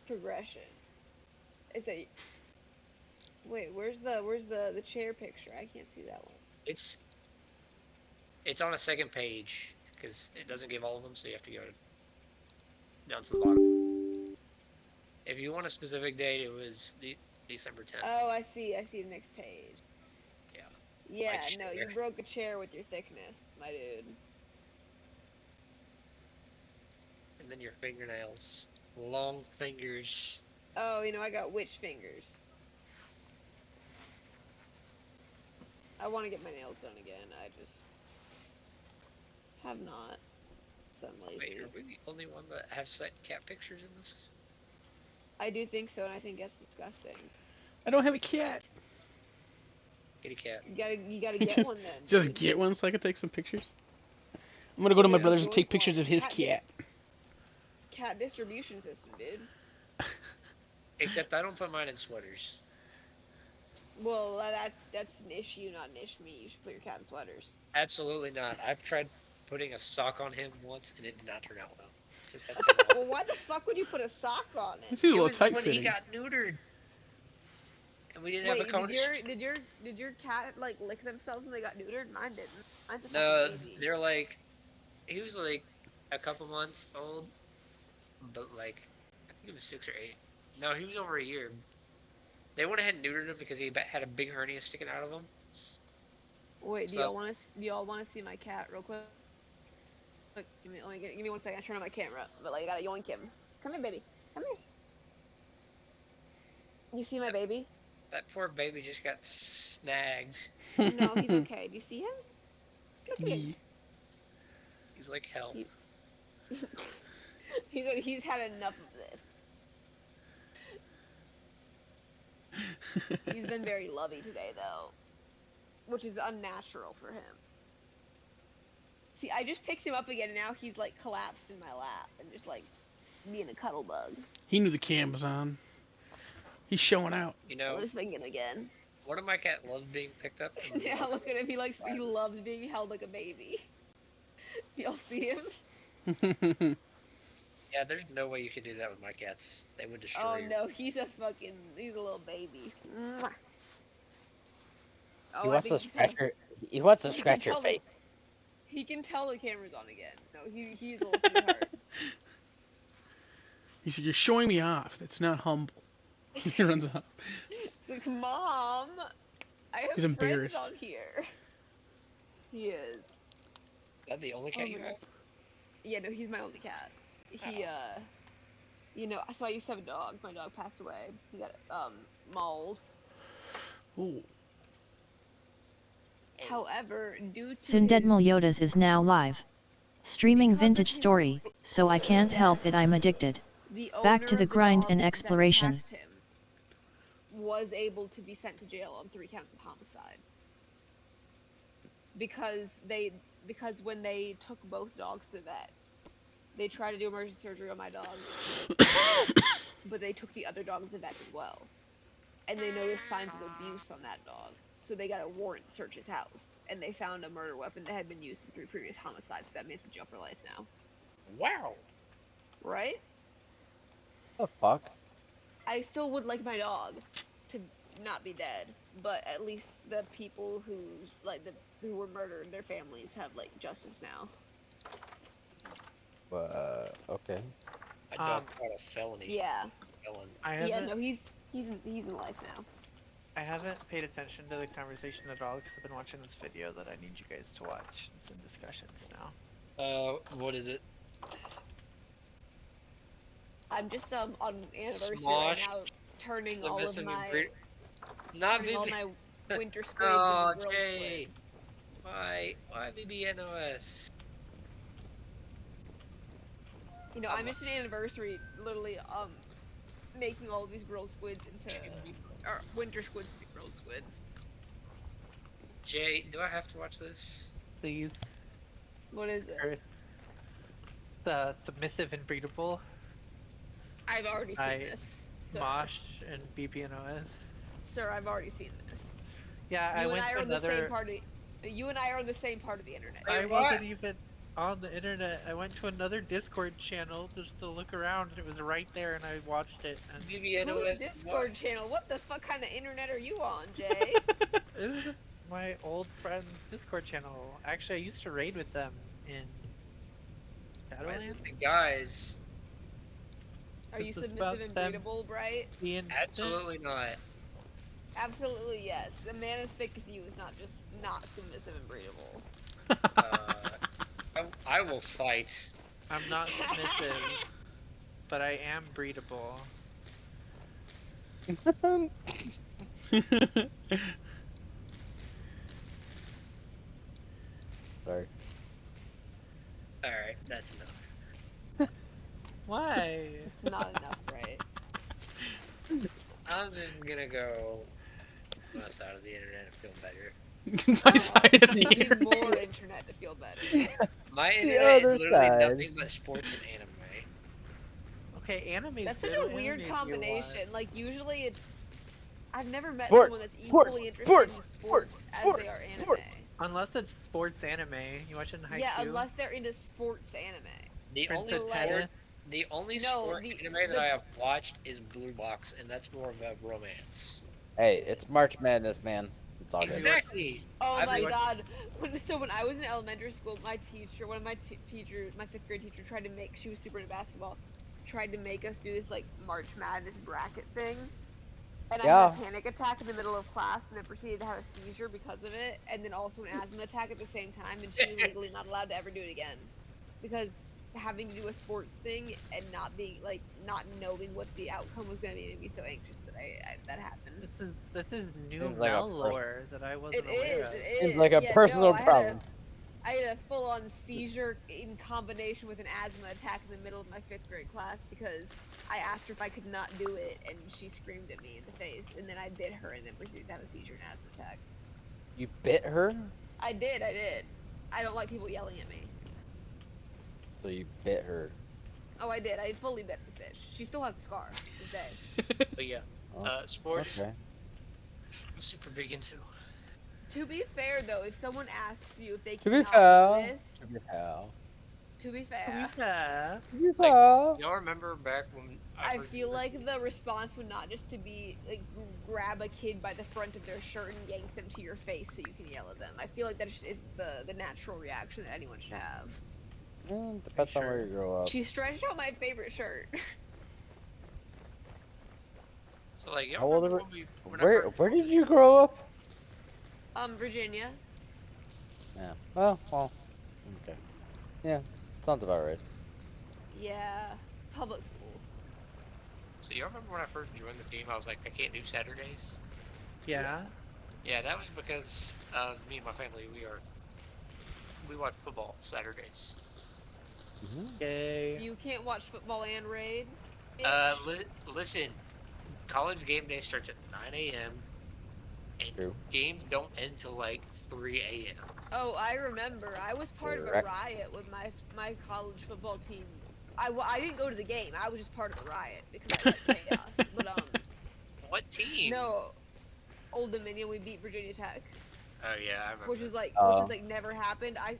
progression. Is that wait? Where's the chair picture? I can't see that one. It's it's on a second page because it doesn't give all of them, so you have to go down to the bottom. If you want a specific date, it was the December 10th. Oh, I see. I see the next page. Yeah. Yeah, Like no, you broke a chair with your thickness, my dude. And then your fingernails, long fingers. Oh, I got witch fingers. I want to get my nails done again. I just have not. So I'm Wait, lazy. are we the only one that have set cat pictures in this? I do think so, and I think that's disgusting. I don't have a cat. Kitty cat. You gotta get one then. Just Dude. get one so I can take some pictures. I'm gonna go to my Yeah, brother's and take join pictures one. of his cat. Cat distribution system, dude. Except I don't put mine in sweaters. Well, that's an issue, not an issue. Me, you should put your cat in sweaters. Absolutely not. I've tried putting a sock on him once, and it did not turn out well. Took that thing off. Well, why the fuck would you put a sock on This it? is a It little was tight when he fitting. got neutered, and we didn't have a Wait, did conversation. your cat like lick themselves when they got neutered? Mine didn't. Mine's a fucking No, baby. they're like, he was like a couple months old, but like, I think he was 6 or 8. No, he was over a year. They went ahead and neutered him because he had a big hernia sticking out of him. Wait, do So y'all want to see my cat real quick? Look, give me 1 second. I turn on my camera, but like I gotta yoink him. Come here, baby. Come here. You see my baby? that poor baby just got snagged. No, he's okay. Do you see him? Look at him. He's like, help. He, he's had enough of this. He's been very lovey today, though, which is unnatural for him. See, I just picked him up again, and now he's like collapsed in my lap and just like being a cuddle bug. He knew the cam was on. He's showing out. You I'm know, just thinking again. one of my cat loves being picked up. And Yeah, look at him. He was- loves being held like a baby. Y'all see him? Yeah, there's no way you could do that with my cats. They would destroy Oh you. no, he's a little baby. Mwah. He Oh, I wants think to you can tell scratch your. He wants to he can scratch your tell face. he can tell the camera's on again. No, he's a little sweetheart. He said, "You're showing me off. That's not humble." He runs off. He's like, Mom, I have He's friends embarrassed. on here. He is. Is that the only cat you have? Yeah, no, he's my only cat. He so I used to have a dog. My dog passed away. He got mauled. Ooh. However, due to Findet his Meliodas is now live. Streaming because of vintage his story, so I can't help it, I'm addicted. the Back owner to the of the grind dog and that exploration. attacked him was able to be sent to jail on 3 counts of homicide. Because when they took both dogs to the vet, they tried to do emergency surgery on my dog, but they took the other dog to the vet as well. And they noticed signs of abuse on that dog. So they got a warrant to search his house. And they found a murder weapon that had been used in 3 previous homicides, so that means in jail for life now. Wow. Right? What the fuck? I still would like my dog to not be dead, but at least the people who were murdered, their families have like justice now. Okay. My dog caught a felony. Yeah. Felon. Yeah, no, he's in life now. I haven't paid attention to the conversation at all because I've been watching this video that I need you guys to watch. It's in discussions now. What is it? I'm just on anniversary Smosh, right now, turning all of submissive and my breed. Not turning all VB. my winter squids Oh, into grilled Jay. squid. Why VBNOS? I'm just an anniversary, literally making all of these grilled squids into or winter squids into grilled squids. Jay, do I have to watch this? Please. What is it? Or the submissive and breedable. I've already seen this. Sir. Mosh and BBNOS. Sir, I've already seen this. Yeah, I You and went I to are on the another. same part of the. You and I are on the same part of the internet. I Wait, what? wasn't even. on the internet. I went to another Discord channel just to look around, and it was right there, and I watched it. And Viviano Whose as what? Discord channel? What the fuck kind of internet are you on, Jay? it was just my old friend's Discord channel. Actually, I used to raid with them in Why is it Shadowlands. the guys? Are This you is about submissive and them breedable, Bright? being sent. Absolutely not. Absolutely yes. A man as thick as you is not just not submissive and breedable. Uh, I will fight. I'm not submissive, but I am breedable. Sorry. All right, that's enough. Why? It's not enough, right? I'm just gonna go my side of the internet and feel better. My No, side of the you need internet. more internet to feel better. My The internet is other literally side. nothing but sports and anime. Okay, anime's That's such good. a What weird anime do you watch? combination. Like usually it's I've never met someone Sports, that's sports, equally interested sports, in sports sports, as they sports, are anime. sports. Unless it's sports anime. You watch it in Yeah, haiku? unless they're into sports anime. The only Princess So like sport, Tennis? the only no, sport anime that the I have watched is Blue Box, and that's more of a romance. Hey, it's March Madness, man. It's all Have good. you watched Exactly. oh I've have my you been watched god. When I was in elementary school, my teacher, one of my teachers, my 5th grade teacher tried to make she was super into basketball, tried to make us do this like March Madness bracket thing. And I had a Yeah, panic attack in the middle of class and then proceeded to have a seizure because of it, and then also an asthma attack at the same time, and she was legally not allowed to ever do it again. Because having to do a sports thing and not being like not knowing what the outcome was going to be made me so anxious that that happened. this is new seems like a Mel person. lore that I It wasn't aware is, it of. Seems is. like a Yeah, no, personal problem. I had a full on seizure in combination with an asthma attack in the middle of my 5th grade class because I asked her if I could not do it and she screamed at me in the face and then I bit her and then proceeded to have a seizure and asthma attack. You bit her, I did, I did. I don't like people yelling at me. so you bit her. Oh, I did. I fully bit this bitch. She still has the scar to this day. But yeah, Oh, sports okay. I'm super big into. To be fair though, if someone asks you if they To be cannot do fair, this, to be fair, to be To be fair, fair, to be Like, fair. y'all remember back when I I first feel joined the like team? the response would not just to be like grab a kid by the front of their shirt and yank them to your face so you can yell at them. I feel like that is the natural reaction that anyone should have. are you Depends on where sure? you grow up. She stretched out my favorite shirt. So like, y'all How old remember are when I first where did you grow up? Virginia. Yeah. Well, okay. Yeah, sounds about right. Yeah, public school. So y'all remember when I first joined the team? I was like, I can't do Saturdays. Yeah. Yeah. Yeah, that was because me and my family we watch football Saturdays. Hmm. So Yay. you can't watch football and raid, Uh, bitch. listen, college game day starts at 9 a.m. and True. games don't end till like 3 a.m. Oh, I remember. I was part of a Correct. riot with my college football team. I didn't go to the game. I was just part of the riot because I like chaos. But What team? no, Old Dominion. We beat Virginia Tech, Oh yeah, I remember which that. is like which is Uh like never happened. I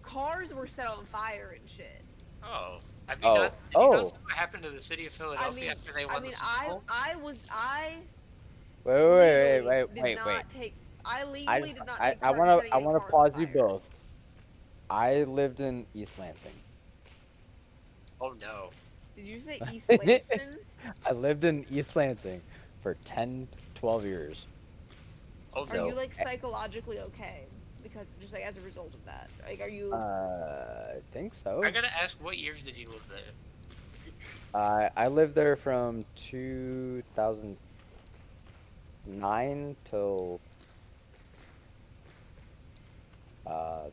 cars were set on fire and shit. Oh, have you not? oh Did you not oh. see what happened to the city of I Philadelphia mean, after they I won the mean, Super Bowl? Wait legally did wait wait. not take. I I just legally did not take part in setting I any wanna cars on pause you fire. both. I lived in East Lansing. Oh no. Did you say East Lansing? I lived in East Lansing for 10, 12 years. Oh Are you no. So, like psychologically okay? Because just like as a result of that, like, are you? I think I so. gotta ask, what years did you live there? I lived there from 2009 till uh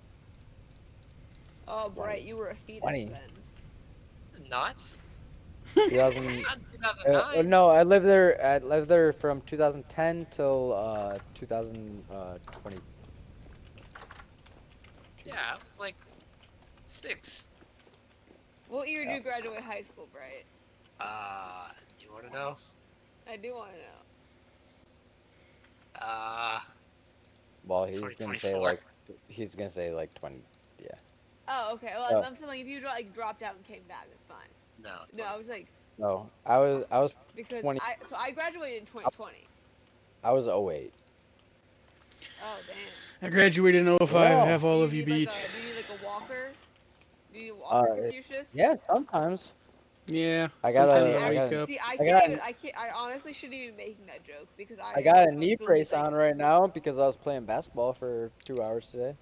Oh, Bright, 2020. you were a fetus then. Not. 2000 Not in 2009. no, I lived there from 2010 till 2022. Yeah, I was like 6. What year did Yeah. you graduate high school, Bright? Do you want to know? I do want to know. Uh, Well, 2024. he's gonna say like 20, yeah. Oh, okay. Well, Uh, I'm saying like if you dropped out and came back, that's fine. No, No, I 20. was like no, I was because 20. I graduated in 2020. I was 08. Oh damn. I graduated in '05. Yeah. Have all of you beat. Do you need like a walker? Do you need a Uh, walker, Confucius? yeah, sometimes. Yeah, I got sometimes I a, I I wake got, up. see. I I can't got, even. I can't. I honestly shouldn't even be making that joke because I I am got a knee absolutely brace like on right now because I was playing basketball for 2 hours today.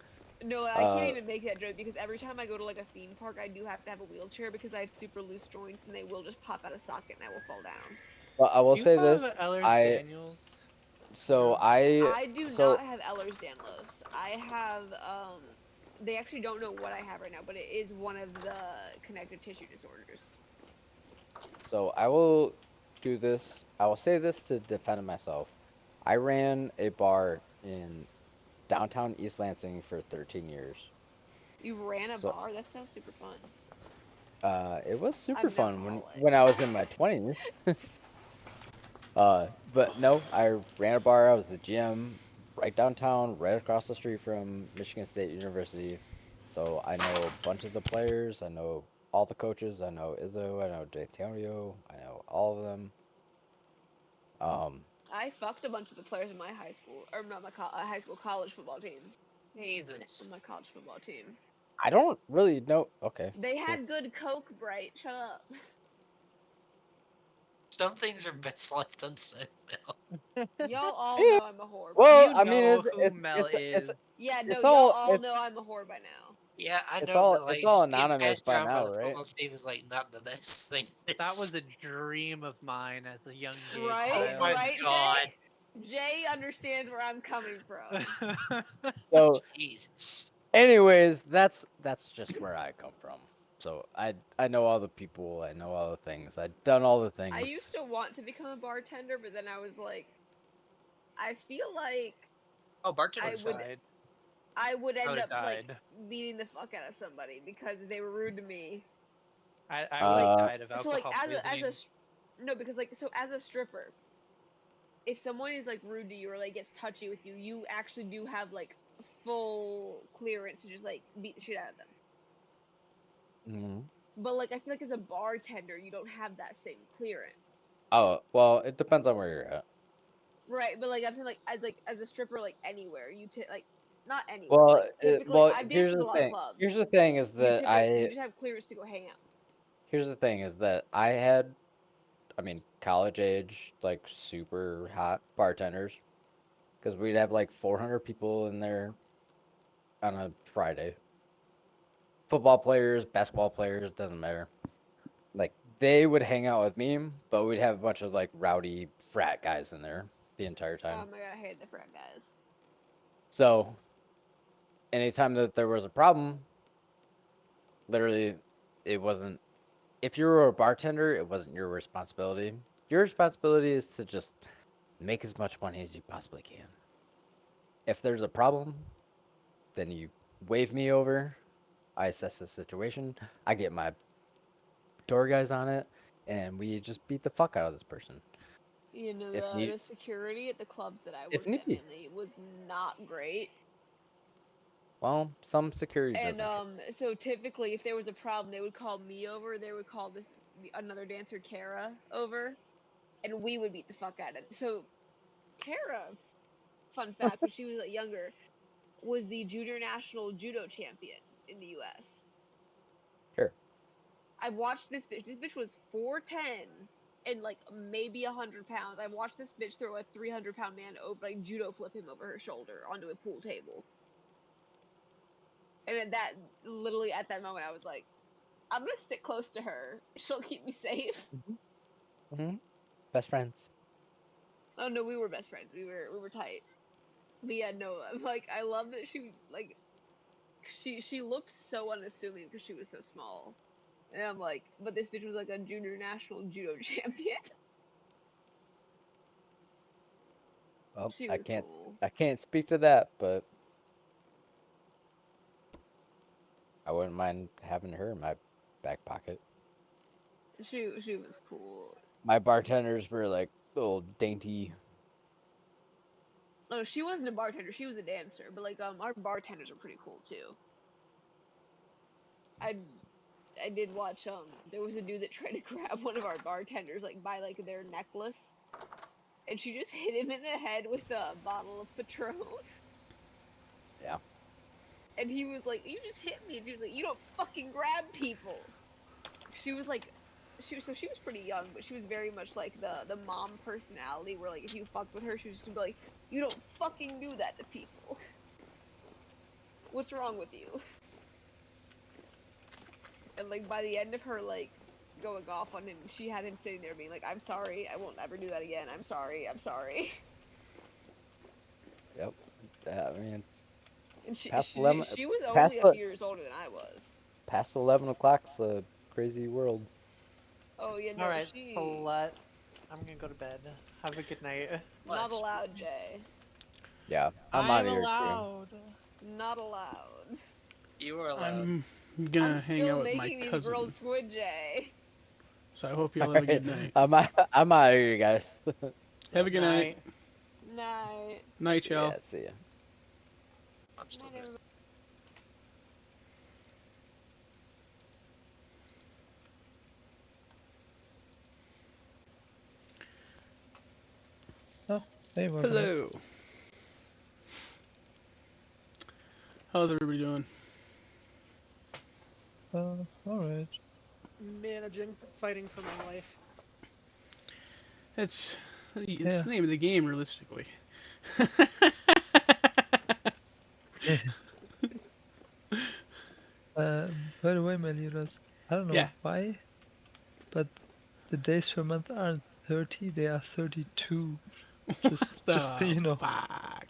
no. I can't Uh, even make that joke because every time I go to like a theme park, I do have to have a wheelchair because I have super loose joints and they will just pop out of socket and I will fall down. but I will Do you say have this. Ehlers I Daniels? so No. I I do not so have Ehlers-Danlos. I have they actually don't know what I have right now, but it is one of the connective tissue disorders. so I will do this. I will say this to defend myself. I ran a bar in downtown East Lansing for 13 years. You ran a So bar? That sounds super fun. it was super I've never fun had when I was in my 20s. But no, I ran a bar. I was the GM right downtown, right across the street from Michigan State University. So I know a bunch of the players. I know all the coaches. I know Izzo. I know D'Antonio. I know all of them. Um, I fucked a bunch of the players in my high school, or not my high school, college football team. On my Jesus. college football team, I don't really know. Okay, they cool. had good coke, Bright. Shut up. Some things are best left unsaid now. Y'all all Yeah. know I'm a whore by Well, You now. I mean, know who Mel it's is. Yeah, no, it's y'all all all know I'm a whore by now. Yeah, I it's know, all but it's like all just getting anonymous passed by around by now, the right? football team is like not the best thing. That was It's a dream of mine as a young gay oh Right, my child. right, god, Jay. Jay understands where I'm coming from. So, Jesus. anyways, that's just where I come from. So I know all the people. I know all the things. I've done all the I things. used to want to become a bartender, but then I was like, I feel like Oh, I I bartending's would have fun. would died. I would I would end have up like died. beating the fuck out of somebody because they were rude to me. I would have Like Uh, died of so like alcohol as a poisoning. no because like so as a stripper, if someone is like rude to you or like gets touchy with you, you actually do have like full clearance to just like beat the shit out of them. mhm. But like I feel like as a bartender, you don't have that same clearance. Oh, well, it depends on where you're at. Right, but like I'm saying like as a stripper like anywhere, like not anywhere, but Well, like typically well, I've danced here's at a the lot of thing. clubs. Here's the thing is that You I just have clearance to go hang out. here's the thing is that I had, I mean, college age, like super hot bartenders, because we'd have like 400 people in there on a Friday. Football players, basketball players, doesn't matter. Like they would hang out with me, but we'd have a bunch of like rowdy frat guys in there the entire Oh time. my god, I hate the frat guys. So anytime that there was a problem, literally, it wasn't. If you were a bartender, it wasn't your responsibility. Your responsibility is to just make as much money as you possibly can. If there's a problem, then you wave me over. I assess the situation. I get my door guys on it, and we just beat the fuck out of this person. You know If need, the security at the clubs that I if worked need at be. mainly was not great. Well, some security And doesn't care. so typically if there was a problem, they would call me over. They would call another dancer, Kara, over, and we would beat the fuck out of. So Kara, fun fact, when she was younger, was the junior national judo champion in the U.S. Sure. I've watched this bitch. This bitch was 4'10" and like maybe 100 pounds. I watched this bitch throw a 300-pound man over, like judo flip him over her shoulder onto a pool table. And at that, literally at that moment, I was like, I'm gonna stick close to her. She'll keep me safe. Hmm. Hmm. Best friends. Oh no, we were best friends. We were tight. But yeah, no, I'm like I love that she looked so unassuming because she was so small. And I'm like, but this bitch was like a junior national judo champion. Well, She I was can't cool. I can't speak to that, but I wouldn't mind having her in my back pocket. She was cool. My bartenders were like little dainty. Oh, she wasn't a bartender. She was a dancer. But like our bartenders are pretty cool too. I I did watch there was a dude that tried to grab one of our bartenders like by like their necklace, and she just hit him in the head with a bottle of Patron. Yeah. And he was like, "You just hit me." And she was like, "You don't fucking grab people." She was like, she was pretty young, but she was very much like the mom personality where like if you fucked with her, she was just gonna be like, "You don't fucking do that to people. What's wrong with you?" And like by the end of her like going off on him, she had him sitting there being like, "I'm sorry, I won't ever do that again. I'm sorry, I'm sorry." Yep. I mean, it's And she past she 11. she was Past only a the few years older than I was. past 11 o'clock's a crazy world. Oh yeah, no, Alright, she slut. I'm gonna go to bed. Have a good night. not Let's. allowed, Jay. Yeah, I'm out I'm of here too. allowed. Not allowed. You are allowed. I'm I'm gonna hang out still with my making these cousin. girls squid, Jay. So I hope All y'all have a right, good night. I'm out of here, guys. Have a good night. Night. Night. Night, y'all. Yeah, see ya. I'm still Night, gonna. everybody. Oh, hey, welcome back. Hello. How's everybody doing? Alright. Managing, fighting for my life. It's Yeah. the name of the game, realistically. By the way, Meliodas, I don't Yeah. know why, but the days per month aren't 30, they are 32. What Just so the you know. fuck?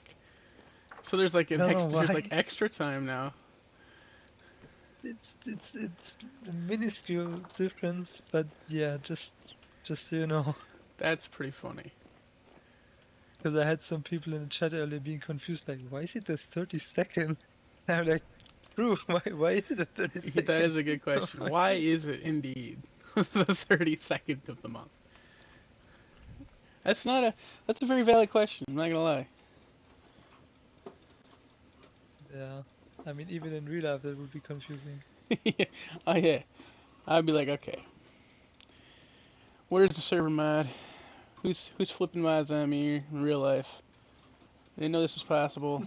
So there's like I don't know there's like why. extra time now. It's a minuscule difference, but yeah, just so you know. That's pretty funny. Because I had some people in the chat earlier being confused, like, why is it the 30 seconds? I'm like, true, why is it a 30 That second? is a good question. Why is it indeed the 32nd of the month? That's not a that's a very valid question. I'm not gonna lie. Yeah. I mean, even in real life, that would be confusing. Yeah. Oh yeah. I'd be like, okay, where's the server mod? Who's flipping mods on me in real life? I didn't know this was possible.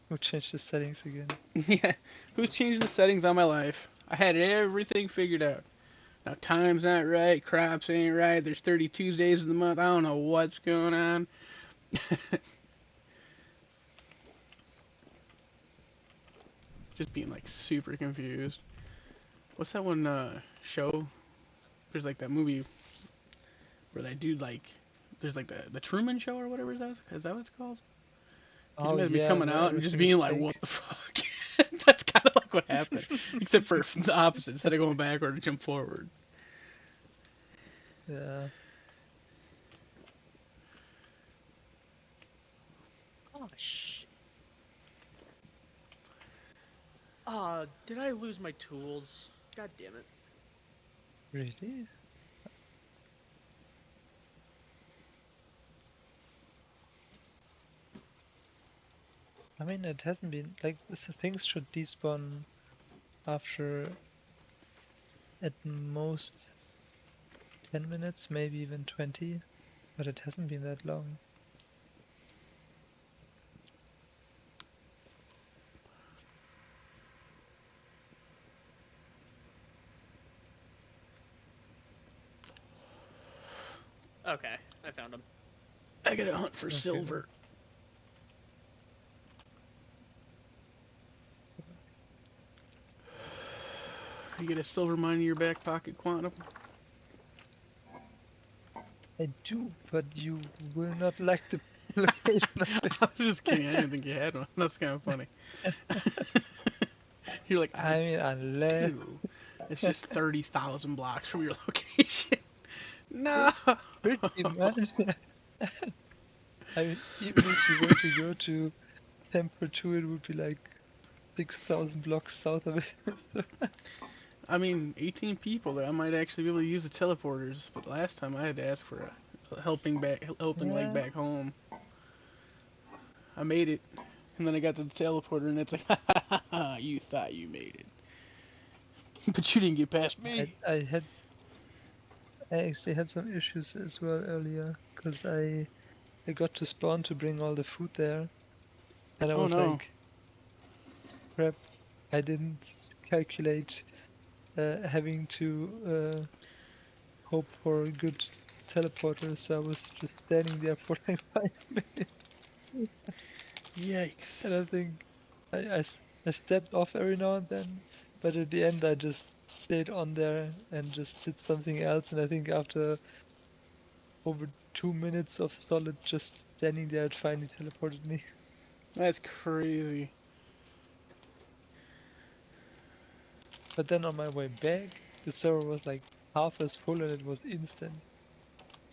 We'll change the settings again. Yeah. Who's changing the settings on my life? I had everything figured out. Now time's not right, crops ain't right. There's 30 Tuesdays in the month. I don't know what's going on. Just being like super confused. What's that one show? There's like that movie where that dude like there's like the Truman Show or whatever is that what it's called? Could you Oh imagine me yeah, coming where out and just everything is being like, fake. what the fuck? That's kind of like what happened, except for the opposite. Instead of going backward, I jump forward. Yeah. Oh shit. Did I lose my tools? God damn it. Really? I mean, it hasn't been like things should despawn after at most 10 minutes, maybe even 20, but it hasn't been that long. Okay, I found him. I gotta hunt for Okay then. silver. You get a silver mine in your back pocket, Quantum? I do, but you will not like the location of it. I was just kidding. I didn't think you had one. That's kind of funny. You're like, I I mean, unless do. It's just 30,000 blocks from your location. No. pretty much. I mean, even if you were to go to Temper 2, it would be like 6,000 blocks south of it. I mean, 18 people. I might actually be able to use the teleporters, but last time I had to ask for a helping leg Yeah, back home. I made it. And then I got to the teleporter, and it's like, ha ha ha ha, you thought you made it, but you didn't get past I me. I had I actually had some issues as well earlier because I got to spawn to bring all the food there, and I Oh was no. like, crap, I didn't calculate having to hope for a good teleporter, so I was just standing there for like 5 minutes, Yikes. and I think I stepped off every now and then, but at the end I just stayed on there and just did something else, and I think after over 2 minutes of solid just standing there, it finally teleported me. That's crazy. But then on my way back, the server was like half as full and it was instant.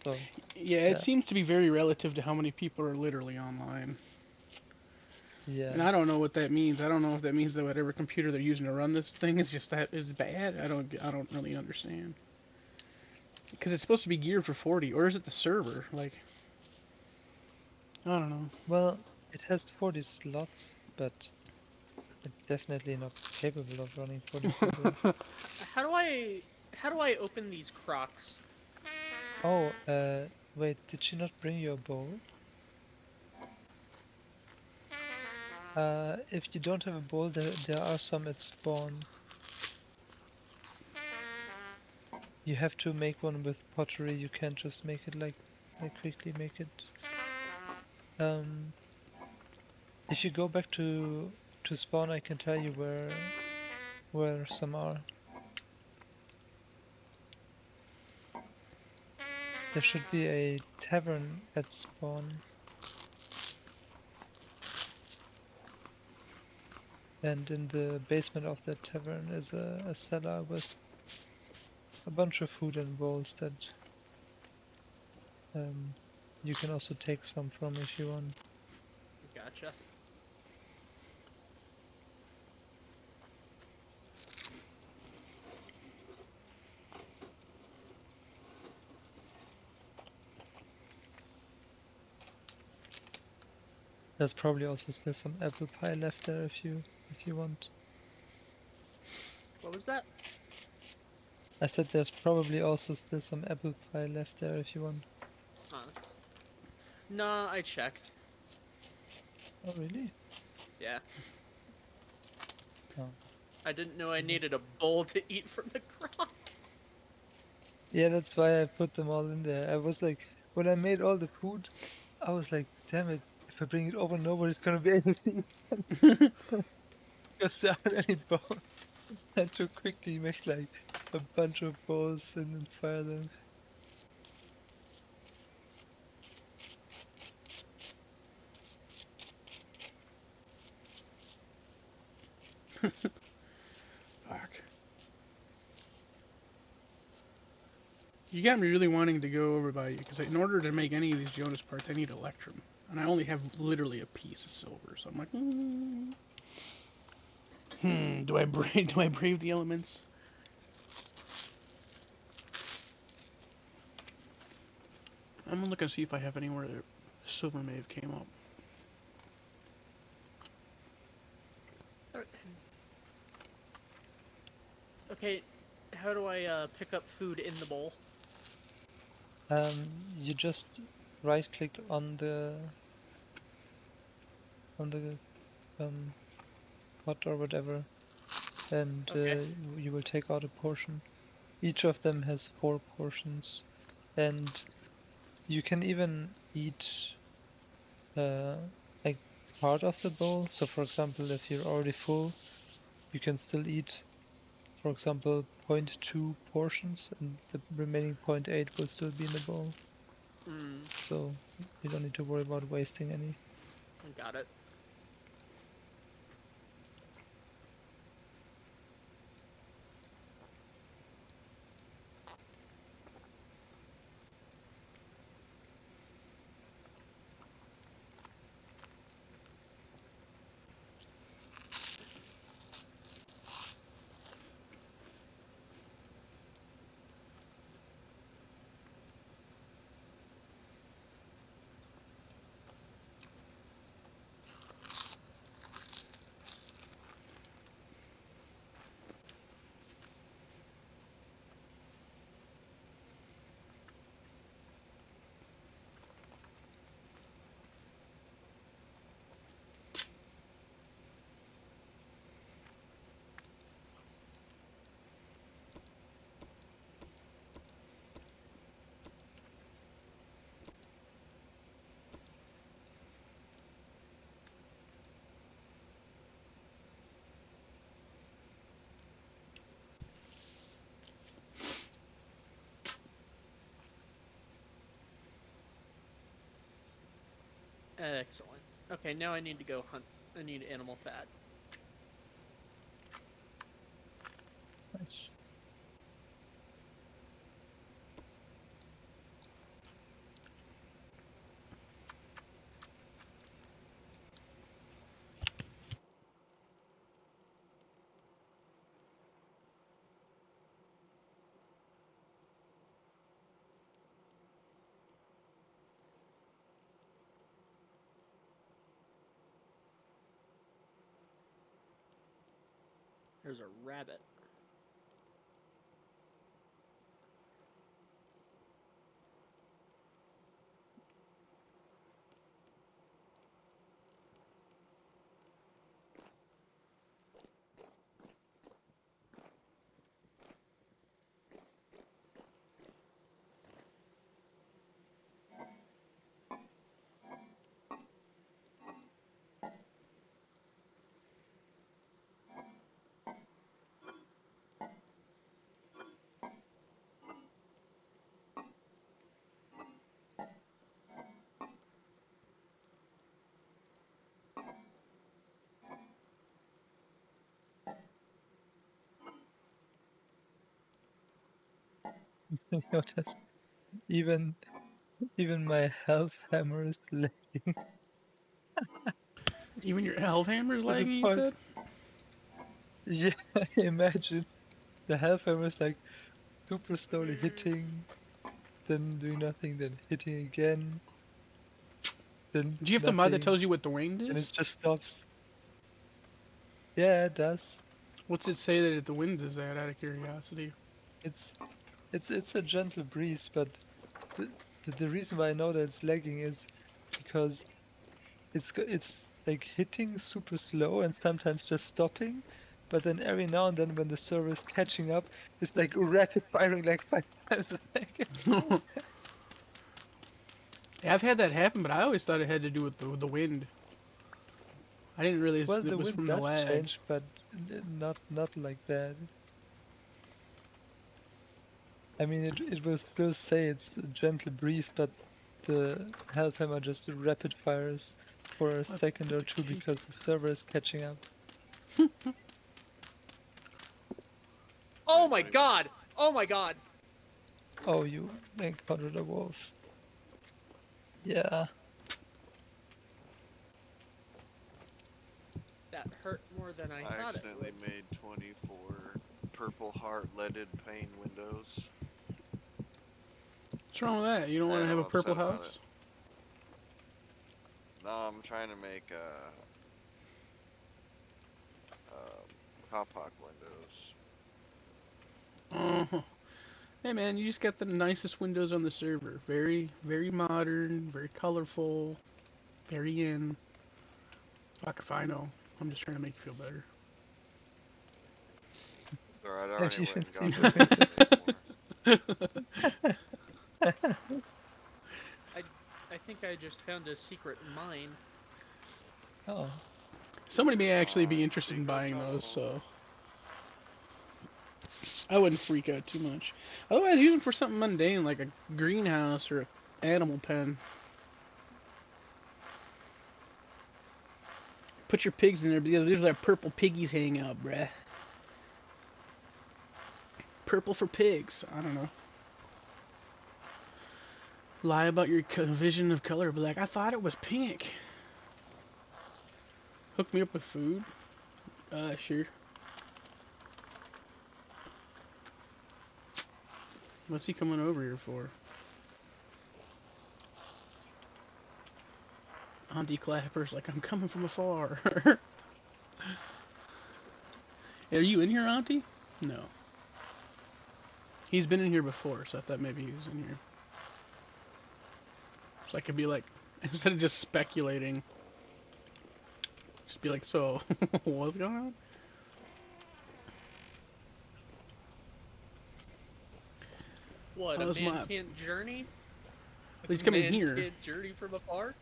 So Yeah, it yeah, seems to be very relative to how many people are literally online. And yeah. I don't know what that means. I don't know if that means that whatever computer they're using to run this thing is just that is bad. I don't really understand. Because it's supposed to be geared for 40, or is it the server? Like, I don't know. Well, it has 40 slots, but it's definitely not capable of running 40 people. How do I open these crocs? Oh, wait, did she not bring your bowl? If you don't have a bowl, there are some at spawn. You have to make one with pottery. You can't just make it like quickly make it. Um, if you go back to spawn, I can tell you where some are. There should be a tavern at spawn, and in the basement of that tavern is a cellar with a bunch of food and bowls that um, you can also take some from if you want. Gotcha. There's probably also still some apple pie left there if you want. What was that? I said there's probably also still some apple pie left there if you want. Huh. Nah, I checked. Oh really? Yeah. Oh. I didn't know I Okay. needed a bowl to eat from the crock. Yeah, that's why I put them all in there. I was like, when I made all the food, I was like, damn it, if I bring it over, nobody's gonna be able to eat because there aren't any bowls. I had to quickly make like a bunch of bowls and then fire them. Fuck. You got me really wanting to go over by you, because in order to make any of these Jonas parts, I need electrum. And I only have literally a piece of silver, so I'm like, do I brave? Do I brave the elements? I'm gonna look and see if I have anywhere that silver may have came up. Okay, how do I pick up food in the bowl? You just right click on the pot or whatever, and Okay. you will take out a portion. Each of them has 4 portions, and you can even eat uh, like part of the bowl. So, for example, if you're already full, you can still eat, for example, zero point 0.2 portions, and the remaining zero point 0.8 will still be in the bowl. Hmm. So you don't need to worry about wasting any. Got it. Excellent. Okay, now I need to go hunt. I need animal fat. Nice. There's a rabbit. Notice even even my health hammer is lagging Even your health hammer's to the lagging, you point. said? Yeah, imagine the health hammer is like super slowly hitting, then doing nothing, then hitting again, then Do you have the mod that nothing, tells you what the wind and is? it just stops. Yeah, it does. What's it say that the wind is at, out of curiosity? It's it's a gentle breeze, but the the reason why I know that it's lagging is because it's like hitting super slow and sometimes just stopping, but then every now and then when the server is catching up, it's like rapid firing like 5 times a second. Yeah, I've had that happen, but I always thought it had to do with the wind. I didn't realize Well, it the was wind from the does lag. change, but not like that. I mean, it will still say it's a gentle breeze, but the Hellhammer just rapid fires for a A second or two cake. because the server is catching up. So Oh you my don't even. god! Oh my god! Oh, you encountered a wolf. Yeah. That hurt more than I I thought it accidentally would. made 24 purple heart leaded pane windows. What's wrong with that? You don't want to And have I'm a purple upset about it. house? No, I'm trying to make Hop windows. Uh-huh. Hey man, you just got the nicest windows on the server. Very, very modern, very colorful, very in. Fuck if I know. I'm just trying to make you feel better. It's alright, I Have already you went even and seen got the those so I can windows? make more. I I think I just found a secret mine. Oh, Somebody may actually be Find interested in secret buying those, tunnel. so I wouldn't freak out too much. Otherwise, use them for something mundane like a greenhouse or an animal pen. Put your pigs in there because there's like purple piggies hang out, bruh. Purple for pigs. I don't know. Lie about your vision of color. Be like, I thought it was pink. Hook me up with food. Sure. What's he coming over here for? Auntie Clapper's like, I'm coming from afar. Are you in here, Auntie? No. He's been in here before, so I thought maybe he was in here. So I could be like, instead of just speculating, just be like, so, what's going on? What, a How's man my... can't journey? A He's coming man here. can't journey from afar?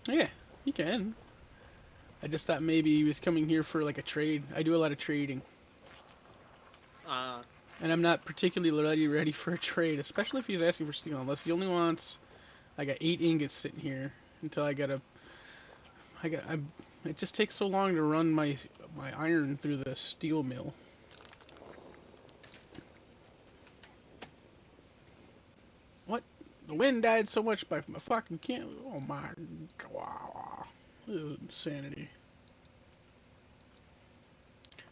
Yeah, he can. I just thought maybe he was coming here for like a trade. I do a lot of trading. Uh, And I'm not particularly ready for a trade, especially if he's asking for steel, unless he only wants... I got 8 ingots sitting here until I get a It just takes so long to run my iron through the steel mill. What? The wind died so much by my fucking can't. Oh my god. This is insanity.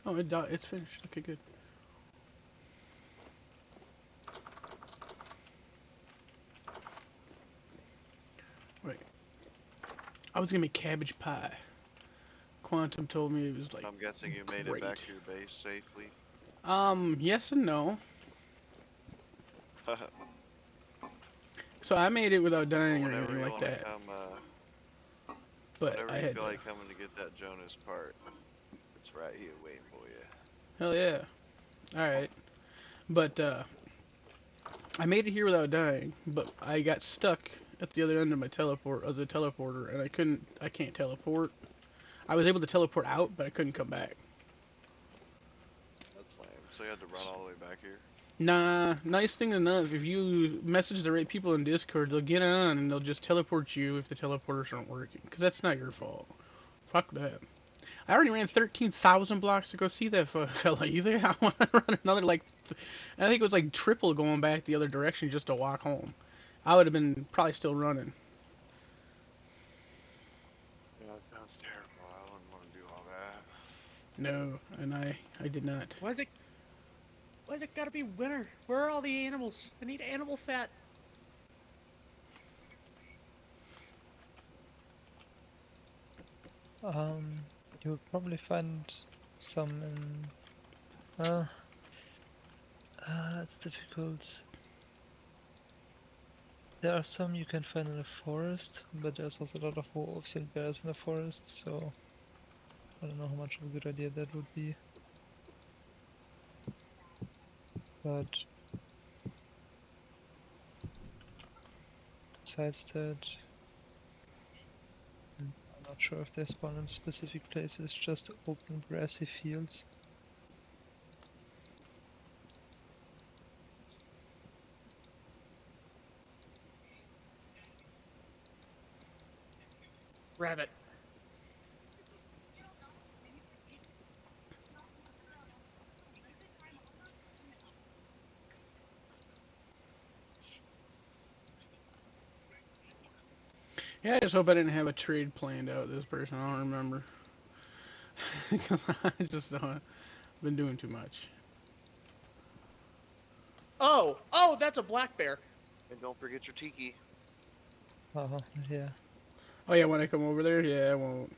Oh, it died. It's finished. Okay, good. Wait. I was gonna make cabbage pie. Quantum told me it was like I'm guessing you made it back great. to your base safely. Yes and no. So I made it without Well, dying or whenever anything you like want to that. come, But whenever I you had feel to. like coming to get that Jonas part, it's right here waiting for you. Hell yeah. Alright. But I made it here without dying, but I got stuck at the other end of the teleporter, and I can't teleport. I was able to teleport out, but I couldn't come back. That's lame. So you had to run all the way back here. Nah, nice thing enough, if you message the right people in Discord, they'll get on and they'll just teleport you if the teleporters aren't working, because that's not your fault. Fuck that. I already ran 13,000 blocks to go see that fella. You think I want to run another, like, I think it was like triple going back the other direction just to walk home. I would have been probably still running. Yeah, that sounds terrible. I wouldn't want to do all that. No, and I did not. Why is it? Why is it gotta be winter? Where are all the animals? I need animal fat. You'll probably find some in. It's difficult. There are some you can find in the forest, but there's also a lot of wolves and bears in the forest, so I don't know how much of a good idea that would be. But besides that, I'm not sure if they spawn in specific places, just open grassy fields. Rabbit. Yeah, I just hope I didn't have a trade planned out with this person. I don't remember. Because I just been doing too much. Oh, that's a black bear. And don't forget your tiki. Yeah. Oh yeah, when I come over there, yeah, I won't.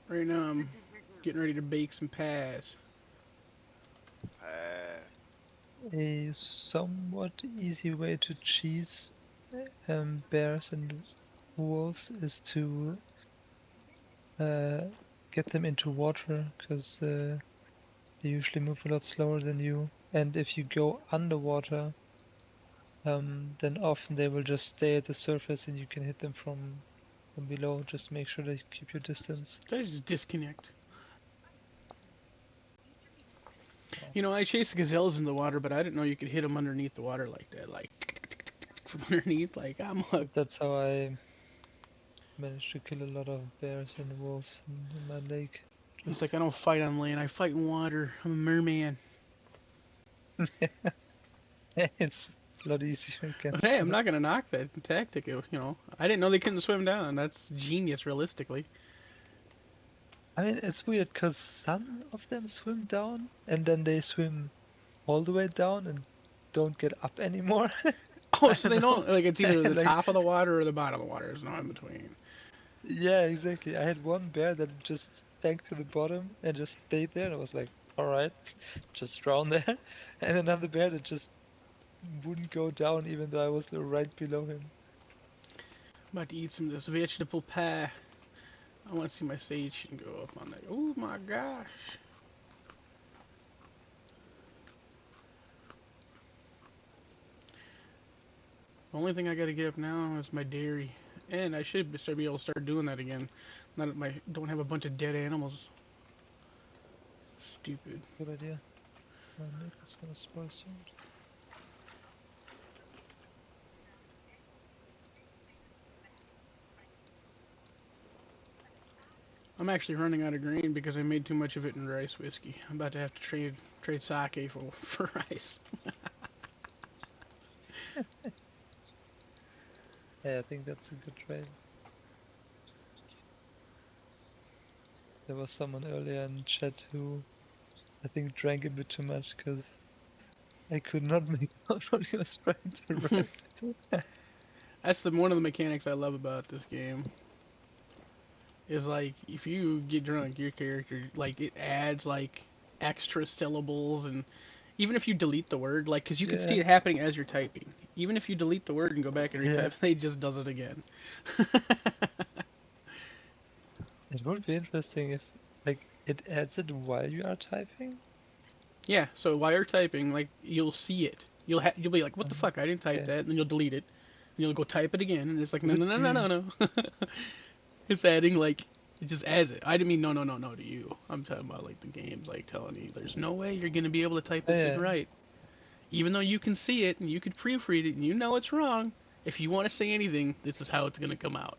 Right now I'm getting ready to bake some pies. Ah, A somewhat easy way to cheese bears and wolves is to get them into water, because they usually move a lot slower than you. And if you go underwater, then often they will just stay at the surface and you can hit them from below. Just make sure that you keep your distance. Did I just disconnect? Oh. You know, I chase gazelles in the water, but I didn't know you could hit them underneath the water like that, like from underneath. Like I'm like, That's how I managed to kill a lot of bears and wolves in my lake. he's Just like, I don't fight on land, I fight in water. I'm a merman. it's a lot easier But against hey, I'm them. not gonna knock that tactic. You know, I didn't know they couldn't swim down. That's genius, realistically. I mean, it's weird because some of them swim down and then they swim all the way down and don't get up anymore. Oh, I so don't they know. don't like it's I either had the like, top of the water or the bottom of the water. There's no in between. yeah, exactly. I had one bear that just sank to the bottom and just stayed there, and I was like, all right, just drown there. And another bear that just wouldn't go down even though I was right below him. I'm about to eat some of this vegetable pie. I want to see my sage go up on that. Oh my gosh. The only thing I gotta get up now is my dairy. And I should be able to start doing that again. Now that I don't have a bunch of dead animals. Stupid. Good idea. My milk is gonna spoil soon. I'm actually running out of grain because I made too much of it in rice whiskey. I'm about to have to trade sake for rice. Yeah, I think that's a good trade. There was someone earlier in chat who I think drank a bit too much because I could not make out what he was trying to write. That's the one of the mechanics I love about this game. Is like if you get drunk, your character like it adds like extra syllables, and even if you delete the word, like because you can see Yeah, it happening as you're typing. Even if you delete the word and go back and yeah. retype, it just does it again. It would be interesting if like it adds it while you are typing. Yeah, so while you're typing, like you'll see it. You'll be like, "What the fuck? I didn't type Okay. that." And then you'll delete it. And you'll go type it again, and it's like, "No, Would no, no, no, be no, no." It's adding like it just adds it. I didn't mean no, no, no, no to you. I'm talking about like the game's like telling you, "There's no way you're gonna be able to type oh, this in yeah. right." Even though you can see it and you could proofread it and you know it's wrong, if you want to say anything, this is how it's gonna come out.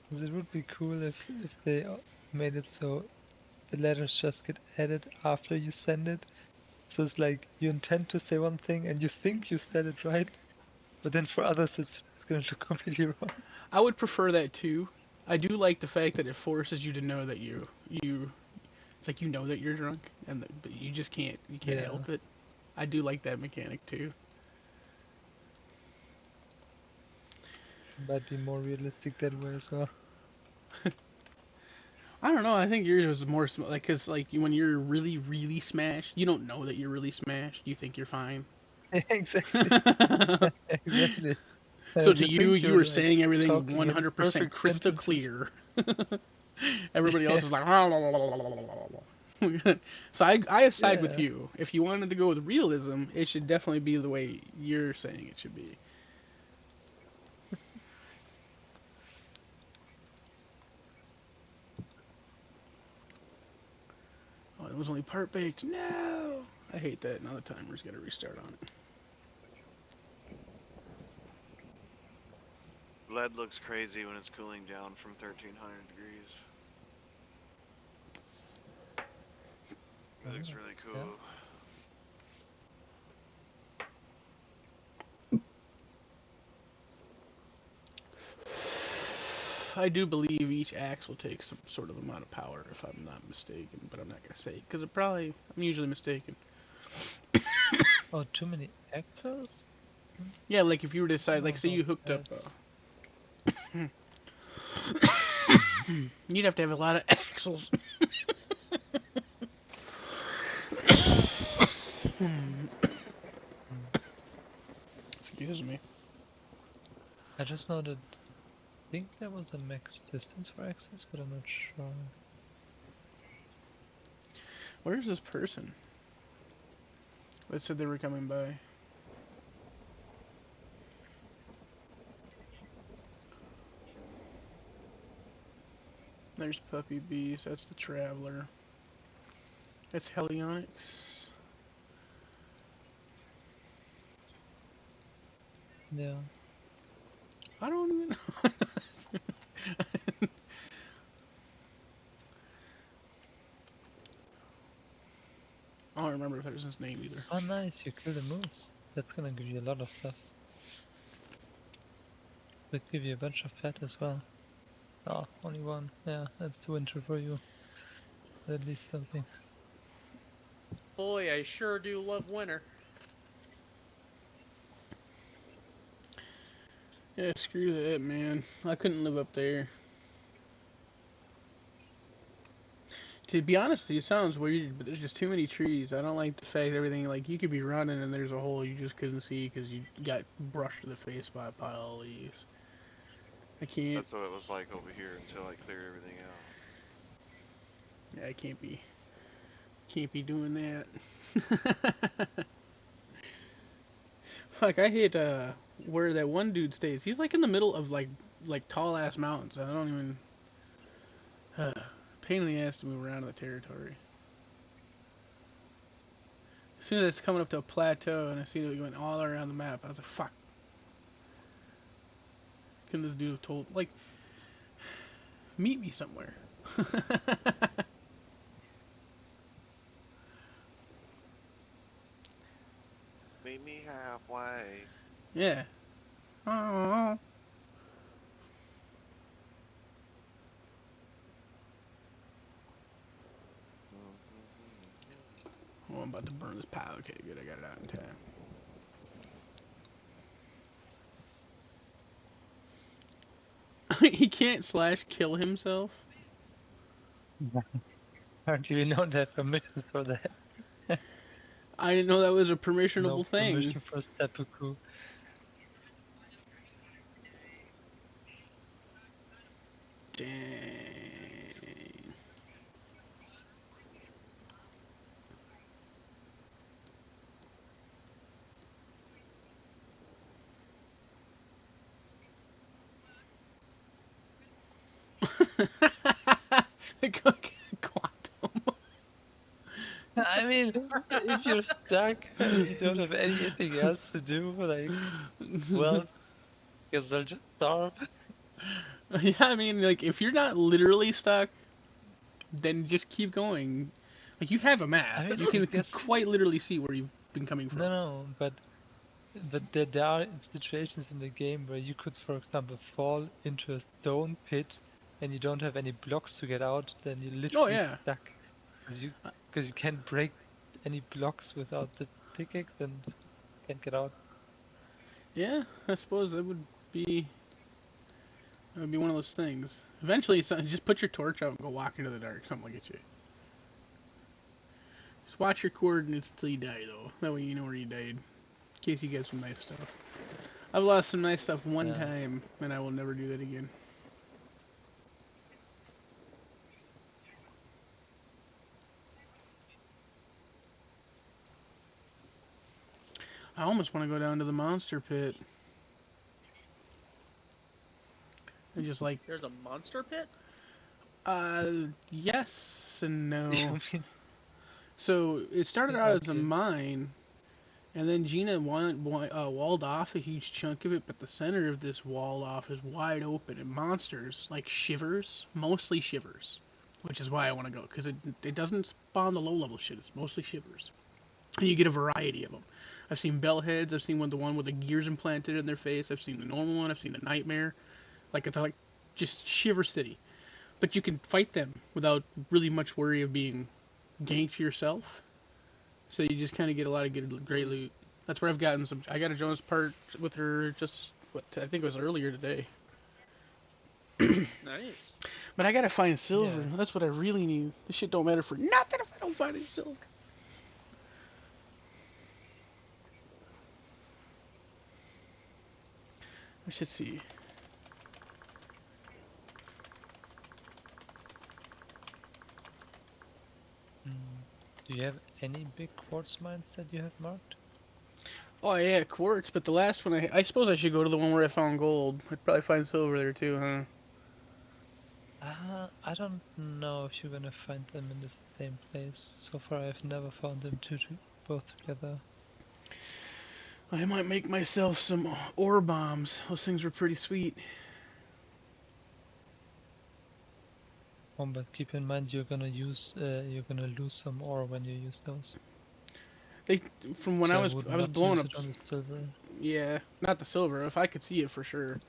'Cause it would be cool if they made it so the letters just get added after you send it. So it's like you intend to say one thing and you think you said it right, but then for others it's gonna look completely wrong. I would prefer that too. I do like the fact that it forces you to know that you it's like you know that you're drunk but you just can't Yeah, help it. I do like that mechanic too. might be more realistic that way as well. I don't know. I think yours was more like because like when you're really really smashed, you don't know that you're really smashed. You think you're fine. Exactly, exactly. So to You you, think you you're were like saying everything talking in 100% perfect crystal sentences. clear. Everybody else Yeah, is like, so I side with yeah. you. If you wanted to go with realism, it should definitely be the way you're saying it should be. Oh, it was only part baked. No, I hate that. Now the timer's got to restart on it. Lead looks crazy when it's cooling down from 1300 degrees. It looks really Yeah. cool. I do believe each axe will take some sort of amount of power, if I'm not mistaken, but I'm not gonna say because it probably I'm usually mistaken. Oh, too many actors? Hmm, Yeah, like if you were to I don't decide, know like say about you hooked up, that. you'd have to have a lot of axles. Hmm. Excuse me. I just know that I think there was a max distance for access, but I'm not sure. Where's this person that said they were coming by? There's Puppy Beast. That's the Traveler. That's Helionyx. Yeah. I don't even know. I don't remember if that was his name either. Oh, nice, you killed a moose. That's gonna give you a lot of stuff. Will give you a bunch of fat as well. Oh, only one. Yeah, that's winter for you. At least something. Boy, I sure do love winter. Yeah, screw that, man. I couldn't live up there. To be honest with you, it sounds weird, but there's just too many trees. I don't like the fact everything, like, you could be running and there's a hole you just couldn't see because you got brushed to the face by a pile of leaves. I can't, That's what it was like over here until I cleared everything out. yeah, I can't be doing that. Fuck, I hate, where that one dude stays. He's, like, in the middle of, like tall ass mountains. I don't even, pain in the ass to move around in the territory. As soon as it's coming up to a plateau and I see it going all around the map, I was like, fuck. Couldn't this dude have told, like, Meet me somewhere. Meet me halfway. Yeah. Oh, oh, I'm about to burn this pile. Okay, good. I got it out in time. He can't slash kill himself. Apparently, we don't have permissions for that. I didn't know that was a No permissionable thing. permission for seppuku. Dang. Quantum. I mean, if you're stuck and you don't have anything else to do, like, well, guess I'll just starve. Yeah, I mean, like, if you're not literally stuck, then just keep going. Like, you have a I map. mean, You I can guess quite literally see where you've been coming from. no, but there are situations in the game where you could, for example, fall into a stone pit and you don't have any blocks to get out, then you're Oh, literally yeah. stuck because you can't break any blocks without the pickaxe and can't get out. Yeah, I suppose that would be one of those things. Eventually, just put your torch out and go walk into the dark. Something will get you. Just watch your coordinates until you die, though. That way you know where you died. In case you get some nice stuff. I've lost some nice stuff one Yeah. time, and I will never do that again. I almost want to go down to the monster pit. And just like, There's a monster pit? yes and You no. mean So it started yeah, out as a okay. mine, and then Gina walled off a huge chunk of it, but the center of this walled off is wide open, and monsters like shivers, mostly shivers, which is why I want to go because it doesn't spawn the low level shit. It's mostly shivers, and you get a variety of them. I've seen bellheads. I've seen the one with the gears implanted in their face. I've seen the normal one. I've seen the nightmare. Like it's like just shiver city, but you can fight them without really much worry of being ganked yourself. So you just kind of get a lot of great Hmm. loot. That's where I've gotten some. I got a Jonas part with her just what I think it was earlier today. Nice. But I gotta find silver. Yeah. That's what I really need. This shit don't matter for nothing if I don't find any silver. I should see. Mm. Do you have any big quartz mines that you have marked? Oh yeah, quartz. But the last one, I suppose I should go to the one where I found gold. I'd probably find silver there too, huh? I don't know if you're gonna find them in the same place. So far, I've never found them both together. I might make myself some ore bombs. Those things were pretty sweet. But keep in mind you're gonna lose some ore when you use those. They from when So I I was would I was not blowing use up. it on the silver. Yeah, not the silver. If I could see it for sure.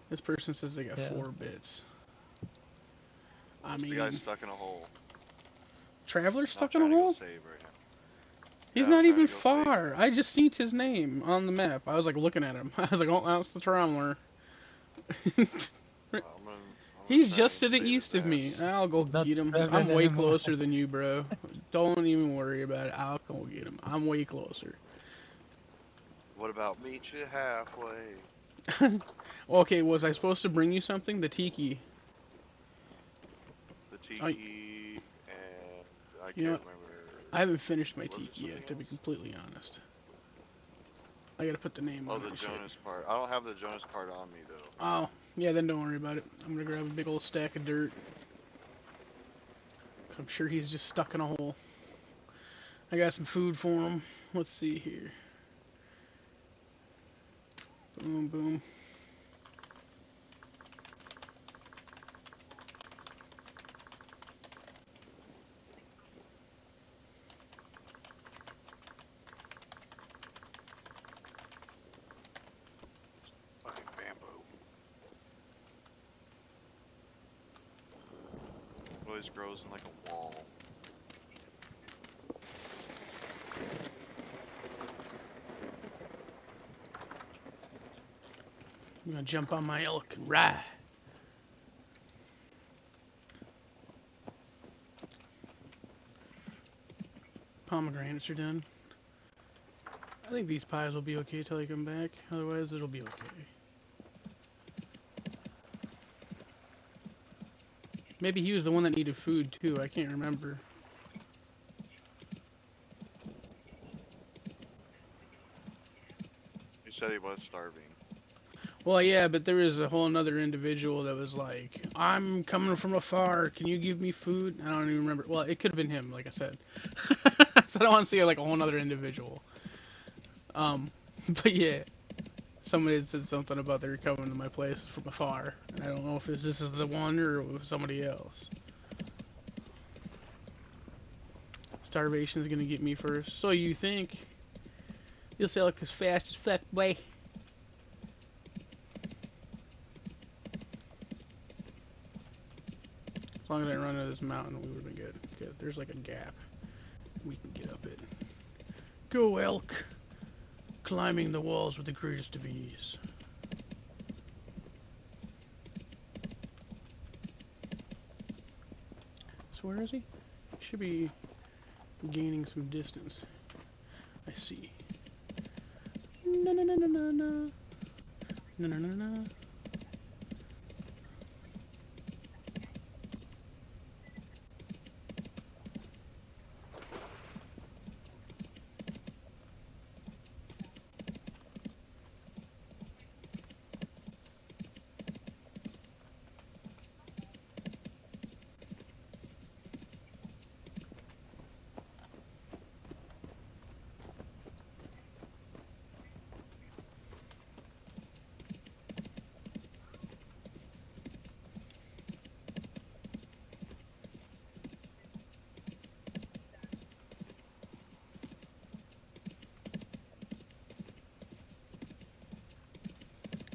This person says they got Yeah. 4 bits. I What's the guy mean, stuck in a hole? Traveler Not stuck in a trying to go hole? save right now. He's Yeah, I'm not trying even to go save far. him. I just seen his name on the map. I was like looking at him. I was like, oh, that's the Traveler. Well, I'm gonna He's try just and to the save his east of me. ass. I'll go Not get him. I'm traveling way anymore. closer than you, bro. Don't even worry about it. I'll go get him. I'm way closer. What about meet you halfway? Okay, was I supposed to bring you something? The tiki. The I, tiki and I you know can't what? remember. I haven't finished my Was there tiki something yet, to be else? completely honest. I gotta put the name Oh, on the that shit. Jonas part. I don't have the Jonas part on me though. Oh, yeah, then don't worry about it. I'm gonna grab a big old stack of dirt. I'm sure he's just stuck in a hole. I got some food for him. Let's see here. Boom, boom. always grows in like a wall. I'm gonna jump on my elk and ride. Pomegranates are done. I think these pies will be okay till I come back. Otherwise, it'll be okay. Maybe he was the one that needed food too. I can't remember. He said he was starving. Well, yeah, but there was a whole another individual that was like, "I'm coming from afar. Can you give me food?" I don't even remember. Well, it could have been him, like I said. So I don't want to see like a whole other individual. But yeah, somebody had said something about they were coming to my place from afar, and I don't know if this is the one or it was somebody else. Starvation is gonna get me first. So you think? You'll say like as fast as fuck, boy. As long as I didn't run into this mountain, we would have been good. Good. There's like a gap. We can get up it. Go, elk! Climbing the walls with the greatest of ease. So where is he? Should be gaining some distance. I see. No, no, no, no, no, no. No, no, no, no.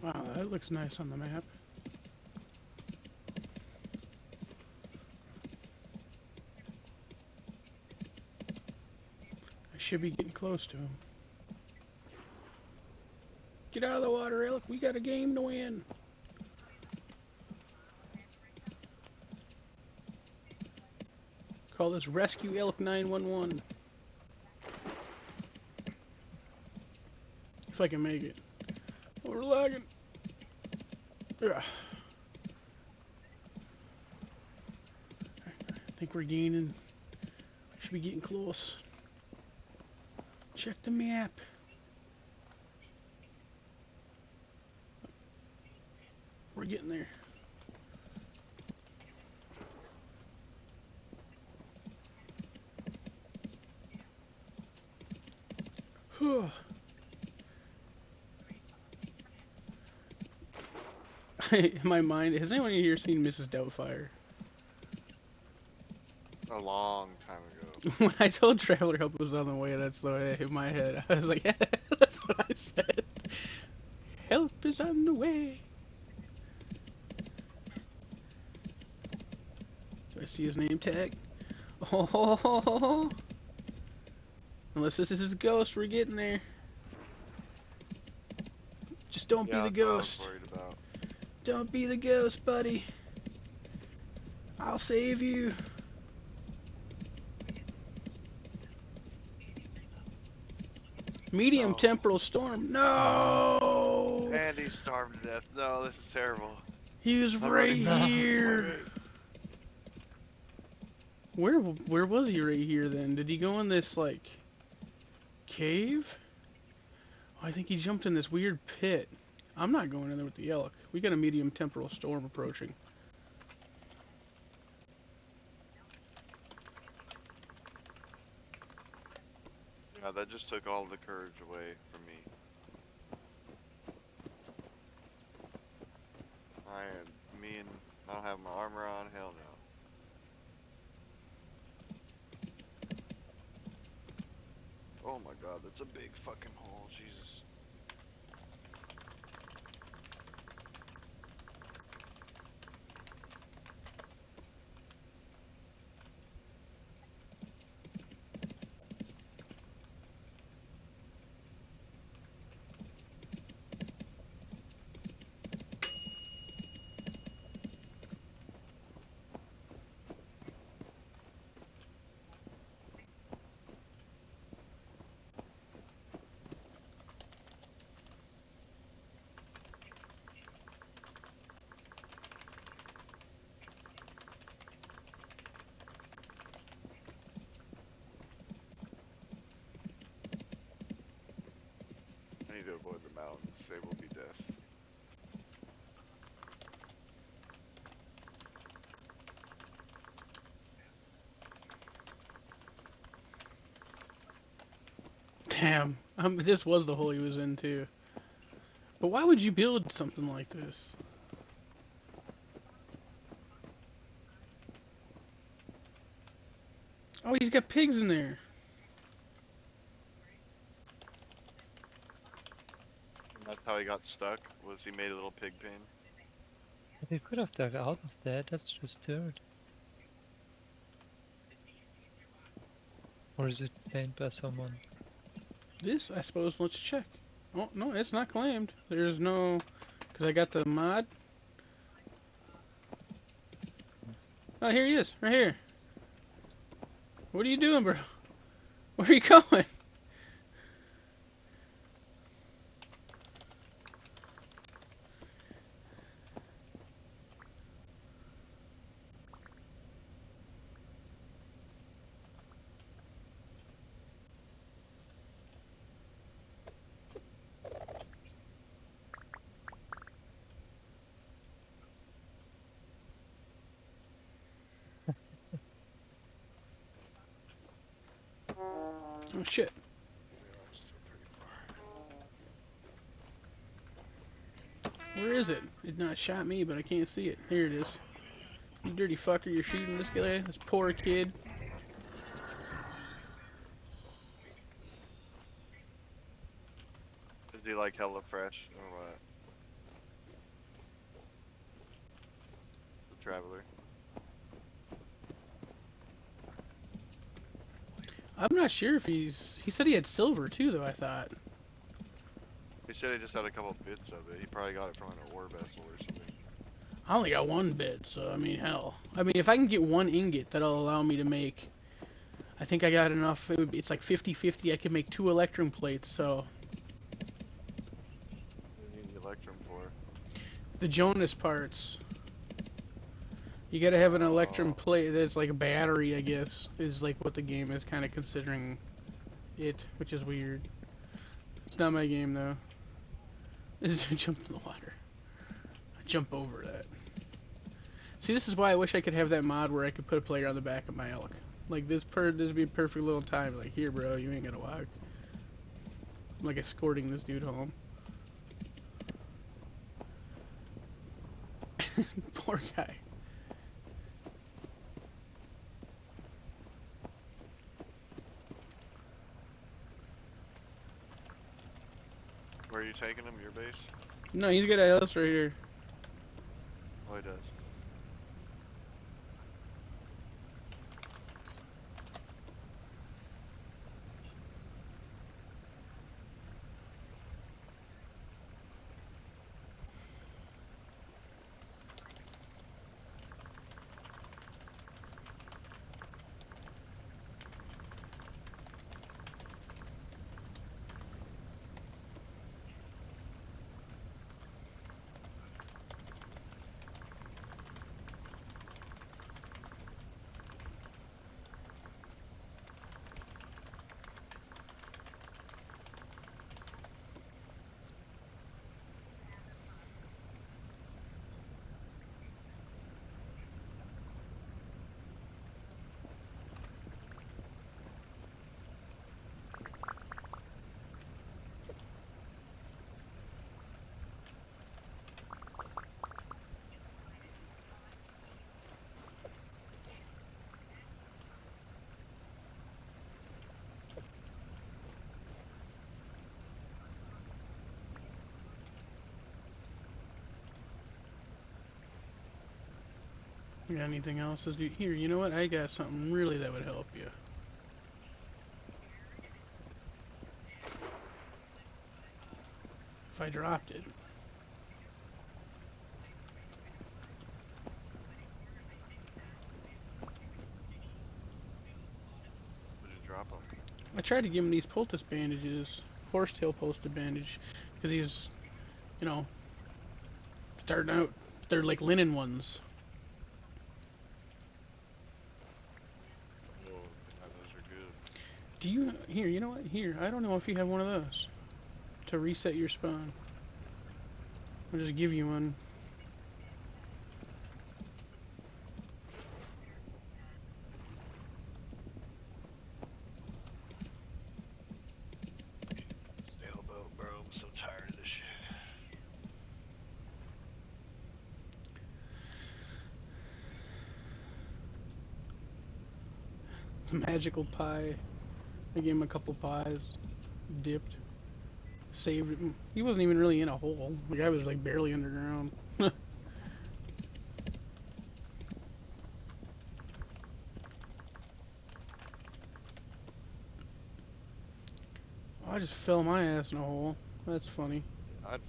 Wow, that looks nice on the map. I should be getting close to him. Get out of the water, elk. We got a game to win. Call this Rescue Elk 911. If I can make it. Oh, we're lagging. Ugh. I think we're gaining. Should be getting close. Check the map. We're getting there. Whew. In my mind, has anyone here seen Mrs. Doubtfire? A long time ago. When I told Traveler Help was on the way, that's the way in my head. I was like, yeah, that's what I said. Help is on the way. Do I see his name tag? Oh, unless this is his ghost, we're getting there. Just don't be Yeah, the that's what I was ghost. worried about. Don't be the ghost, buddy. I'll save you. Medium No. temporal storm. No! And he's starved to death. No, this is terrible. He was I'm right running back. No. here. Wait. Where was he right here then? Did he go in this like cave? Oh, I think he jumped in this weird pit. I'm not going in there with the elk. We got a medium temporal storm approaching. Yeah, that just took all the courage away from me. I don't have my armor on. Hell no. Oh my god, that's a big fucking hole. Jesus. avoid the mountains. They will be death. Damn. This was the hole he was in too. But why would you build something like this? Oh, he's got pigs in there. And that's how he got stuck. Was he made a little pig pen? But they could have dug out of that. That's just dirt. Or is it claimed by someone? This, I suppose, let's check. Oh, no, it's not claimed. There's no... Because I got the mod. Oh, here he is. Right here. What are you doing, bro? Where are you going? Oh, shit. We are still pretty far. Where is it? It not shot me, but I can't see it. Here it is. You dirty fucker, you're shooting this guy? This poor kid. Is he like hella fresh or what? The traveler. I'm not sure if he's... He said he had silver too, though, I thought. He said he just had a couple bits of it. He probably got it from an ore vessel or something. I only got one bit, so I mean, hell. I mean, if I can get one ingot, that'll allow me to make... I think I got enough. It's like 50-50. I can make 2 electrum plates, so... What do you need the electrum for? The Jonas parts. You gotta have an electrum Oh, plate that's like a battery, I guess, is like what the game is kind of considering it, which is weird. It's not my game, though. This is jump in the water. I jump over that. See, this is why I wish I could have that mod where I could put a player on the back of my elk. Like, this would be a perfect little time. Like, here, bro, you ain't gonna walk. I'm like escorting this dude home. Poor guy. where are you taking him? Your base? No, he's got a house right here. Oh, he does. You got anything else? Here, you know what? I got something really that would help you. If I dropped it. Would you drop him? I tried to give him these poultice bandages. Horsetail poultice bandage. Because he's, you know, starting out. They're like linen ones. Oh, yeah, those are good. Do you... Here, you know what? Here, I don't know if you have one of those. to reset your spawn. I'll just give you one. Sailboat, bro. I'm so tired of this shit. Magical pie. I gave him a couple pies. Dipped. Saved him. He wasn't even really in a hole. The guy was like barely underground. I just fell my ass in a hole. That's funny. I'd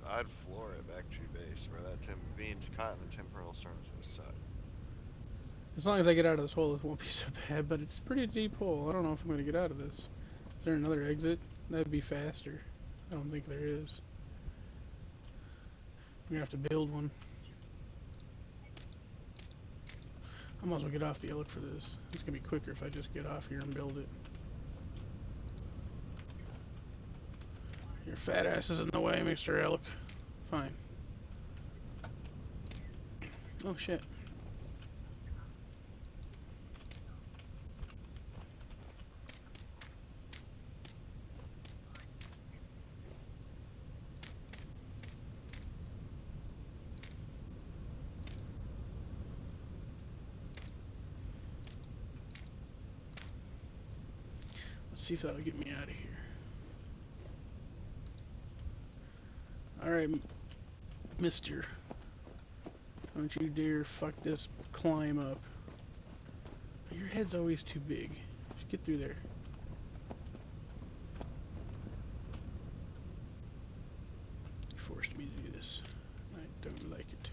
I'd floor it back to your base, bro. That being caught in the temporal storm is gonna suck. As long as I get out of this hole, it won't be so bad, but it's a pretty deep hole. I don't know if I'm going to get out of this. Is there another exit? That'd be faster. I don't think there is. I'm going to have to build one. I might as well get off the elk for this. It's going to be quicker if I just get off here and build it. Your fat ass is in the way, Mr. Elk. Fine. Oh, shit. Let's see if that'll get me out of here. Alright, mister. Don't you dare fuck this climb up. Your head's always too big. Just get through there. You forced me to do this. I don't like it.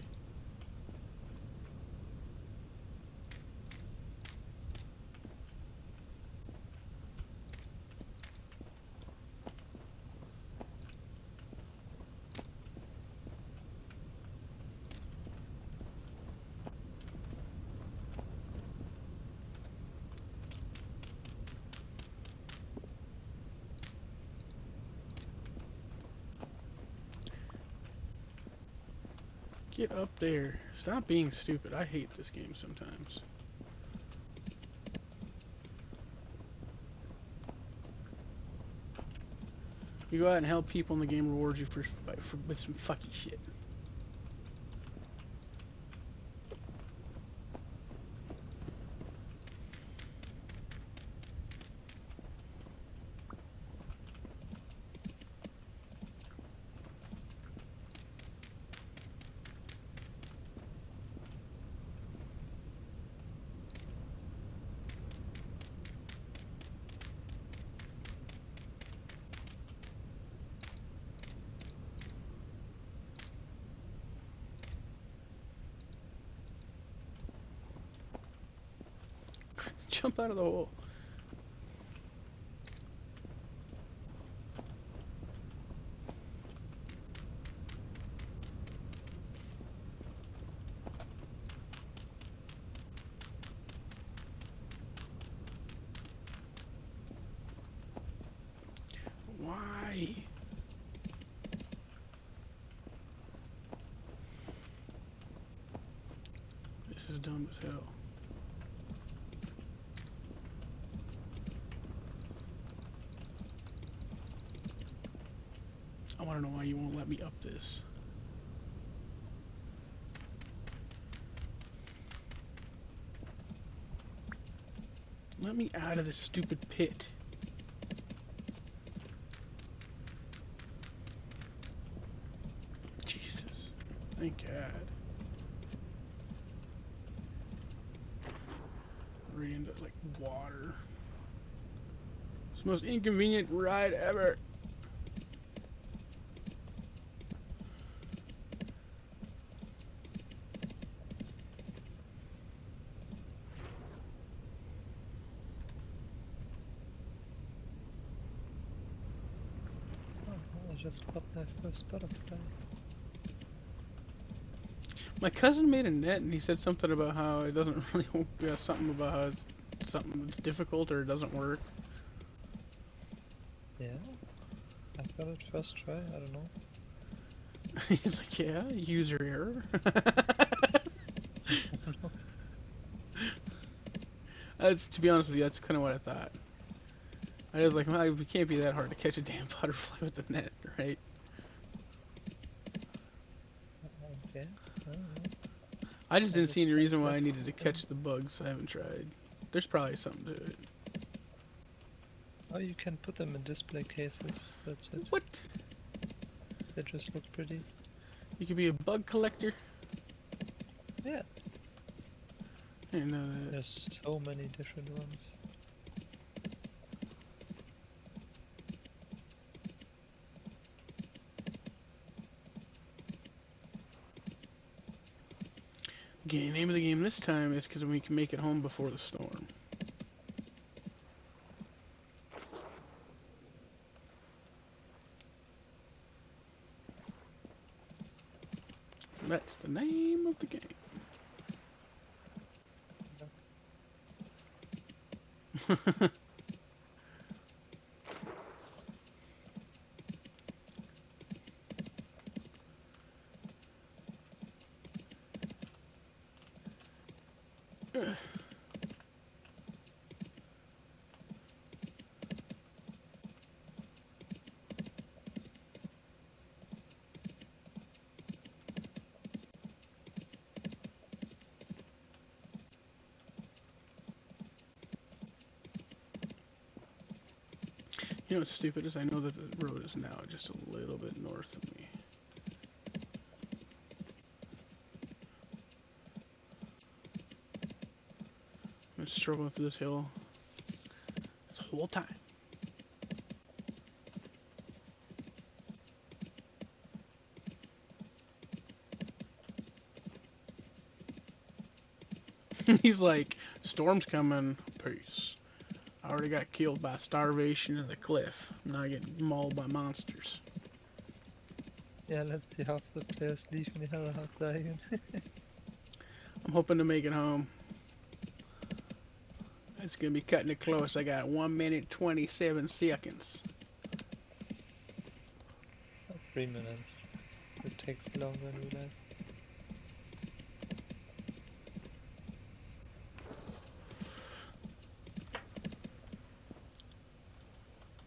Get up there. Stop being stupid. I hate this game sometimes. You go out and help people and the game rewards you with some fucky shit. Jump out of the hole. Why? This is dumb as hell. I want to know why you won't let me up this. Let me out of this stupid pit. Jesus. Thank God. Right into like water. It's the most inconvenient ride ever. Oh, I just got my first butterfly. My cousin made a net and he said something about how it doesn't really, yeah, something about how it's something that's difficult or it doesn't work. Yeah? I got it first try. I don't know. He's like, yeah, user error. That's, to be honest with you, that's kind of what I thought. I was like, well, it can't be that hard to catch a damn butterfly with a net, right? Okay. I don't know. I just I didn't see just any can't reason why I let needed to them. catch the bugs. I haven't tried. There's probably something to it. Oh, you can put them in display cases. That's it. What? They just look pretty. You could be a bug collector? Yeah. I didn't know that. There's so many different ones. Okay, the name of the game this time is because we can make it home before the storm. That's the name of the game. You know what's stupid is I know that the road is now just a little bit north of me. I'm struggling through this hill this whole time. He's like, storm's coming, peace. I already got killed by starvation of the cliff. I'm not getting mauled by monsters. Yeah, let's see half the players leave me, have a hard dying. I'm hoping to make it home. It's gonna be cutting it close. I got 1 minute 27 seconds. 3 minutes. It takes longer in real life.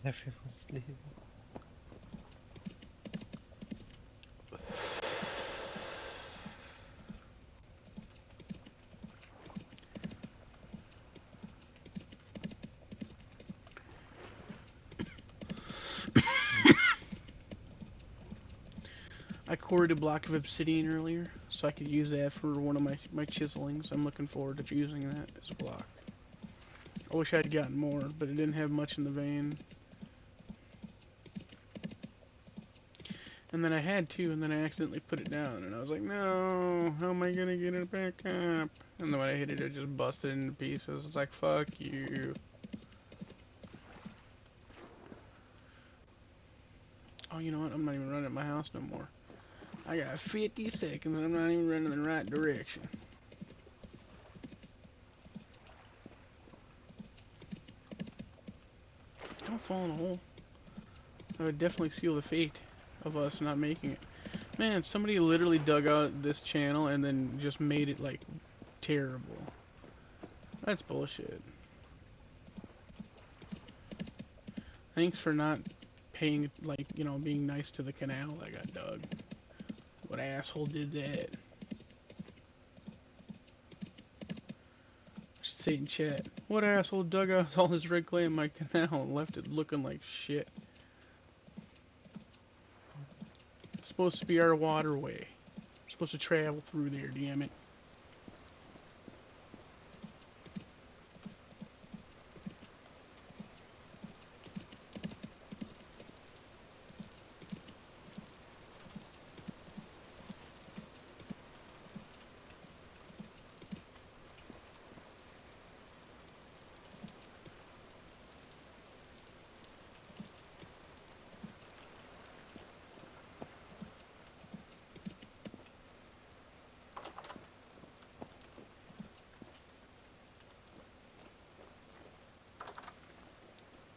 Everyone's leaving. I quarried a block of obsidian earlier, so I could use that for one of my chiselings. I'm looking forward to using that as a block. I wish I'd gotten more, but it didn't have much in the vein. And then I had to, and then I accidentally put it down, and I was like, no, how am I gonna get it back up? And then when I hit it, it just busted into pieces. It's like, fuck you. Oh, you know what? I'm not even running at my house no more. I got 50 seconds, and I'm not even running in the right direction. Don't fall in a hole. That would definitely seal the fate of us not making it. Man, somebody literally dug out this channel and then just made it, like, terrible. That's bullshit. Thanks for not paying, like, you know, being nice to the canal that got dug. What asshole did that? I should say in chat. What asshole dug out all this red clay in my canal and left it looking like shit? It's supposed to be our waterway. We're supposed to travel through there, damn it.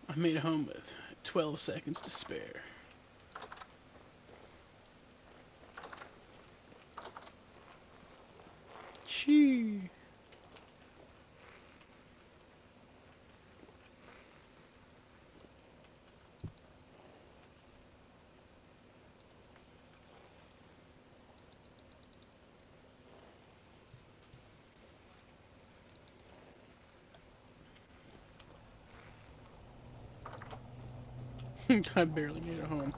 I made it home with 12 seconds to spare. I barely made it home.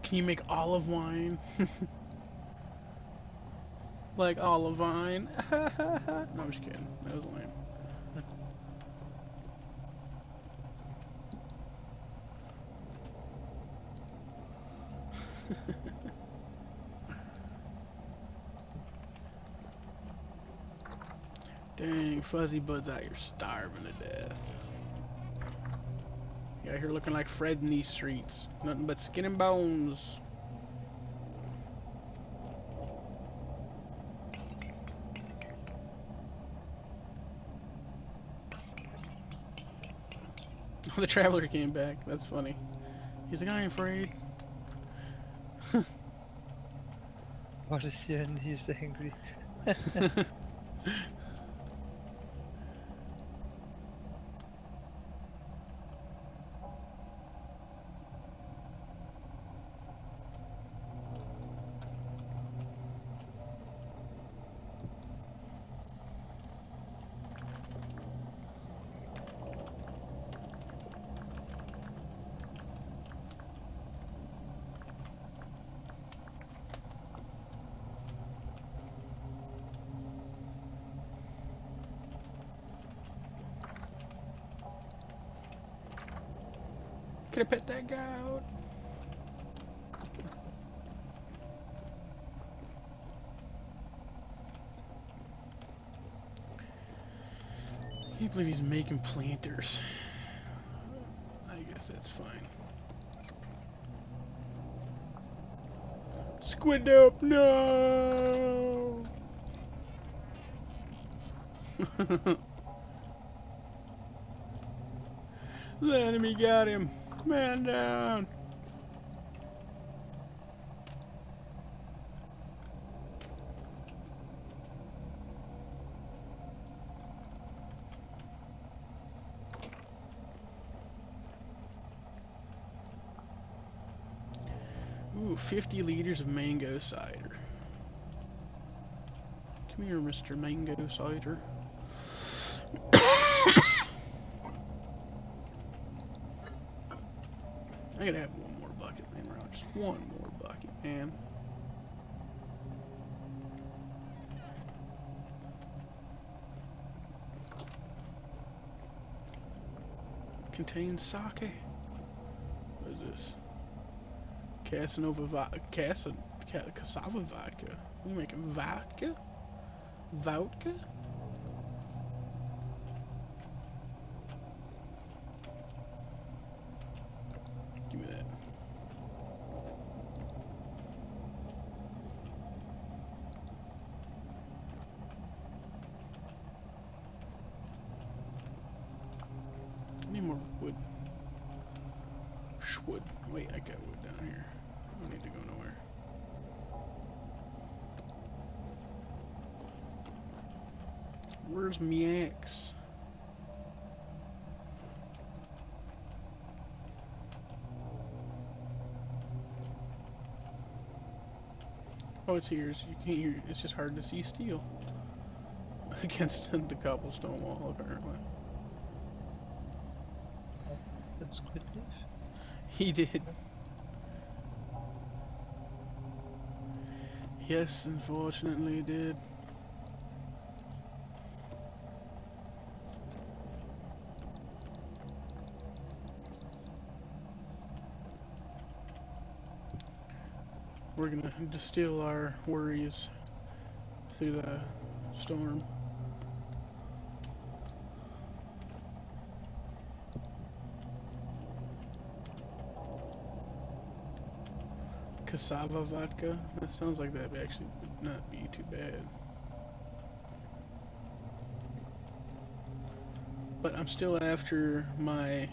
Can you make olive wine? Like olive wine? No, I'm just kidding. That was lame. Dang, Fuzzy Bud's out here starving to death. You out here looking like Fred in these streets. Nothing but skin and bones. Oh, the Traveler came back. That's funny. He's like, I ain't afraid. What is here and he's angry. Could have pet that guy out. I can't believe he's making planters. I guess that's fine. Squid up, no! The enemy got him. Man down. Ooh, 50 liters of mango cider. Come here, Mr. Mango Cider. I gotta have one more bucket laying around. Just one more bucket, man. Contains sake. What is this? Casanova vodka. Cassava vodka. We making vodka? Vodka? Give me that. I need more wood. Wood. Wait, I got wood down here. I don't need to go nowhere. Where's my axe? Oh, it's here. So you can't hear. It's just hard to see steel. against the cobblestone wall, apparently. Oh, did Squid leave? He did. Yes, unfortunately, he did. We're gonna distill our worries through the storm. Cassava vodka? That sounds like that actually would not be too bad. But I'm still after my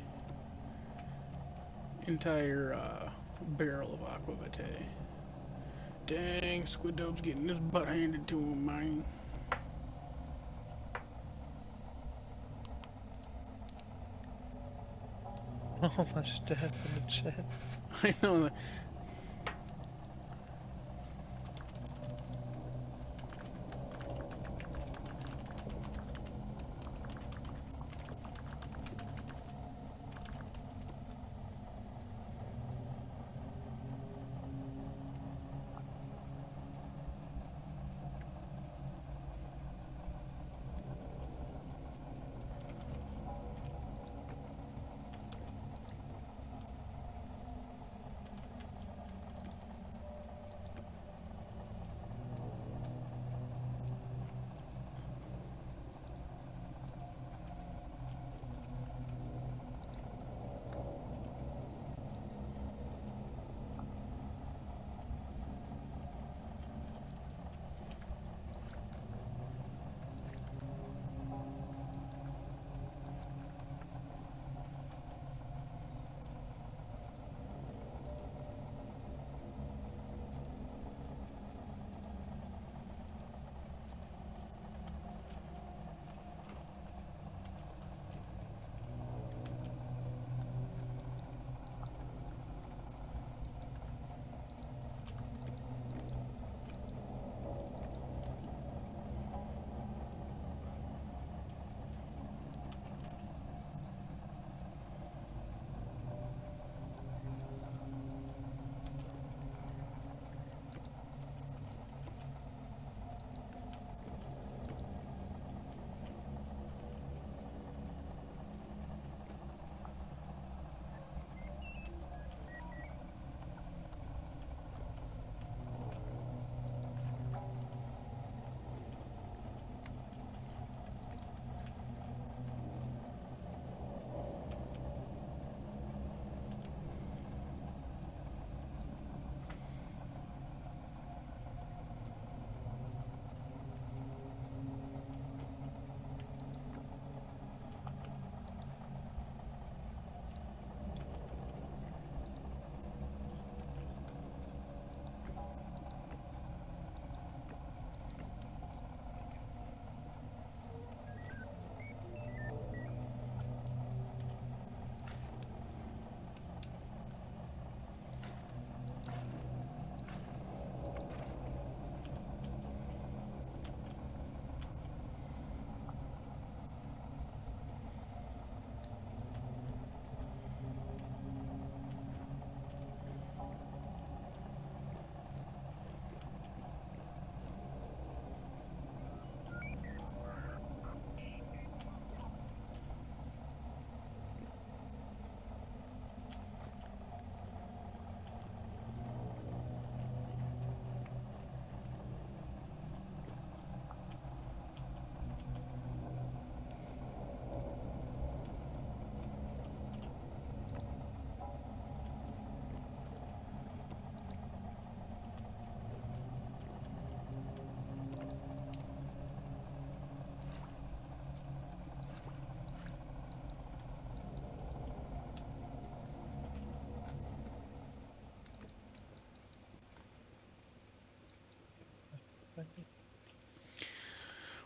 entire barrel of aqua vitae. Dang, Squid Dub's getting his butt handed to him, man. How much death in the chat. I know that.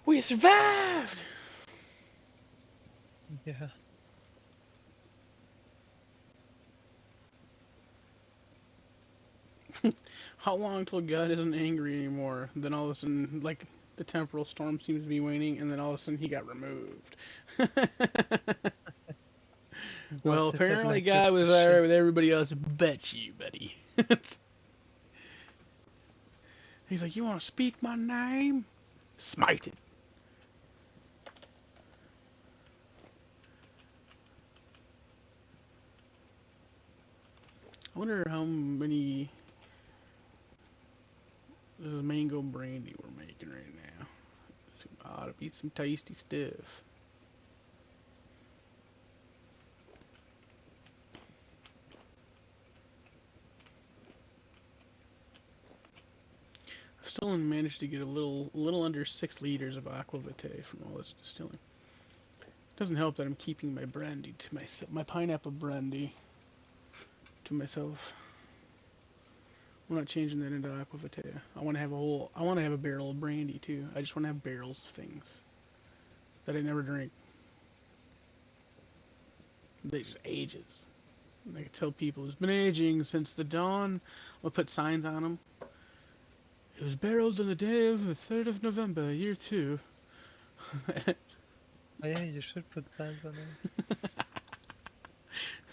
We survived! Yeah. How long till God isn't angry anymore? Then all of a sudden, like, The temporal storm seems to be waning, and then all of a sudden he got removed. God, Well, that had apparently like this God was shit. alright with everybody else but you, buddy. He's like, you want to speak my name? Smite it. I wonder how many. This is mango brandy we're making right now. Ought to be some tasty stuff. Still managed to get a little under 6 liters of aqua vitae from all this distilling. Doesn't help that I'm keeping my brandy to myself, my pineapple brandy to myself. I'm not changing that into aqua vitae. I want to have a whole. I want to have a barrel of brandy too. I just want to have barrels of things that I never drink. They just ages. I can tell people it's been aging since the dawn. I'll put signs on them. It was barreled on the day of the 3rd of November, year 2. Oh yeah, you should put signs on them.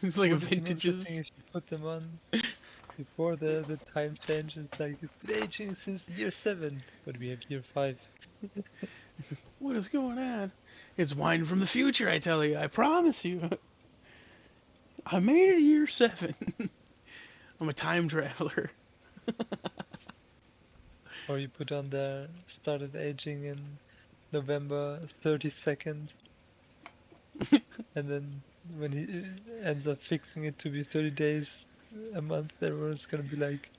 It's like a Would it be interesting vintages. if you put them on before the time change? It's like it's been aging since year 7, but we have year 5. What is going on? It's wine from the future, I tell you. I promise you. I made it year 7. I'm a time traveler. Or you put on there started aging in November 32nd, and then when he ends up fixing it to be 30 days a month, everyone's gonna be like,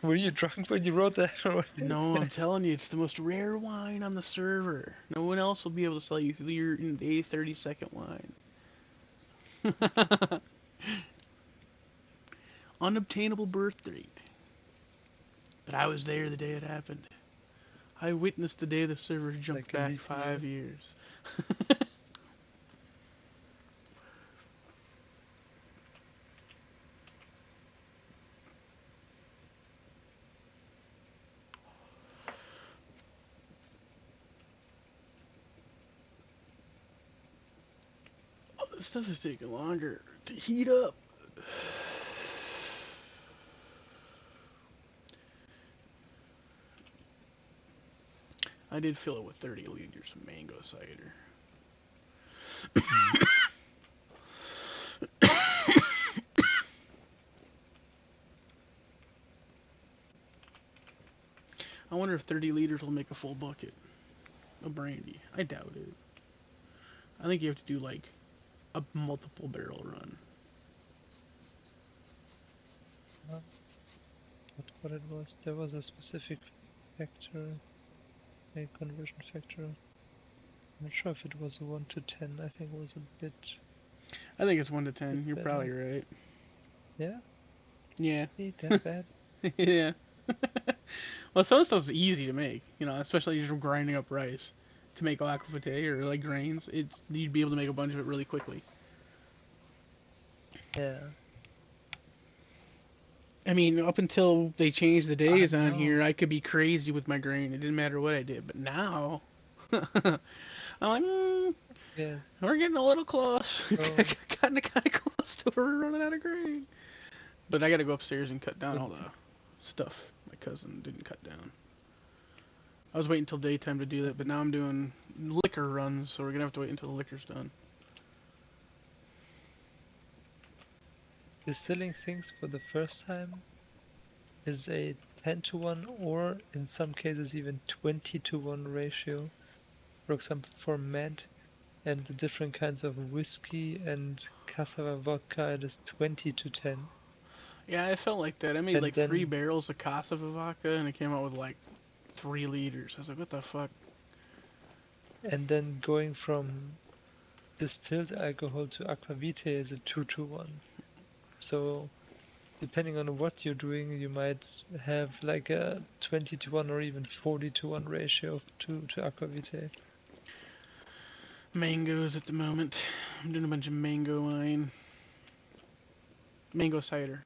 "Were you drunk when you wrote that?" Or what? No, I'm telling you, it's the most rare wine on the server. No one else will be able to sell you your day 30-second wine. Unobtainable birth rate. But I was there the day it happened. I witnessed the day the servers jumped Like a back leap year. 5 years. Oh, this stuff is taking longer to heat up. I did fill it with 30 liters of mango cider. I wonder if 30 liters will make a full bucket of brandy. I doubt it. I think you have to do like a multiple barrel run. What it was? There was a specific factor, a conversion factor. I'm not sure if it was a 1 to 10. I think it was a I think it's 1 to bit 10. You're better. probably right. Yeah, Yeah. ain't that bad. Yeah. Well, some stuff's easy to make, especially just grinding up rice to make aquafate or like grains. It's you'd be able to make a bunch of it really quickly. Yeah, I mean, up until they changed the I days don't on know. here, I could be crazy with my grain. It didn't matter what I did. But now, I'm like, Yeah, we're getting a little close. so Gotten kind of close to where we're running out of grain. But I got to go upstairs and cut down the all the stuff my cousin didn't cut down. I was waiting until daytime to do that, but now I'm doing liquor runs, so we're gonna have to wait until the liquor's done. distilling things for the first time is a 10 to 1 or in some cases even 20 to 1 ratio. For example, for mead and the different kinds of whiskey and cassava vodka, it is 20 to 10. Yeah, I felt like that. I made And like 3 then barrels of cassava vodka, and it came out with like 3 liters. I was like, what the fuck? going from distilled alcohol to aquavite is a 2 to 1. So depending on what you're doing, you might have like a 20 to 1 or even 40 to 1 ratio to aquavite. Mangoes at the moment. I'm doing a bunch of mango wine, mango cider.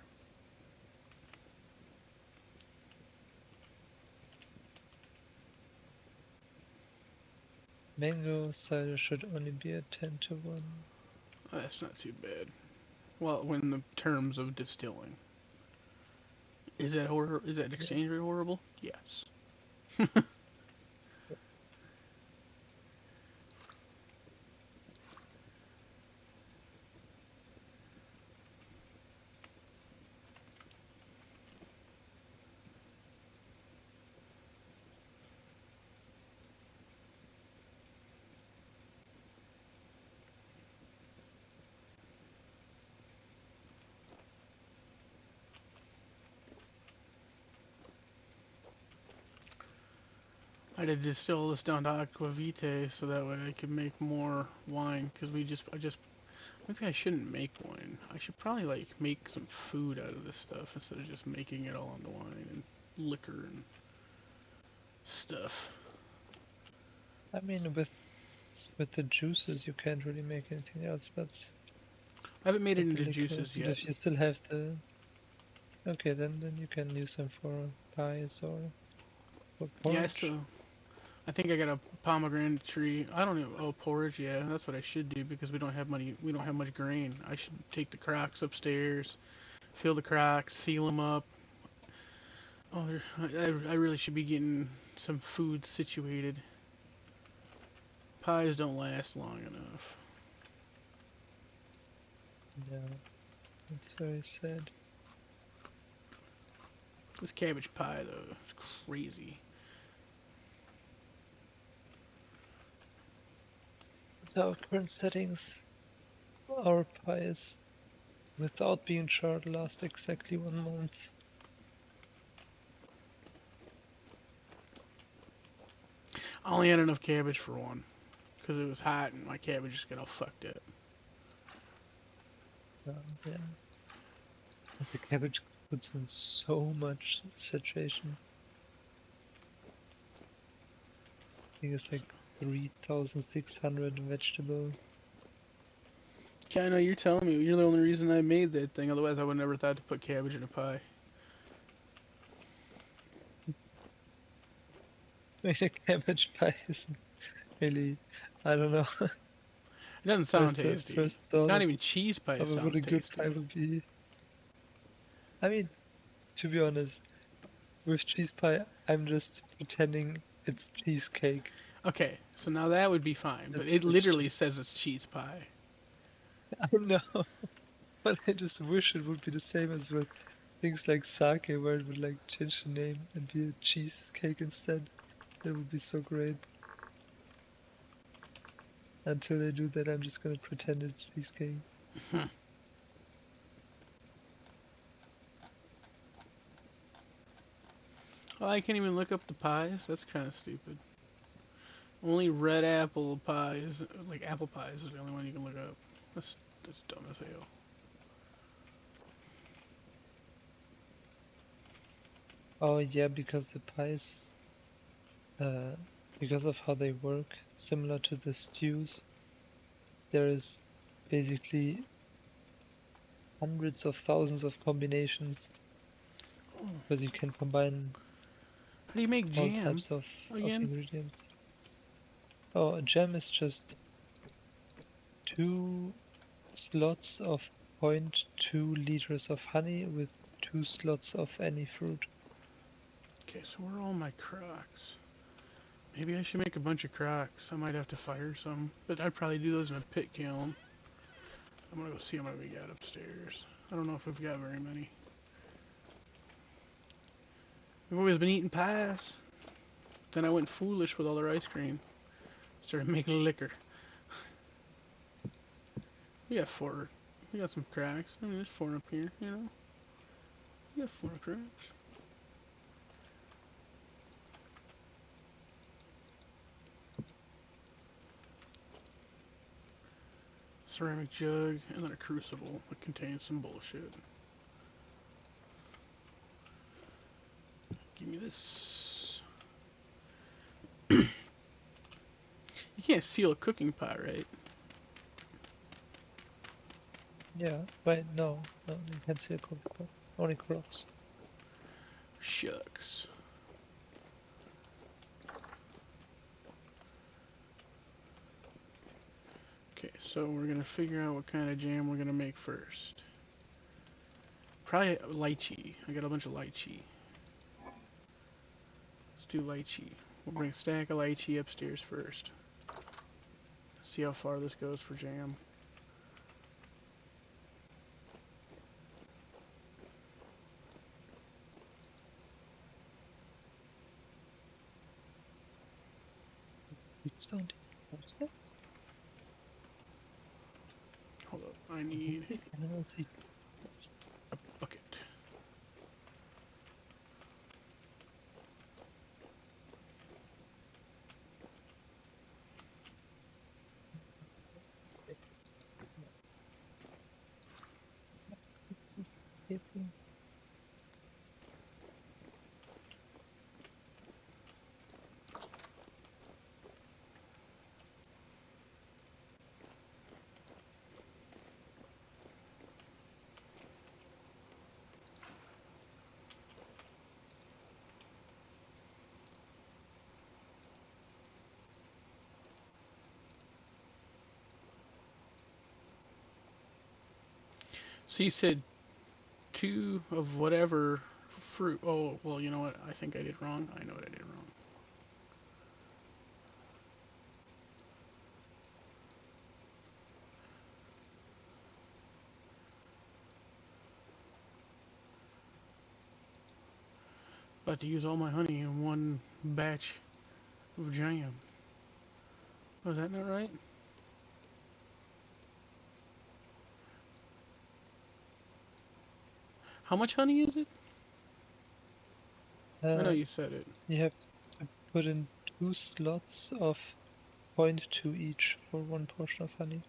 Mango cider should only be a 10-1. That's not too bad. Well, when the terms of distilling. Is that Is that Yeah. exchange rate horrible? Yes. I had to distill this down to aquavite so that way I could make more wine. Because I think I shouldn't make wine. I should probably like make some food out of this stuff instead of just making it all into wine and liquor and stuff. I mean, with the juices, you can't really make anything else I haven't made it but the into liquors. juices And yet. if you still have the, okay, then you can use them for pies or for Yeah, porridge. I think I got a pomegranate tree. I don't know. Oh, porridge. Yeah, that's what I should do because we don't have money. We don't have much grain. I should take the cracks upstairs, fill the cracks, seal them up. Oh, I really should be getting some food situated. Pies don't last long enough. Yeah, that's very sad. This cabbage pie though, it's crazy. With our current settings, our pies, without being charred, last exactly 1 month. I only had enough cabbage for one because it was hot and my cabbage just got all fucked up. Yeah. And the cabbage puts in so much saturation. I think it's like 3,600 vegetable. Okay, I know you're telling me you're the only reason I made that thing. Otherwise, I would never thought to put cabbage in a pie. I mean, a cabbage pie isn't really, I don't know. It doesn't sound tasty. First thought Not even cheese pie of what sounds a good pie tasty. would be. I mean, to be honest, with cheese pie, I'm just pretending it's cheesecake. Okay, so now that would be fine, but it That's literally just, says it's cheese pie. I know, but I just wish it would be the same as with things like sake, where it would like change the name and be a cheesecake instead. That would be so great. Until they do that, I'm just gonna pretend it's cheesecake. Oh, I can't even look up the pies. That's kind of stupid. Only red apple pies, like apple pies, is the only one you can look up. That's dumb as hell. Oh yeah, because the pies, uh, because of how they work, similar to the stews, there is basically hundreds of thousands of combinations Oh, because you can combine how do you make all jam types of again? ingredients. Oh, a jam is just 2 slots of zero point 0.2 liters of honey with 2 slots of any fruit. Okay, so where are all my crocks? Maybe I should make a bunch of crocks. I might have to fire some, but I'd probably do those in a pit kiln. I'm gonna go see how many we got upstairs. I don't know if we've got very many. We've always been eating pies. Then I went foolish with all their ice cream. Started making liquor. We got four. We got some cracks. I mean, there's four up here, you know? We got four cracks. Ceramic jug, and then a crucible that contains some bullshit. Give me this. You can't seal a cooking pot, right? Yeah, wait, no, you can't see a cookbook. Only crops. Shucks. So we're gonna figure out what kind of jam we're gonna make first. Probably lychee. I got a bunch of lychee. Let's do lychee. We'll bring a stack of lychee upstairs first. See how far this goes for jam. It's don't even Hold up, I need animals eat a bucket. escaping. So you said two of whatever fruit. Oh, well, you know what? I think I did wrong. I know what I did wrong. About to use all my honey in one batch of jam. Was that not right? How much honey is it? I know Uh, you said it. you have to put in 2 slots of point 2 each for one portion of honey.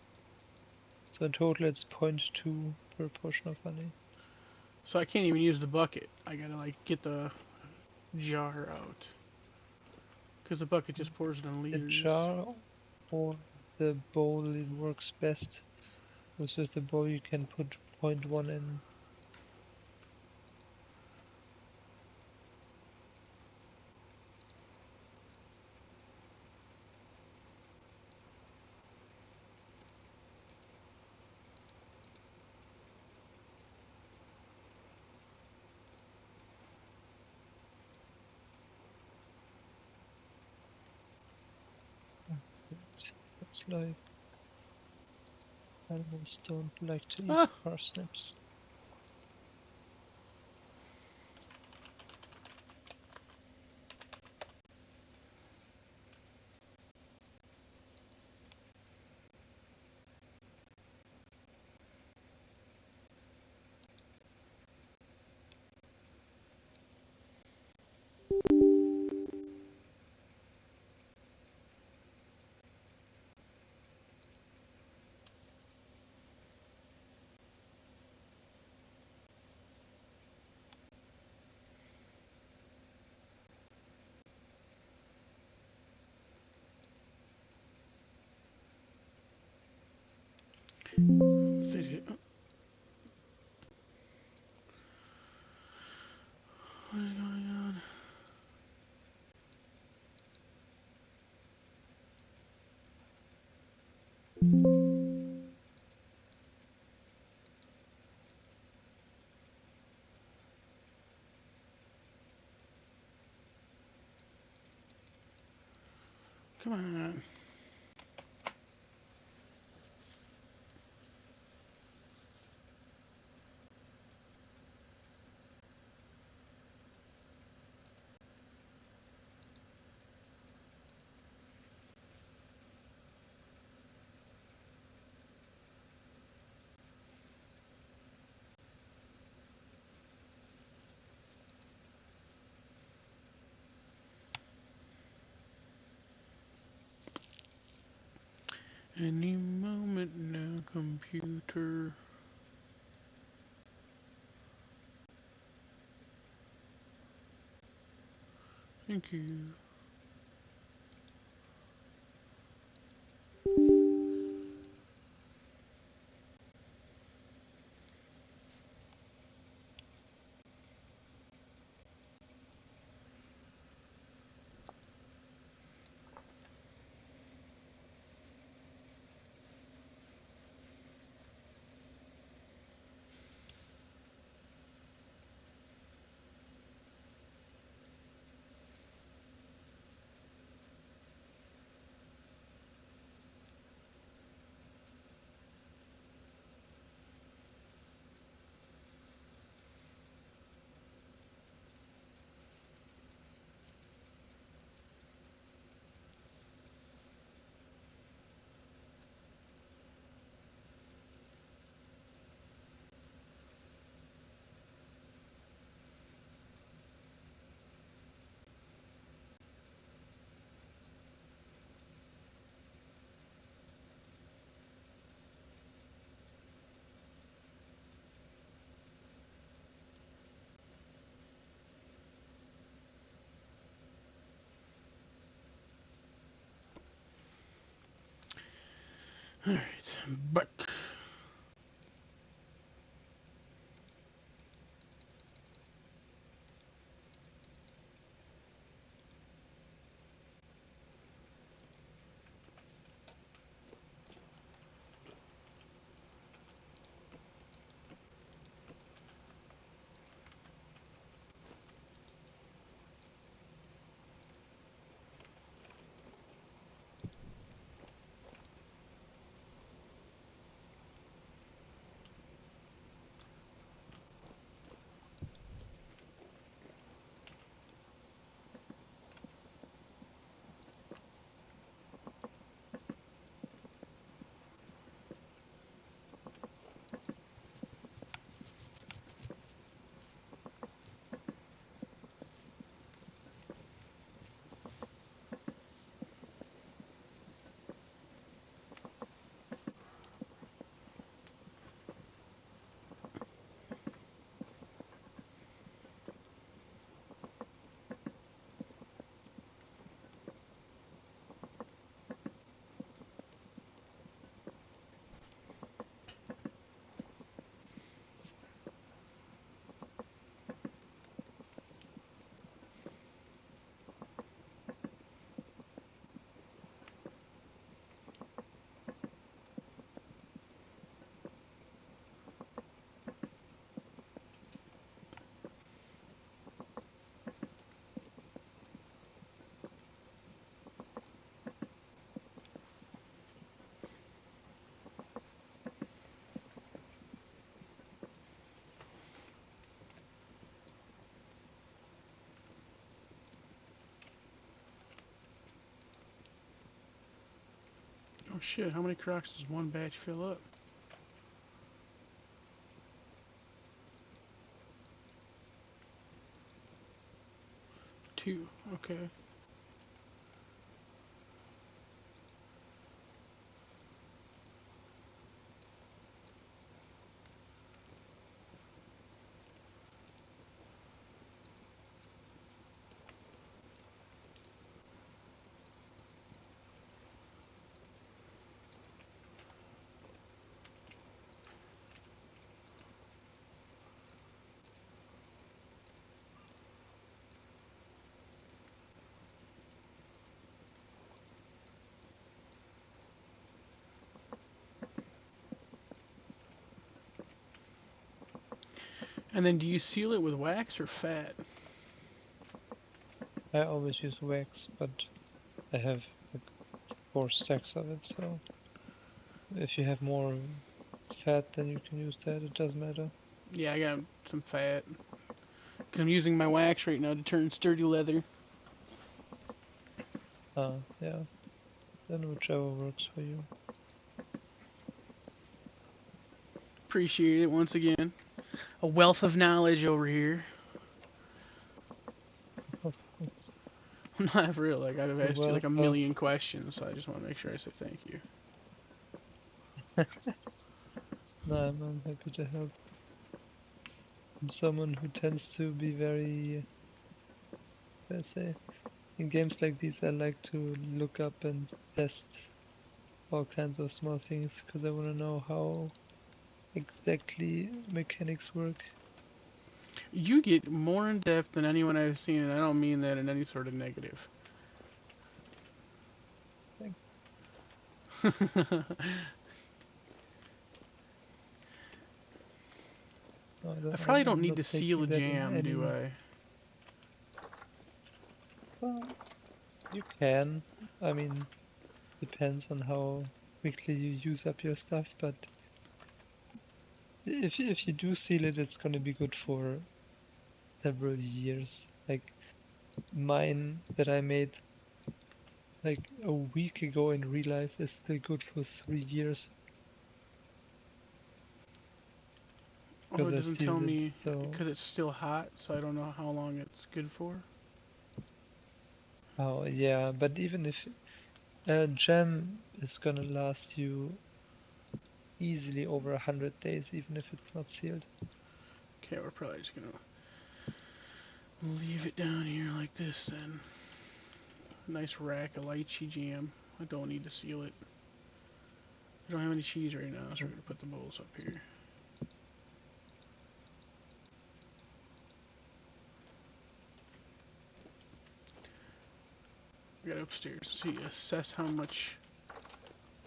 So in total it's point 0.2 per portion of honey. So I can't even use the bucket. I gotta like get the jar out. Because the bucket just pours it on The liters. jar or the bowl it works best. Because with the bowl you can put point 0.1 in. Looks like animals don't like to eat Ah! parsnips. Sit here. What is going on? Come on. Any moment now, computer. Thank you. Alright, back. Oh shit, how many crocs does one batch fill up? 2, okay. And then do you seal it with wax or fat? I always use wax, but I have like 4 stacks of it, so if you have more fat, then you can use that. It doesn't matter. Yeah, I got some fat. Cause I'm using my wax right now to turn sturdy leather. Yeah. Then whichever works for you. Appreciate it once again. A wealth of knowledge over here. Of course. Not for real, like I've The asked you like wealth a of million questions, so I just want to make sure I say thank you. no, I'm happy to help. I'm someone who tends to be very, let's say, in games like these, I like to look up and test all kinds of small things because I want to know how exactly mechanics work. You get more in depth than anyone I've seen, and I don't mean that in any sort of negative. Like, no, I probably don't I'm need not to seal taking a that in jam, do any. I? Well, you can. I mean, depends on how quickly you use up your stuff, but if you do seal it, it's gonna be good for several years. Like mine that I made like a week ago in real life is still good for 3 years Oh, because it I doesn't tell sealed it. me So, because it's still hot, so I don't know how long it's good for. oh yeah, but even if a gem is gonna last you easily over 100 days, even if it's not sealed. Okay, we're probably just gonna leave it down here like this then. Nice rack of lychee jam. I don't need to seal it. I don't have any cheese right now, so we're gonna put the bowls up here. I got upstairs to see, assess how much.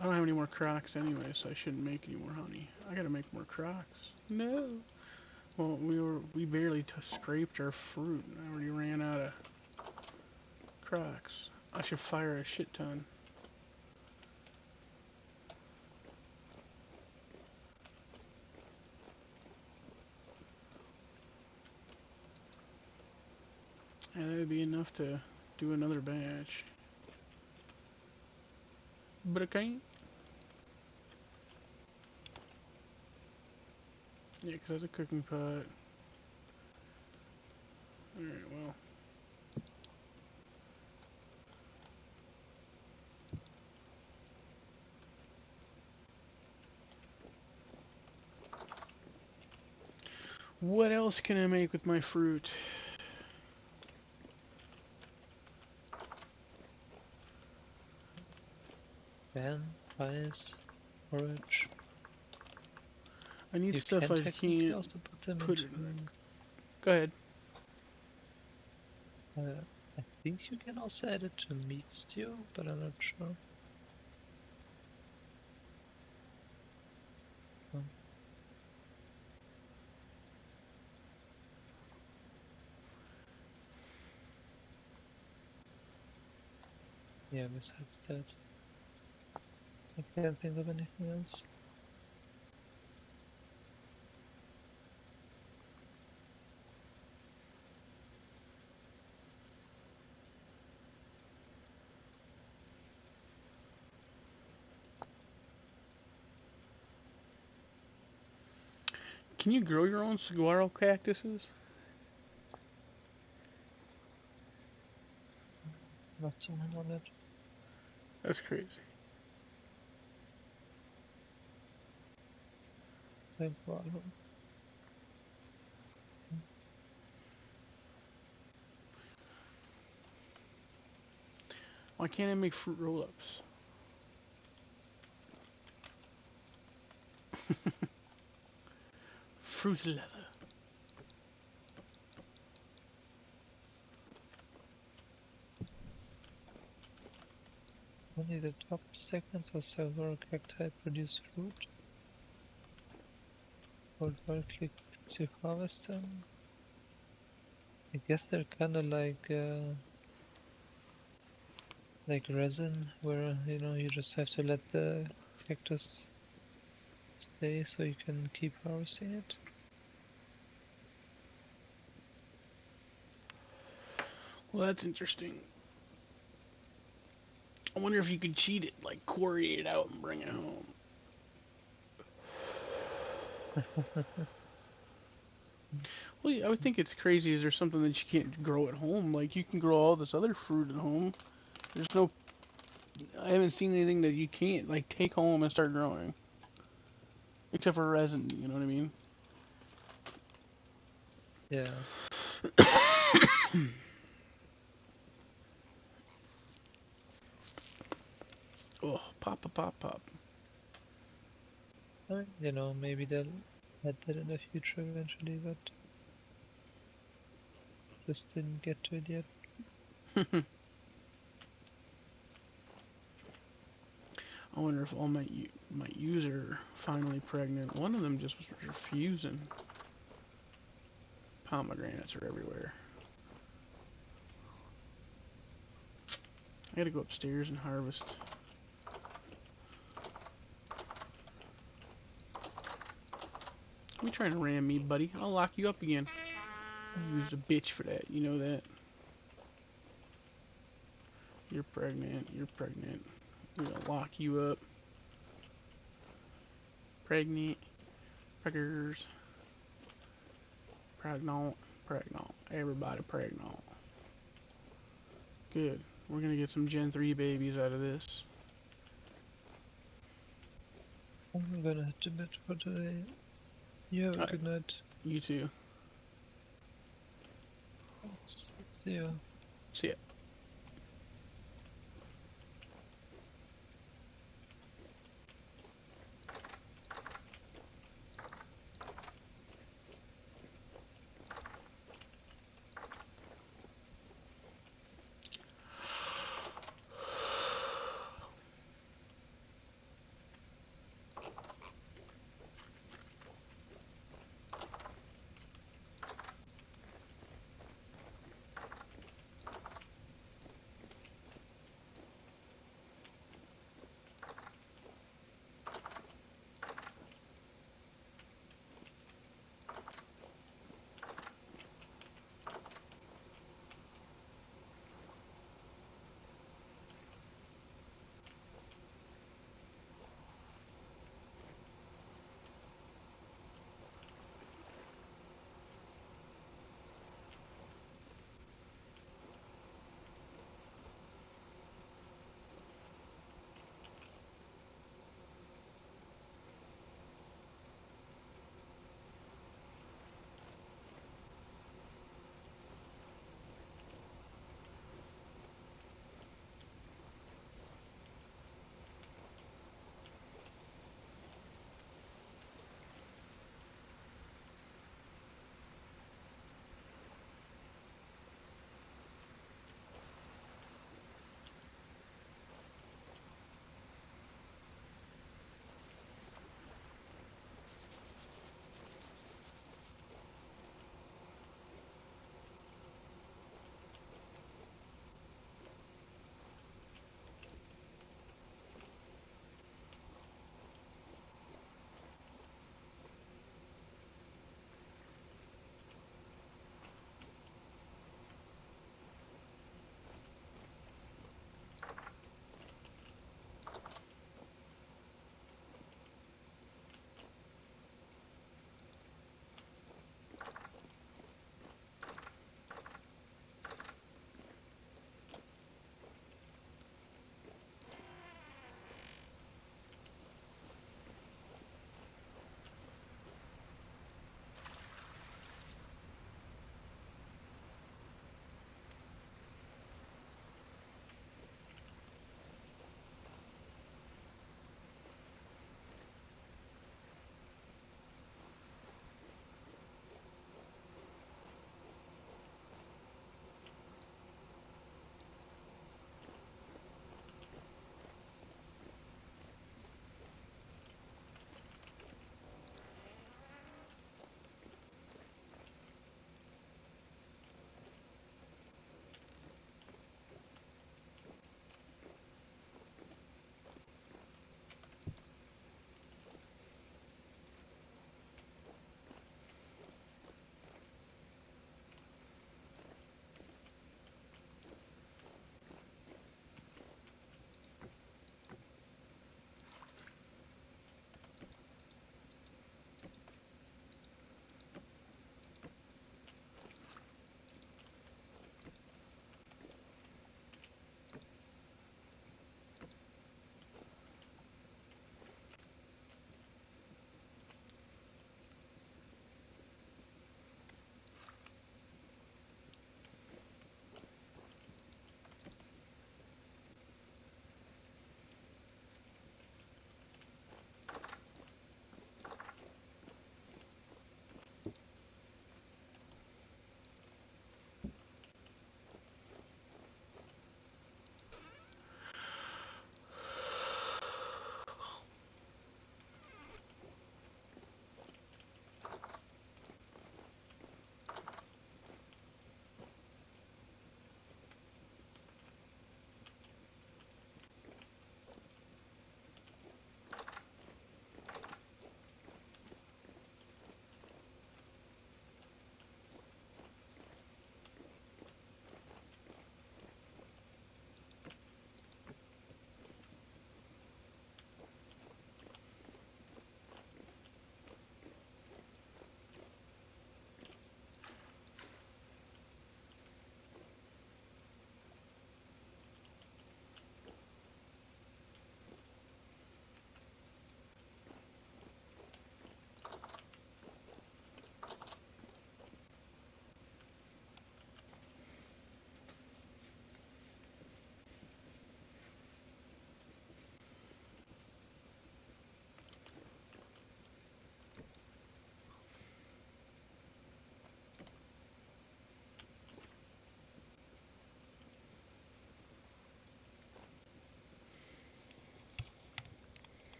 I don't have any more crocks anyway, so I shouldn't make any more honey. I gotta make more crocks. No. Well, we barely scraped our fruit, and I already ran out of crocks. I should fire a shit ton. And that would be enough to do another batch. But I can't. Yeah, because that's a cooking pot. Alright, well. What else can I make with my fruit? Jam, pies, porridge. I need You stuff can I technically can't also put them put it in. into. Go ahead. I think you can also add it to meat stew, but I'm not sure. Um, yeah, besides that, I can't think of anything else. Can you grow your own saguaro cactuses? Not to my knowledge. That's crazy. Like, well, Why can't I make fruit roll-ups? Fruit leather. only the top segments of several cacti produce fruit. Hold right click to harvest them. I guess they're kind of like resin, where you just have to let the cactus stay so you can keep harvesting it. Well, that's interesting. I wonder if you could cheat it, like quarry it out and bring it home. Well, yeah, I would think it's crazy. Is there something that you can't grow at home? Like, you can grow all this other fruit at home. There's no... I haven't seen anything that you can't, like, take home and start growing. Except for resin, you know what I mean? Yeah. Oh, pop, pop, pop, pop. I mean, maybe they'll add that in the future eventually, but just didn't get to it yet. I wonder if all my ewes are finally pregnant. One of them just was refusing. Pomegranates are everywhere. I gotta go upstairs and harvest. You trying to ram me, buddy? I'll lock you up again. I used a bitch for that. You know that. You're pregnant. You're pregnant. I'm gonna lock you up. Pregnant. Preggers. Pregnant. Pregnant. Everybody pregnant. Good. We're gonna get some Gen 3 babies out of this. I'm gonna head to bed for today. You have a Alright, good night. you too. See ya. See ya.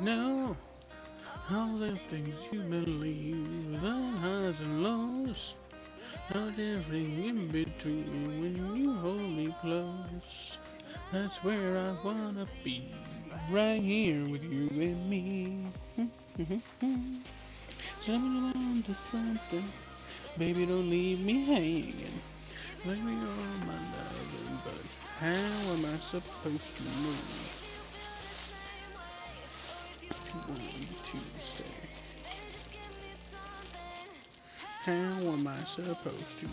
Now, all the things you believe, the highs and lows, not everything in between. When you hold me close, that's where I wanna be, right here with you and me. Jumping on to something, baby, don't leave me hanging. Let me all my loving, but how am I supposed to know if you want me to stay? How am I supposed to know?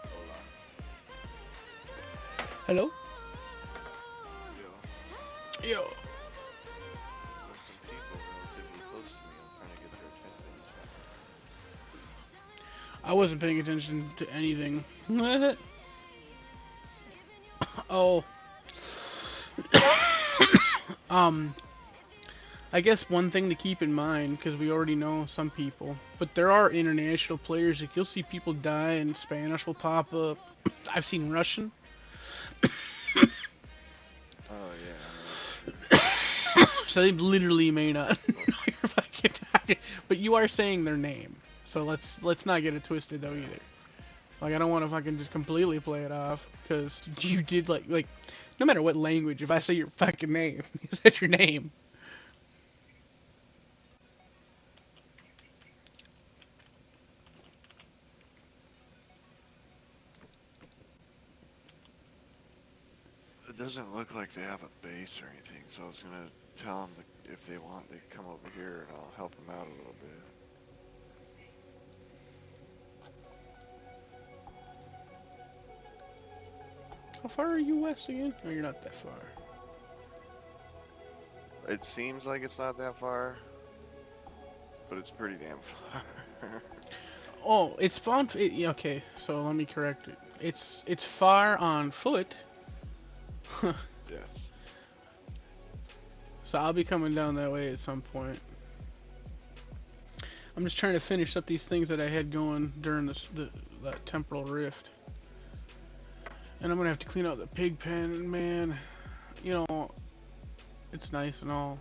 Hola. Hello? Yeah. Yo. There's some people relatively close to me. I'm trying to get their attention. I wasn't paying attention to anything. Oh. um, I guess one thing to keep in mind, because we already know some people, but there are international players. Like you'll see people die and Spanish will pop up. I've seen Russian. Oh yeah, that's true. So they literally may not know your fucking target, but you are saying their name. So let's not get it twisted though Yeah. either. Like I don't want to fucking just completely play it off because you did like no matter what language, if I say your fucking name, you said your name. It doesn't look like they have a base or anything, so I was gonna tell them if they want, they come over here and I'll help them out a little bit. How far are you west again? No, you're not that far. It seems like it's not that far, but it's pretty damn far. Oh, it's far. Yeah, okay, so let me correct it. It's far on foot. Yes. So I'll be coming down that way at some point. I'm just trying to finish up these things that I had going during that temporal rift. And I'm gonna have to clean out the pig pen, man. You know, it's nice and all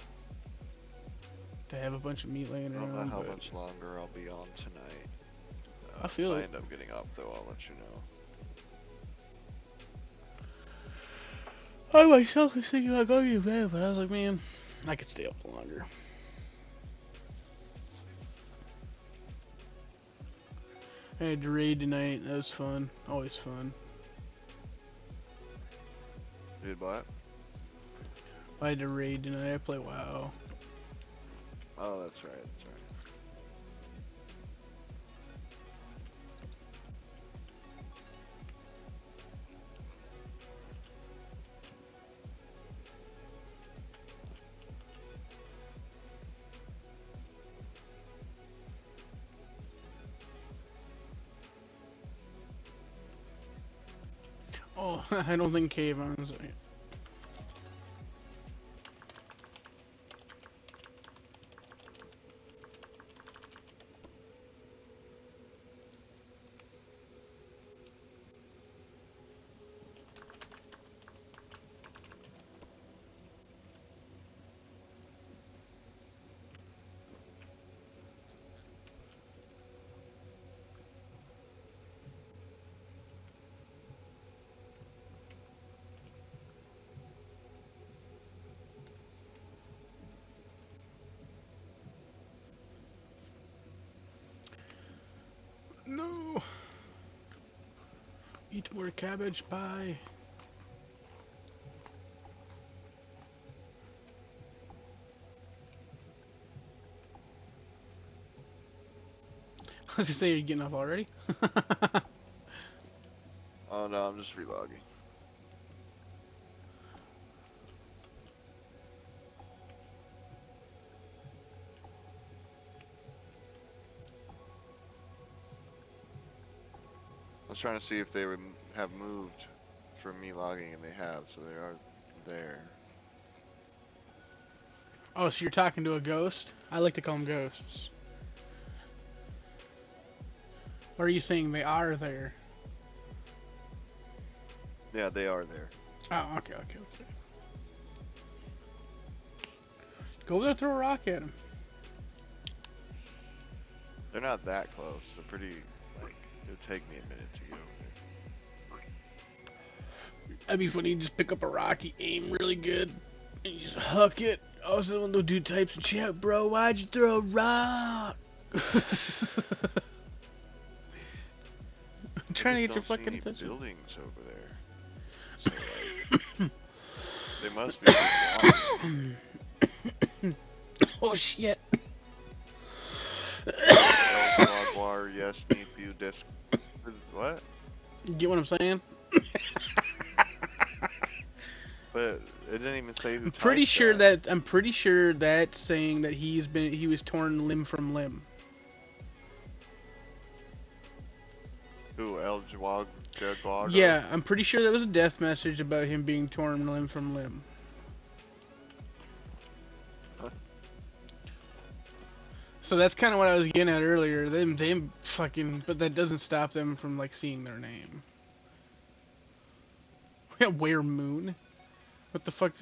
to have a bunch of meat laying I don't know around, how but much longer I'll be on tonight. I If feel I it. end up getting off though, I'll let you know. I myself was thinking about going to bed, but I was like, man, I could stay up longer. I had to raid tonight. That was fun. Always fun. Did what? I had to raid tonight. I play WoW. Oh, that's right, that's right. Oh, I don't think Kayvon's. No. Eat more cabbage pie. I was just saying, you're getting up already. Oh no, I'm just relogging. I was trying to see if they would have moved from me logging, and they have, so they are there. Oh, so you're talking to a ghost? I like to call them ghosts. Or are you saying they are there? Yeah, they are there. Oh, okay. Go over there and throw a rock at him. They're not that close. They're pretty, like, it would take me a minute to get over there. That'd be funny. You just pick up a rock, you aim really good, and you just huck it. All of a sudden, one of those dude types in chat, bro, why'd you throw a rock? I'm I trying to just get your don't see fucking any attention. buildings over there. So, like, they must be just walking. Oh, shit. El Jaguar, yes, need few disc. What? You get what I'm saying? But it didn't even say who I'm pretty typed sure that. that I'm pretty sure that's saying that he was torn limb from limb. Who? El Jaguar? Yeah, I'm pretty sure that was a death message about him being torn limb from limb. So that's kind of what I was getting at earlier. Them fucking, but that doesn't stop them from like seeing their name. Where moon? What the fuck?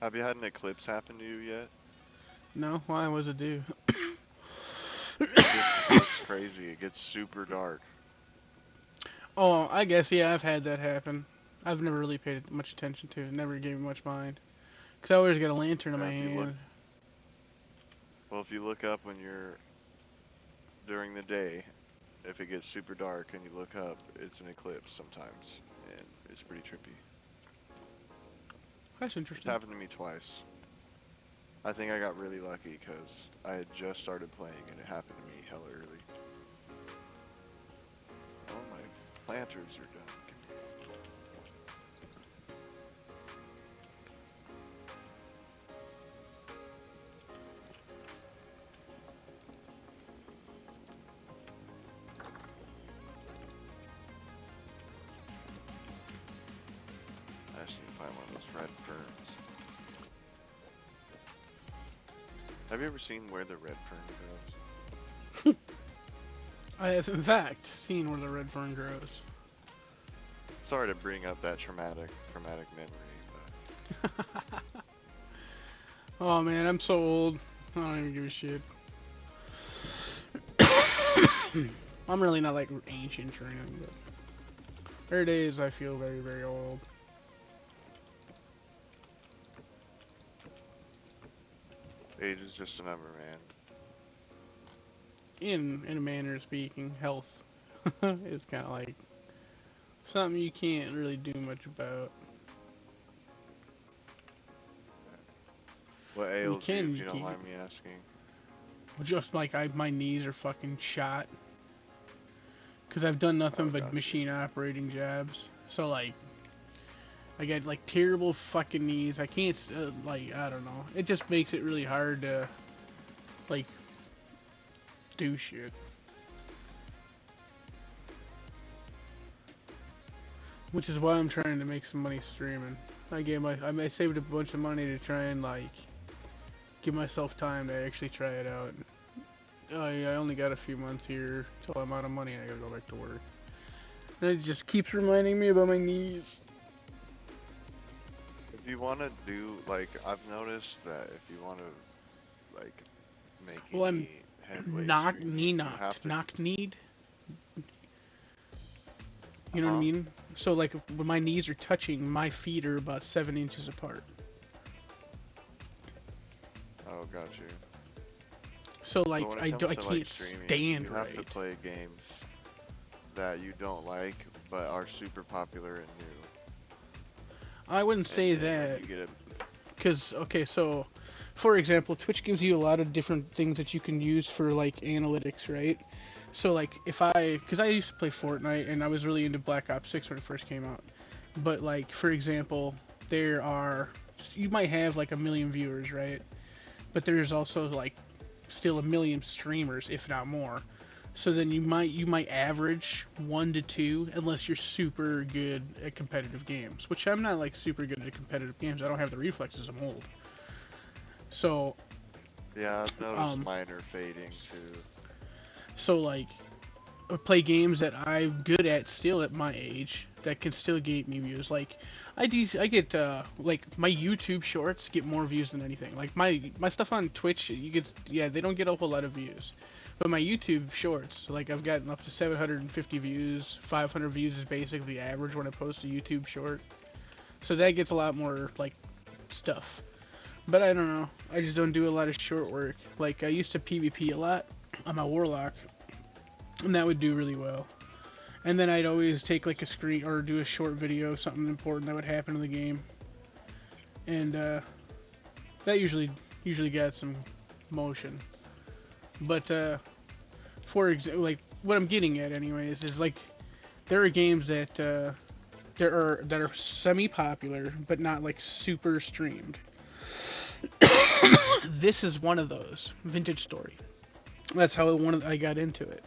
Have you had an eclipse happen to you yet? No, why was it due? It just gets crazy. It gets super dark. Oh, I guess yeah, I've had that happen. I've never really paid much attention to it. Never gave me much mind. Cause I always got a lantern in my If you look, hand. well, if you look up when you're during the day, if it gets super dark and you look up, it's an eclipse sometimes, and it's pretty trippy. That's It's interesting. happened to me twice. I think I got really lucky because I had just started playing and it happened to me hella early. Oh, my planters are done. I just need to find one of those red ferns. Have you ever seen where the red fern grows? I have in fact seen where the red fern grows. Sorry to bring up that traumatic memory, but Oh man, I'm so old. I don't even give a shit. I'm really not like ancient or anything, but there days I feel very, very old. age is just a number, man. In a manner of speaking, health is kind of like something you can't really do much about. What You ails you, can, if you you don't can't. mind me asking? Just like my knees are fucking shot. Cause I've done nothing Oh, but got you. machine operating jobs. So like, I got like terrible fucking knees. I can't like I don't know. It just makes it really hard to like do shit. Which is why I'm trying to make some money streaming. I saved a bunch of money to try and like give myself time to actually try it out. I only got a few months here till I'm out of money and I gotta go back to work. And it just keeps reminding me about my knees. If you want to do, like, I've noticed that if you want to, like, make Well, I'm any headway streaming, you have to, knock kneed. You know what I uh-huh. mean? So like when my knees are touching, my feet are about 7 inches apart. Oh, got you. So But like when it I do, comes I to like can't streaming, stand you have to Raid. play games that you don't like but are super popular and new. I wouldn't And say then when that you get a because okay, so for example, Twitch gives you a lot of different things that you can use for like analytics, right? So like if because I used to play Fortnite and I was really into Black Ops 6 when it first came out. But like for example, there are you might have like a million viewers, right? But there's also like still a million streamers, if not more. So then you might average 1 to 2 unless you're super good at competitive games, which I'm not like super good at competitive games. I don't have the reflexes. I'm old. So yeah, I've noticed um minor fading too. so like play games that I'm good at still at my age that can still get me views. Like I get like my YouTube shorts get more views than anything. Like my stuff on Twitch, you get yeah they don't get a whole lot of views, but my YouTube shorts like I've gotten up to 750 views. 500 views is basically the average when I post a YouTube short. So that gets a lot more like stuff. But I don't know. I just don't do a lot of short work. Like I used to PvP a lot on my warlock, and that would do really well. And then I'd always take like a screen or do a short video of something important that would happen in the game, and that usually got some motion. But for example, like what I'm getting at, anyways, is like there are games that are semi-popular but not like super streamed. This is one of those. Vintage Story. That's how I got into it.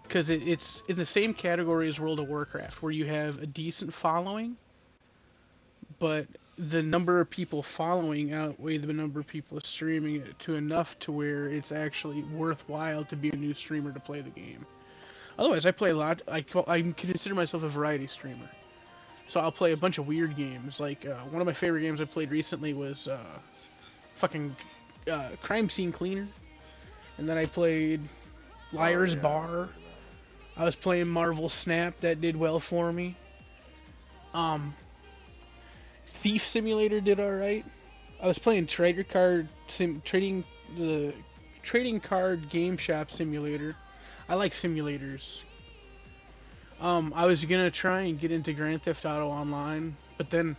Because it's in the same category as World of Warcraft, where you have a decent following, but the number of people following outweigh the number of people streaming it to enough to where it's actually worthwhile to be a new streamer to play the game. Otherwise, I play a lot. I consider myself a variety streamer, so I'll play a bunch of weird games. Like one of my favorite games I played recently was fucking Crime Scene Cleaner, and then I played Oh Liar's yeah, I've Bar. heard of that one. I was playing Marvel Snap, that did well for me. Um, Thief Simulator did all right. I was playing the trading card game shop simulator. I like simulators. I was gonna try and get into Grand Theft Auto Online, but then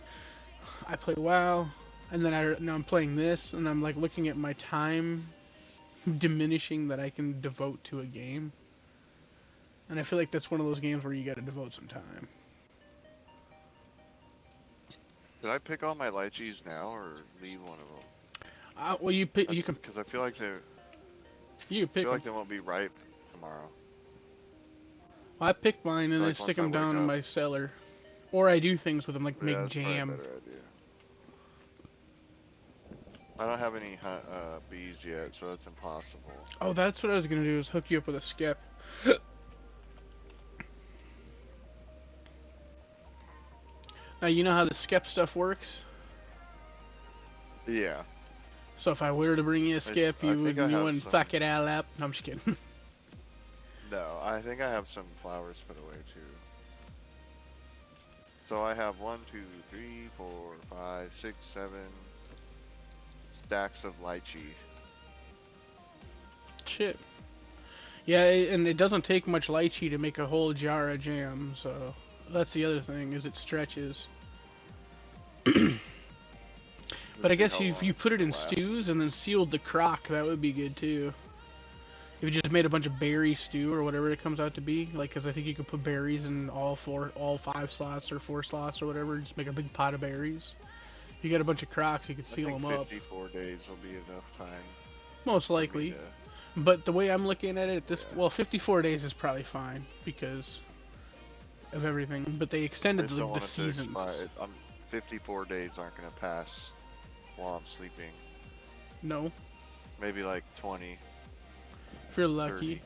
I played WoW, and then now I'm playing this, and I'm like looking at my time diminishing that I can devote to a game, and I feel like that's one of those games where you got to devote some time. Did I pick all my lychees now or leave one of them? Well, you can Because I feel like you can pick feel them. like they won't be ripe tomorrow. I pick mine I and feel then like stick once I them wake down in up, my cellar, or I do things with them like yeah, make that's probably a jam. better idea. I don't have any bees yet, so that's impossible. Oh, that's what I was gonna do is hook you up with a skip. Now you know how the skip stuff works. Yeah, So if I were to bring you a skip, I think I you have wouldn't some. fuck it all up. No, I'm just kidding. No, I think I have some flowers put away too. So I have 1, 2, 3, 4, 5, 6, 7 stacks of lychee. Shit. Yeah, and it doesn't take much lychee to make a whole jar of jam. So that's the other thing is it stretches. But Let's I see guess how if long you it's put it gonna in last. stews and then sealed the crock, that would be good too. If you just made a bunch of berry stew or whatever it comes out to be, like, because I think you could put berries in all 5 slots or 4 slots or whatever, just make a big pot of berries. If you got a bunch of crocks, you could I seal think them up, 54 days will be enough time most for me likely. to. But the way I'm looking at it, Yeah. well, 54 days is probably fine because of everything. But they I extended just don't the want it to expire. seasons. 54 days aren't gonna pass while I'm sleeping. No, Maybe like 20, if you're lucky. 30.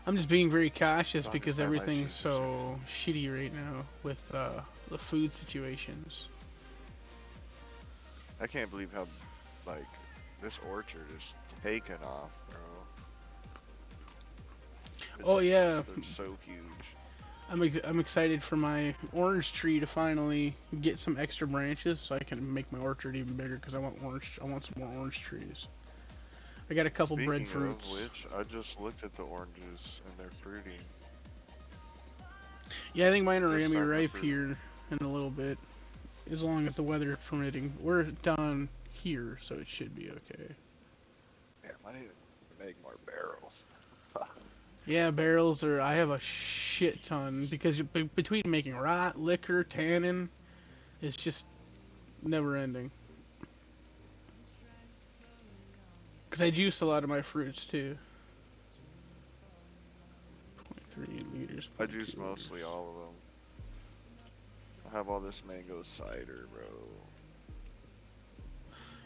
I'm just being very cautious As long as because my everything's lychees are safe. so shitty right now with the food situations. I can't believe how, like, this orchard is taken off, bro. Oh yeah, They're so huge. I'm excited for my orange tree to finally get some extra branches so I can make my orchard even bigger because I want some more orange trees. I got a couple Speaking of breadfruits. which, I just looked at the oranges and they're fruiting. Yeah, I think mine are They're gonna be starting to ripe fruit. here in a little bit, as long as the weather is permitting. We're down here, so it should be okay. Damn, I need to make more barrels. Yeah, barrels are. I have a shit ton because between making rot, liquor, tannin, it's just never ending. Because I juice a lot of my fruits too. 0.3 liters, I point 0.2 juice mostly liters. all of them. I have all this mango cider, bro.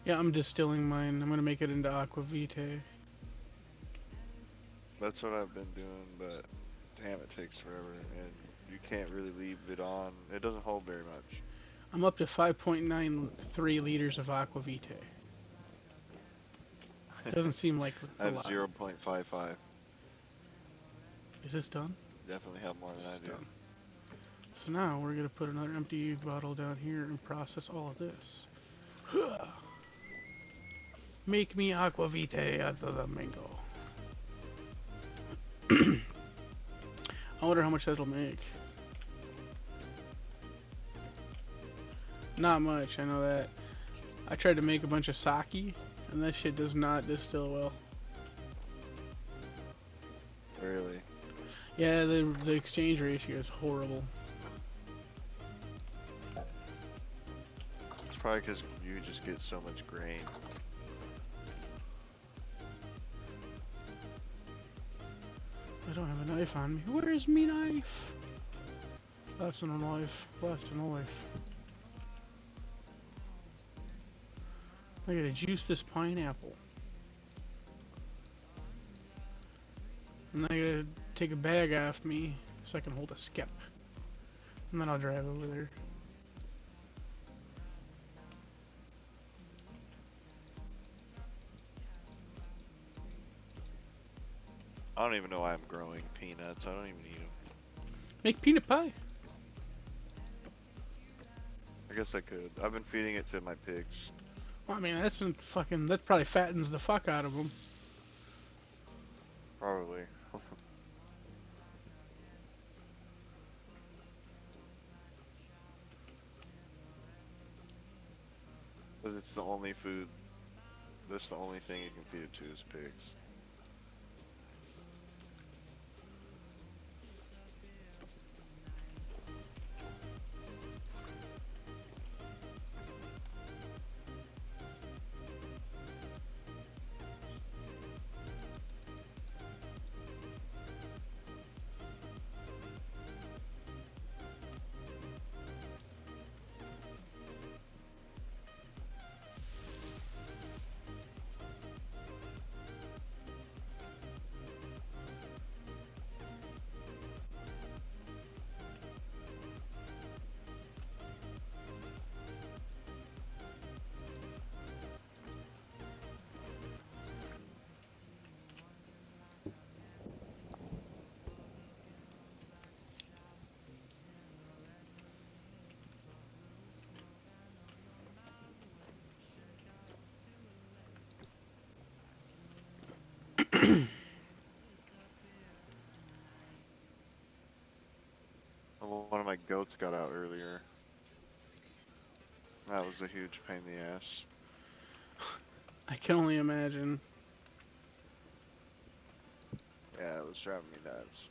Yeah, I'm distilling mine. I'm gonna make it into aqua vitae. That's what I've been doing, but damn, it takes forever, and you can't really leave it on. It doesn't hold very much. I'm up to 5.93 liters of aqua vitae. Doesn't seem like I a have lot. 0.55. Is this done? Definitely have more This than I is do. done. So now we're gonna put another empty bottle down here and process all of this. Make me aqua vitae out of the mango. I wonder how much that'll make. Not much, I know that. I tried to make a bunch of sake, and that shit does not distill well. Really. Yeah, the exchange ratio is horrible. It's probably because you just get so much grain. I don't have a knife on me. Where is me knife? That's a knife. That's a knife. I gotta juice this pineapple. And I gotta take a bag off me so I can hold a skep. And then I'll drive over there. I don't even know why I'm growing peanuts. I don't even eat them. Make peanut pie. I guess I could. I've been feeding it to my pigs. Well, I mean, that probably fattens the fuck out of them. Probably. But it's the only food. That's the only thing you can feed it to is pigs. One of my goats got out earlier. That was a huge pain in the ass. I can only imagine. Yeah, it was driving me nuts.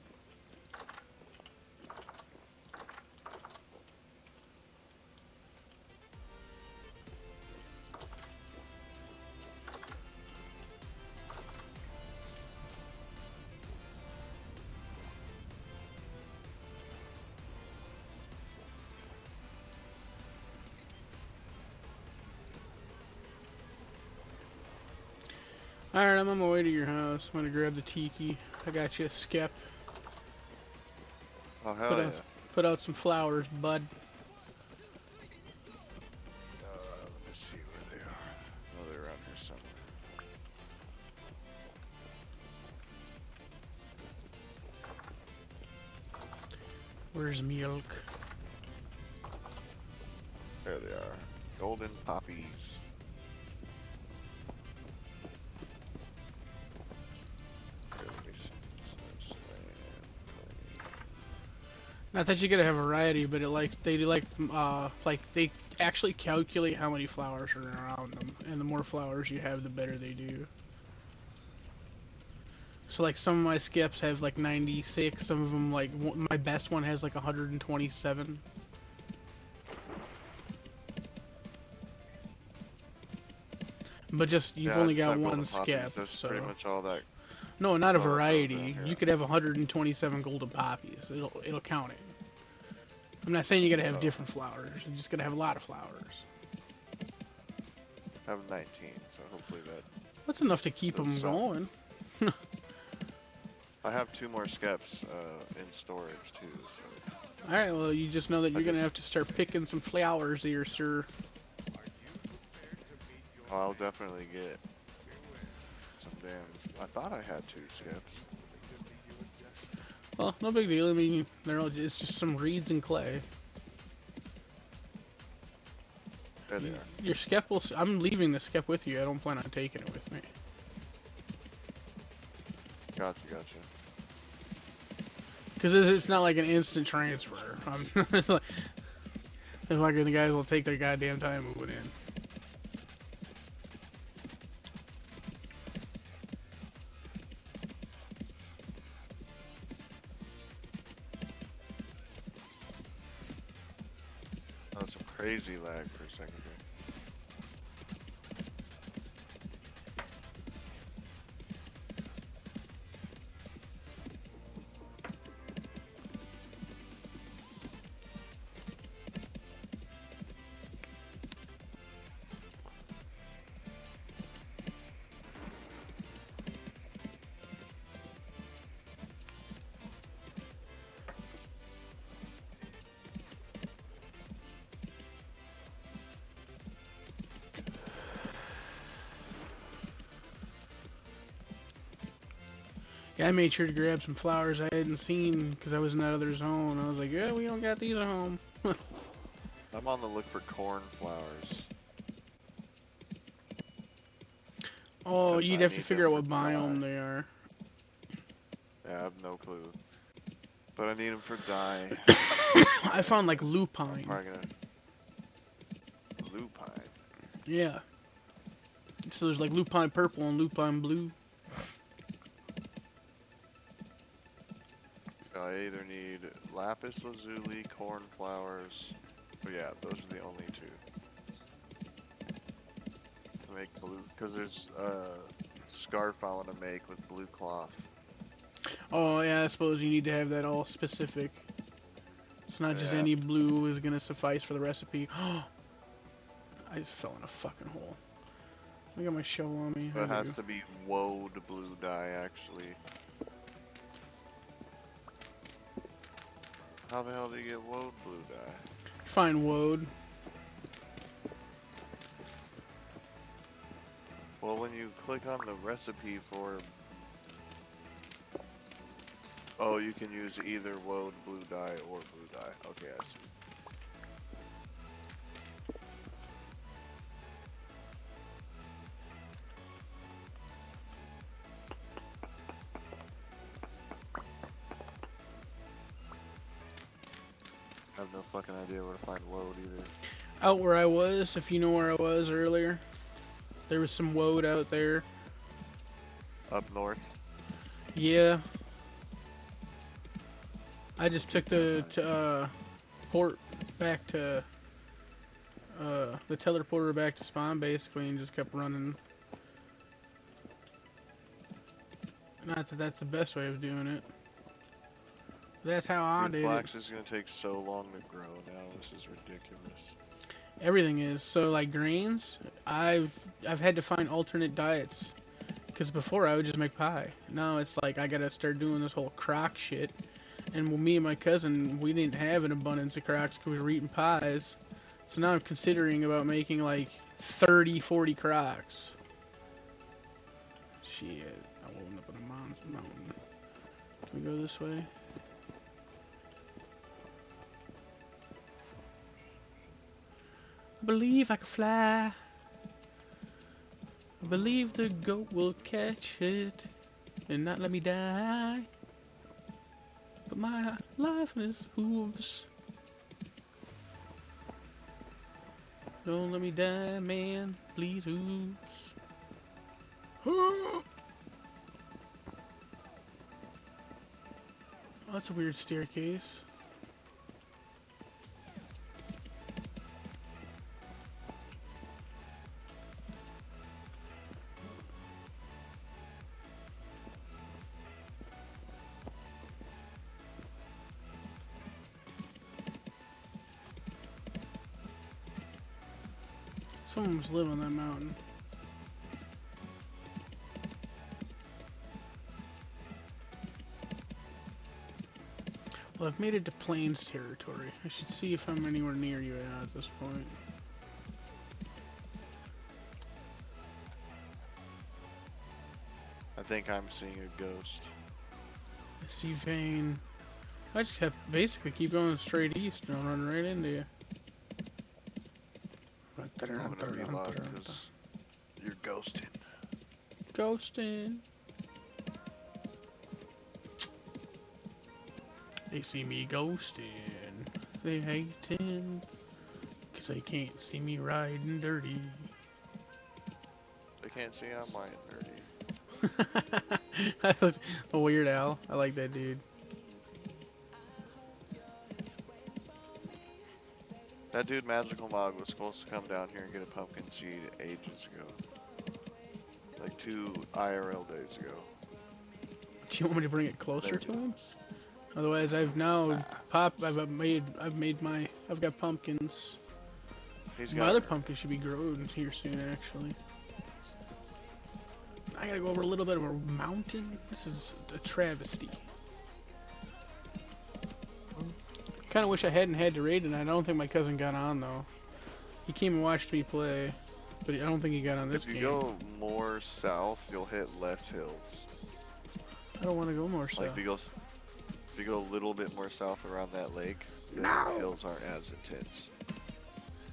Alright, I'm on my way to your house. I'm gonna grab the tiki. I got you a skep. Oh, Put hell out, yeah. put out some flowers, bud. Let me see where they are. Oh, they're around here somewhere. Where's milk? There they are. Golden poppies. Here, let me see. Not that you gotta have variety, but it like they actually calculate how many flowers are around them, and the more flowers you have, the better they do. So like some of my skips have like 96, some of them like my best one has like 127. But just you've Yeah, I only just got have golden one skip, poppies. That's pretty so much all that. no, not a That's all that grows around variety. here. You could have 127 golden poppies. It'll count it. I'm not saying you gotta have Oh, different flowers. You just gotta have a lot of flowers. I have 19, so hopefully that That's enough to keep does them some. going. I have 2 more skeps in storage too, so All right, well you just know that I you're gonna just have to start picking some flowers here, sir. I'll definitely get some damn. I thought I had 2 skeps. Well, no big deal. I mean, it's just some reeds and clay. There they are. Your skep will. I'm leaving the skep with you. I don't plan on taking it with me. Gotcha, gotcha. Because it's not like an instant transfer. It's like the guys will take their goddamn time moving in. That was some crazy lag for a second there. Yeah, I made sure to grab some flowers I hadn't seen because I was in that other zone. I was like, yeah, we don't got these at home. I'm on the look for cornflowers. Oh, Because you'd I have to need them figure out for what dye. biome they are. Yeah, I have no clue. But I need them for dye. I found like And I'm lupine. probably gonna. Lupine. Yeah. So there's like lupine purple and lupine blue. So I either need lapis lazuli, cornflowers. Oh yeah, those are the only 2. To make blue. Because there's a scarf I want to make with blue cloth. Oh yeah, I suppose you need to have that all specific. It's not just Yeah. any blue is gonna suffice for the recipe. I just fell in a fucking hole. I got my shovel on me. But I it do. has to be woad blue dye, actually. How the hell do you get woad blue dye? Find woad. Well, when you click on the recipe for... Oh, you can use either woad blue dye or blue dye. Okay, I see. I have no fucking idea where to find woad either. Out where I was, if you know where I was earlier, there was some woad out there. Up north? Yeah. I just Keep took trying to the find it. port back to the teleporter back to spawn basically and just kept running. Not that that's the best way of doing it. That's how I Dude, did it. flax is gonna take so long to grow now. This is ridiculous. Everything is. So like grains, I've had to find alternate diets. Because before I would just make pie. Now it's like I gotta start doing this whole crock shit. And me and my cousin, we didn't have an abundance of crocks because we were eating pies. So now I'm considering about making like 30, 40 crocks. Shit, I woke up in a mountain. Can we go this way? I believe I can fly. I believe the goat will catch it and not let me die. But my life is hooves. Don't let me die, man. Please, hooves. Oh, that's a weird staircase. Someone must live on that mountain. Well, I've made it to Plains territory. I should see if I'm anywhere near you at this point. I think I'm seeing a ghost. I see Vane. I just have basically keep going straight east and I'll run right into you. I'm gonna reload because you're ghosting. Ghosting. They see me ghosting. They hating. Cause they can't see me riding dirty. They can't see I'm lying nerdy. That was a Weird Al. I like that dude. That dude, Magical Mog, was supposed to come down here and get a pumpkin seed ages ago. Like 2 IRL days ago. Do you want me to bring it closer There. to him? Otherwise, I've now Nah. I've got pumpkins. He's My got other pumpkin should be growing here soon, actually. I gotta go over a little bit of a mountain. This is a travesty. Kind of wish I hadn't had to raid tonight. I don't think my cousin got on though. He came and watched me play, but I don't think he got on this If you game. go more south, you'll hit less hills. I don't want to go more south. Like if you go a little bit more south around that lake, then the hills aren't as intense.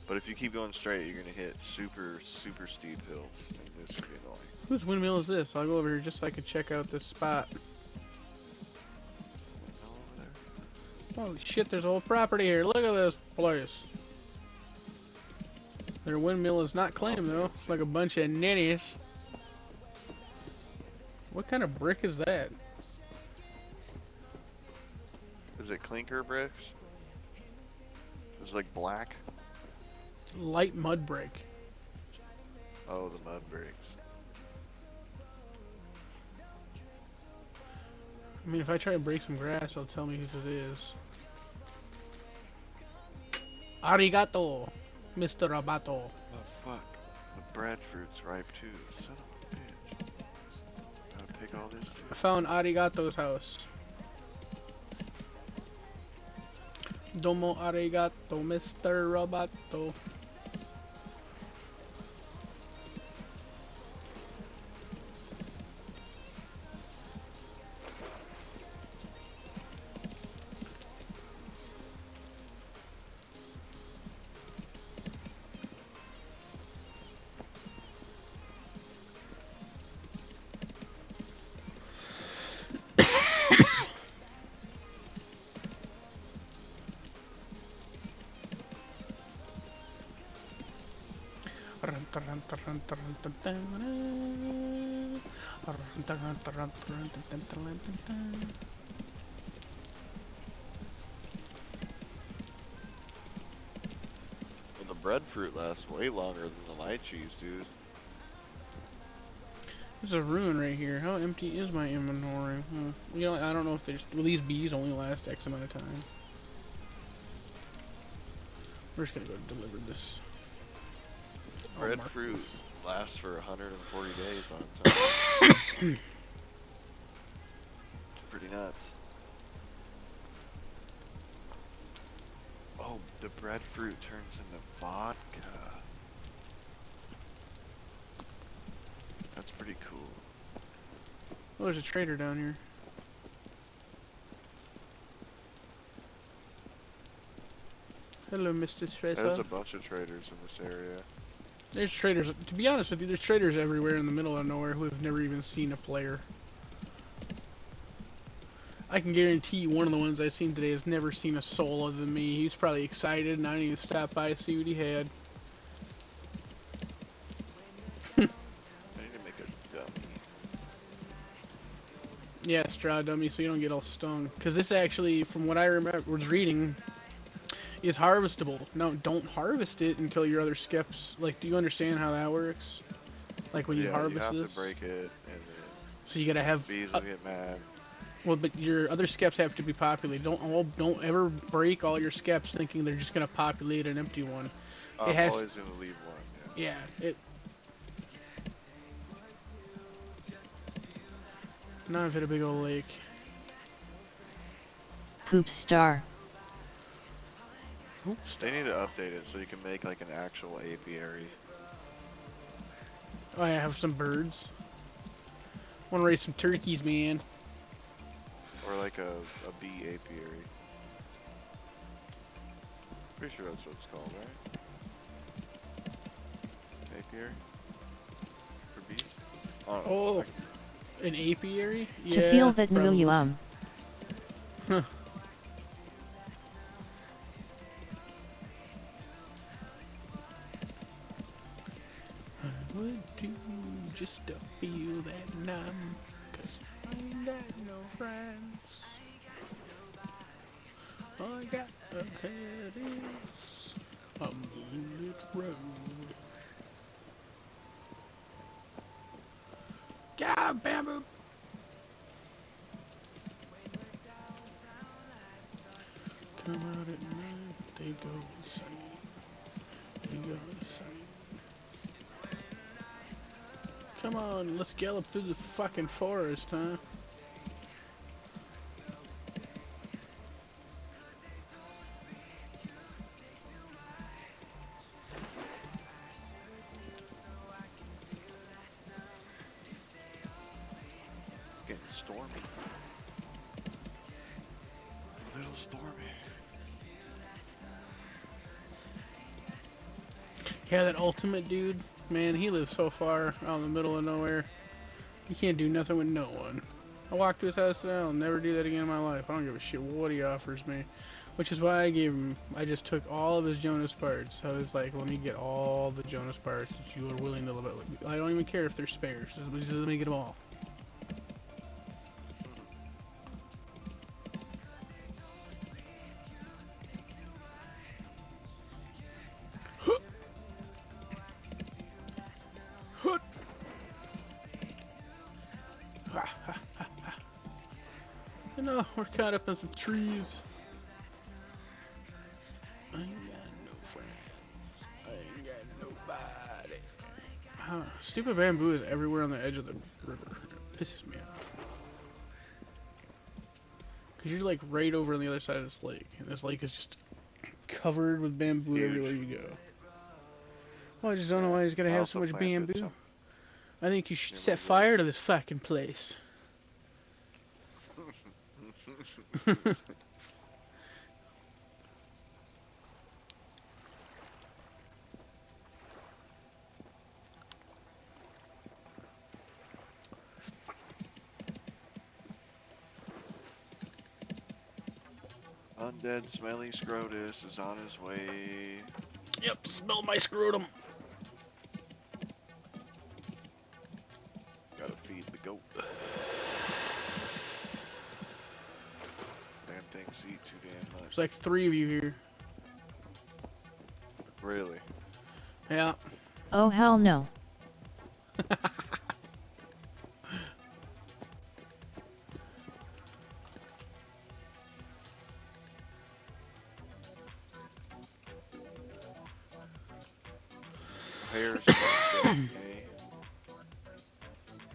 But if you keep going straight, you're gonna hit super, super steep hills, and it's gonna be annoying. Whose windmill is this? I'll go over here just so I can check out this spot. Windmill over there? Holy shit, there's a whole property here. Look at this place. Their windmill is not claimed though, like a bunch of nitties. What kind of brick is that? Is it clinker bricks? It's like black. Light mud brick. Oh, the mud bricks. I mean, if I try to break some grass, it'll tell me whose it is. Arigato, Mr. Roboto. Oh fuck. The breadfruit's ripe too. Son of a bitch. I'll take all this too. I found Arigato's house. Domo arigato, Mr. Roboto. Well, the breadfruit lasts way longer than the lychees, dude. There's a ruin right here. How empty is my inventory? You know, I don't know if there's. Will these bees only last X amount of time? We're just gonna go deliver this. Breadfruit lasts for 140 days on its own. It's pretty nuts. Oh, the breadfruit turns into vodka. That's pretty cool. Oh, there's a trader down here. Hello, Mr. There's Tracer. a bunch of traders in this area. There's traders. To be honest with you, there's traders everywhere in the middle of nowhere who have never even seen a player. I can guarantee you one of the ones I've seen today has never seen a soul other than me. He was probably excited and I didn't even stop by to see what he had. I need to make a dummy. Yeah, straw dummy, so you don't get all stung. Because this actually, from what I remember, was reading, is harvestable. No, don't harvest it until your other skeps. Like, do you understand how that works? Like when you Yeah, you harvest have to this, break it, and then so you gotta have. bees will get mad. Well, but your other skeps have to be populated. Don't ever break all your skeps thinking they're just gonna populate an empty one. It I'm has. always gonna leave one. Yeah. Yeah. It. Now I've hit a big old lake. Poop star. Oops. They need to update it so you can make like an actual apiary. Oh, I have some birds. Want to raise some turkeys, man. Or like a bee apiary. Pretty sure that's what it's called, right? Apiary? For bees? I don't know. Oh, an apiary? To feel Yeah, that probably. Huh. I would do just to feel that numb. Cause I ain't got no friends. All I got ahead is a moonlit road. God, bamboo! Come out at night, they go insane. They go insane. Come on, let's gallop through the fucking forest, huh? Getting stormy. A little stormy. Yeah, that ultimate dude, man, he lives so far out in the middle of nowhere. He can't do nothing with no one. I walked to his house today, I'll never do that again in my life. I don't give a shit what he offers me. Which is why I gave him, I just took all of his Jonas parts. I was like, let me get all the Jonas parts that you are willing to live out with. I don't even care if they're spares, just let me get them all. You know, we're caught up in some trees. I ain't got no friends. I ain't got nobody. Stupid bamboo is everywhere on the edge of the river. It pisses me off. Because you're like right over on the other side of this lake. And this lake is just covered with bamboo everywhere Huge. you go. Well, I just don't know Yeah. why he's gotta I have so also much planted bamboo. some I think you should near set my fire place. to this fucking place. Undead smelly Scrotus is on his way. Yep, smell my scrotum. Gotta feed the goat. Damn things eat too damn There's much. like 3 of you here. Really? Yeah. Oh hell no. Hair's gonna sting me.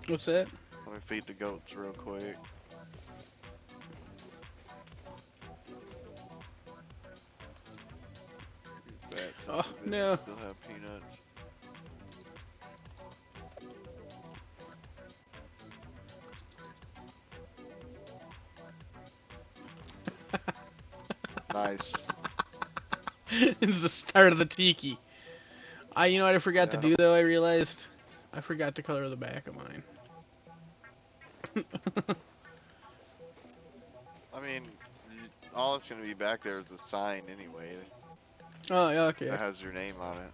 What's that? Let me feed the goats real quick. You fat sons Oh, of bitches no. still have peanuts. Nice. It's the start of the tiki. You know what I forgot to Yeah. do though? I realized I forgot to color the back of mine. I mean, all it's gonna be back there is a sign anyway Oh yeah, okay. that has your name on it.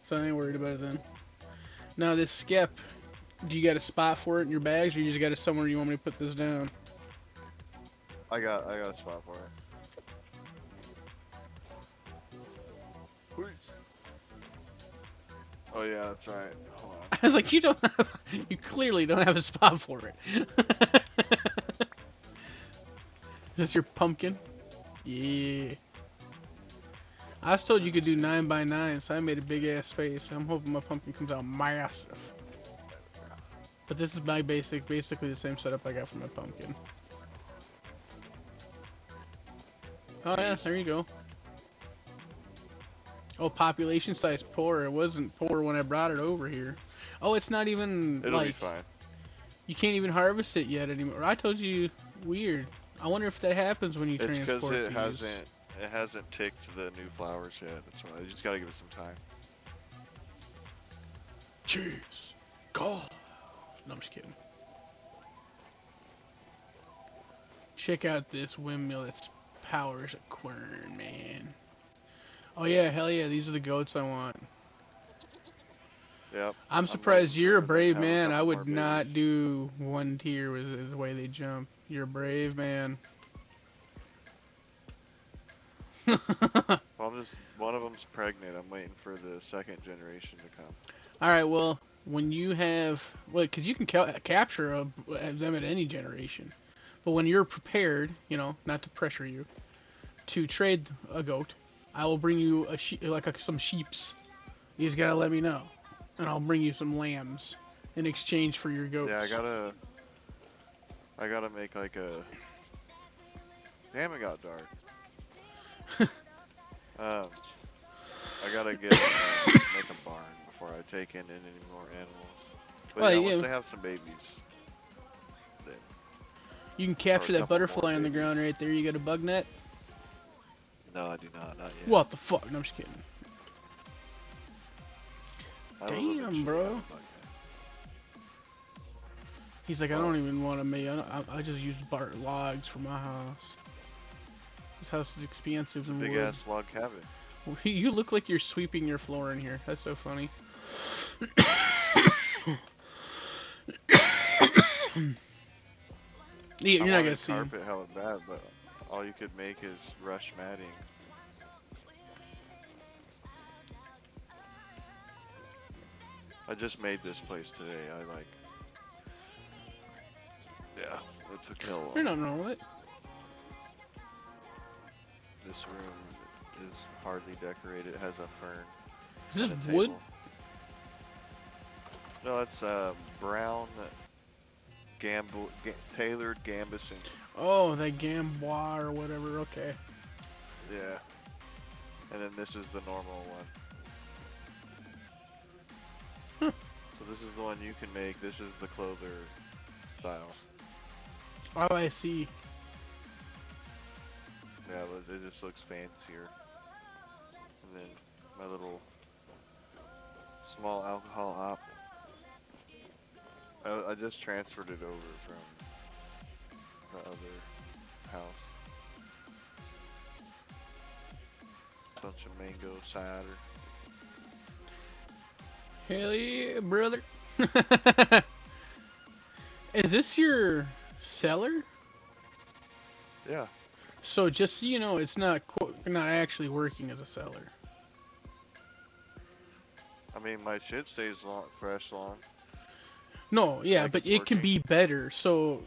So I ain't worried about it then. Now this skep, do you got a spot for it in your bags, or you just got it somewhere you want me to put this down? I got a spot for it. Please. Oh yeah, that's right. Hold on. I was like, you don't have, you clearly don't have a spot for it. Is this your pumpkin? Yeah. I was told you could do 9 by 9, so I made a big ass space. I'm hoping my pumpkin comes out massive. But this is my basically the same setup I got for my pumpkin. Oh yeah, there you go. Oh, population size poor. It wasn't poor when I brought it over here. Oh, it's not even It'll be like fine. you can't even harvest it yet anymore. I told you, weird. I wonder if that happens when you It's because transport these. it hasn't ticked the new flowers yet. That's why you just gotta give it some time. Jeez. God. No, I'm just kidding. Check out this windmill that powers a quern, man. Oh yeah, hell yeah, these are the goats I want. Yep. I'm I'm waiting surprised you're a for them to brave have a man. I couple more would babies. not do one tier with the way they jump. You're a brave man. Well, one of them's pregnant. I'm waiting for the second generation to come. Alright, well, when you have... Well, because you can capture them at any generation. But when you're prepared, you know, not to pressure you, to trade a goat, I will bring you some sheeps. You just gotta let me know. And I'll bring you some lambs in exchange for your Yeah, goats. I gotta make like a. Damn, it got dark. Um, I gotta make a barn before I take in any more animals. But Well, yeah, once yeah, they have some babies, then you can or a capture that couple more butterfly on the ground babies. right there. You got a bug net? No, I do not yet. What the fuck? No, I'm just kidding. I will Damn, eventually have bro. a bug net. He's like, I What? don't even want to make. I just use logs for my house. This house is expansive It's a in big wood. ass log cabin. You look like you're sweeping your floor in here. That's so funny. I You're not gonna wanted see him. carpet hella bad, but all you could make is rush matting. I just made this place today. Yeah, it took me a There's long. nothing wrong with it. This room is hardly decorated. It has a fern Is and this a wood? table. No, it's brown tailored gambison. Oh, that gambois or whatever. Okay. Yeah. And then this is the normal one. Huh. So this is the one you can make. This is the clother style. Oh, I see. Yeah, it just looks fancier. And then my little small alcohol op. I just transferred it over from the other house. Bunch of mango cider. Hell yeah, brother. Is this your cellar? Yeah. So just so you know, it's not actually working as a cellar. I mean, my shit stays fresh long. No, yeah, Like but it's it can working. be better. So,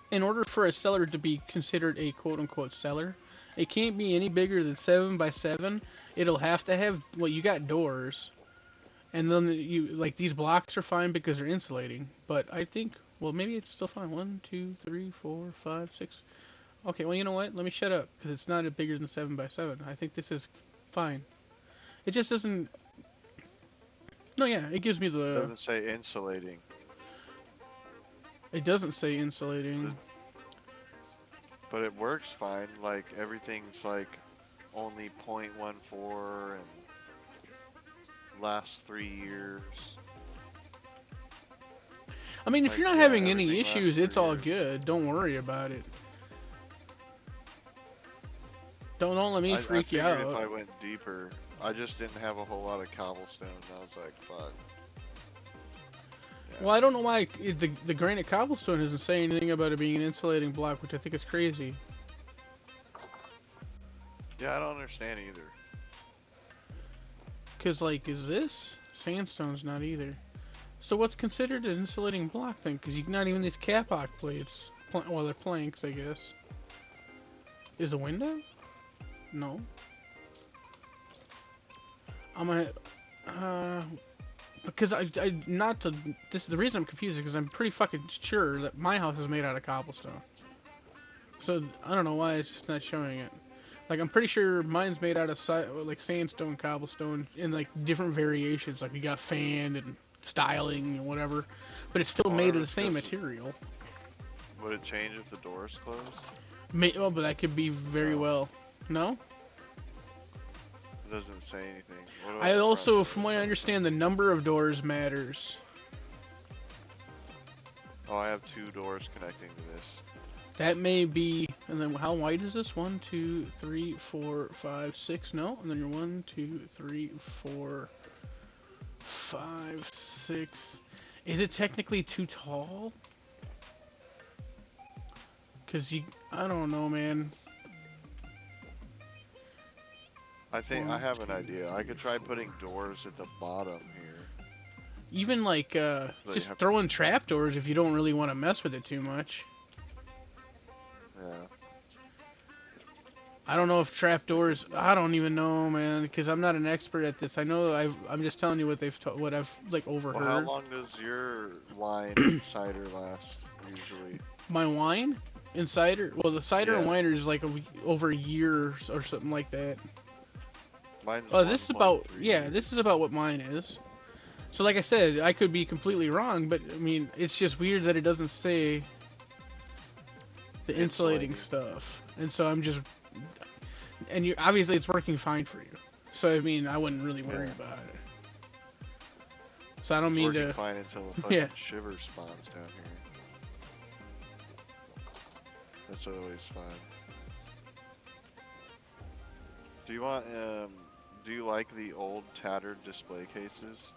in order for a cellar to be considered a quote unquote cellar, it can't be any bigger than 7 by 7. It'll have to have, well, you got doors. And then like, these blocks are fine because they're insulating. But I think, well, maybe it's still fine. 1, 2, 3, 4, 5, 6. Okay, well, you know what? Let me shut up because it's not a bigger than 7 by 7. I think this is fine. It just doesn't. No, yeah, it gives me It the. doesn't say insulating. It doesn't say insulating. But it works fine. Like everything's like only 0.14 and lasts 3 years. I mean, if Like, you're not yeah, having any everything lasts issues, it's 3 all years. good. Don't worry about it. Don't let me I freak you figured if out. I went deeper, I just didn't have a whole lot of cobblestone. I was like, fuck. Well, Yeah. I don't know why the granite cobblestone doesn't say anything about it being an insulating block, which I think is crazy. Yeah, I don't understand either. Cause like, is this sandstone's not either? So what's considered an insulating block then? Cause you not even these capock plates. Well, they're planks, I guess. Is the window? No. I'm gonna. Because I not to this the reason I'm confused is because I'm pretty fucking sure that my house is made out of cobblestone. So I don't know why it's just not showing it. Like I'm pretty sure mine's made out of like sandstone, cobblestone, in like different variations. Like we got fan and styling and whatever, but it's still I made wonder of if the it's same because material. would it change if the doors closed? Oh, but that could be very No, well. No. it doesn't say anything. What about I the front also, from doors? what I Are the front understand, the doors? number of doors matters. Oh, I have 2 doors connecting to this. That may be, and then how wide is this? 1, 2, 3, 4, 5, 6. No, and then you're 1, 2, 3, 4, 5, 6. Is it technically too tall? Cause I don't know, man. I think I 1, have an 2, idea. I 3, could try 4. putting doors at the bottom here. Even like, So you just have, throw in trapdoors if you don't really want to mess with it too much. yeah. I don't know if trapdoors. I don't even know, man, because I'm not an expert at this. I know I'm just telling you what what I've like Well, how overheard. long does your wine and cider last usually? My wine and cider. Well, the cider and Yeah, wine is like over a year or something like that. mine's Oh, this is about 1.3 yeah. This years. is about what mine is. So, like I said, I could be completely wrong, but I mean, it's just weird that it doesn't say the insulating Insulating. stuff, and so I'm just and you obviously it's working fine for you. So I mean, I wouldn't really worry Yeah, about it. So I don't it's mean working to. fine until the Yeah. fucking shiver spawns down here. That's always fun. Do you want do you like the old tattered display cases?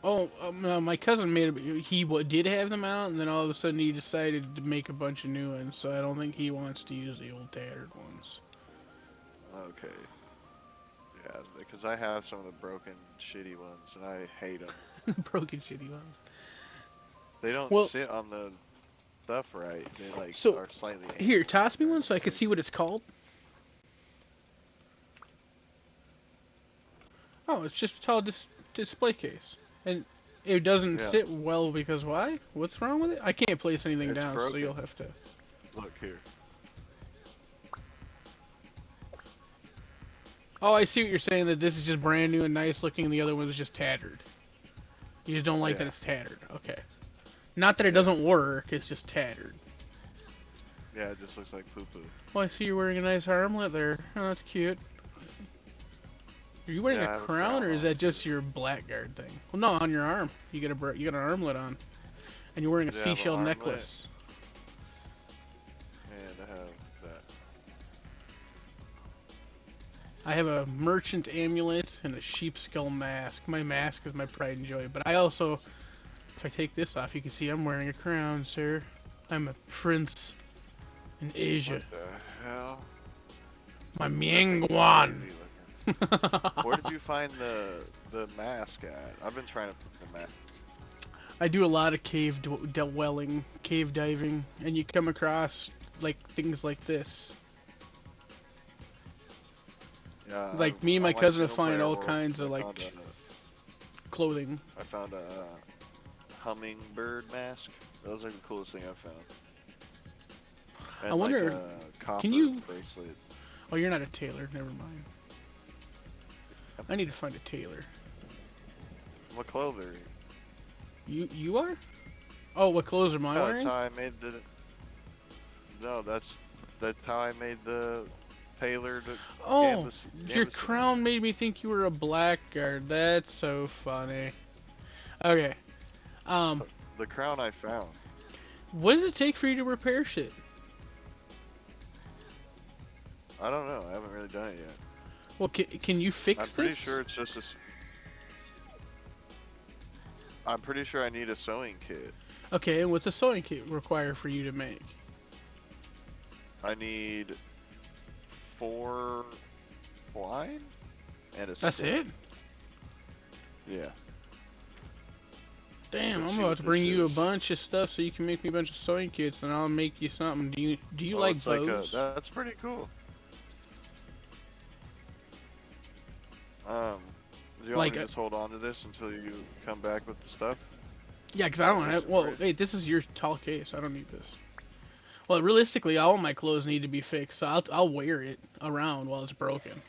Oh, my cousin made he did have them out, and then all of a sudden he decided to make a bunch of new ones. So I don't think he wants to use the old tattered ones. Okay. Yeah, because I have some of the broken shitty ones and I hate them. Broken shitty ones. They don't Well, sit on the stuff right. They like so are slightly here, angled when toss me they're one in so I can place. see what it's called. Oh, it's just a tall display case, and it doesn't Yeah, sit well because why? What's wrong with it? I can't place anything it's down, so broken. you'll have to. Look here. Oh, I see what you're saying. That this is just brand new and nice looking, and the other one is just tattered. You just don't like that Yeah, it's tattered. Okay. Not that it yeah, doesn't work. It's just tattered. yeah. It just looks like poo poo. Oh, I see you're wearing a nice armlet there. Oh, that's cute. Are you wearing Yeah, a I have a crown, or crown is on that too. just your blackguard thing? Well, no, on your arm. You got an armlet on, and you're wearing a Yeah, I have an seashell armlet necklace. and I have that. I have a merchant amulet and a sheepskull mask. My mask is my pride and joy, but I also, if I take this off, you can see I'm wearing a crown, sir. I'm a prince in What Asia. the hell? My That thing's Miangwan. crazy looking. Where did you find the mask at? I've been trying to find the mask. I do a lot of cave dwelling, cave diving, and you come across like things like this. Yeah, Like me and my on my cousin will single find player all world, kinds of like clothing. I found a hummingbird mask. That was like the coolest thing I've found. I And like wonder, a can copper you? bracelet. Oh, you're not a tailor. Never mind. Yep. I need to find a tailor. I'm a clother. You are? Oh, what clothes am I Yeah, that's wearing? how I made the. No, that's how I made the paler to Oh, your gambus than that. crown made me think you were a blackguard. That's so funny. Okay. Um, The crown I found. what does it take for you to repair shit? I don't know. I haven't really done it yet. Well, can you I'm fix pretty this? sure it's just I'm pretty sure I need a sewing kit. Okay, and what's a sewing kit require for you to make? I need 4 twine and a That's stick. it? Yeah. Damn, Let's I'm see about what to this bring you a is. bunch of stuff so you can make me a bunch of sewing kits, and I'll make you something. Do you Oh, like it's like a. bows? That's pretty cool. Um, do you want Like, me to just hold on to this until you come back with the stuff? yeah, 'cause I I'll don't fix have. it for Well, you. wait, this is your tall case. I don't need this. Well, realistically, all my clothes need to be fixed, so I'll wear it around while it's broken.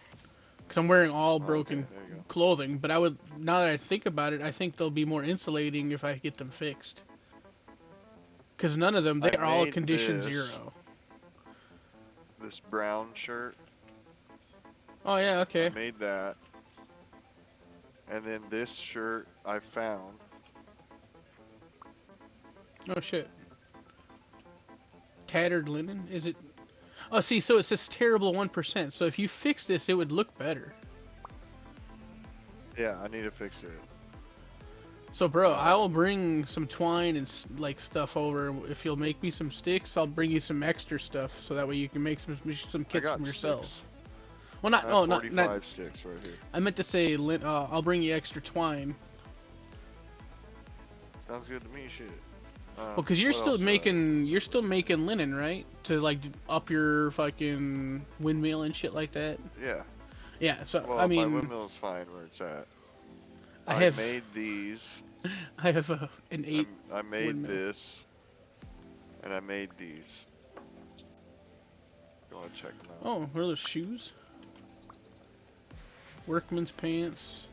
Because I'm wearing all Okay, broken there you go. clothing. But now that I think about it, I think they'll be more insulating if I get them fixed. Because none of them, they I are all made condition zero. this brown shirt. Oh yeah, I okay. made that, and then this shirt I found. Oh shit. Tattered linen? Is it? Oh, see, so it says terrible 1%. So if you fix this, it would look better. Yeah, I need to fix it. So, bro, I will Um, bring some twine and like stuff over. If you'll make me some sticks, I'll bring you some extra stuff, so that way you can make some I kits got from yourself. sticks. Well, I not have no, not. 45 sticks right here. I meant to say, I'll bring you extra twine. Sounds good to me. Shit. Well, cause What else did I? Let's you're see. still making linen, right? To like up your fucking windmill and shit like that. Yeah. Yeah. So I Well, my mean, windmill is fine where it's at. I I have made these. I have an 8 I made windmill. this, and I made these. You want to check them out? Oh, what are those shoes? Workman's pants,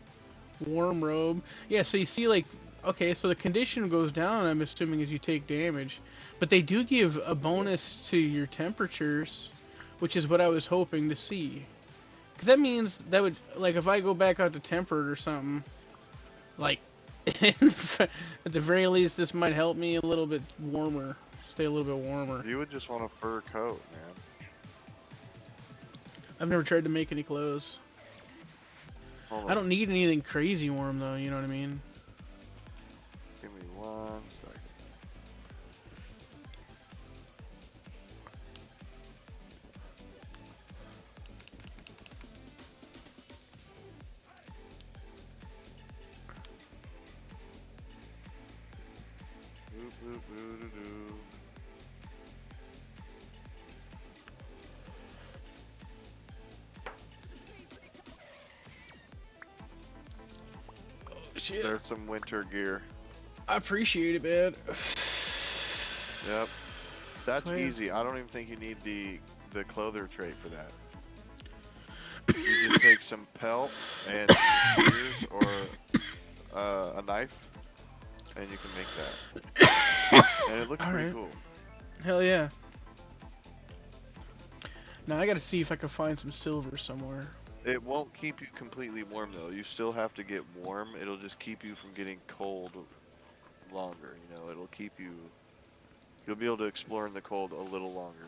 warm robe. Yeah, so you see, like, okay, so the condition goes down, I'm assuming, as you take damage. But they do give a Yep. bonus to your temperatures, which is what I was hoping to see. Because that means that would, like, if I go back out to tempered or something, like, at the very least, this might help me a little bit warmer. Stay a little bit warmer. You would just want a fur coat, man. I've never tried to make any clothes. Hold I on. don't need anything crazy warm, though, you know what I mean? Give me 1 second. Boop, boop, boo, doo, doo. Shit. There's some winter gear. I appreciate it, man. Yep. That's Clear. easy. I don't even think you need the clother trait for that. You just take some pelt and some shears or a knife, and you can make that. And it looks pretty Alright. cool. Hell yeah. Now I gotta see if I can find some silver somewhere. It won't keep you completely warm though. You still have to get warm. It'll just keep you from getting cold longer. You know, it'll keep you. You'll be able to explore in the cold a little longer.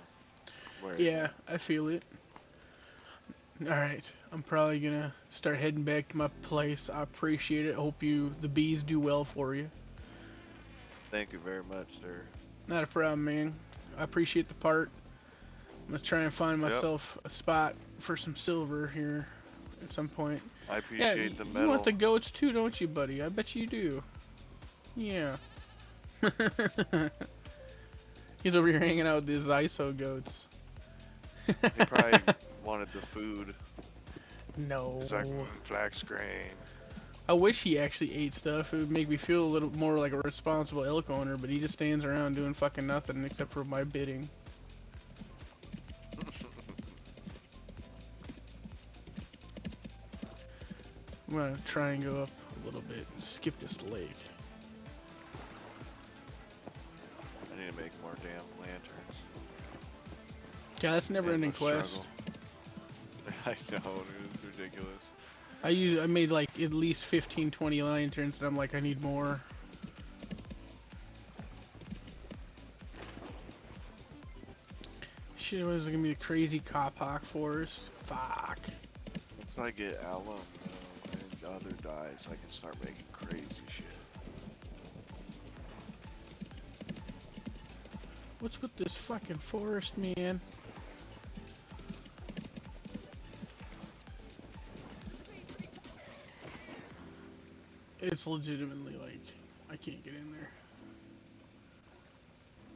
Wearing Yeah, that. I feel it. Alright, I'm probably gonna start heading back to my place. I appreciate it. Hope the bees do well for you. Thank you very much, sir. Not a problem, man. I appreciate the part. I'm gonna try and find Yep. myself a spot for some silver here at some point. I Yeah, appreciate the you want metal. the goats too, don't you, buddy? I bet you do. Yeah. He's over here hanging out with his ISO goats. He probably wanted the food. No. He's like, flax grain. I wish he actually ate stuff. It would make me feel a little more like a responsible elk owner, but he just stands around doing fucking nothing except for my bidding. I'm gonna try and go up a little bit and skip this lake. I need to make more damn lanterns. Yeah, that's a never ending Endless quest. struggle. I know, dude, it's ridiculous. I made like at least 15, 20 lanterns, and I'm like, I need more. Shit, was gonna be a crazy Kapok forest. Fuck. Once I get alum though, and other dyes, I can start making crazy shit. What's with this fucking forest, man? It's legitimately like, I can't get in there.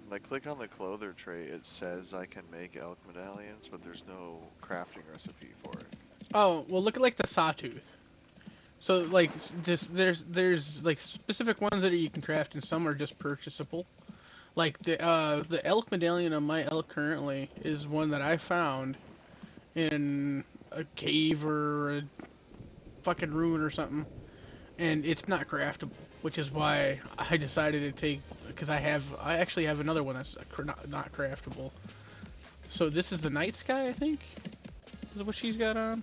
When I click on the clother trait, it says I can make elk medallions, but there's no crafting recipe for it. Oh, well, look at like the sawtooth. So like, just there's like specific ones that you can craft, and some are just purchasable. Like the elk medallion on my elk currently is one that I found in a cave or a fucking ruin or something, and it's not craftable, which is why I decided to take, because I actually have another one that's not craftable. So this is the night sky, I think, is what she's got on.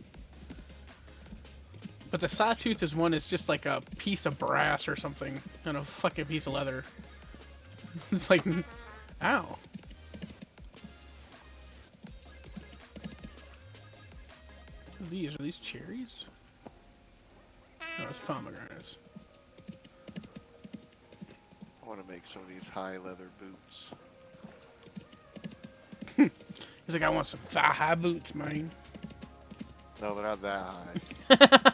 But the sawtooth is one. It's just like a piece of brass or something, and a fucking piece of leather. It's like, ow. Are these cherries? No, it's pomegranates. I want to make some of these high leather boots. He's like, I want some thigh-high boots, man. No, they're not that high.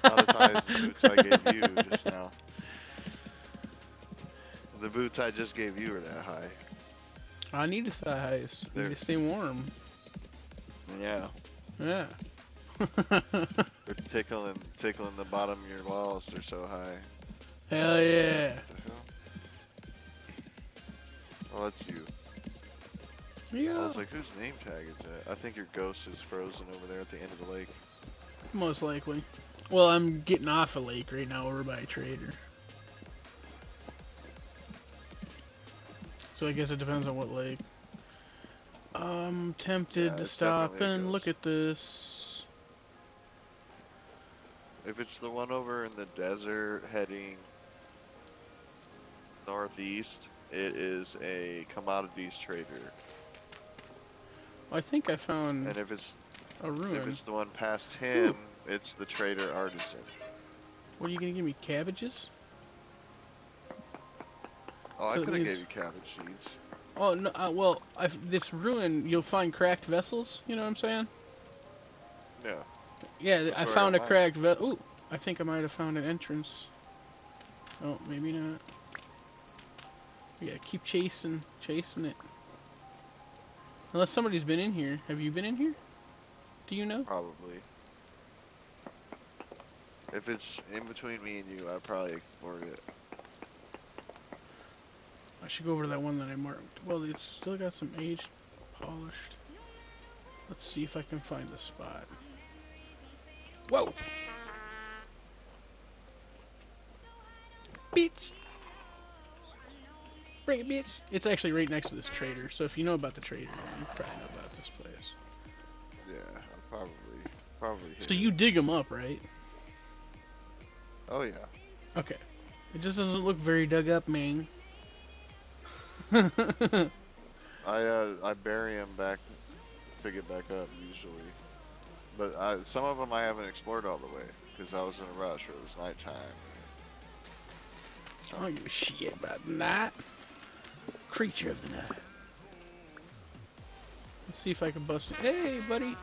Not as high as the boots I gave you just now. The boots I just gave you are that high. I need the thighs. I need to stay warm. Yeah. Yeah. They're tickling the bottom of your balls. They're so high. Hell yeah. Oh, that's you. Yeah. I was like, whose name tag is that? I think your ghost is frozen over there at the end of the lake. Most likely. Well, I'm getting off a lake right now over by a trader. So I guess it depends on what lake. I'm tempted to it's stop definitely a and look ghost. at this. If it's the one over in the desert heading northeast, it is a commodities trader. I think I found And if it's a ruin. the one past him, Ooh. it's the trader artisan. What are you gonna give me? Cabbages? Oh, I So it could have means. gave you cabbage seeds. Oh no. Well, this ruin, you'll find cracked vessels. You know what I'm saying? Yeah. Yeah, That's I where I got found a mine. cracked vessel. Ooh, I think I might have found an entrance. Oh, maybe not. Yeah, keep chasing it. Unless somebody's been in here. Have you been in here? Do you know? Probably. If it's in between me and you, I probably explored it. I should go over to that one that I marked. Well, it's still got some aged, polished. Let's see if I can find the spot. Whoa! Bitch! Bring it, bitch! It's actually right next to this trader, so if you know about the trader, you probably know about this place. Yeah, I probably hit So it. you dig them up, right? Oh yeah. Okay. It just doesn't look very dug up, man. I bury them back to get back up usually, but some of them I haven't explored all the way because I was in a rush or it was nighttime. I don't give a shit about night. Creature of the night. Let's see if I can bust it. Hey, buddy.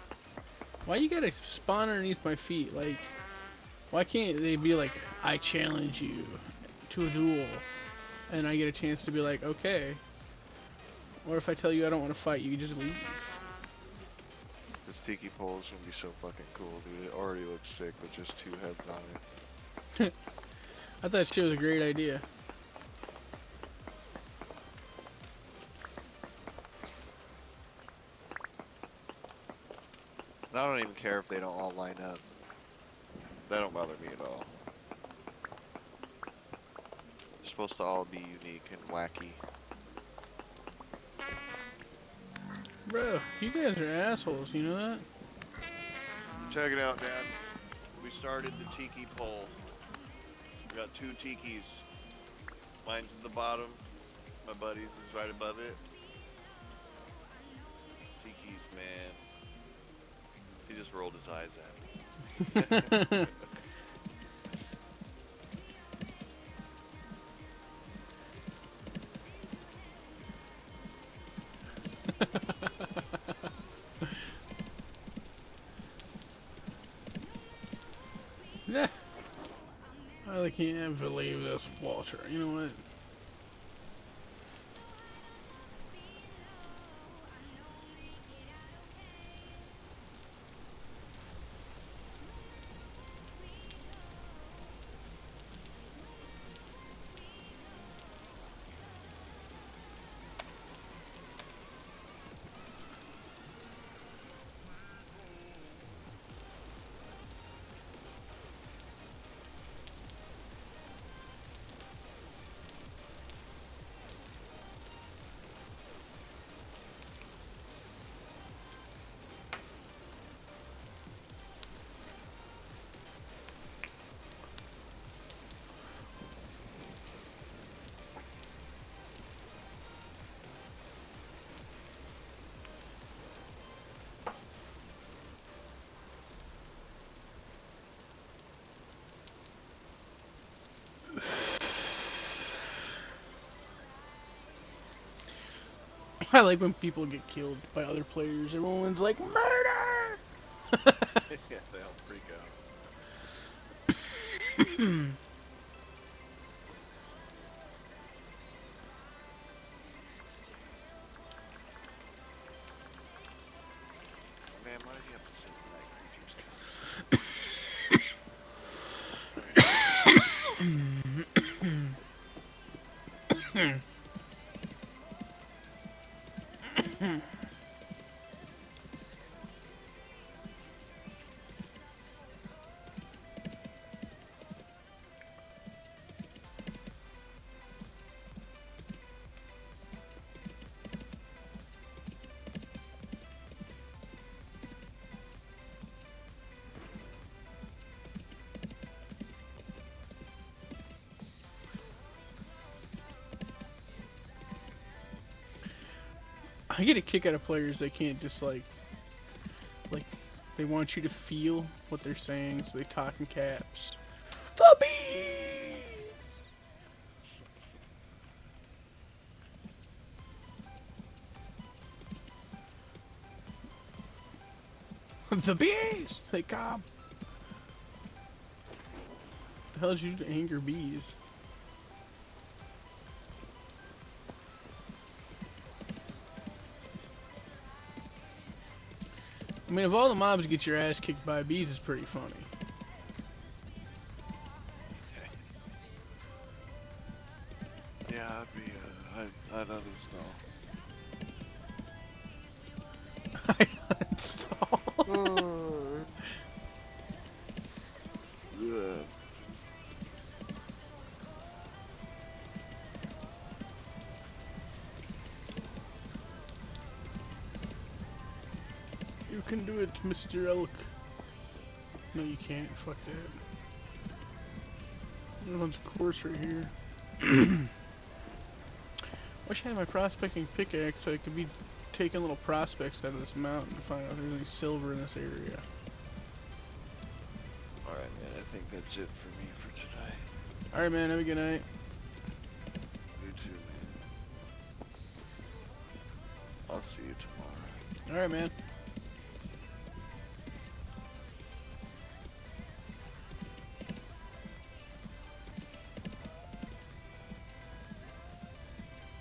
Why you gotta spawn underneath my feet? Like, why can't they be like, I challenge you to a duel, and I get a chance to be like, okay. Or if I tell you I don't want to fight, you just leave. This tiki pole is gonna be so fucking cool, dude. It already looks sick with just two heads on it. I thought shit was a great idea. And I don't even care if they don't all line up. That don't bother me at all. They're supposed to all be unique and wacky. Bro, you guys are assholes, you know that? Check it out, Dad. We started the tiki pole. We got two tikis. Mine's at the bottom. My buddy's is right above it. Tikis, man. He just rolled his eyes at me. Yeah. I can't believe this, Walter. You know I like when people get killed by other players. Everyone's like, murder! Yeah, they all freak out. Man, why did you have to say the night creatures come? I get a kick out of players that can't just like, they want you to feel what they're saying, so they talk in caps. The bees! The bees! They come. The hell did you do to anger bees? I mean, if all the mobs get your ass kicked by bees, it's pretty funny. Yeah, I'd uninstall. I uninstall. Ugh. You can do it, Mr. Elk. No, you can't. Fuck that. There's a course right here. Wish I had my prospecting pickaxe so I could be taking little prospects out of this mountain to find out if there's any silver in this area. Alright, man, I think that's it for me for tonight. Alright, man. Have a good night. You too, man. I'll see you tomorrow. Alright, man.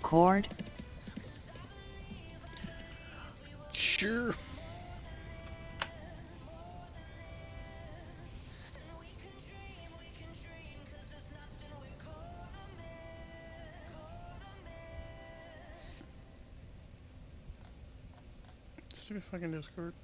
Cord. Sure. Stupid fucking Discord.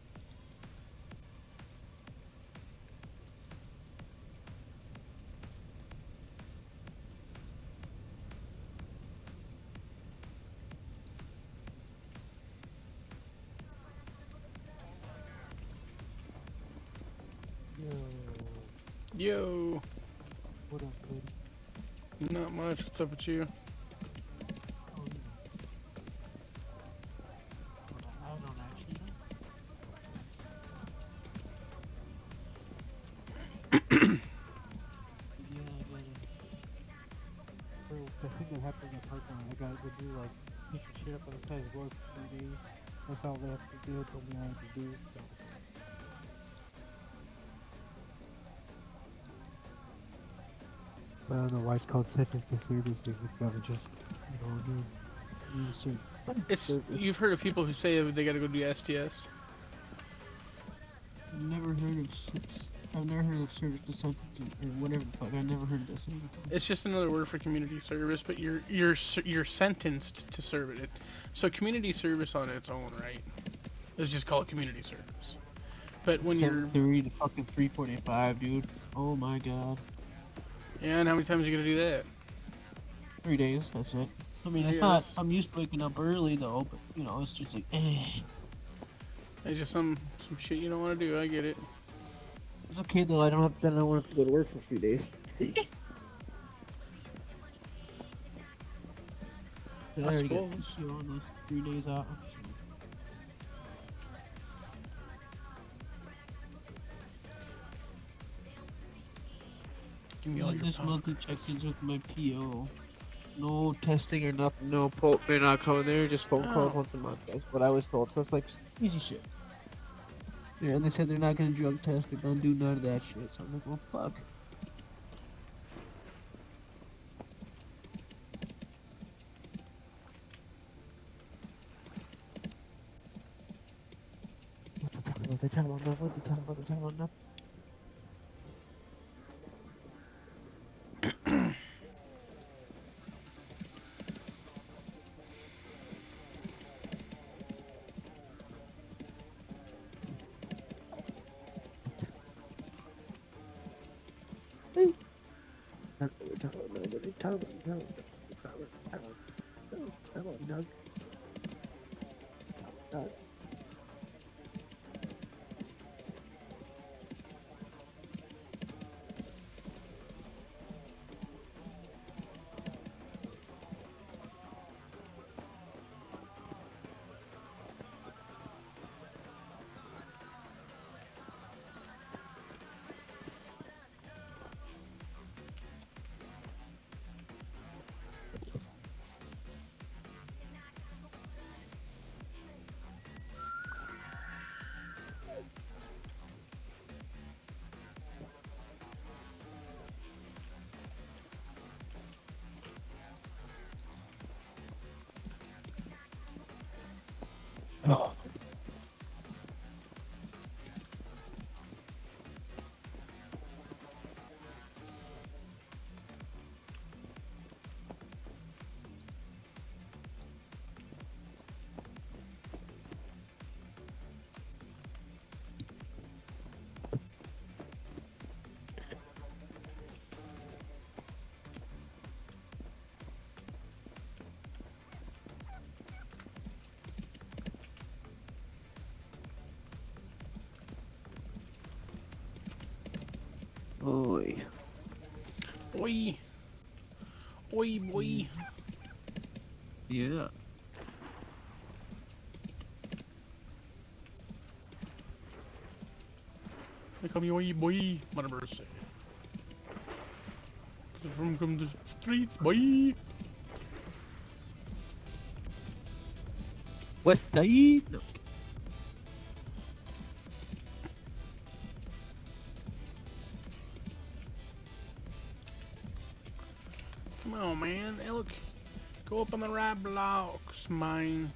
Yo, What up, Cody? not much. What's up with you? Oh, you know. I don't actually know. But yeah, I gotta. For the thing that happened in the parking lot, I gotta go do like picking shit up on the side of the road for 3 days. That's all they had told me I had to do. So, but I don't know why it's called sentence to service if it's never just, doing community It's service. you've heard of people who say they got to go do STS. Never heard of I've never heard of service to sentence or whatever the fuck. I never heard that saying before. It's just another word for community service, but you're sentenced to serve it. So community service on its own, right? Let's just call it community service. But when you're 7:30 to fucking 3:45, dude. Oh my god. yeah, and how many times are you gonna do that? 3 days. That's it. I mean, I it's not. guess I'm used to waking up early though, but it's just like, it's just some shit you don't want to do. I get it. it's okay though. I don't have. Then I don't have to go to work for 3 days. I I already got suppose. PTO on those 3 days off. So Give me I all had your this monthly pockets. check-ins with my PO. No testing or nothing. No, they're not coming there. Just phone calls Oh, once a month. That's what I was told. So it's like easy shit. Yeah, and they said they're not gonna drug test. They're gonna do none of that shit. So I'm like, well, fuck. What the talk about? They talk about enough. What they talk about? They talk about enough. I don't know what they're talking about. No, but they talk about. Talk about. Talk about. Talk about. Talk about Doug. Talk about Doug. Oh. Oi. oi, oi, boy. Mhm. Yeah. They call me oi, boy. Whatever I say. From the streets, boy. West Side. No. Come on, man. Hey, look. Go up on the right blocks, mine.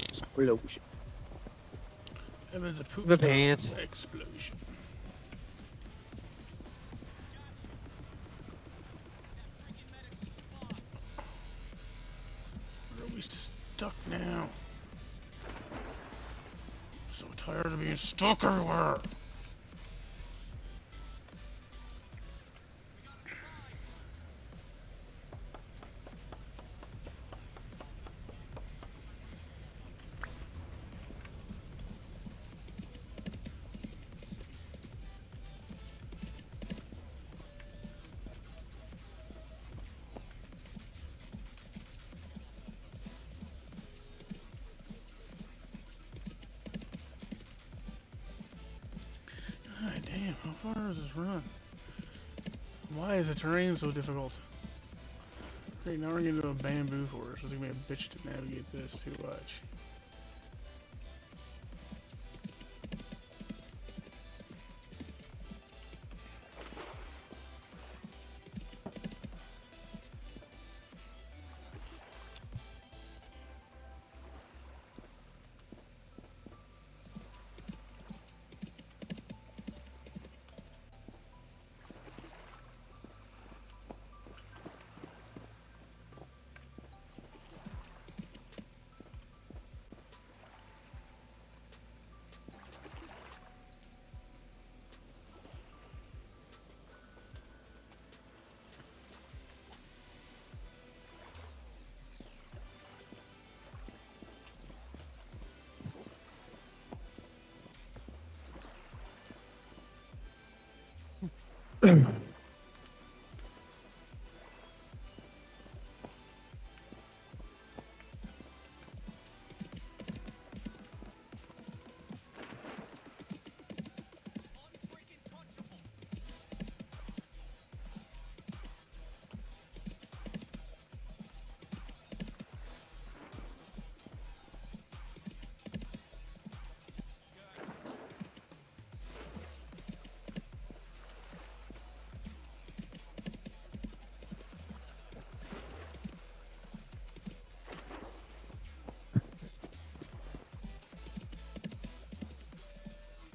Explosion. Evan's a poop The star pants. explosion. Where are we stuck now. I'm so tired of being stuck everywhere. God damn, how far is this run? Why is the terrain so difficult? Great, now we're getting into a bamboo forest. It's gonna be a bitch to navigate this too much.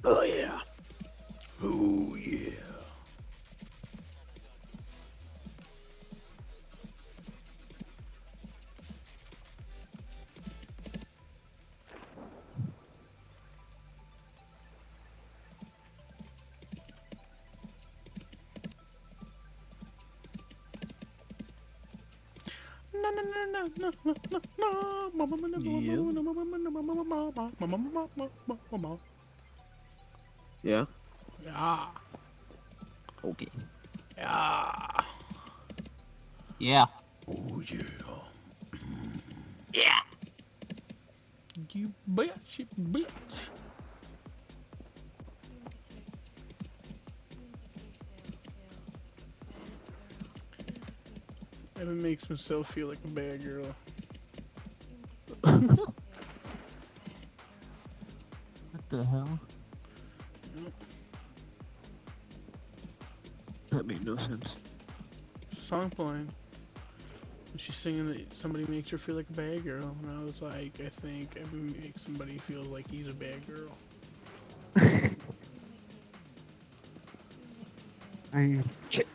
Oh yeah. Oh yeah. Yeah. Yeah. Okay. Yeah. Yeah. Oh yeah. Yeah. You bitch, you bitch. Evan makes himself feel like a bad girl. What the hell? Yep. That made no sense. Song playing. And she's singing that somebody makes her feel like a bad girl. And I was like, I think Evan makes somebody feel like he's a bad girl. I shit.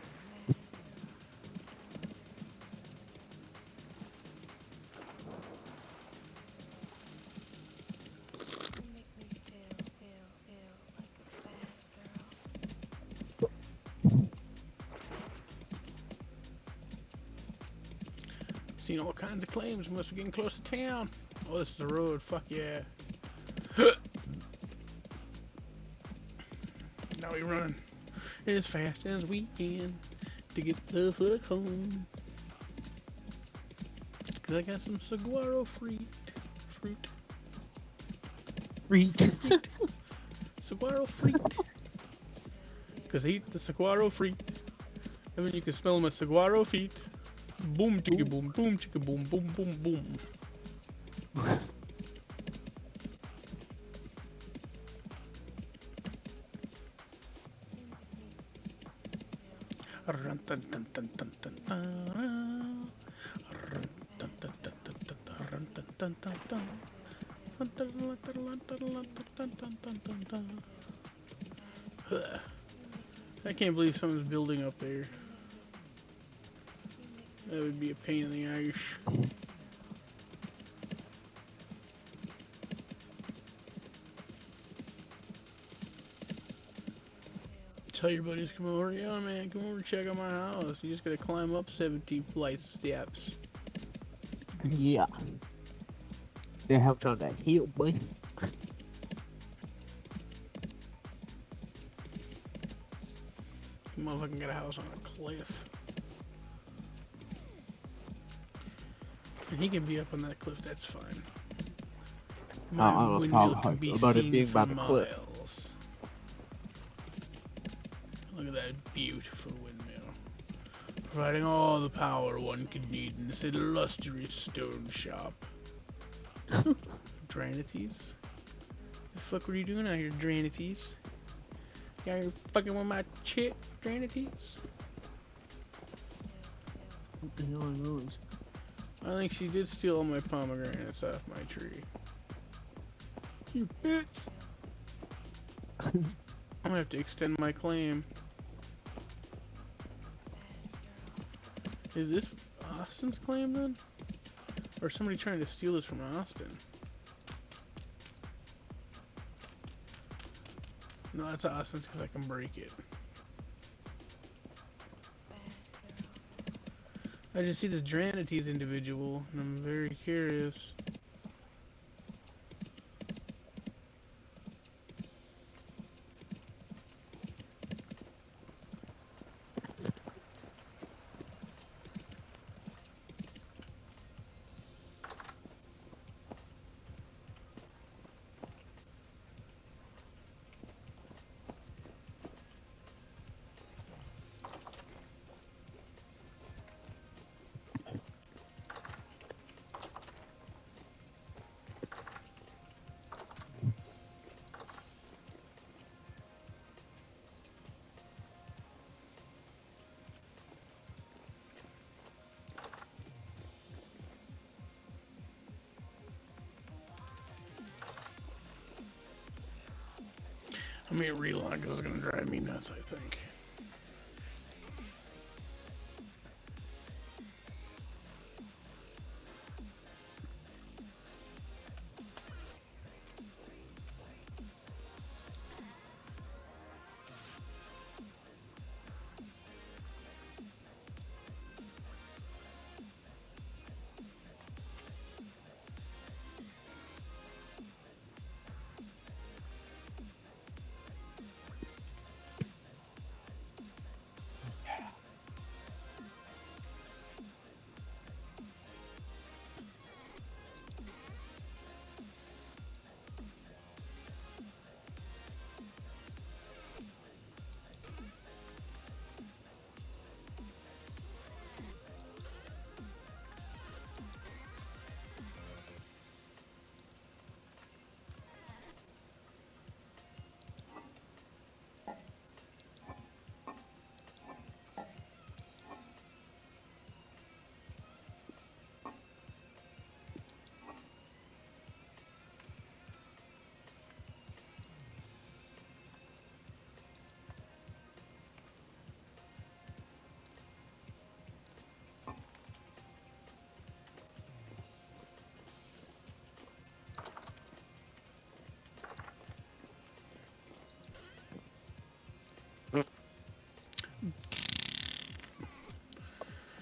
Seen all kinds of claims. Must be getting close to town. Oh, this is the road. Fuck yeah. Now we run as fast as we can to get the fuck home. Cause I got some saguaro fruit. Fruit. Read. Fruit. Saguaro fruit. Cause I eat the saguaro fruit. And then you can smell my saguaro feet. Boom chicka boom, boom chicka boom, boom boom boom. Run dun dun dun dun dun dun. Run dun dun dun dun dun dun. Run dun dun dun dun. Run dun dun dun dun dun dun dun dun dun dun. Huh. I can't believe someone's building up there. That would be a pain in the ass. Tell your buddies come over. Yeah, man, come over and check out my house. You just gotta climb up 17 flights of steps. Yeah. They helped on that heel, boy. Motherfucking got a house on a cliff. And he can be up on that cliff, that's fine. My I don't windmill know can be about it seen being for by the cliff. miles. Look at that beautiful windmill. Providing all the power one could need in this illustrious stone shop. Dranities? The fuck were you doing out here, Dranities? You out here fucking with my chick, Dranities? What the hell are those? I think she did steal all my pomegranates off my tree. You bitch! I'm gonna have to extend my claim. Is this Austin's claim then? Or somebody trying to steal this from Austin? No, that's Austin's because I can break it. I just see this Dranities individual, and I'm very curious. I mean, reload because it's gonna drive me nuts, I think.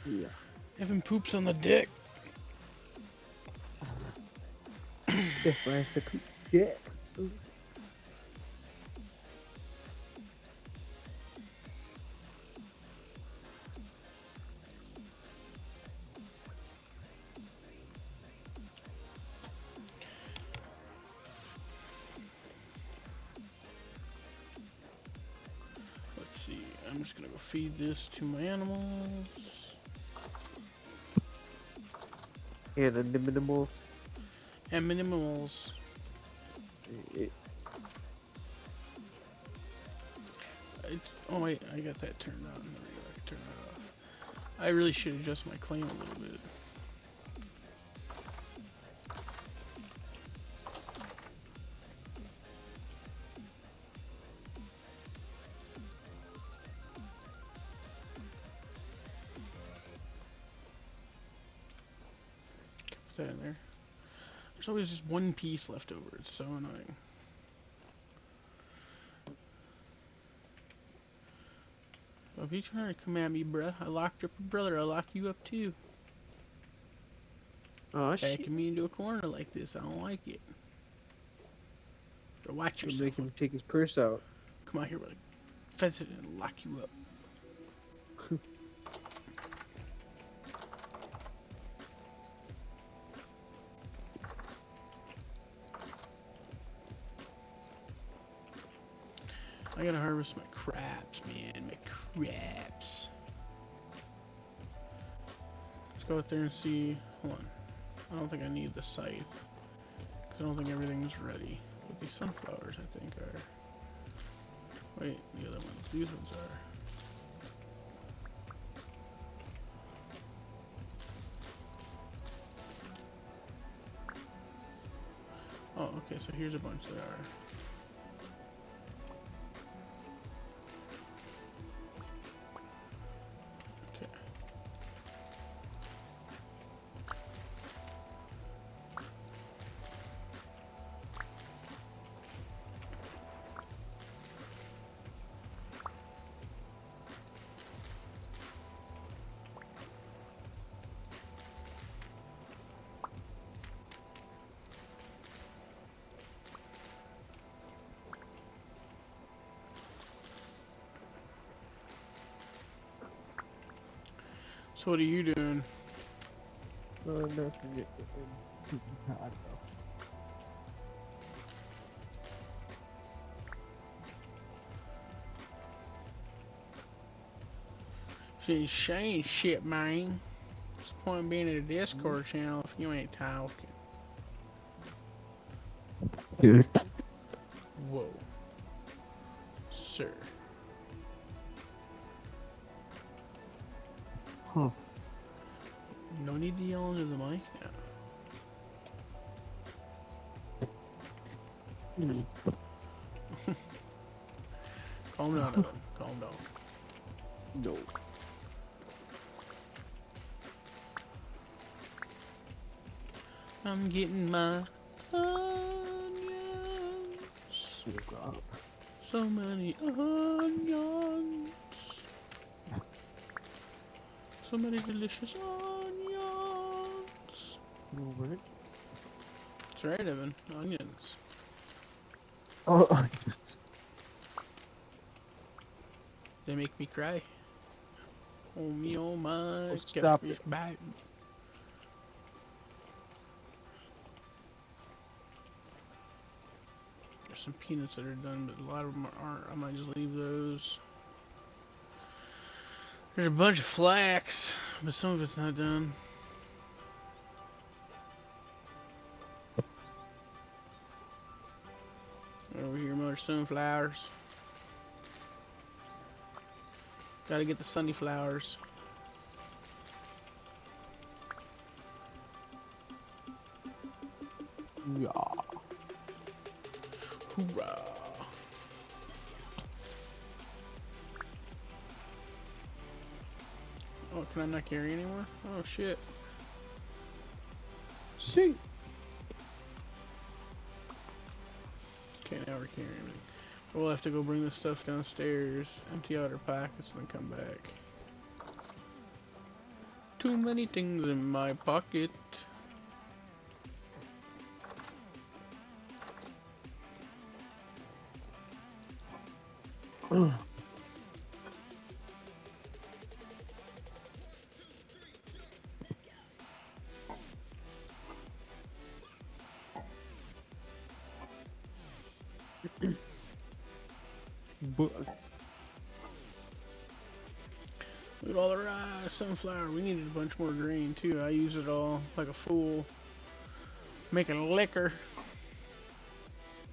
Yeah. Having poops on the dick. If I have to dick. Let's see. I'm just gonna go feed this to my animals. And the minimals. And minimals. Oh wait, I got that turned on. There we go. I can turn that off. I really should adjust my claim a little bit. Put that in there. There's always just one piece left over. It's so annoying. If you try to come at me, bruh, I locked up your brother. I'll lock you up too. Oh shit. Backing me into a corner like this, I don't like it. So watch I'll yourself. make him take his purse out. Come out here, brother. Fence it and lock you up. I gotta harvest my craps, man. My craps. Let's go out there and see. Hold on. I don't think I need the scythe. Because I don't think everything's ready. But these sunflowers, I think, are. Wait, the other ones. These ones are. Oh, okay, so here's a bunch that are. Okay. So what are you doing? Nothing. I don't know. She ain't shit, man. What's the point of being in a Discord channel if you ain't talking? Dude. Whoa. Sir. Huh. No need to yell into the mic now. Calm down, Evan. Calm down. No. I'm getting my onions. Shut up. So many onions. So many delicious onions. What? That's right, Evan. Onions. Oh, They make me cry. Oh me, oh my, stop catfish it. biting. There's some peanuts that are done, but a lot of them aren't. I might just leave those. There's a bunch of flax, but some of it's not done. Over here, more sunflowers. Gotta get the sunnyflowers. Yeah. Hoorah! Oh, can I not carry anymore? Oh shit. See. Okay, now we're carrying it. We'll have to go bring this stuff downstairs, empty out our pockets, and then come back. Too many things in my pocket. But Look at all the rice, sunflower. We needed a bunch more grain too. I use it all like a fool. Making liquor.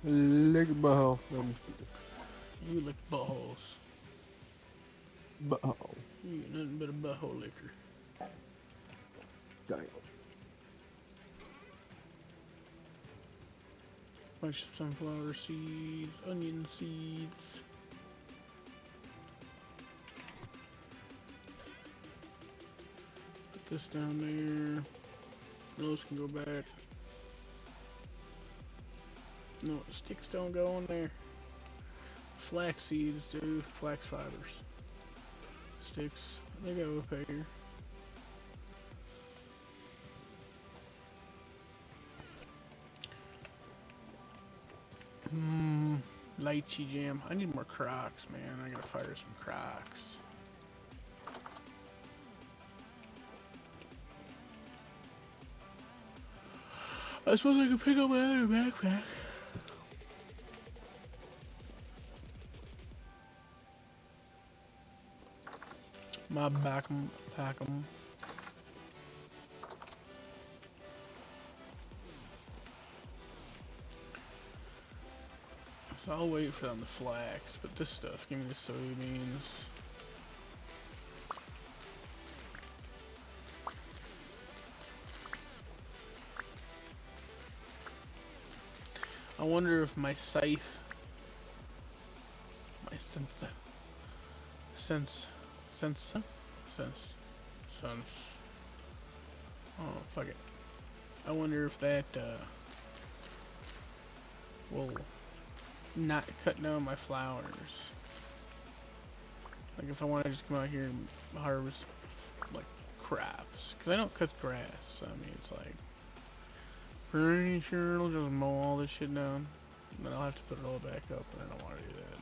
look at my house. No, I'm just kidding. You lick buttholes. Butthole. You get nothing but a butthole liquor. Damn. Bunch of sunflower seeds, onion seeds. Put this down there. Those can go back. No, sticks don't go in there. Flax seeds do. Flax fibers. Sticks. I think I have a pair. Hmm. Lychee jam. I need more Crocs, man. I gotta fire some Crocs. I suppose I could pick up my other backpack. My back'em, pack'em. So I'll wait for them to flax, but this stuff, give me the soybeans. I wonder if my scythe, my sense, sense, sense, sense. Oh, fuck it. I wonder if that, will not cut down my flowers. Like if I want to just come out here and harvest, like, crops. Because I know it cuts grass, so I mean, it's like, pretty sure it'll just mow all this shit down. And then I'll have to put it all back up, and I don't want to do that.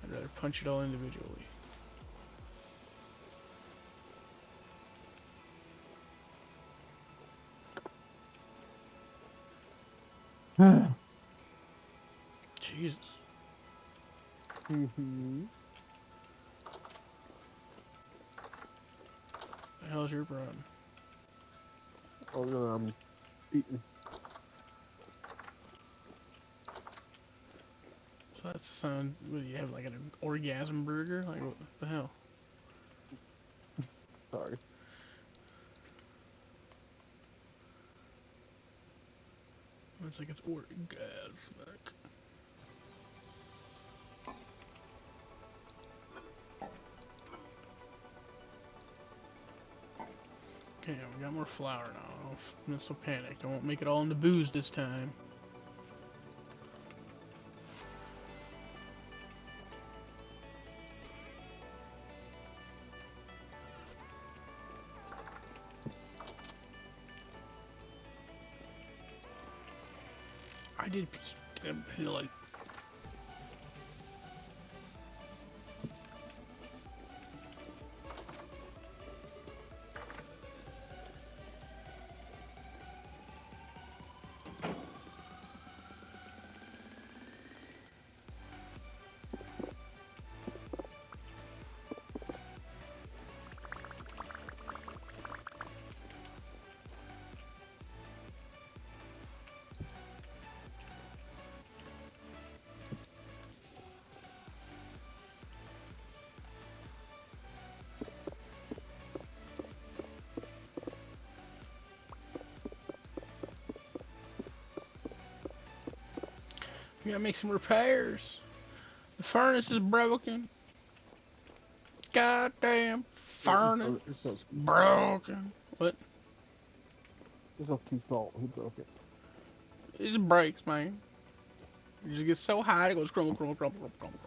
I'd rather punch it all individually. Jesus. Mm-hmm. The hell's your problem? Oh no, I'm eating. So that's the sound. What do you have, like an orgasm burger? Like what the hell? Sorry. It's like it's orgasmic. Okay, we got more flour now. I'm not so panicked. I won't make it all into booze this time. I did like. We gotta make some repairs. The furnace is broken. Goddamn furnace It's not broken. What? it's not too salt. He broke it. It just breaks, man. It just gets so hot it goes crumble, crumble, crumble, crumble, crumble.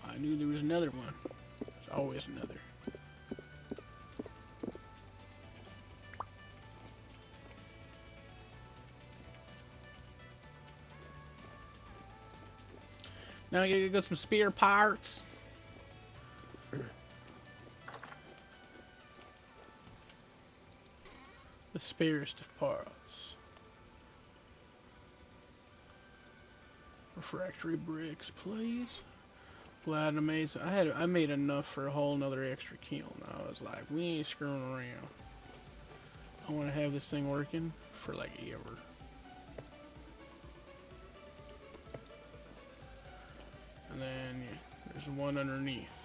I knew there was another one. There's always another. Now I gotta get some spare parts. The sparest of parts. Refractory bricks, please. Glad I made enough for a whole nother extra kiln. I was like, we ain't screwing around. I want to have this thing working for like ever. And then yeah, there's one underneath.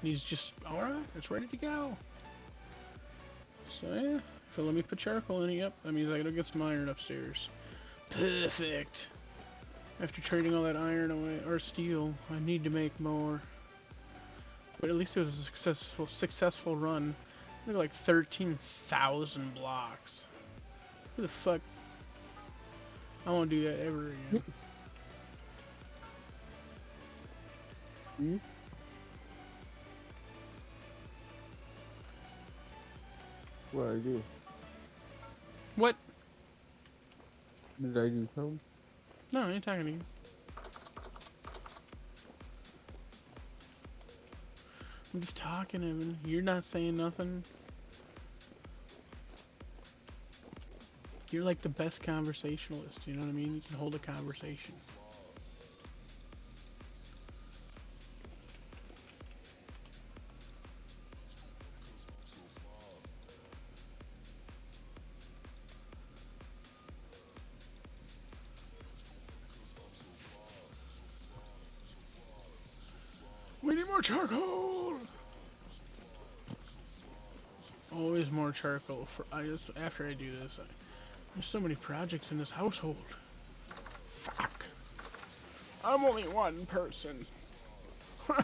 He's just alright. It's ready to go. So yeah. So let me put charcoal in it. Yep, that means I gotta get some iron upstairs. Perfect. After trading all that iron away, or steel, I need to make more. But at least it was a successful run. Look, like 13,000 blocks. Who the fuck? I won't do that ever again. Hmm? What I do? What? Did I do something? No, I ain't talking to you. I'm just talking, Evan. You're not saying nothing. You're like the best conversationalist. You know what I mean? You can hold a conversation. We need more charcoal. Always more charcoal. For I just after I do this, there's so many projects in this household. Fuck. I'm only one person. I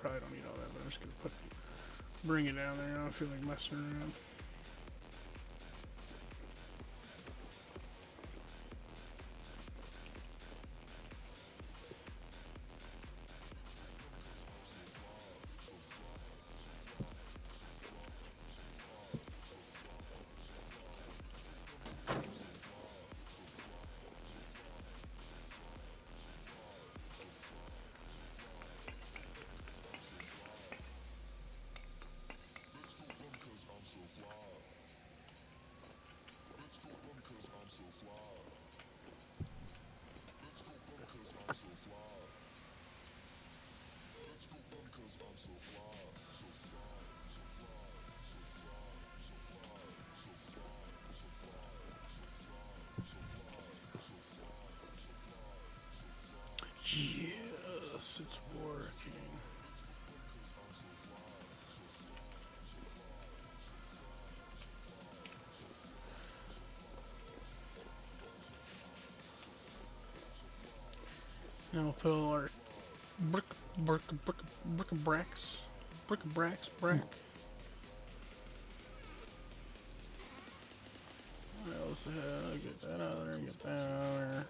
probably don't need all that, but I'm just gonna bring it down there. I don't feel like messing around. Yes, it's working. Now we'll put all our brick-a-bracks. Brick-a-bracks, brack. What else the hell? Get that out of there, get that out of there.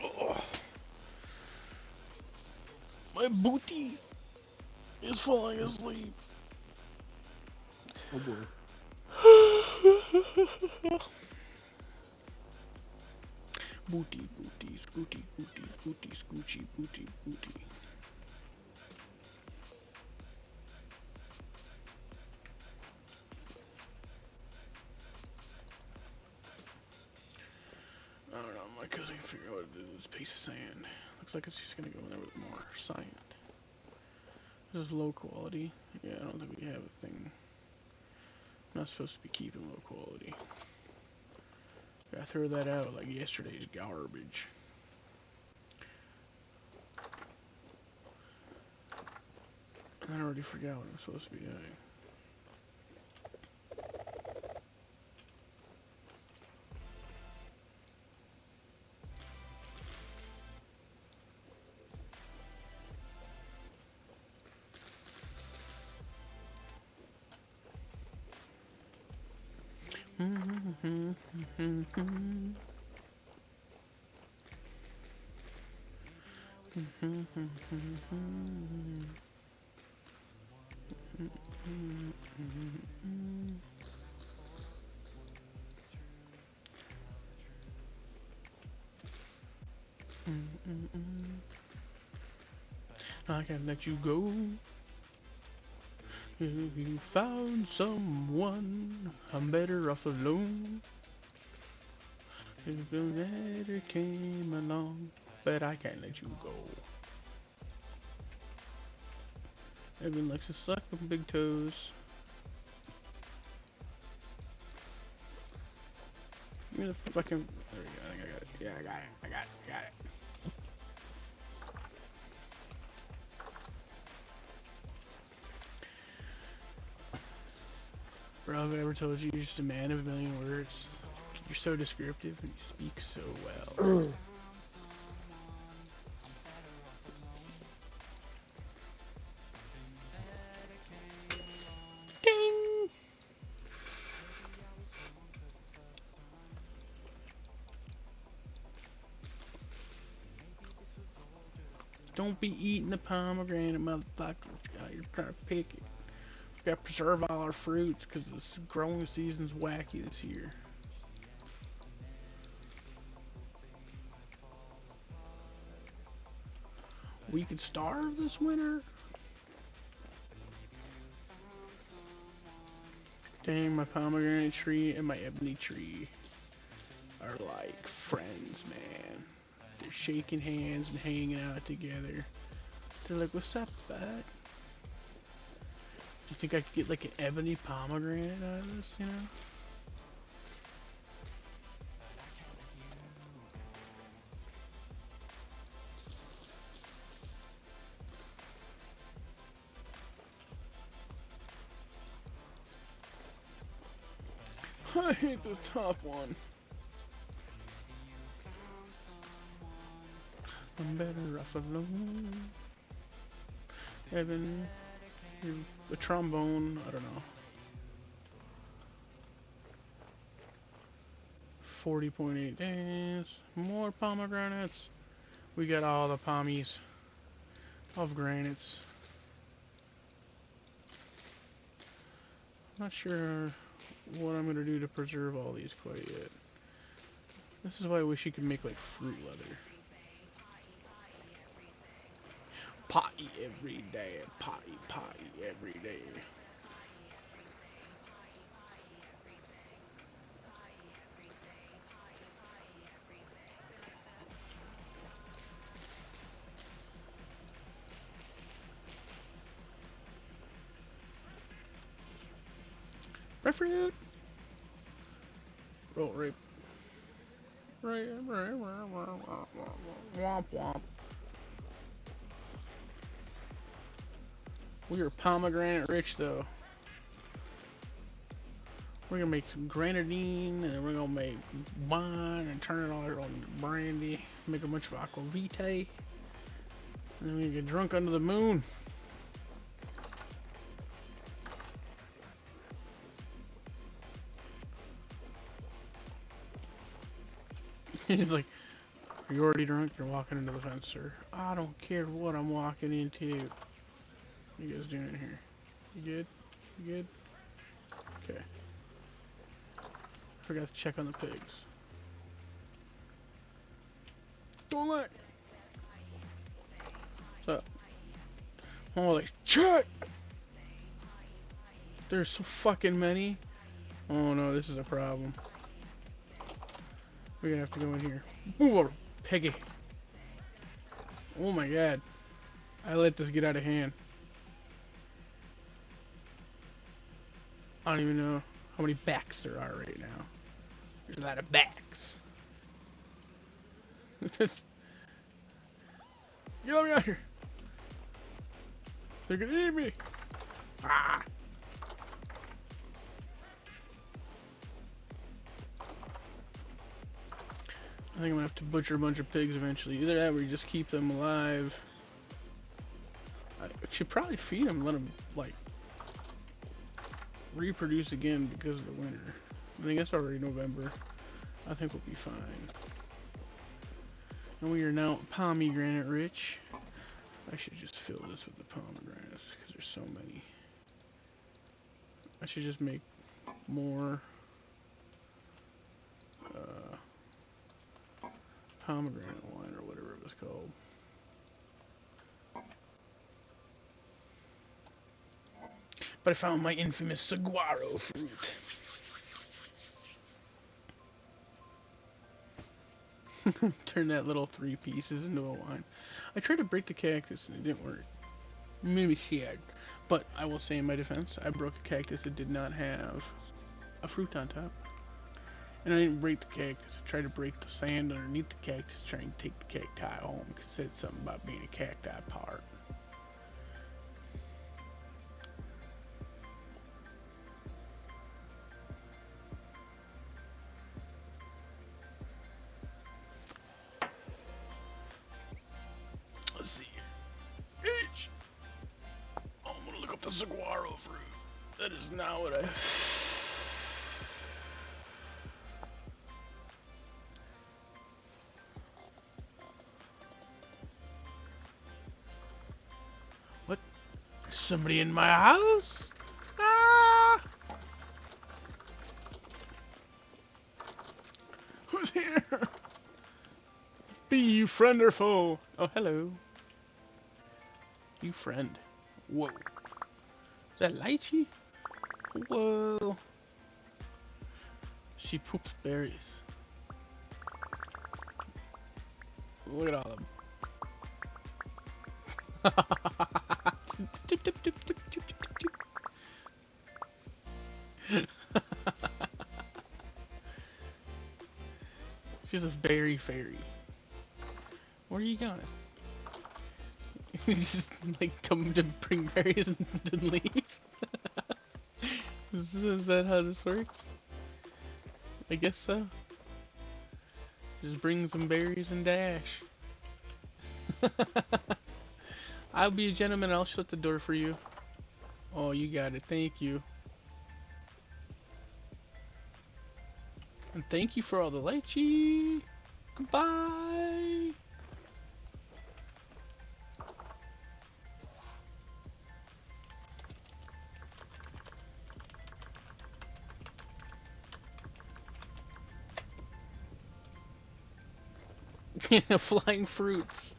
Oh, my booty is falling asleep. Oh boy. Booty, booty, scooty, booty, booty, scoochie, booty, booty. I don't know, my cousin can figure out what to do with this piece of sand. Looks like it's just gonna go in there with more sand. This is low quality. Yeah, I don't think we have a thing. I'm not supposed to be keeping low quality. Gotta throw that out like yesterday's garbage. And I already forgot what I'm supposed to be doing. I can't let you go. If you found someone, I'm better off alone. If the letter came along, but I can't let you go. Evan likes to suck on big toes. Give me the fucking. There we go. I think I got it. Yeah, I got it. I got it. I got it. Bro, have I ever told you you're just a man of a million words? You're so descriptive and you speak so well. Ding! Don't be eating the pomegranate, motherfucker. You're trying to pick it. We gotta preserve all our fruits because the growing season's wacky this year. We could starve this winter. Dang, my pomegranate tree and my ebony tree are like friends, man. They're shaking hands and hanging out together. They're like, what's up, bud? Do you think I could get like an ebony pomegranate out of this, you know? I hate this top one. I'm better off alone. Evan, a trombone, I don't know. 40.8 days. More pomegranates. We got all the pommies of granites. Not sure what I'm gonna do to preserve all these quite yet. This is why I wish you could make like fruit leather. Potty every day, potty, potty every day. Red fruit. Roll rape. Womp womp. We are pomegranate rich though. We're gonna make some grenadine, and then we're gonna make wine and turn it all on brandy. Make a bunch of aquavitae, and then we get drunk under the moon. He's like, "Are you already drunk? You're walking into the fence, sir. I don't care what I'm walking into. What are you guys doing here? You good? You good? Okay. Forgot to check on the pigs. Don't let. What's up? Holy shit! There's so fucking many. Oh no, this is a problem. We're gonna have to go in here. Ooh, piggy. Oh my god. I let this get out of hand. I don't even know how many backs there are right now. There's a lot of backs. Get me out here. They're gonna eat me. Ah. I think I'm gonna have to butcher a bunch of pigs eventually. Either that or we just keep them alive. I should probably feed them, let them, like, reproduce again because of the winter. I think it's already November. I think we'll be fine. And we are now pomegranate rich. I should just fill this with the pomegranates because there's so many. I should just make more pomegranate wine or whatever it was called. But I found my infamous saguaro fruit. Turn that little 3 pieces into a wine. I tried to break the cactus and it didn't work. It made me sad. But I will say in my defense, I broke a cactus that did not have a fruit on top. And I didn't break the cactus. I tried to break the sand underneath the cactus, trying to take the cacti home. Cause it said something about being a cacti part. Let's see. H. Oh, I'm gonna look up the saguaro fruit. That is not what I. What? Somebody in my house? Ah! Who's here? Be you friend or foe? Oh, hello. You friend. Whoa. Is that lychee? Whoa. She poops berries. Look at all of them. Tip, tip, tip, tip, tip, tip, tip. She's a berry fairy. Where are you going? You just like come to bring berries and then leave? Is that how this works? I guess so. Just bring some berries and dash. I'll be a gentleman, I'll shut the door for you. Oh, you got it, thank you. And thank you for all the lychee. Goodbye. Flying fruits.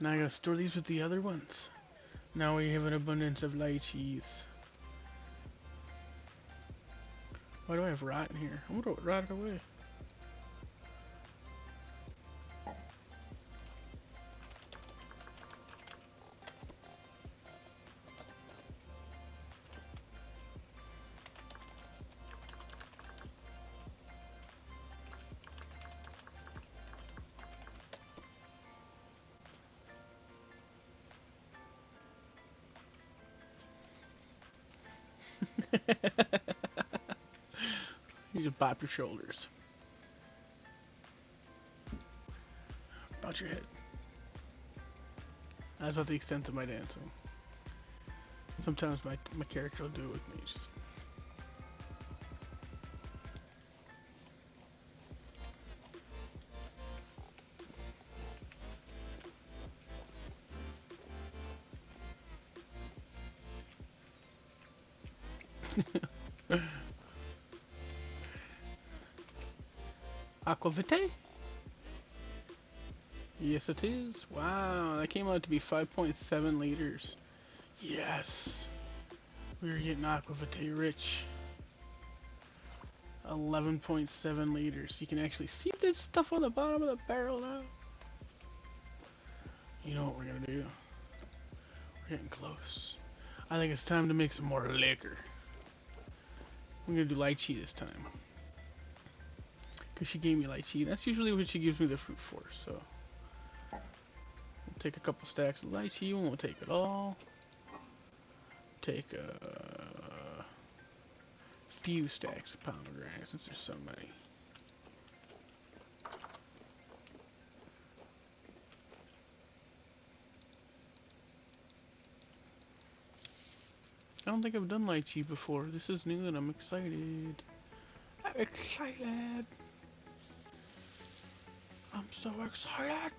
Now I gotta store these with the other ones. Now we have an abundance of lychees. Why do I have rot in here? I'm gonna rot it away. You just bop your shoulders. Bounce your head. That's about the extent of my dancing. Sometimes my character will do it with me. Just... Aquavite? Yes, it is. Wow, that came out to be 5.7 liters. Yes. We're getting Aquavite rich. 11.7 liters. You can actually see this stuff on the bottom of the barrel now. You know what we're gonna do? We're getting close. I think it's time to make some more liquor. We're gonna do lychee this time. Because she gave me lychee. That's usually what she gives me the fruit for, so. We'll take a couple stacks of lychee, we won't take it all. Take a few stacks of pomegranate since there's so many. I don't think I've done lychee before. This is new and I'm excited. I'm excited. I'm so excited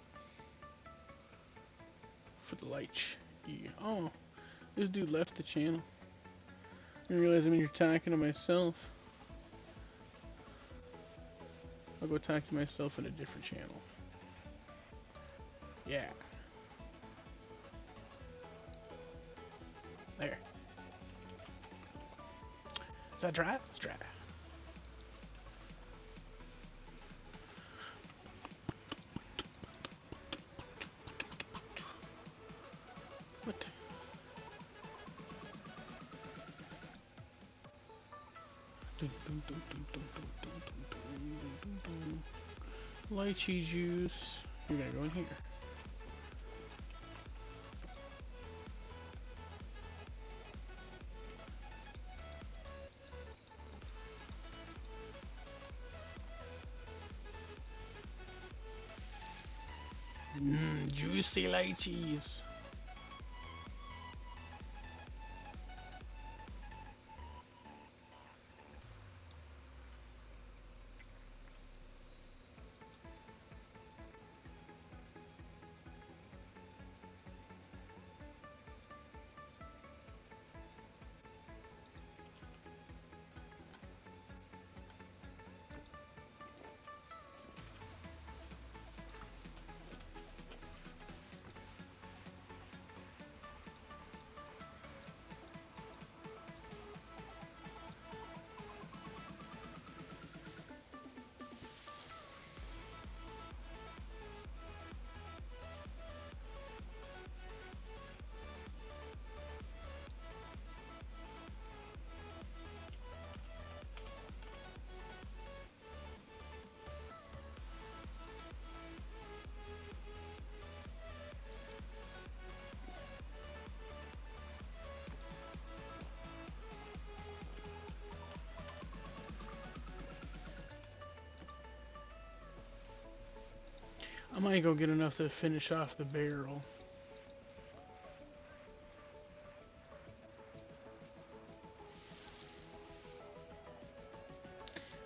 for the light. Yeah. Oh, this dude left the channel. I realize I'm here talking to myself. I'll go talk to myself in a different channel. Yeah. There. Is that dry? It's dry. What? Lychee juice. You gotta go in here. Mmm, juicy lychees. I might go get enough to finish off the barrel.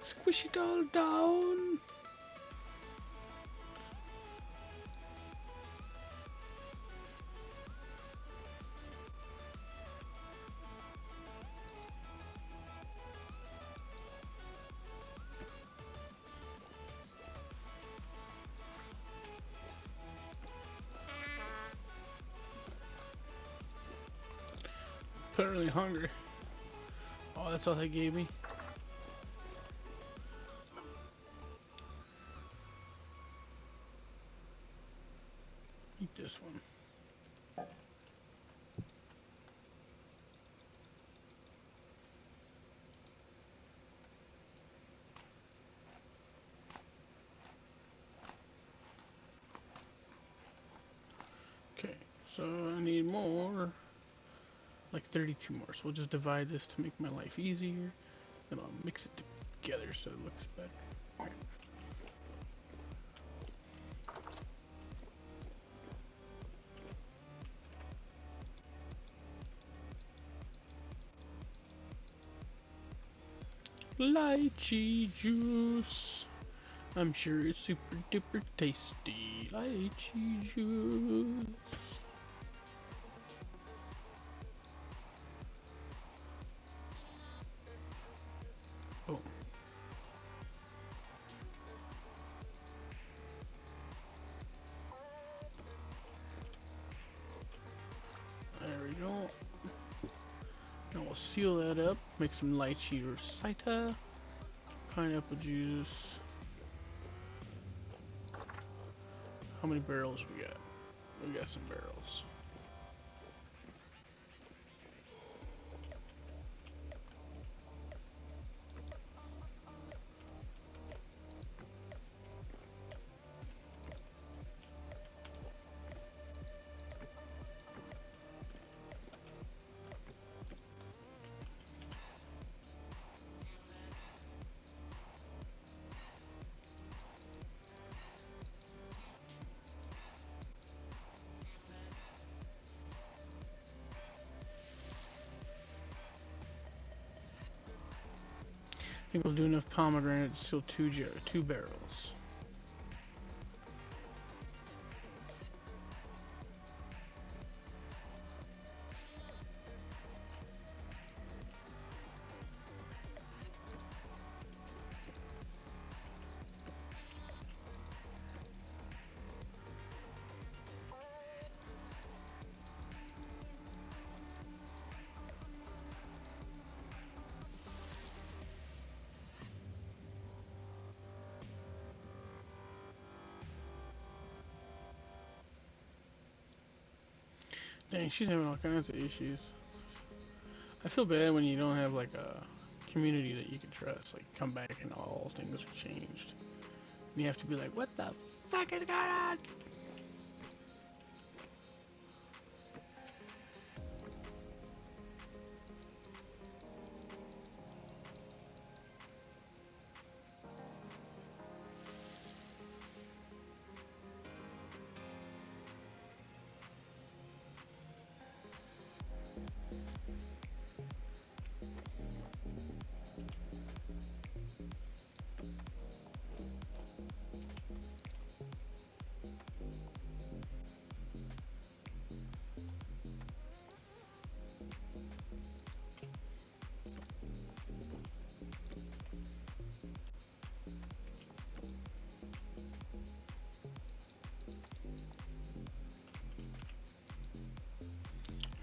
Squish it all down. Apparently hungry. Oh, that's all they gave me. Eat this one. Okay, so I need more. Like 32 more. So we'll just divide this to make my life easier. Then I'll mix it together so it looks better. Right. Lychee juice. I'm sure it's super duper tasty. Lychee juice. Oh, there we go. Now we'll seal that up. Make some lychee recita. Pineapple juice. How many barrels we got? We got some barrels. I think we'll do enough pomegranates to seal two barrels. Dang, she's having all kinds of issues. I feel bad when you don't have like a community that you can trust. Like come back and all things are changed. And you have to be like, what the fuck is going on?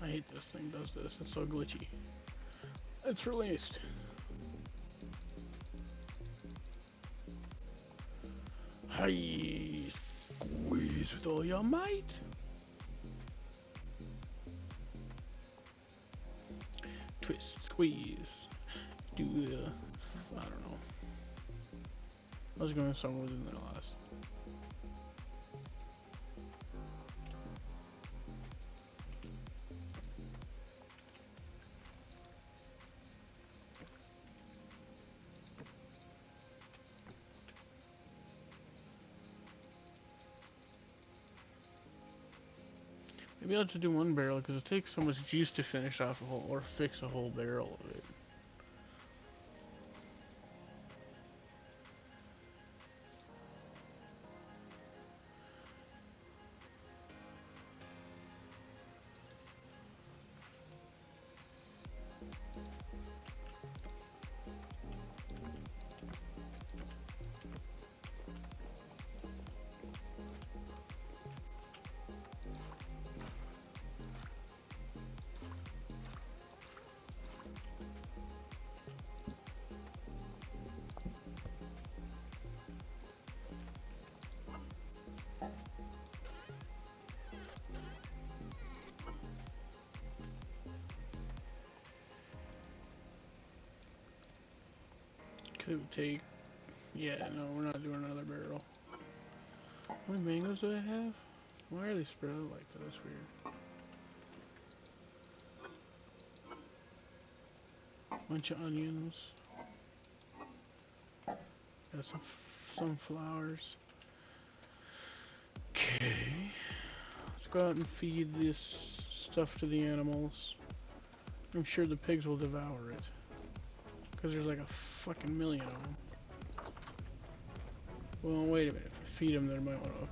I hate this thing does this. It's so glitchy. It's released. Hi, squeeze with all your might. Twist, squeeze. Do the. I don't know. I was going somewhere than the last. Maybe I'll just do one barrel because it takes so much juice to finish off a whole or fix a whole barrel of it. Because it would take. Yeah, no, we're not doing another barrel. How many mangoes do I have? Why are they spread out like that? That's weird. Bunch of onions. Got some sunflowers. Okay. Let's go out and feed this stuff to the animals. I'm sure the pigs will devour it. Because there's like a fucking million of them. Well, wait a minute. If I feed them, they might want to.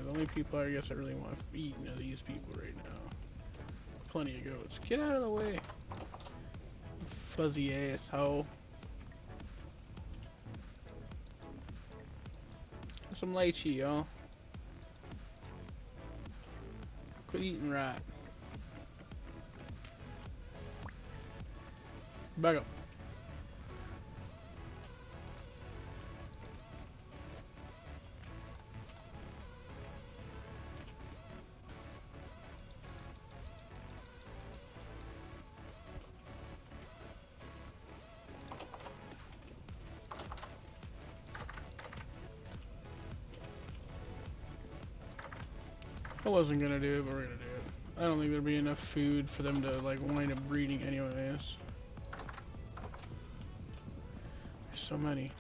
The only people I guess I really want to eat are these people right now. Plenty of goats. Get out of the way. Fuzzy ass hoe. Some lychee, y'all. Quit eating right. Back up. I wasn't gonna do it, but we're gonna do it. I don't think there'll be enough food for them to like wind up breeding anyways. There's so many.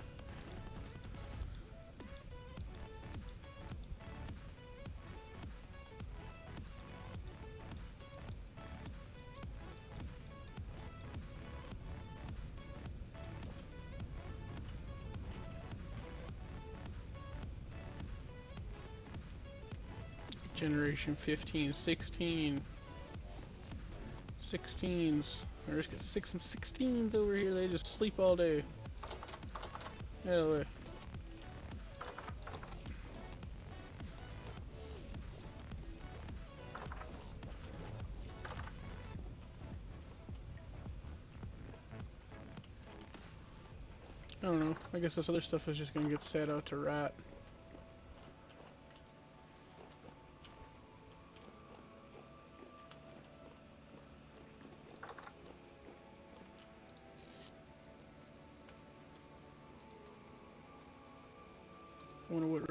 Generation 15, 16. 16s. I just got 16s over here. They just sleep all day. Get out of the way. I don't know. I guess this other stuff is just gonna get set out to rot.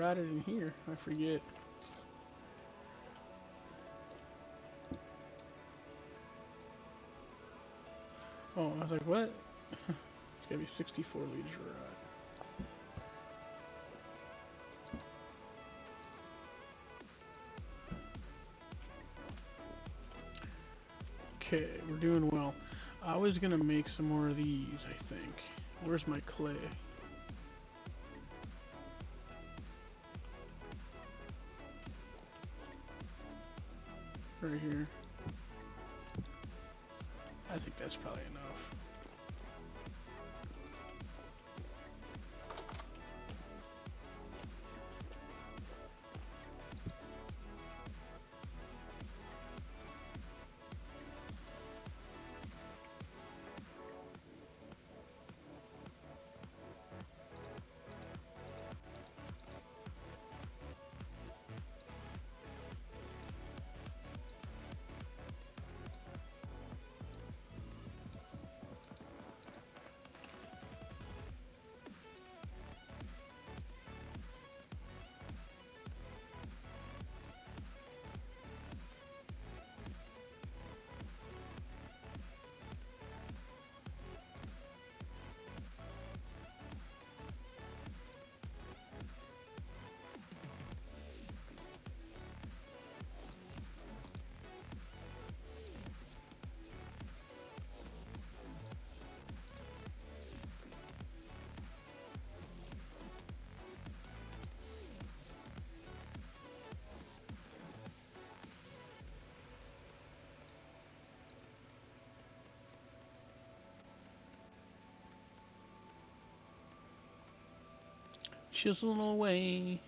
write it in here. I forget. Oh, I was like, what? It's gotta be 64 liters of rot. Okay, we're doing well. I was gonna make some more of these, I think. Where's my clay? Right here. I think that's probably enough. Chiseling away.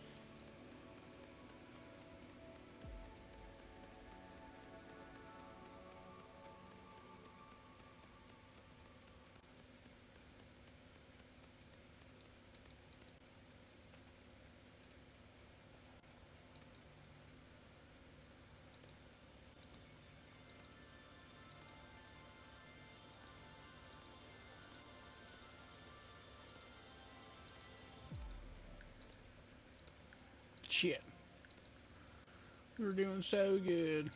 Shit. We're doing so good.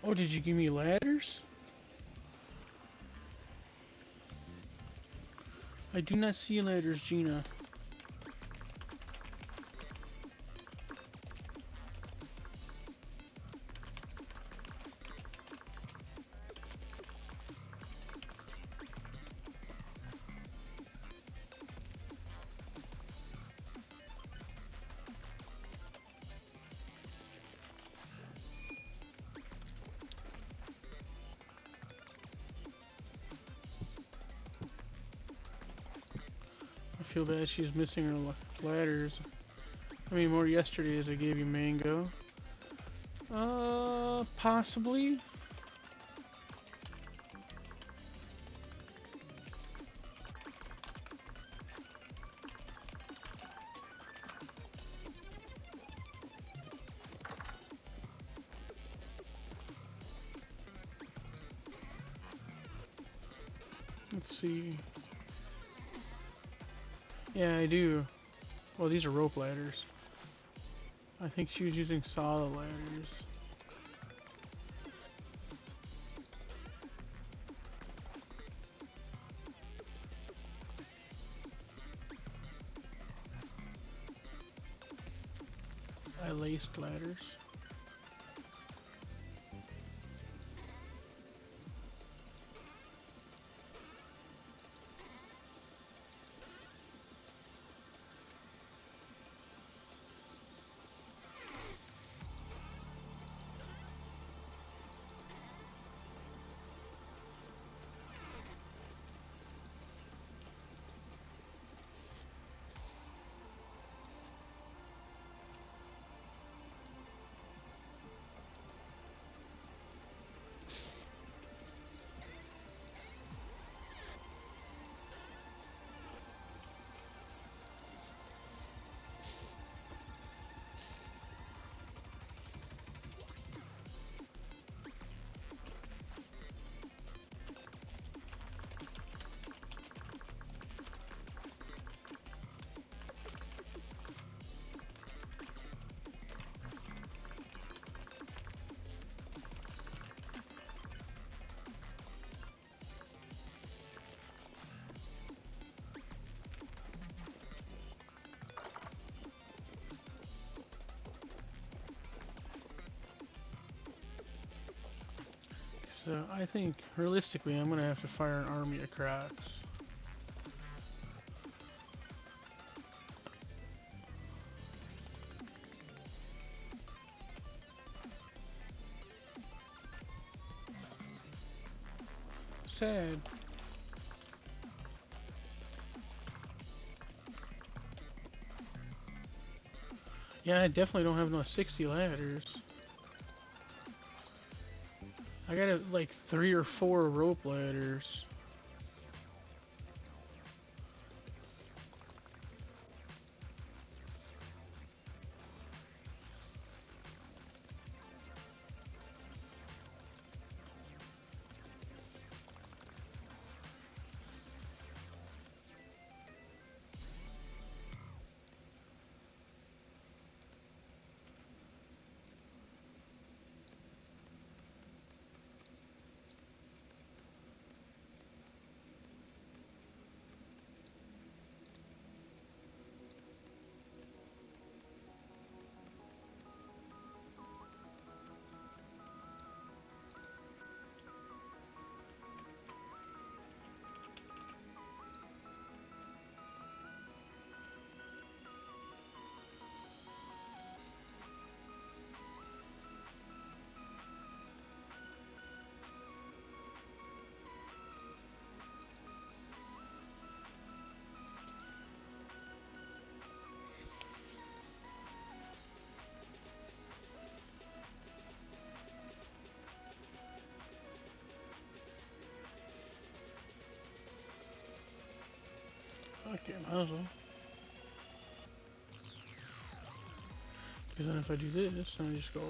Oh, did you give me ladders? I do not see ladders, Gina. I feel bad she's missing her ladders. I mean, more yesterday as I gave you mango. Possibly. Let's see. Yeah, I do. Well, these are rope ladders. I think she was using solid ladders. I laced ladders. So I think realistically, I'm gonna have to fire an army of cracks. Sad. Yeah, I definitely don't have no 60 ladders. I got like 3 or 4 rope ladders. Okay, might as well. Because then if I do this, then I just go.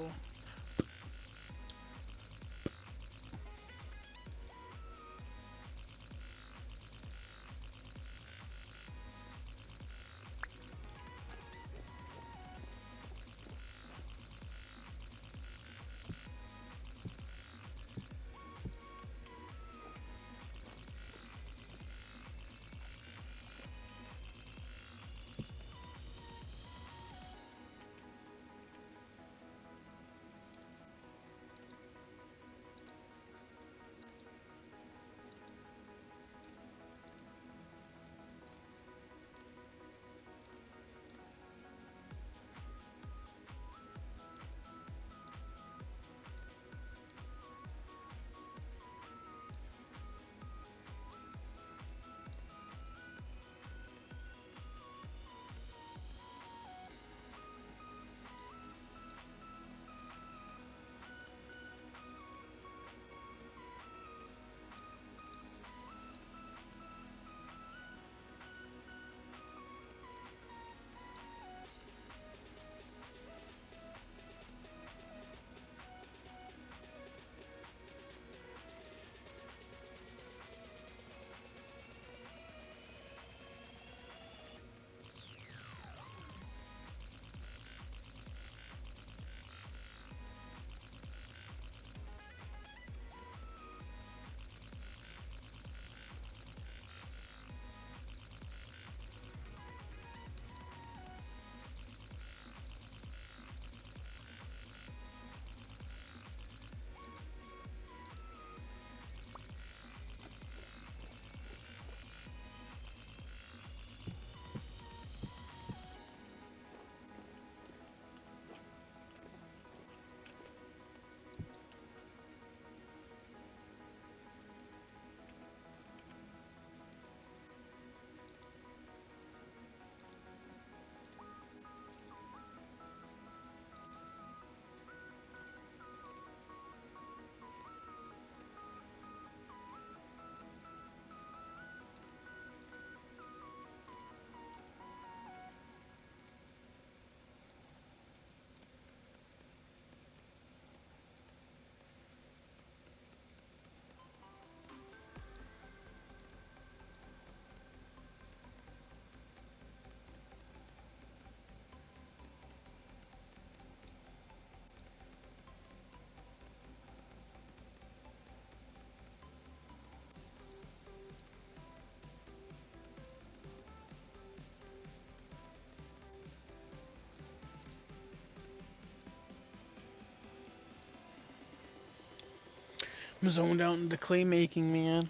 I'm zoned out into clay making, man.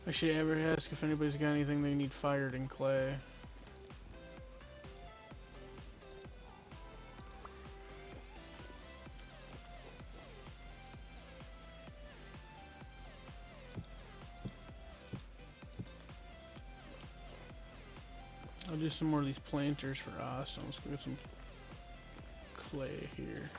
I should ever ask if anybody's got anything they need fired in clay. I'll do some more of these planters for awesome. Let's go get some clay here.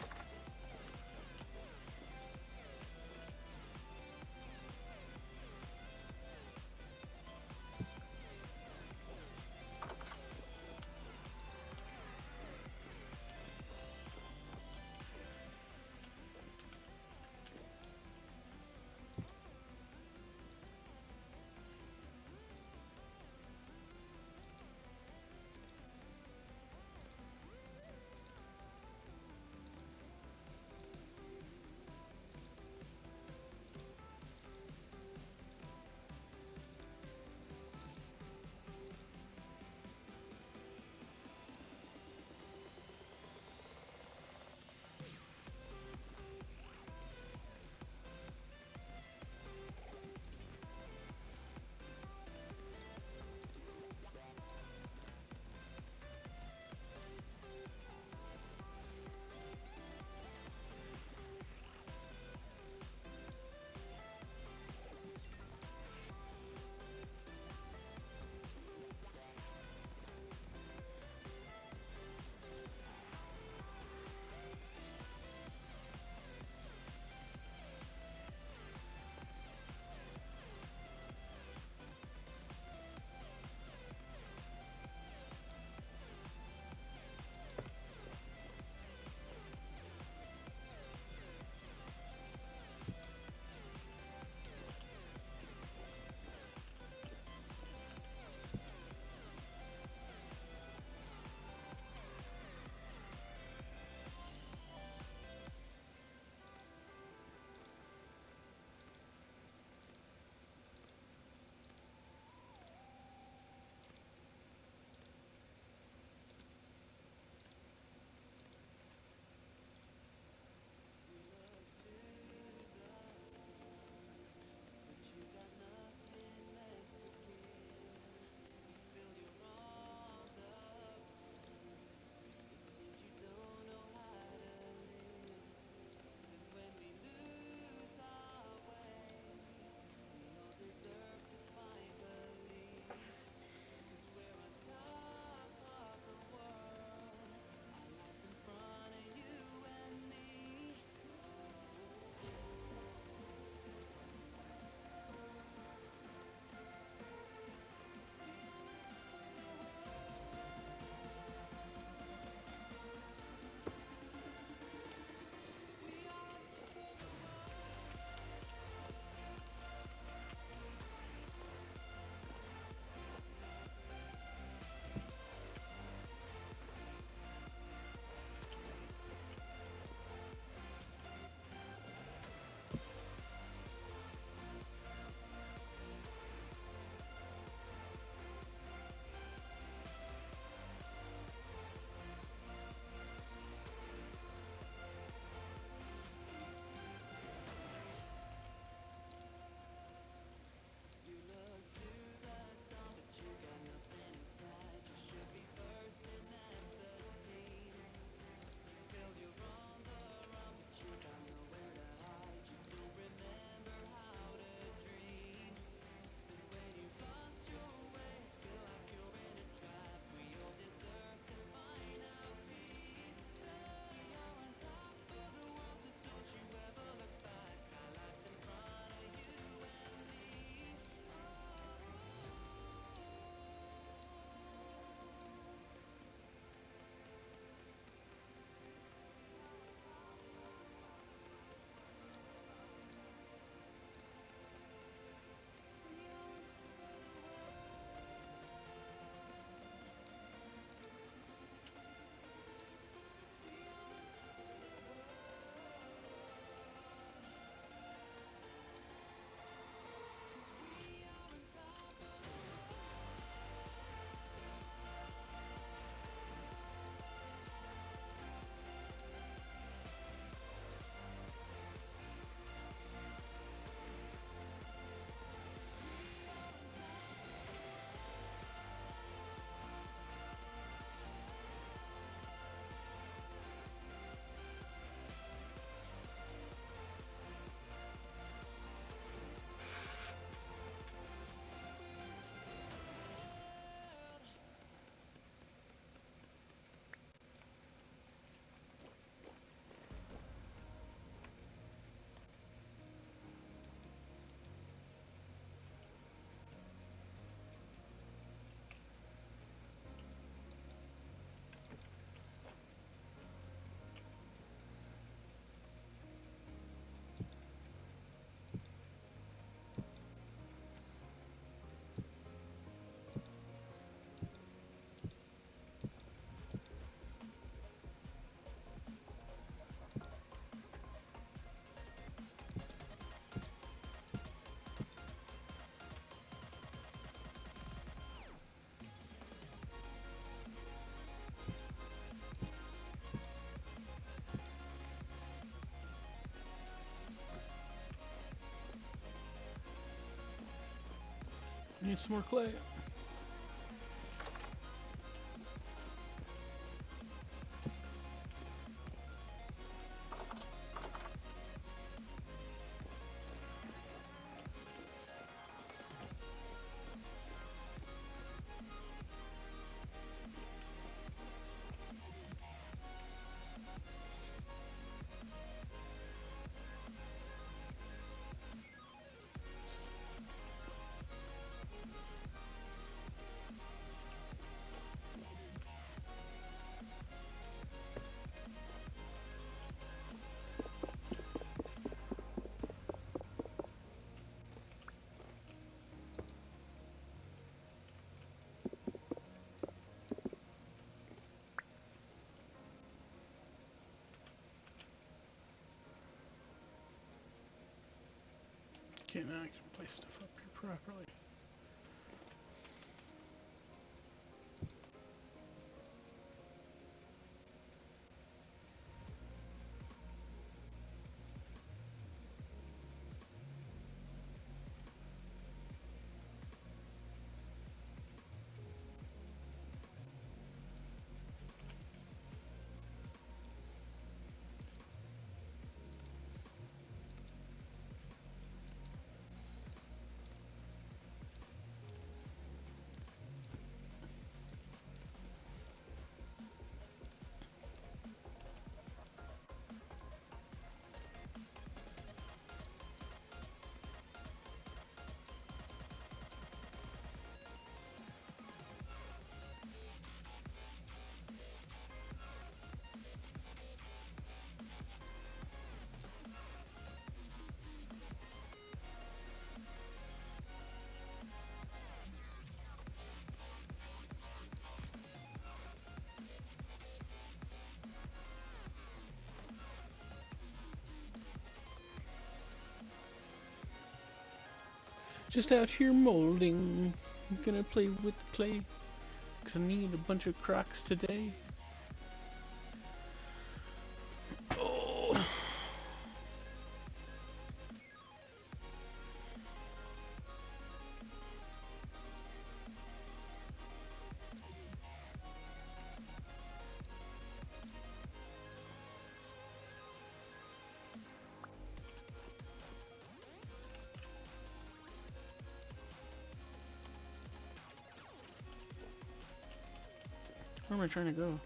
need some more clay. Okay, now I can place stuff up here properly. Just out here molding. I'm gonna play with clay. Cause I need a bunch of cracks today. Oh. Where am I trying to go?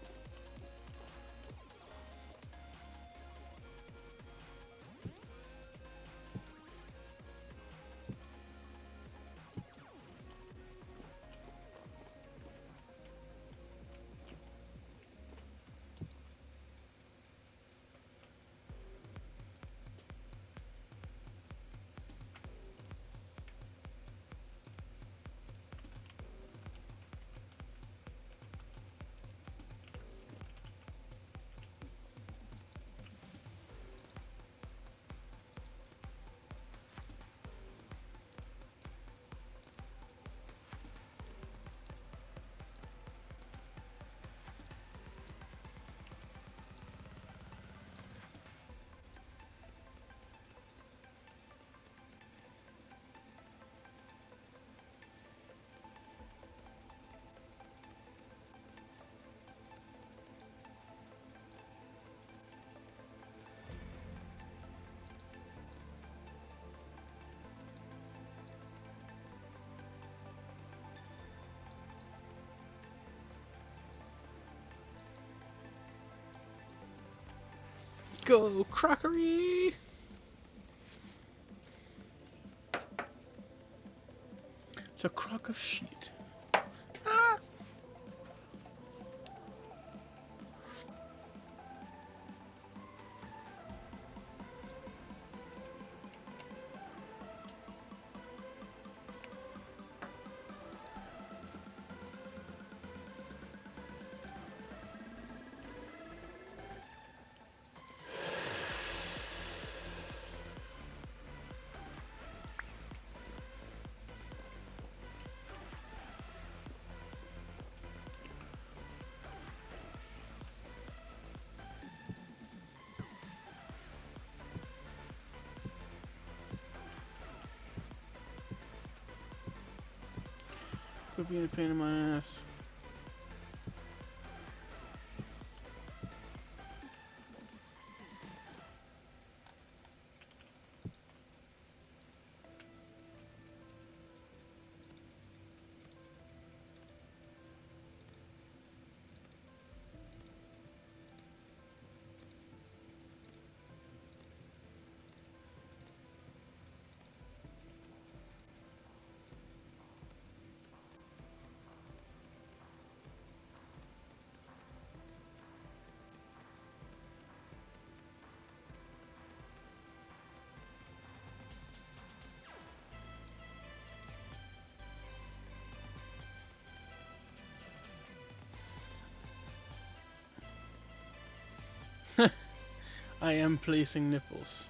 Go crockery! It's a crock of shit. Ah! Quit being a pain in my ass. I am placing nipples.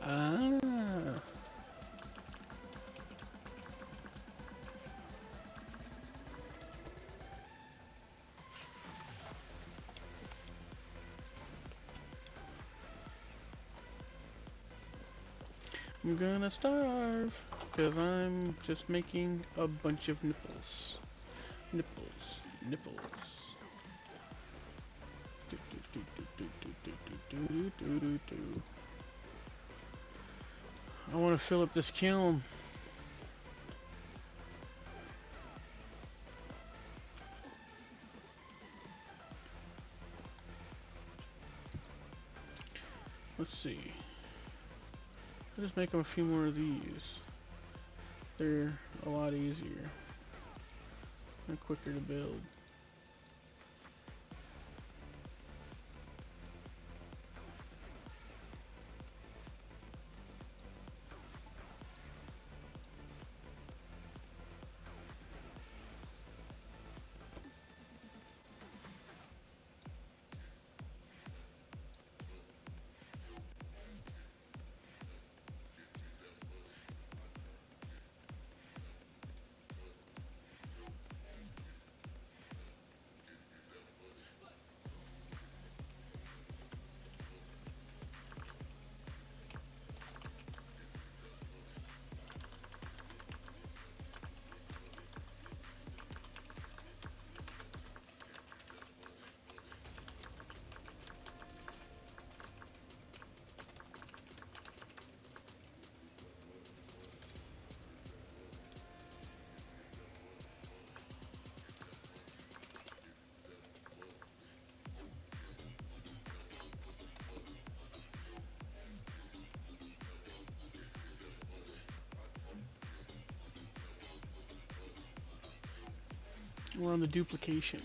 Ah. I'm gonna starve because I'm just making a bunch of nipples. Nipples. Nipples. Do, do, do, do, do, do, do, do, do, do, do. I want to fill up this kiln. Let's see. I'll just make them a few more of these. They're a lot easier and quicker to build. We're on the duplication.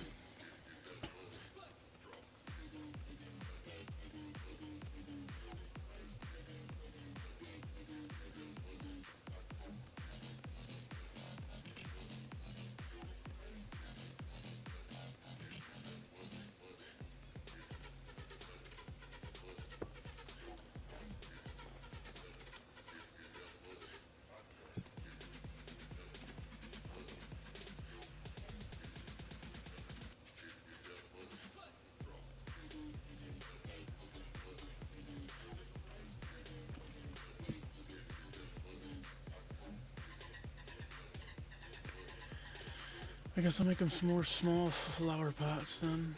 I guess I'll make them some more small flower pots then.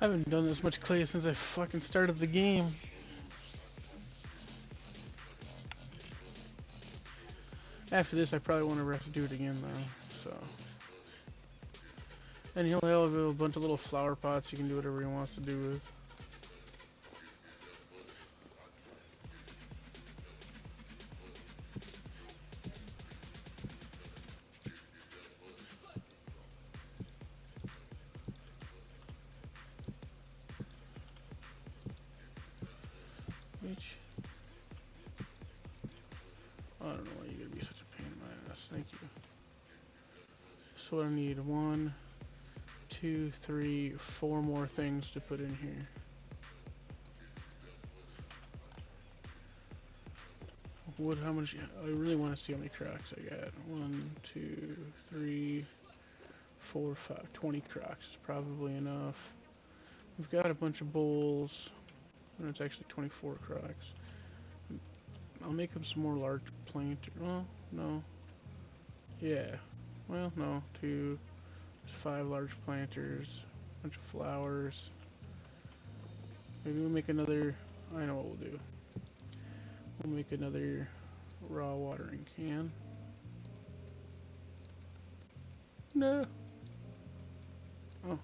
I haven't done this much clay since I fucking started the game. After this, I probably won't ever have to do it again, though. So, and he'll have a bunch of little flower pots. You can do whatever he wants to do with. Bitch. I don't know why you're gonna be such a pain in my ass. Thank you. So I need 1, 2, 3, 4 more things to put in here. What? How much? I really want to see how many cracks I got. 1, 2, 3, 4, 5. 20 cracks is probably enough. We've got a bunch of bowls. And it's actually 24 cracks. I'll make them some more large planters. Well, no. Yeah. Well, no. 2, 5 large planters. A bunch of flowers. Maybe we'll make another. I know what we'll do. We'll make another raw watering can. No. Oh.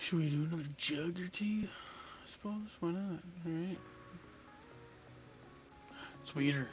Should we do another jug or two? I suppose. Why not? Alright. Sweeter.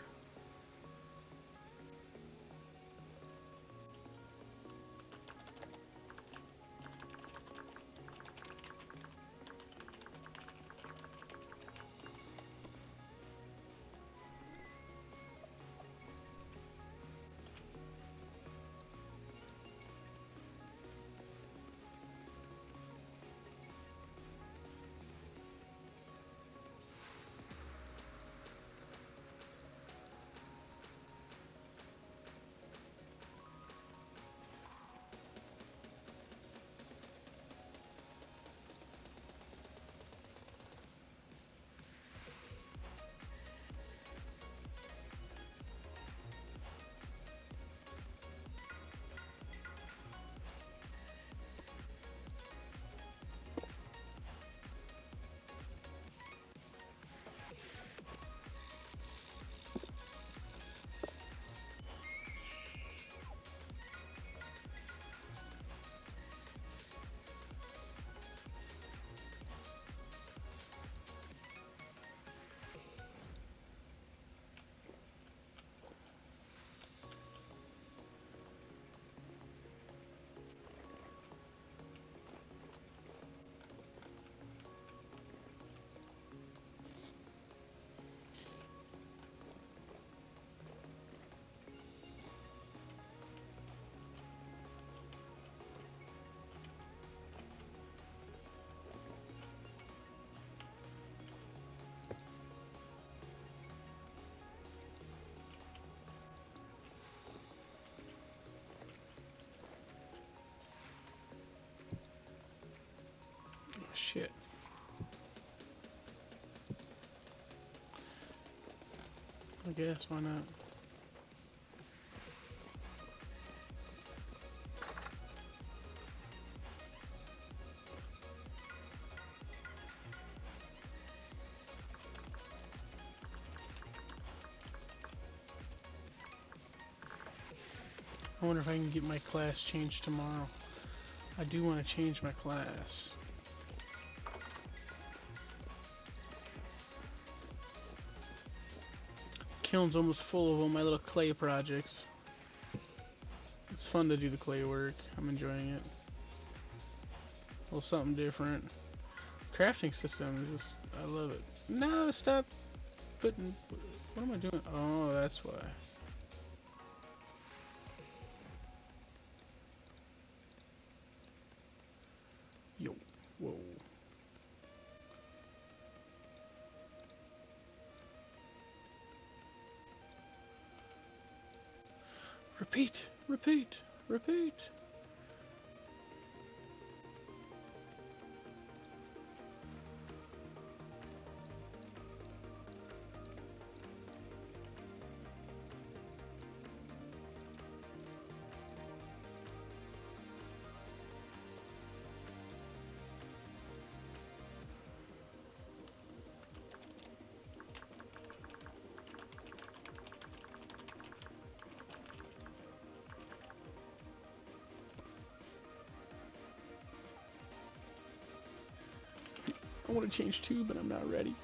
Oh, shit. I guess, why not? I wonder if I can get my class changed tomorrow. I do want to change my class. Kiln's almost full of all my little clay projects. It's fun to do the clay work. I'm enjoying it. A little something different. Crafting system is just, I love it. No, stop putting, what am I doing? Oh, that's why. Yo, whoa. Repeat, repeat, repeat. I want to change too, but I'm not ready.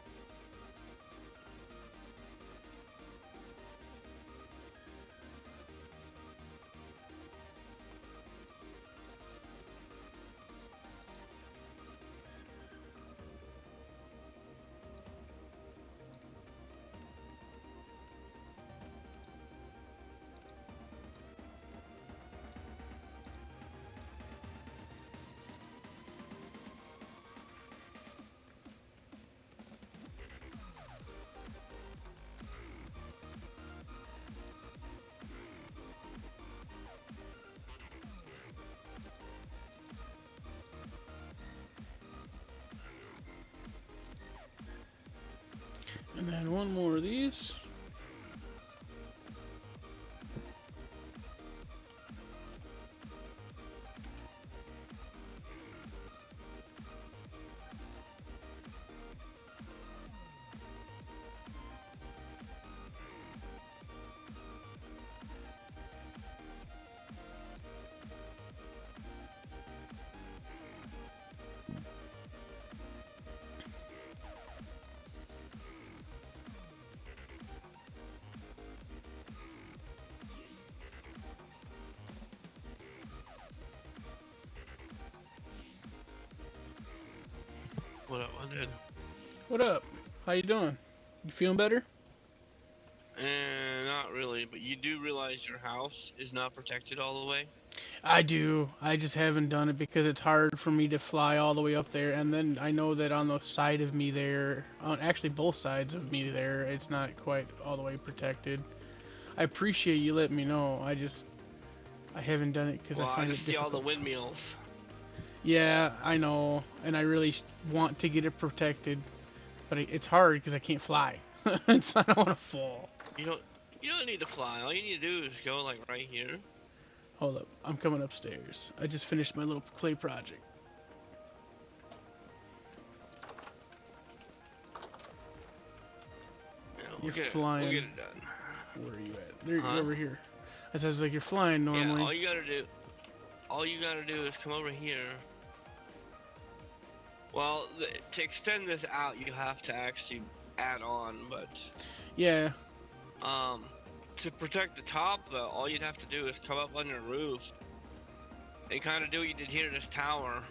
What up, my dude? What up? How you doing? You feeling better? Not really, but you do realize your house is not protected all the way? I do. I just haven't done it because it's hard for me to fly all the way up there, and then I know that on the side of me there, on actually both sides of me there, it's not quite all the way protected. I appreciate you letting me know. I haven't done it because I Well, I find it just see all the difficult. windmills. Yeah, I know, and I really want to get it protected, but it's hard because I can't fly. It's I don't want to fall. You don't you don't need to fly. All you need to do is go like right here. Hold up, I'm coming upstairs. I just finished my little clay project. Yeah, You're we'll get flying. it done. Where are you at? There, you're Huh? over here. That sounds like you're flying Yeah, normally. all you gotta do is come over here. Well, to extend this out, you have to actually add on, but Yeah. um, to protect the top though, all you'd have to do is come up on your roof and kind of do what you did here to this tower.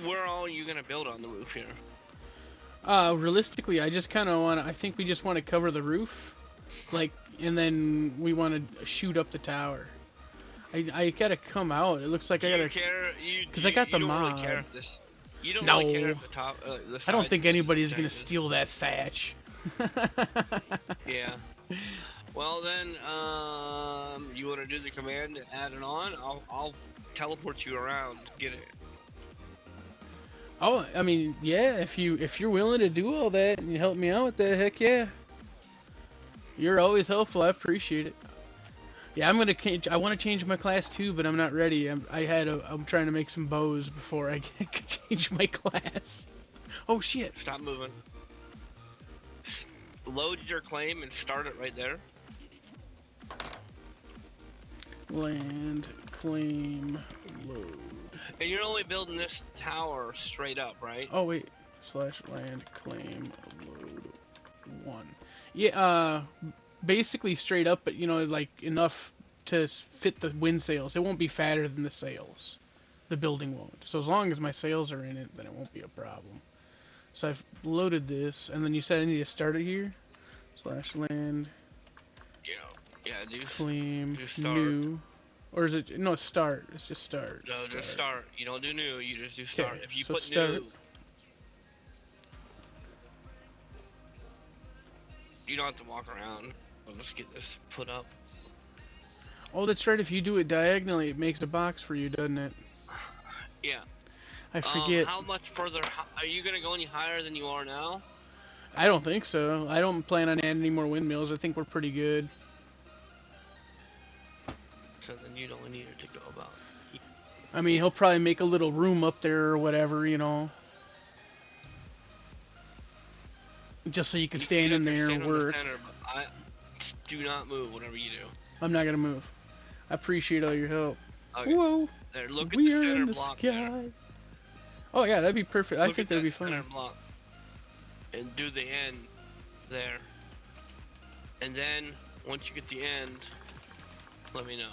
Where are you gonna build on the roof here? Realistically, I just kind of want to. I think we just want to cover the roof, like, and then we want to shoot up the tower. I gotta come out. It looks like Do I you gotta, care? cause I got the you don't really mod. care if this. You don't really care No, if the top, the I don't sides think of this is anybody's gonna protected. steal that thatch. Yeah. Well then, you want to do the command and add it on? I'll teleport you around. Get it. Oh, I mean, yeah. If you're willing to do all that and you help me out with that, heck yeah. You're always helpful. I appreciate it. Yeah, I'm gonna change. I want to change my class too, but I'm not ready. I'm trying to make some bows before I can change my class. Oh shit. Stop moving. Load your claim and start it right there. Land claim load. And you're only building this tower straight up, right? Oh wait. Slash land claim load 1. Yeah. Basically straight up, but like enough to fit the wind sails. It won't be fatter than the sails. The building won't. So as long as my sails are in it, then it won't be a problem. So I've loaded this, and then you said I need to start it here. Slash land Yeah, claim do start. new. Or is it, no, start. It's just start. No, just start. You don't do new, you just do start. Okay, If you so put start. new, you don't have to walk around. I'll just get this put up. Oh, that's right. If you do it diagonally, it makes a box for you, doesn't it? Yeah. I forget. How much further, are you gonna go any higher than you are now? I don't think so. I don't plan on adding any more windmills. I think we're pretty good. So then you'd only need it to go about. I mean, he'll probably make a little room up there or whatever, just so you can stand in there and work. Center, but do not move whatever you do. I'm not gonna move. I appreciate all your help. Okay. Whoa! There, look at We the are center in the block sky. there. Oh yeah, that'd be perfect. I Look think at that'd be that fun. center block. And do the end there. And then, once you get the end, let me know.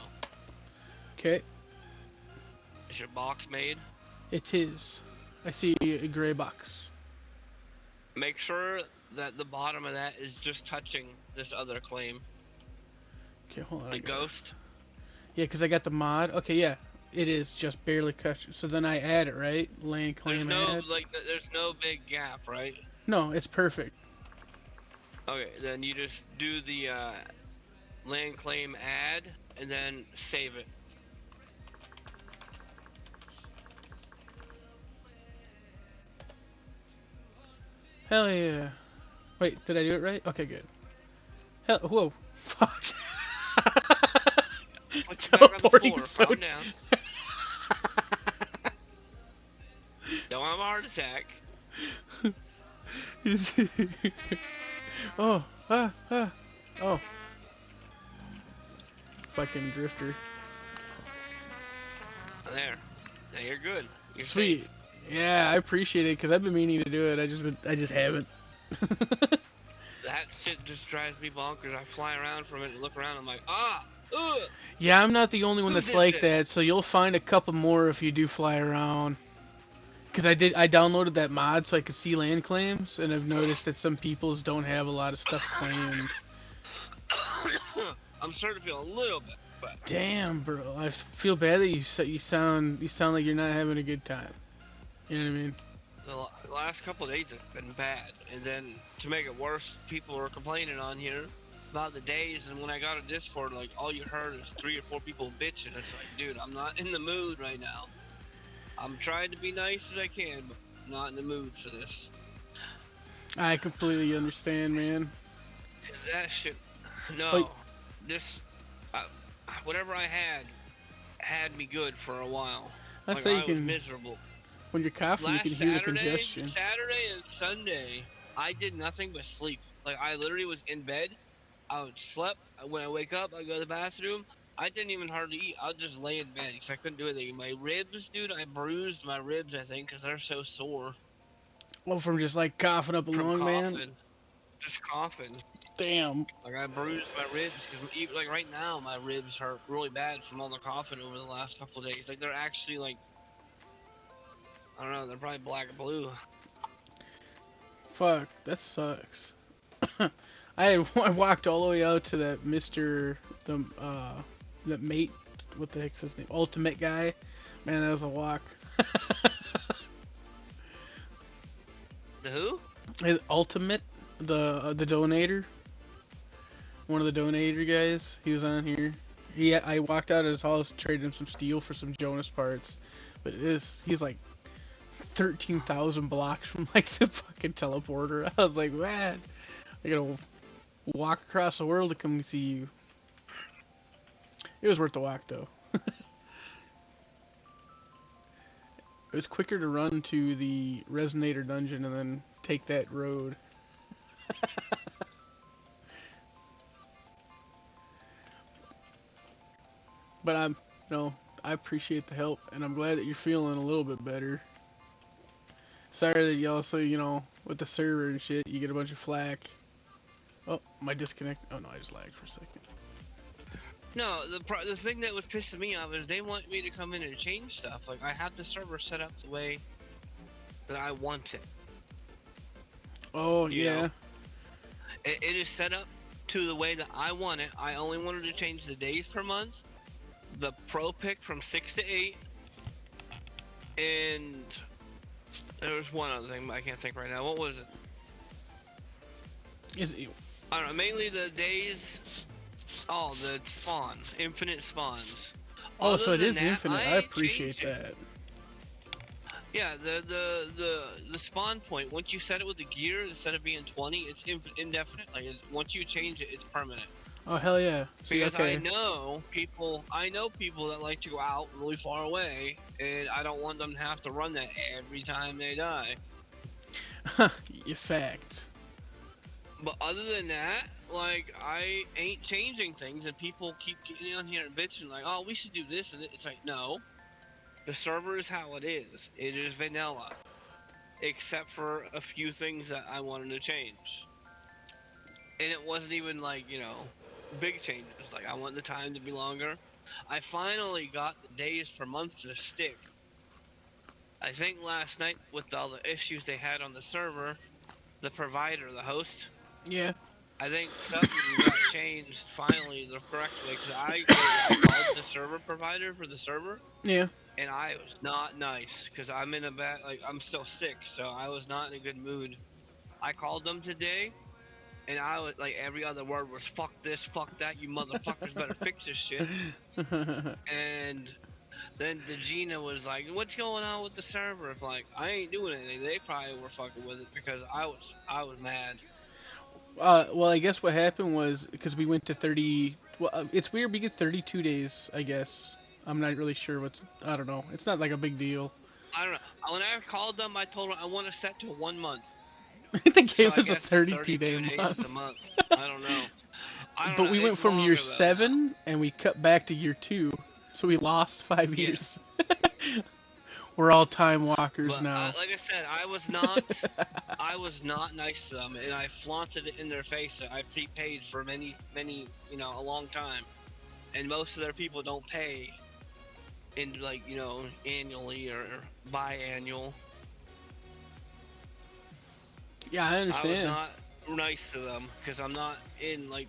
Okay. Is your box made? It is. I see a gray box. Make sure that the bottom of that is just touching this other claim. Okay, hold on. The ghost? Yeah, because I got the mod. Okay, yeah. It is just barely cut. So then I add it, right? Land claim add. There's no big gap, right? No, it's perfect. Okay, then you just do the land claim add, and then save it. Hell yeah. Wait, did I do it right? Okay, good. Hell, whoa. Fuck. Put you back on the Teleporting floor, so... calm down. Don't have a heart attack. Oh, oh. Fucking drifter. There. Now you're good. You're Sweet. safe. Yeah, I appreciate it because I've been meaning to do it. I just haven't. That shit just drives me bonkers. I fly around from it and look around. I'm like, ah, Ugh, Yeah, I'm not the only one who that's did like this? that, so you'll find a couple more if you do fly around. Because I downloaded that mod so I could see land claims, and I've noticed that some people's don't have a lot of stuff claimed. I'm starting to feel a little bit better. Damn, bro, I feel bad that you sound like you're not having a good time. You know what I mean? The last couple of days have been bad, and then to make it worse, people were complaining on here about the days. And when I got a Discord, like all you heard is 3 or 4 people bitching. It's like, dude, I'm not in the mood right now. I'm trying to be nice as I can, but I'm not in the mood for this. I completely understand, man. Cause that shit, Like, no, this, uh, whatever I had me good for a while. I Like say you I was can miserable. when you're coughing, you can Last hear the Saturday, congestion. Saturday and Sunday, I did nothing but sleep. Like I literally was in bed. I would slept. When I wake up, I go to the bathroom. I didn't even hardly eat. I'll just lay in bed because I couldn't do anything. My ribs, dude, I bruised my ribs. I think because they're so sore Well, from just like coughing up a from lung, man. coughing, just coughing. Damn. Like I bruised my ribs because like right now my ribs hurt really bad from all the coughing over the last couple of days. Like they're actually like I don't know, they're probably black and blue. Fuck, that sucks. I walked all the way out to that that mate. What the heck's his name? Ultimate guy. Man, that was a walk. The who? His ultimate, the donator, one of the donator guys. He was on here. I walked out of his house, traded him some steel for some Jonas parts, but he's like 13,000 blocks from like the fucking teleporter. I was like, man, I gotta walk across the world to come see you. It was worth the walk though. It was quicker to run to the Resonator dungeon and then take that road. But I appreciate the help, and I'm glad that you're feeling a little bit better. Sorry that you also, with the server and shit, you get a bunch of flack. Oh, my disconnect. Oh no, I just lagged for a second. No, the thing that was pissing me off is they want me to come in and change stuff. Like I have the server set up the way that I want it. Oh You know, yeah. it is set up to the way that I want it. I only wanted to change the days per month, the pro pick from 6 to 8, and there was one other thing, but I can't think right now. What was it? Is it, I don't know. Mainly the days. Oh, the spawn, infinite spawns. oh, so Other it than is that, infinite. I I ain't appreciate changing. that. Yeah, the spawn point. Once you set it with the gear, instead of being 20, it's indefinite. Like once you change it, it's permanent. Oh hell yeah. See, Because I okay. know people, that like to go out really far away, and I don't want them to have to run that every time they die. Fact. But other than that, like I ain't changing things, and people keep getting on here and bitching like, "Oh, we should do this," and it's like, no, the server is how it is. It is vanilla, except for a few things that I wanted to change. And it wasn't even like, big changes. Like I want the time to be longer. I finally got the days per month to stick. I think last night with all the issues they had on the server, the provider, the host, Yeah. I think something got changed finally the correct way because I called the server provider for the server Yeah. and I was not nice because I'm in a bad, like I'm still sick, so I was not in a good mood. I called them today and I was like every other word was fuck this, fuck that, you motherfuckers better fix this shit. And then the Gina was like, "What's going on with the server?" I'm like, I ain't doing anything. They probably were fucking with it because I was mad. Well, I guess what happened was because we went to 30. Well, it's weird. We get 32 days, I guess. I'm not really sure what's. I don't know. It's not like a big deal. I don't know. When I called them, I told them I want to set to 1 month. They So gave I us a guess 32-day 32 days is month. a month. I don't know. I don't But know. we went It's from year longer though now. 7 and we cut back to year 2, so we lost 5 Yeah. years. We're all time walkers But now. like I said, I was not nice to them, and I flaunted it in their face that I prepaid for many, many, a long time. and most of their people don't pay in like annually or biannual. Yeah, I I was understand. not nice to them because I'm not in like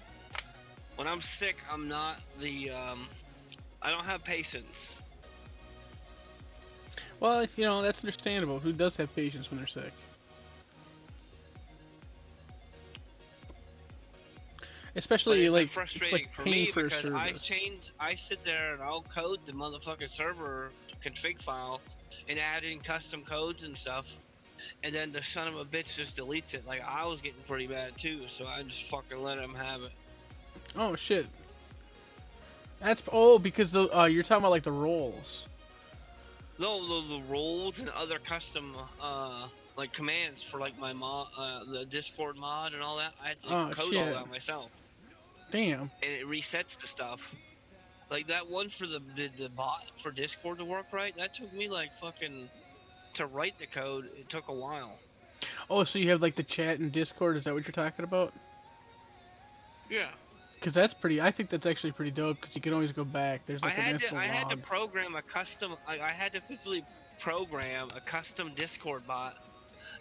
when I'm sick. I'm not the I don't have patience. Well, that's understandable. Who does have patience when they're sick? But Especially it's been like it's like frustrating for paying me for a because service. I sit there and I'll code the motherfucking server config file and add in custom codes and stuff, and then the son of a bitch just deletes it. Like I was getting pretty bad too, so I just fucking let him have it. Oh shit. That's because you're talking about like the roles. Though the roles and other custom like commands for like my mod, the Discord mod and all that, I had to Oh code all shit. that myself, Damn. and it resets the stuff. Like that one for the bot for Discord to work right, that took me like fucking to write the code. It took a while. Oh, so you have like the chat and Discord? Is that what you're talking about? Yeah, Because that's pretty. I think that's actually pretty dope. Because you can always go back. There's like a nice I little had to log. program a custom. I had to physically program a custom Discord bot,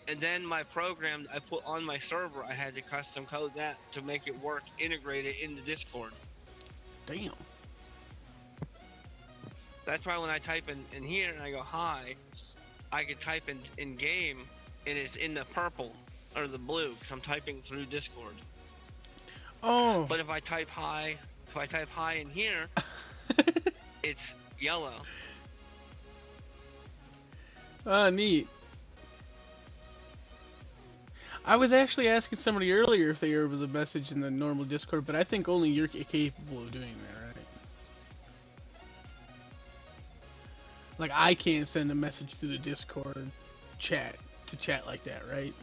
and then my program I put on my server, I had to custom code that to make it work integrated into Discord. Damn. That's why when I type in here and I go hi, I can type in game and it's in the purple or the blue because I'm typing through Discord. Oh. But if I type hi in here, it's yellow. Neat. I was actually asking somebody earlier if they were able to message in the normal Discord, but I think only you're capable of doing that, right? Like I can't send a message through the Discord chat to chat like that, right?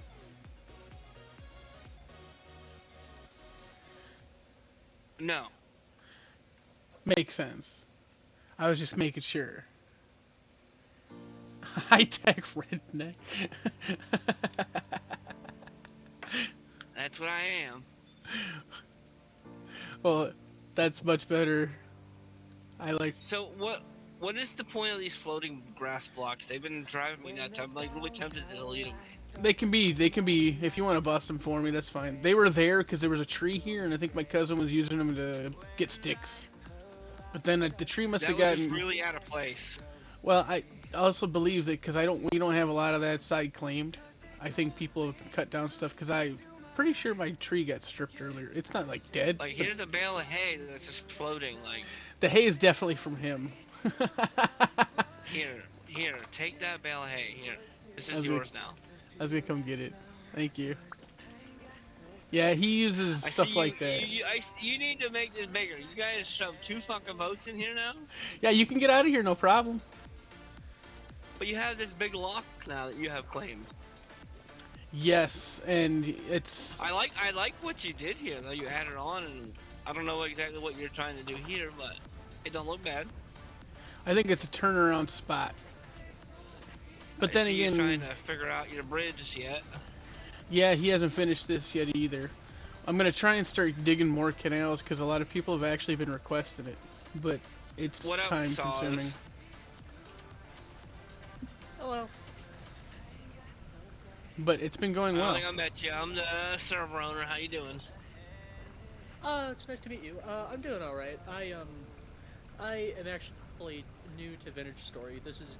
No, Makes sense. I was just making sure. High tech redneck. that's what I am. Well, that's much better. I like. So what is the point of these floating grass blocks? They've been driving me nuts. I'm like really tempted to delete them. They can be. If you want to bust them for me, that's fine. They were there because there was a tree here, and I think my cousin was using them to get sticks. But then the tree must That have was just gotten. really out of place. Well, I also believe that because we don't have a lot of that side claimed. I think people have cut down stuff because I'm pretty sure my tree got stripped earlier. It's not like dead, Like but here's a bale of hay that's just floating. Like the hay is definitely from him. here, take that bale of hay. Here, this I is was gonna, yours now. I was gonna come get it. Thank you. Yeah, he uses I see stuff like that. you need to make this bigger. You guys shove 2 fucking boats in here now, Yeah, you can get out of here, no problem. but you have this big lock now that you have claimed. Yes, and it's. I like what you did here though. You added on, and I don't know exactly what you're trying to do here, but it don't look bad. I think it's a turnaround spot. But I then see you trying again, to figure out your bridge yet. yeah, he hasn't finished this yet either. I'm gonna try and start digging more canals because a lot of people have actually been requesting it, but it's What up, time Saws? consuming. Hello. But it's been going I don't well. think I met you. I'm the server owner. How you doing? It's nice to meet you. I'm doing all right. I am actually new to Vintage Story. This is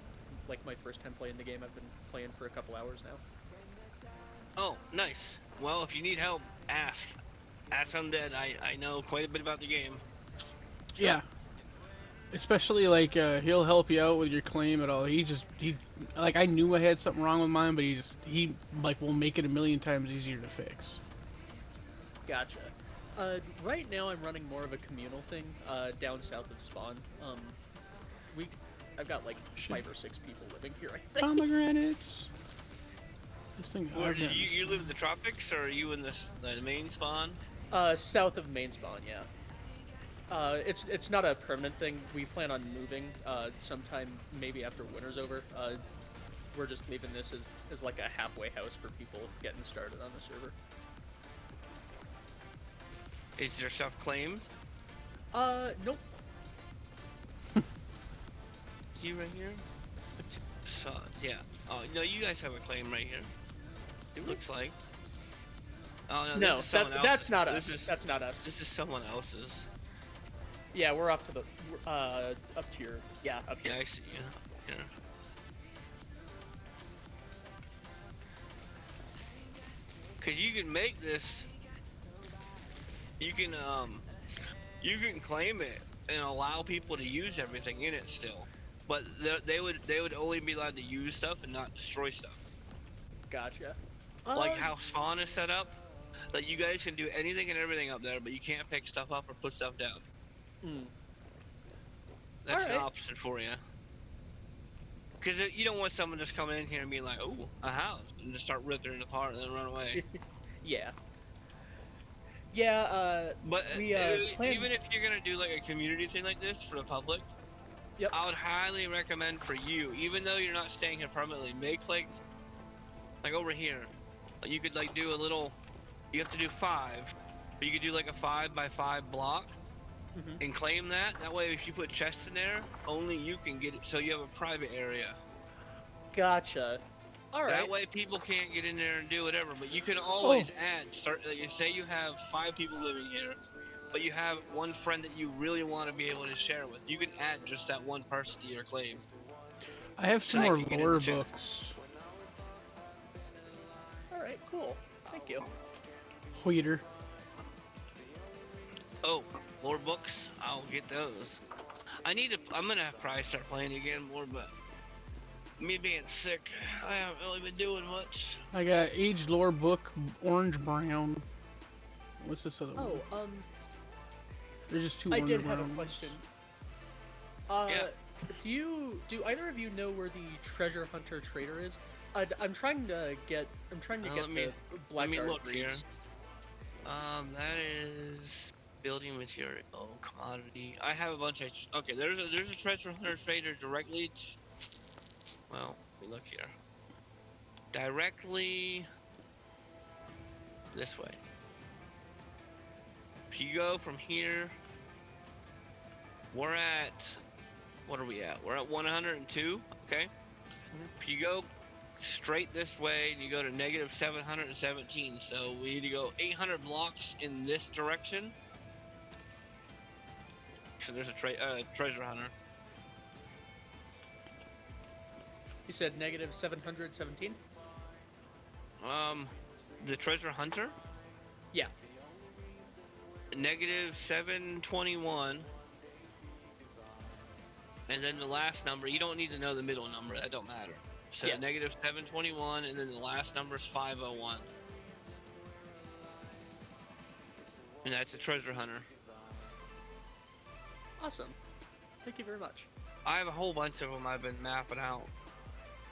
like my first time playing the game. I've been playing for a couple hours now. Oh, nice. Well, if you need help, ask. Ask Undead. I know quite a bit about the game. Yeah, especially like he'll help you out with your claim at all. He like I knew I had something wrong with mine, but he like will make it a million times easier to fix. Gotcha. Right now I'm running more of a communal thing. Down south of Spawn. We, I've got like Shit. 5 or 6 people living here. I think. Pomegranates. This thing Where I've got. you live in the tropics, or are you in the main spawn? South of main spawn. Yeah. It's not a permanent thing. We plan on moving sometime maybe after winter's over. We're just leaving this as like a halfway house for people getting started on the server. Is your stuff claimed? Nope. see right here? So, yeah. Oh, no, you guys have a claim right here. Do we? Looks like. Oh no, this No, is someone that's else's. not us. That's not us. This is someone else's. Yeah, we're up to the up to your up here. Yeah, I see you. Here. Cause you can make this. You can claim it and allow people to use everything in it still, but they would only be allowed to use stuff and not destroy stuff. Gotcha. Like how spawn is set up. Like you guys can do anything and everything up there, but you can't pick stuff up or put stuff down. Mm. That's an Alright. option for you. Because you don't want someone just coming in here and being like, "Oh, a house," and just start ripping it apart and then run away. Yeah. Yeah. But We plan. even if you're gonna do like a community thing like this for the public, Yep. I would highly recommend for you, even though you're not staying here permanently, make like over here, you could like do a little. You have to do 5, but you could do like a 5x5 block Mhm. and claim that. That way, if you put chests in there, only you can get it, so you have a private area. Gotcha. All right. That way, people can't get in there and do whatever. But you can always add. Like, say you have 5 people living here, but you have one friend that you really want to be able to share with. You can add just that one person to your claim. I have some So more they can get in lore the chat. books. All right. Cool. Thank you. Weeder. Oh, more books? I'll get those. I'm gonna probably start playing again more, but me being sick, I haven't really been doing much. I got Age Lore book, orange brown. What's this other one? Oh, There's just 2 I orange did brown have a ones. question. Yeah. Do either of you know where the treasure hunter trader is? I'm trying to get the Let me blackguard look here. greaves. That is building material, commodity. I have a bunch of. Okay, there's a treasure hunter trader directly. Well, let me look here. Directly this way. If you go from here, we're at. What are we at? We're at 102. Okay. If you go straight this way and you go to negative 717, so we need to go 800 blocks in this direction. So there's a treasure hunter. You said negative 717. The treasure hunter. Yeah. Negative 721. And then the last number, you don't need to know the middle number, that don't matter. So Yeah. negative 721, and then the last number is 501. And that's a treasure hunter. Awesome. Thank you very much. I have a whole bunch of them I've been mapping out.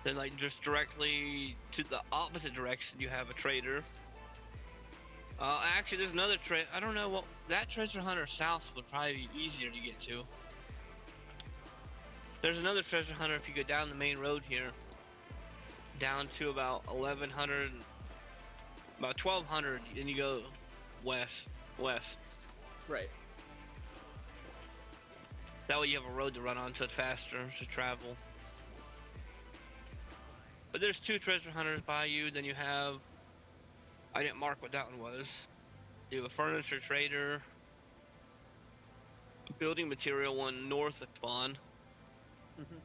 Then like just directly to the opposite direction, you have a trader. Actually, there's another trade. I don't know what that treasure hunter south would probably be easier to get to. There's another treasure hunter if you go down the main road here, down to about 1100, about 1200, and you go west. Right. That way you have a road to run on, so it's faster to travel. But there's 2 treasure hunters by you. Then you have, I didn't mark what that one was. You have a furniture trader, a building material one north of spawn. Mm-hmm.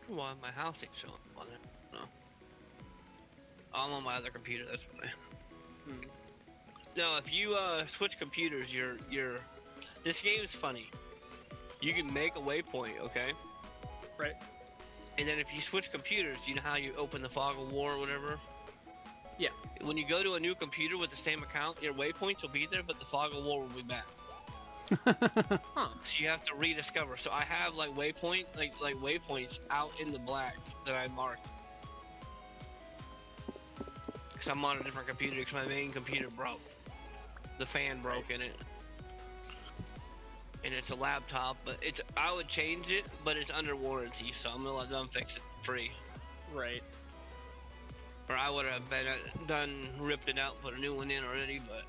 Why my house ain't showing up on it? No. I'm on my other computer. That's why. Mm. No, if you switch computers, you're. This game is funny. You can make a waypoint, okay? Right. And then if you switch computers, you know how you open the fog of war or whatever? Yeah. When you go to a new computer with the same account, your waypoints will be there, but the fog of war will be back. Huh. So you have to rediscover. So I have like waypoints out in the black that I marked. Cause I'm on a different computer because my main computer broke. The fan Right. broke in it. And it's a laptop, but I would change it, but it's under warranty, so I'm gonna let them fix it free. Right. Or I would have been done, ripped it out, put a new one in already, but.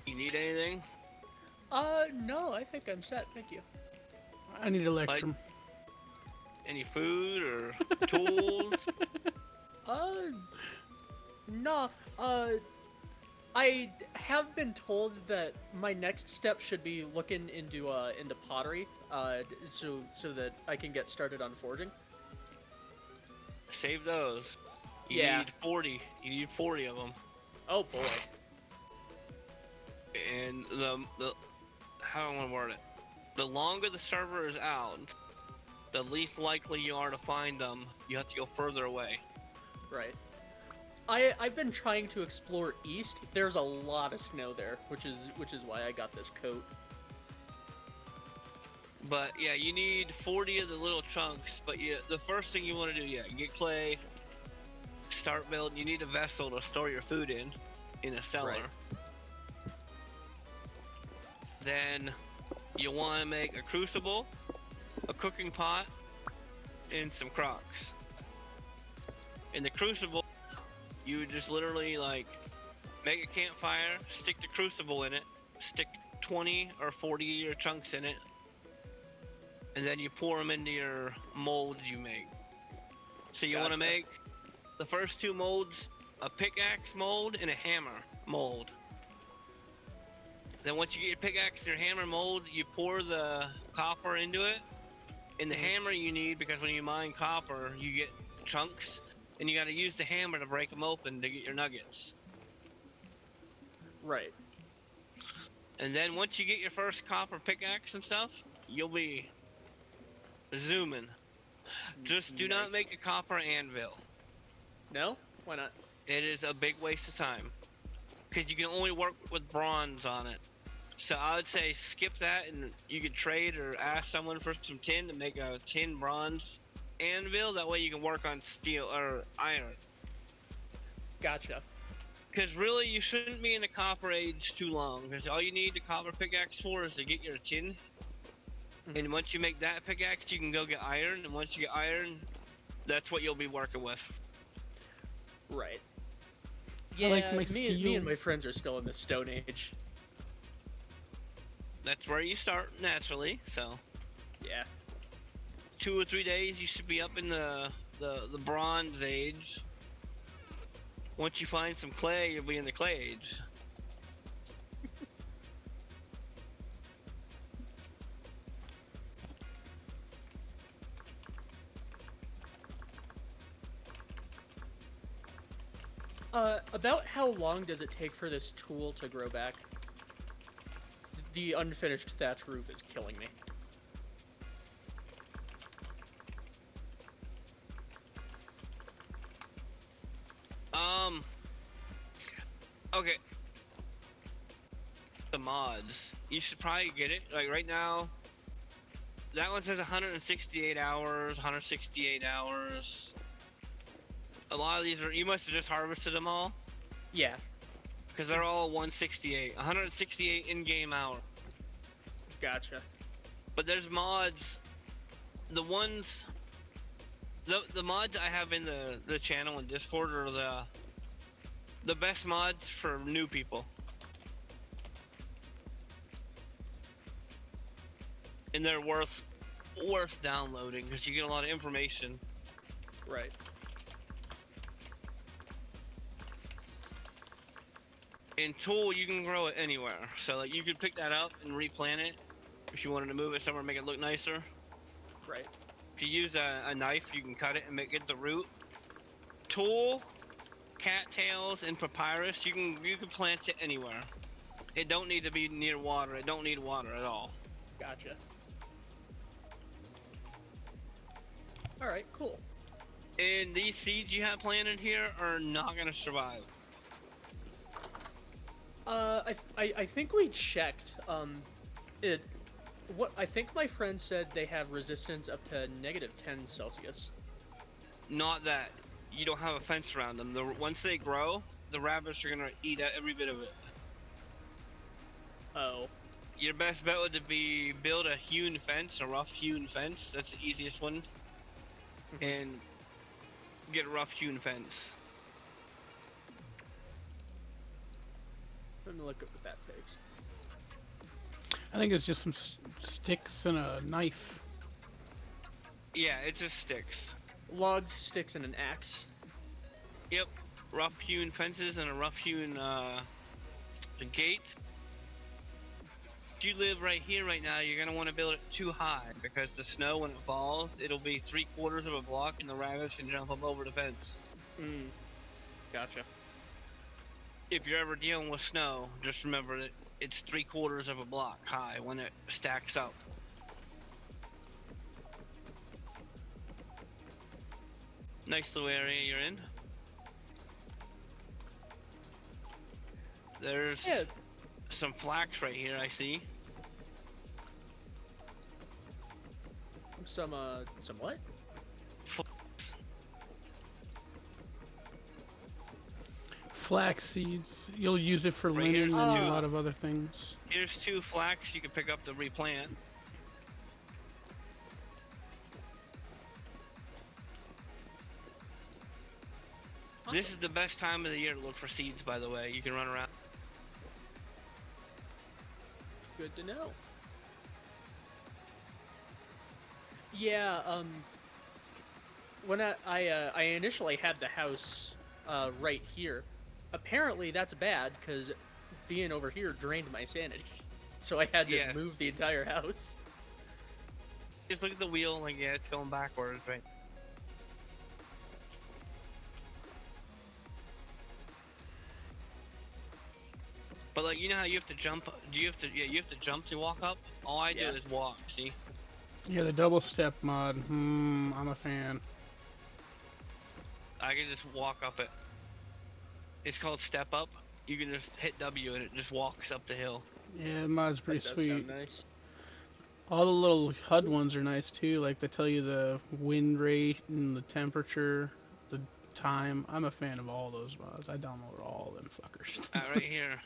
You need anything? No, I think I'm set. Thank you. I need Electrum. Any food or tools? Uh, no. I have been told that my next step should be looking into pottery, so that I can get started on forging. Save those. You Yeah. need 40. You need 40 of them. Oh boy. And the how do I want to word it? The longer the server is out, the least likely you are to find them. You have to go further away. Right. I've been trying to explore east. There's a lot of snow there, which is why I got this coat. But yeah, you need 40 of the little chunks. But the first thing you want to do, get clay. Start building. You need a vessel to store your food in a cellar. Right. Then you want to make a crucible, a cooking pot, and some crocks. In the crucible, you just literally like make a campfire, stick the crucible in it, stick 20 or 40 of your chunks in it, and then you pour them into your molds you make. So you want to make the first two molds a pickaxe mold and a hammer mold. Then once you get your pickaxe and your hammer mold, you pour the copper into it. And the hammer you need, because when you mine copper, you get chunks, and you got to use the hammer to break them open to get your nuggets. Right. And then once you get your first copper pickaxe and stuff, you'll be zooming. Just do not make a copper anvil. No? Why not? It is a big waste of time. Because you can only work with bronze on it. So I would say skip that, and you could trade or ask someone for some tin to make a tin bronze anvil. That way you can work on steel or iron. Gotcha. Because really, you shouldn't be in the copper age too long. Because all you need the copper pickaxe for is to get your tin. And once you make that pickaxe, you can go get iron. And once you get iron, that's what you'll be working with. Right. Yeah, I like my me and my friends are still in the Stone Age. That's where you start naturally. So yeah, 2 or 3 days you should be up in the Bronze Age. Once you find some clay, you'll be in the Clay Age. About how long does it take for this tool to grow back? The unfinished thatch roof is killing me. Okay. The mods. You should probably get it. Like right now, that one says 168 hours, 168 hours. A lot of these are, you must have just harvested them all. Yeah. Because they're all 168. 168 in-game hours. Gotcha. But there's mods. The ones, the mods I have in the channel and Discord are the best mods for new people. And they're worth downloading because you get a lot of information. Right. In Tool, you can grow it anywhere. So like you could pick that up and replant it if you wanted to move it somewhere and make it look nicer. Right. If you use a knife, you can cut it and get the root. Tool, cattails, and papyrus, you can plant it anywhere. It don't need to be near water. It don't need water at all. Gotcha. Alright, cool. And these seeds you have planted here are not gonna survive. I think we checked. What I think my friend said they have resistance up to -10 Celsius. Not that you don't have a fence around them. Once they grow, the rabbits are gonna eat every bit of it. Oh. Your best bet would be build a hewn fence, a rough hewn fence. That's the easiest one, and get a rough hewn fence. Let me look up what that takes. I think it's just some sticks and a knife. Yeah, it just sticks. Logs, sticks, and an axe. Yep, rough hewn fences and a rough hewn gate. If you live right here right now, you're gonna want to build it too high because the snow when it falls, it'll be 3/4 of a block, and the rabbits can jump up over the fence. Gotcha. If you're ever dealing with snow, just remember that it's 3/4 of a block high when it stacks up. Nice little area you're in. There's some flax right here, I see. Some what? Flax seeds. You'll use it for Right linen here's and two. a lot of other things. Here's 2 flax you can pick up to replant. Awesome. This is the best time of the year to look for seeds, by the way. You can run around. Good to know. Yeah, when I initially had the house right here, apparently that's bad because being over here drained my sanity, so I had to move the entire house. Just look at the wheel, like, yeah, it's going backwards, right? But like, you know how you have to jump? Do you have to? Yeah, you have to jump to walk up. All I do is walk. See? Yeah, the double step mod. I'm a fan. I can just walk up it. It's called step up. You can just hit W and it just walks up the hill. Yeah, the mod's pretty That does sweet. sound nice. All the little HUD ones are nice too. Like they tell you the wind rate and the temperature, the time. I'm a fan of all those mods. I download all them fuckers. Right here.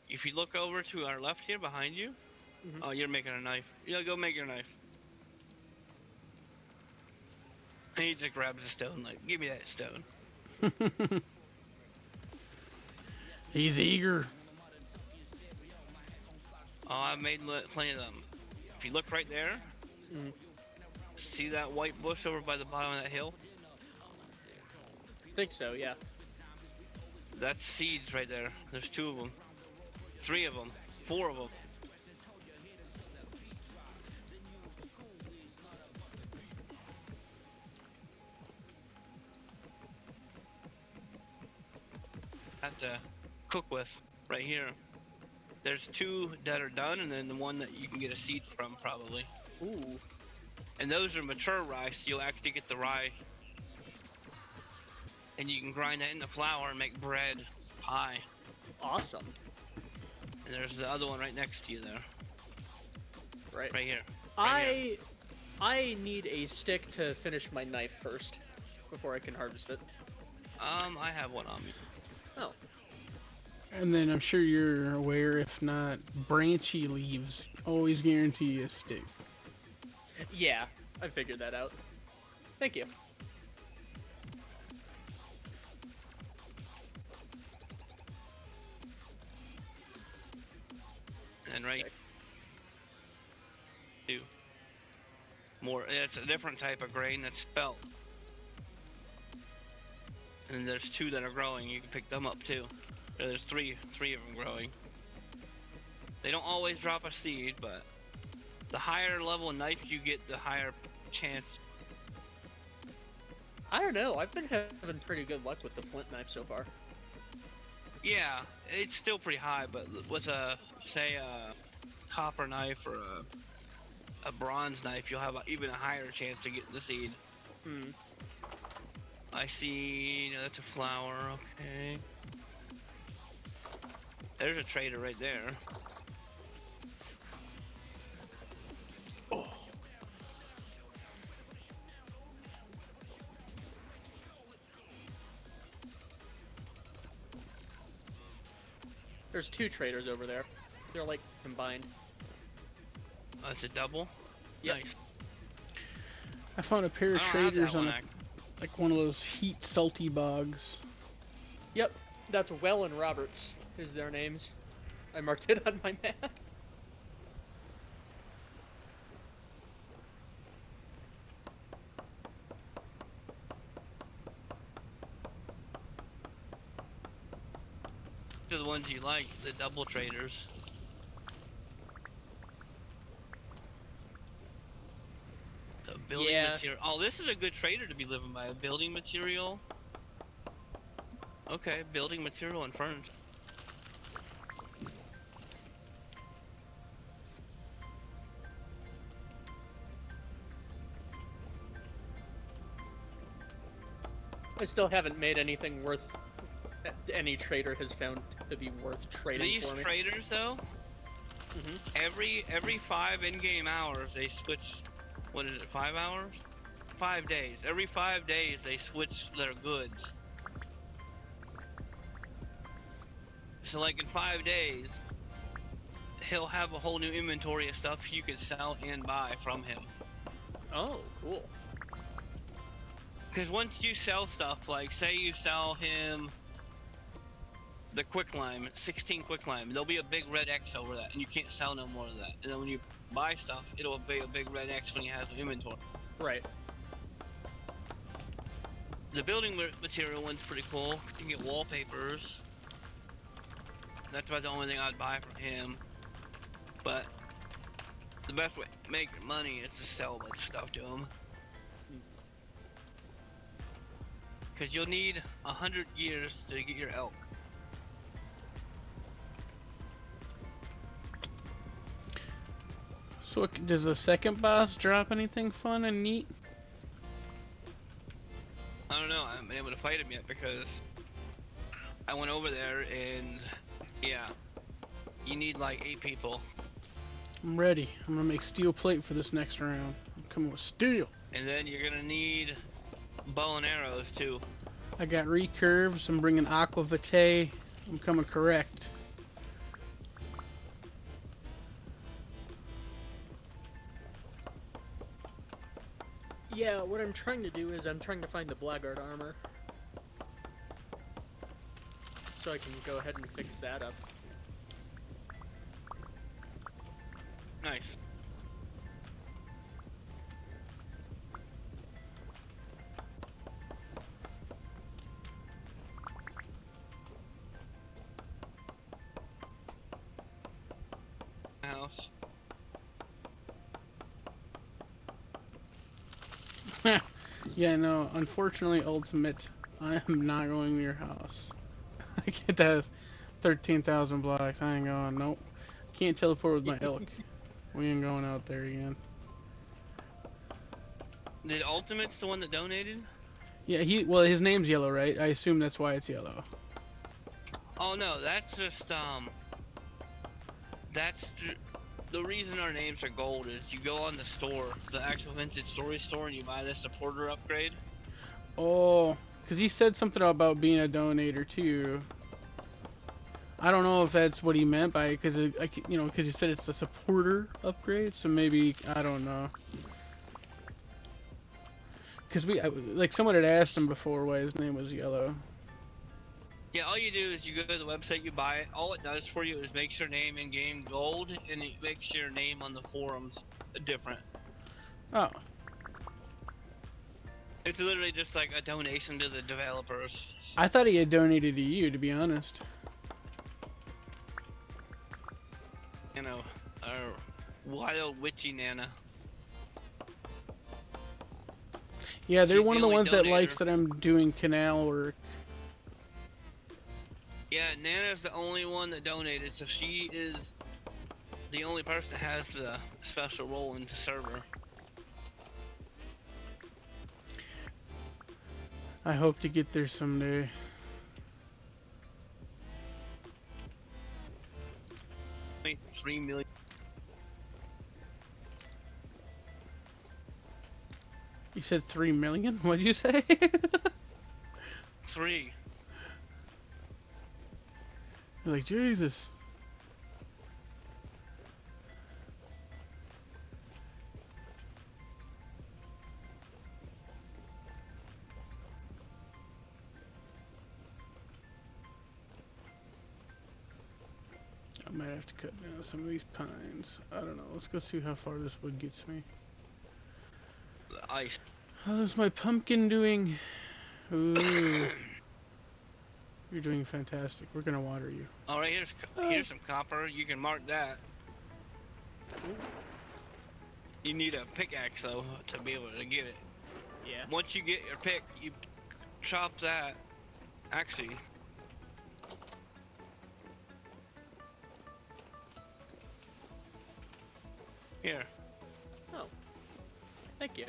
If you look over to our left here behind you, oh, you're making a knife. Yeah, go make your knife. And he just grabs a stone, like, give me that stone. He's eager. Oh, I've made plenty of them. If you look right there, see that white bush over by the bottom of that hill? Think so, yeah. That's seeds right there. There's 2 of them. 3 of them. 4 of them. Have to cook with right here. There's 2 that are done, and then the one that you can get a seed from, probably. Ooh. And those are mature rye, so you'll actually get the rye. And you can grind that into flour and make bread, pie. Awesome. And there's the other one right next to you there. Right. Right here. I need a stick to finish my knife first before I can harvest it. I have one on me. Oh. And then I'm sure you're aware, if not, branchy leaves always guarantee you a stick. Yeah, I figured that out. Thank you. And right. 2 more. It's a different type of grain that's spelt. And there's 2 that are growing. You can pick them up too. There's three of them growing. They don't always drop a seed, but the higher level knife you get, the higher chance. I don't know. I've been having pretty good luck with the flint knife so far. Yeah, it's still pretty high, but with a, say, a copper knife or a bronze knife, you'll have even a higher chance of getting the seed. I see, that's a flower, okay. There's a trader right there. There's 2 traders over there. They're like combined. Oh, it's a double. Yep. Nice. I found a pair I of don't have traders that on one. a, like one of those heat salty bogs. Yep. That's Well and Roberts is their names. I marked it on my map. These are the ones you like, the double traders. The building Yeah. material. Oh, this is a good trader to be living by. A building material. Okay, building material and furniture. I still haven't made anything worth any trader has found to be worth trading These for me. traders, though, Mhm. every 5 in-game hours they switch. What is it? 5 hours? 5 days. Every 5 days they switch their goods. So like in 5 days, he'll have a whole new inventory of stuff you can sell and buy from him. Oh, cool. Because once you sell stuff, like say you sell him the quicklime, 16 quicklime, there'll be a big red X over that, and you can't sell no more of that. And then when you buy stuff, it'll be a big red X when he has the inventory. Right. The building material one's pretty cool. You can get wallpapers. That's about the only thing I'd buy from him. But the best way to make money is to sell a bunch of stuff to him. Because you'll need 100 gears to get your elk. So does the second boss drop anything fun and neat? I don't know. I haven't been able to fight him yet because I went over there and yeah, you need like 8 people. I'm ready. I'm gonna make steel plate for this next round. I'm coming with steel. And then you're gonna need bow and arrows too. I got recurves. I'm bringing aqua vitae. I'm coming correct. Yeah, what I'm trying to do is I'm trying to find the blackguard armor. So I can go ahead and fix that up. Nice. House. Yeah, no. Unfortunately, ultimate. I am not going to your house. I get that 13,000 blocks. I ain't going. Nope. Can't teleport with my elk. We ain't going out there again. Did Ultimate's the one that donated? Yeah, well, his name's yellow, right? I assume that's why it's yellow. Oh no, that's just that's the reason our names are gold is you go on the store, the actual Vintage Story store, and you buy the supporter upgrade. Oh, because he said something about being a donator too. I don't know if that's what he meant by it, because because he said it's a supporter upgrade. So maybe I don't know. Because like someone had asked him before why his name was yellow. Yeah, all you do is you go to the website, you buy it. All it does for you is makes your name in game gold, and it makes your name on the forums different. Oh. It's literally just like a donation to the developers. I thought he had donated to you, to be honest. You know, our wild witchy Nana. Yeah, they're She's one the of the only ones that likes donator. that I'm doing canal work. Yeah, Nana's the only one that donated, so she is the only person that has the special role in the server. I hope to get there someday. Wait, 3 million. You said 3 million? What'd you say? 3. You're like, Jesus. I might have to cut down some of these pines. I don't know. Let's go see how far this wood gets me. Ice. How's my pumpkin doing? Ooh, you're doing fantastic. We're gonna water you. All right, here's some copper. You can mark that. You need a pickaxe though to be able to get it. Yeah. Once you get your pick, you chop that. Actually, here. Oh. Thank you.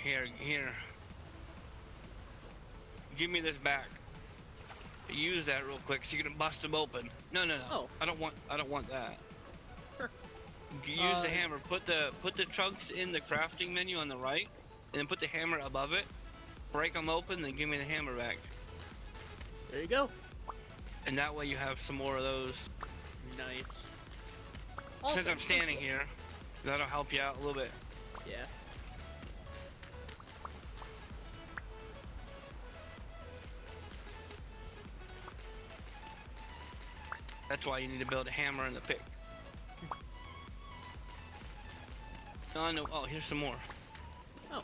Here. Give me this back. Use that real quick so you can bust them open. No. Oh. I don't want that. Sure. Use the hammer. Put the chunks in the crafting menu on the right, and then put the hammer above it. Break them open, then give me the hammer back. There you go. And that way you have some more of those. Nice. Since Awesome. I'm standing here, that'll help you out a little bit. Yeah. That's why you need to build a hammer and a pick. Oh no! Oh, here's some more. Oh.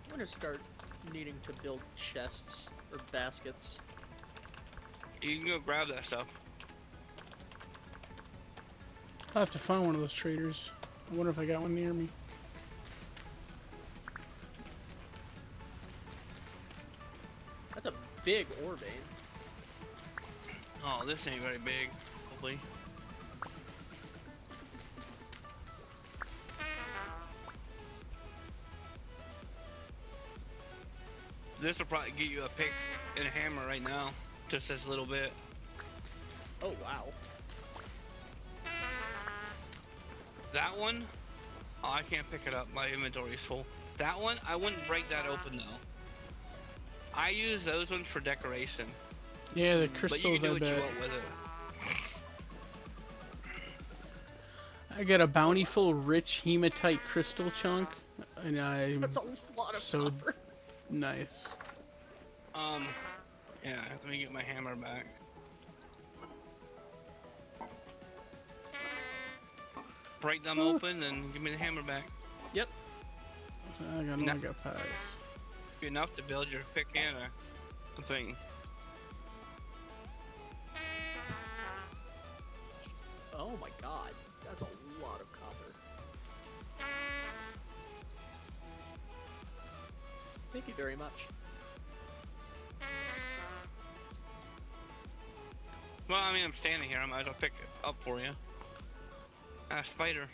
I'm gonna start needing to build chests or baskets. You can go grab that stuff. I'll have to find one of those traders. I wonder if I got one near me. That's a big ore vein. Oh, this ain't very big. Hopefully. This will probably get you a pick and a hammer right now. Just this little bit. Oh wow. That one, oh, I can't pick it up. My inventory is full. That one, I wouldn't break that open though. I use those ones for decoration. Yeah, the But you crystals, can do I what you bet. want with it. I got a bountiful, rich hematite crystal chunk, and That's a lot of so copper. nice. Yeah, let me get my hammer back. Break them open and give me the hammer back. Yep. So I got No. mega pies. Enough to build your pick and a thing. Oh my god. That's a lot of copper. Thank you very much. Well, I mean, I'm standing here. I might as well pick it up for you. Ah, spider.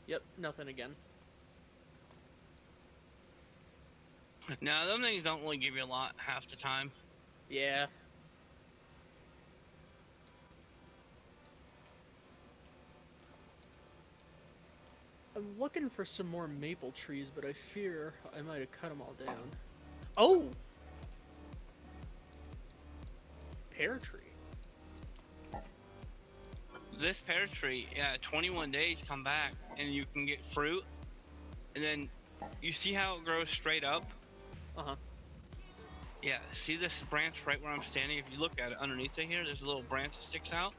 Yep, nothing again. Now, them things don't really give you a lot half the time. Yeah. I'm looking for some more maple trees, but I fear I might have cut them all down. Oh! Pear tree. This pear tree, yeah, 21 days come back and you can get fruit. And then you see how it grows straight up? Uh-huh. Yeah, see this branch right where I'm standing? If you look at it underneath it here, there's a little branch that sticks out.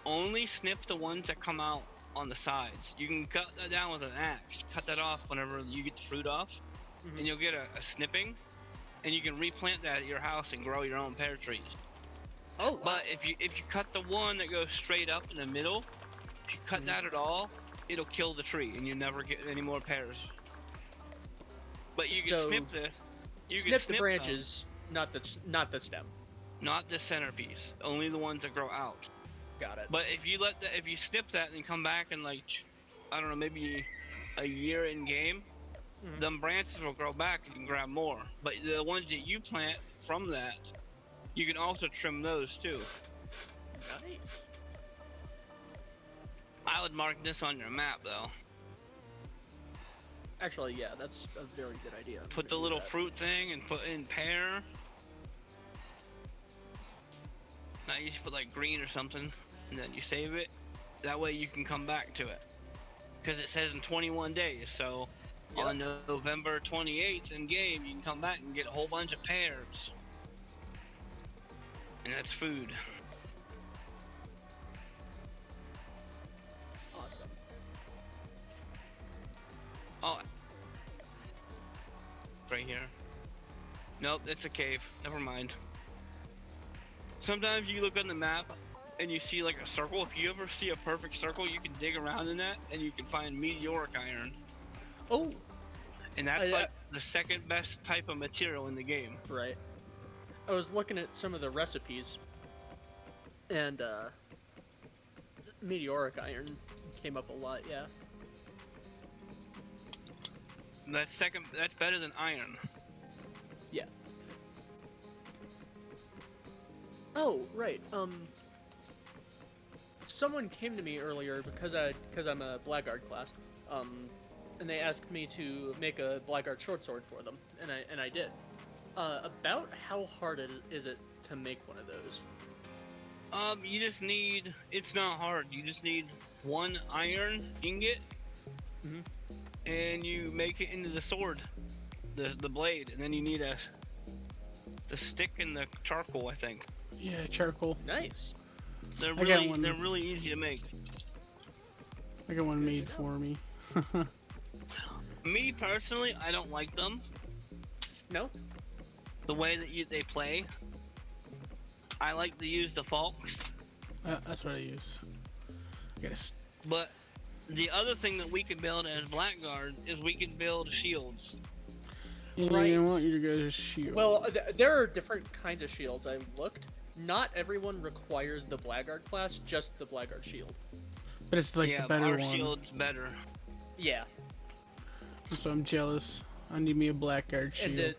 Only snip the ones that come out on the sides. You can cut that down with an axe. Cut that off whenever you get the fruit off. Mhm. And you'll get a snipping. And you can replant that at your house and grow your own pear trees. Oh, wow. But if you cut the one that goes straight up in the middle, if you cut that at all, it'll kill the tree and you never get any more pears. But you can So, snip this. You can snip snip the branches, not the stem. not the centerpiece, only the ones that grow out. Got it. But if you snip that and come back in like I don't know, maybe a year in game, Mhm. them branches will grow back and you can grab more. But the ones that you plant from that, you can also trim those too. Nice. I would mark this on your map though. Actually, yeah, that's a very good idea. I'm Put gonna the do little that. fruit thing and put in pear. Now you should put like green or something, and then you save it. That way you can come back to it. Because it says in 21 days, so Yep. on November 28th in game, you can come back and get a whole bunch of pears. And that's food. Awesome. Oh, right here. Nope, it's a cave. Never mind. Sometimes you look on the map and you see like a circle. If you ever see a perfect circle, you can dig around in that and you can find meteoric iron. Oh, And that's like the second best type of material in the game. right. I was looking at some of the recipes, and meteoric iron came up a lot. Yeah. That's better than iron. Yeah. Oh, right. Someone came to me earlier because I'm a blackguard class. And they asked me to make a blackguard short sword for them, and I did. About how hard is it to make one of those? You just need, it's not hard. You just need one iron ingot, Mhm. and you make it into the sword, the blade, and then you need the stick and the charcoal, I think. Yeah, charcoal. Nice. They're I got really one. they're really easy to make. I got one Good made to know. for me. Me personally, I don't like them. No. The way that they play. I like to use the forks. That's what I use. I got a But the other thing that we can build as Blackguard is we can build shields. Yeah, Right. you want your guys' shield. Well, there are different kinds of shields. I looked. Not everyone requires the blackguard class, just the blackguard shield. But it's like yeah, the better our one. shield's better. Yeah. So I'm jealous. I need me a blackguard shield. And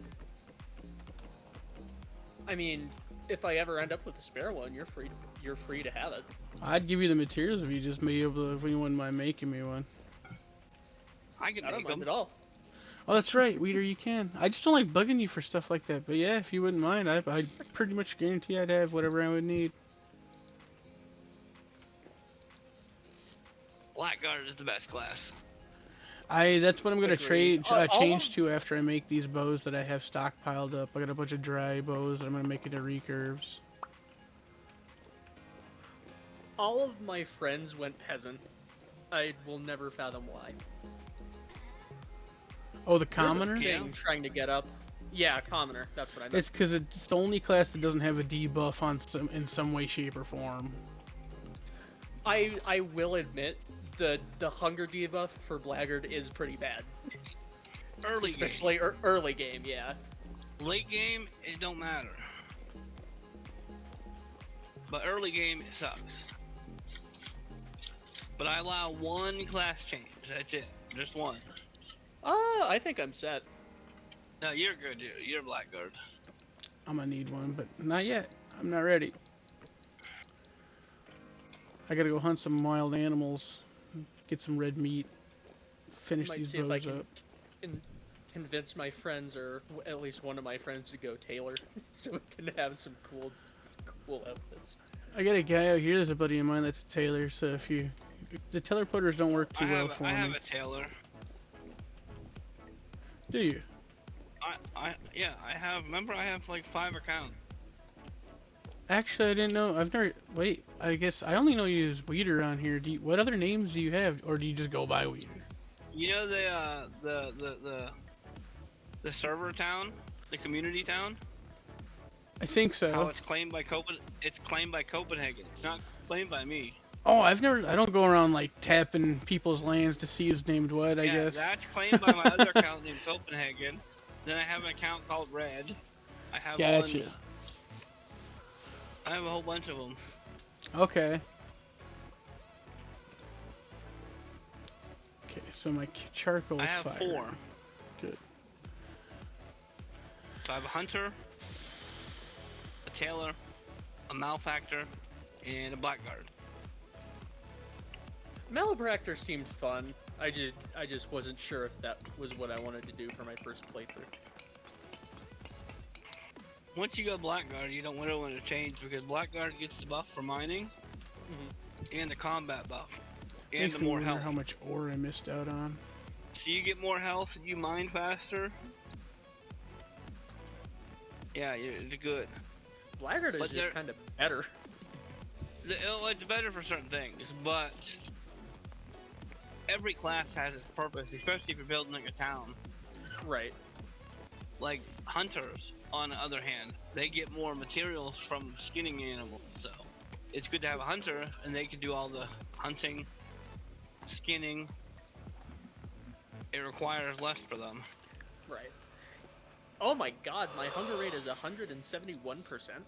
I mean, if I ever end up with a spare one, you're free to have it. I'd give you the materials if you just be able to, if you wouldn't mind making me one. I can I don't make mind them. at all. Oh, that's right, Weeder, you can. I just don't like bugging you for stuff like that. But yeah, if you wouldn't mind, I pretty much guarantee I'd have whatever I would need. Blackguard is the best class. That's what I'm gonna Agreed. change to after I make these bows that I have stockpiled up. I got a bunch of dry bows that I'm gonna make into recurves. All of my friends went peasant. I will never fathom why. Oh, the There's a commoner? thing trying to get up. Yeah, commoner. That's what I meant. It's because it's the only class that doesn't have a debuff in some way, shape, or form. I will admit the hunger debuff for Blackguard is pretty bad. Early Especially game. Early game, yeah. Late game, it don't matter. But early game, it sucks. But I allow one class change. That's it. Just one. I think I'm set. No, you're good. You're Blackguard. I'm gonna need one, but not yet. I'm not ready. I gotta go hunt some wild animals, get some red meat, finish Might these see if I bows can up. convince my friends, or at least one of my friends, to go tailor, so we can have some cool outfits. I got a guy out here that's a buddy of mine that's a tailor, so if the tailor putters don't work too well for I have me. a tailor. Do you? Yeah, I have. Remember, I have like 5 accounts. Actually, I didn't know. I've never. Wait, I guess I only know you as Weeder on here. What other names do you have, or do you just go by Weeder? You know the server town, the community town. I think so. How it's claimed by It's claimed by Copenhagen. It's not claimed by me. Oh, I don't go around like tapping people's lands to see who's named what. I guess. That's claimed by my other account named Copenhagen. Then I have an account called Red. I have Gotcha. one. I have a whole bunch of them. Okay. So my charcoal I is have fire. 4. Good. So I have a hunter, a tailor, a malefactor, and a blackguard. Malpractor seemed fun. I just wasn't sure if that was what I wanted to do for my first playthrough. Once you go blackguard, you don't really want to change because blackguard gets the buff for mining Hmm. and the combat buff and Makes the me more wonder health. how much ore I missed out on. So you get more health and you mine faster. Yeah, it's good. Blackguard is But just kind of better. it's better for certain things, but every class has its purpose, especially if you're building like a town. Right. Like hunters, on the other hand, they get more materials from skinning animals, so it's good to have a hunter, and they can do all the hunting, skinning. It requires less for them. Right. Oh my god, my hunger rate is 171%.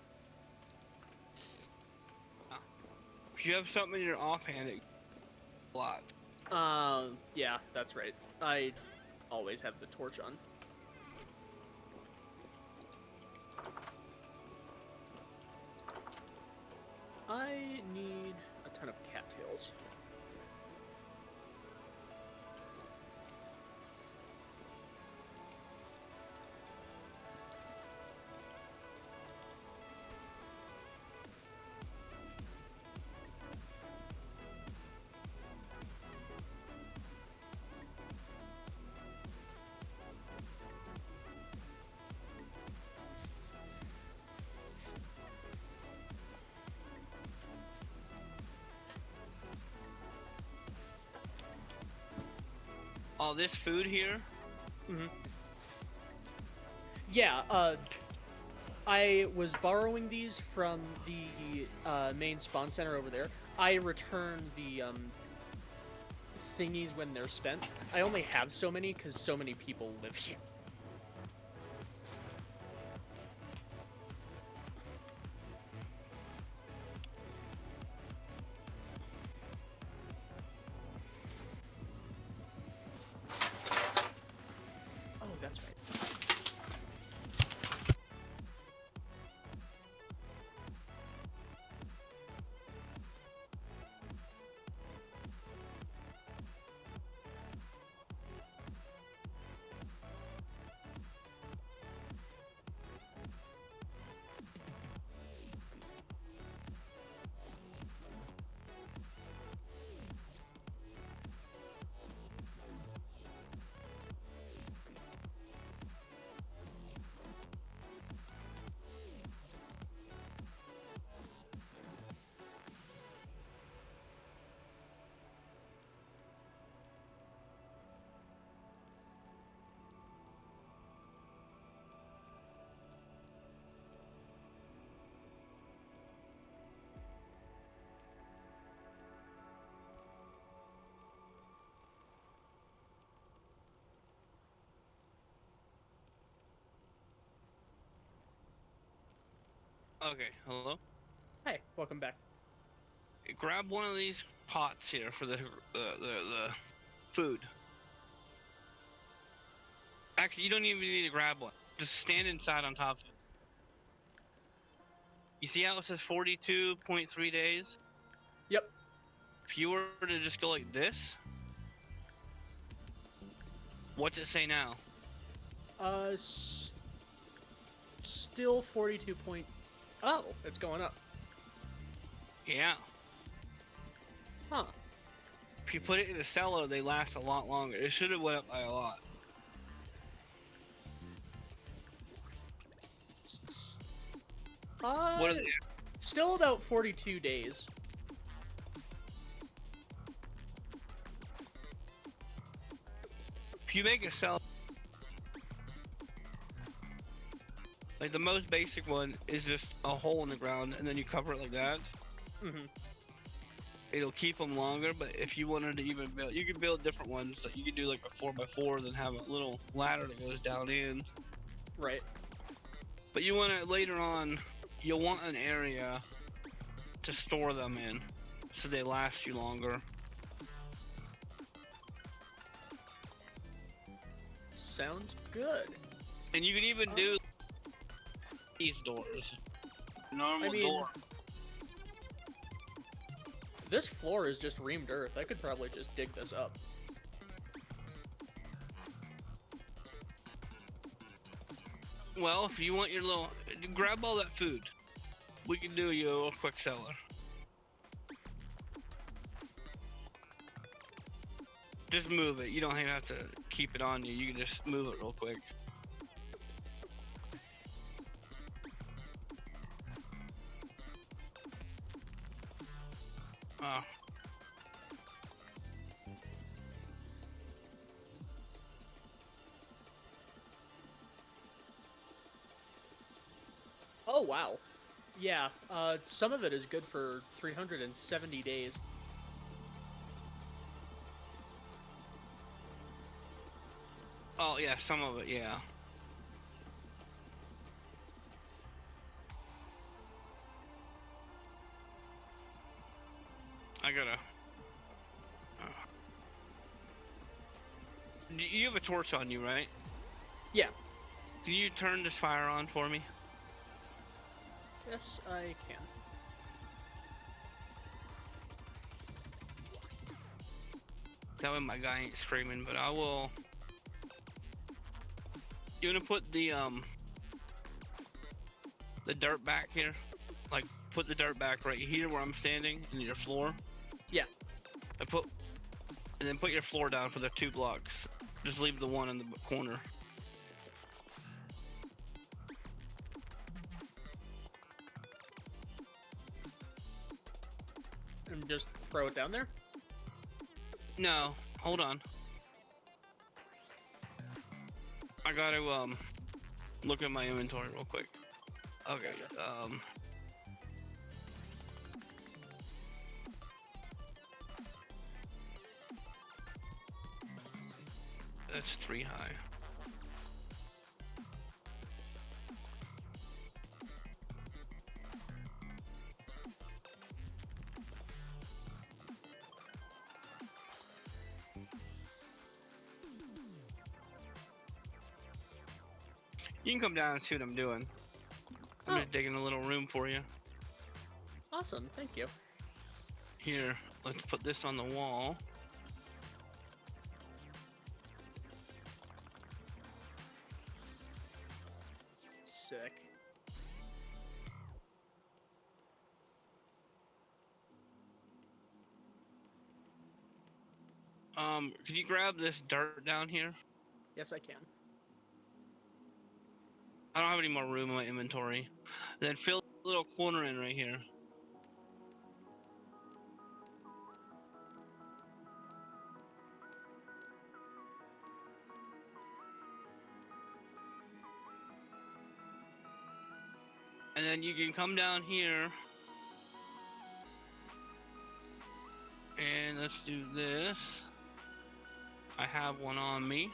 If you have something in your offhand, it a lot. Yeah, that's right. I always have the torch on. I need a ton of cattails. All this food here. Mm-hmm. Yeah, I was borrowing these from the main spawn center over there. I return the thingies when they're spent. I only have so many because so many people live here. Oh, that's right. Okay, hello. Hey, welcome back. Grab one of these pots here for the food. Actually, you don't even need to grab one. Just stand inside on top of it. You see how it says 42.3 days? Yep. If you were to just go like this, what's it say now? Still 42 point. Oh, it's going up. Yeah. Huh. If you put it in a cellar, they last a lot longer. It should have went up by a lot. What are they? Still about 42 days. If you make a cellar, like the most basic one is just a hole in the ground, and then you cover it like that. Mm-hmm. It'll keep them longer. But if you wanted to even build, you can build different ones. Like you can do like a 4x4, then have a little ladder that goes down in. Right. But you want to later on, you'll want an area to store them in, so they last you longer. Sounds good. And you can even do these doors. Normal I mean, door. this floor is just reamed earth. I could probably just dig this up. Well, if you want your little, grab all that food. We can do you a little quick cellar. Just move it. You don't have to keep it on you. You can just move it real quick. Oh. Oh, wow. Yeah, some of it is good for 370 days. Oh, yeah, some of it, yeah. I gotta... You have a torch on you, right? Yeah. Can you turn this fire on for me? Yes, I can. That way my guy ain't screaming, but I will... You wanna put the dirt back here? Like, put the dirt back right here where I'm standing, in your floor? Yeah. And then put your floor down for the 2 blocks. Just leave the one in the corner. And just throw it down there? No, hold on. I gotta look at my inventory real quick. Okay, that's 3 high. You can come down and see what I'm doing. I'm just digging a little room for you. Awesome, thank you. Here, let's put this on the wall. Sick. Can you grab this dirt down here? Yes, I can. I don't have any more room in my inventory. Then fill a little corner in right here. And then you can come down here. And let's do this. I have one on me.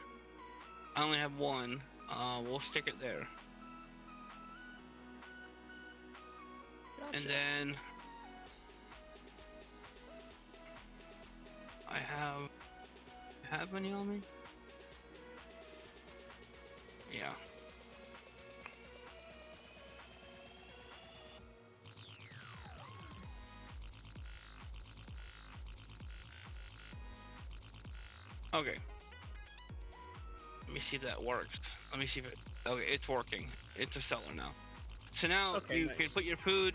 I only have one. We'll stick it there. Gotcha. And then I have any on me? Yeah. Okay. Let me see if that works. Let me see if it... Okay, it's working. It's a cellar now. So now you can put your food,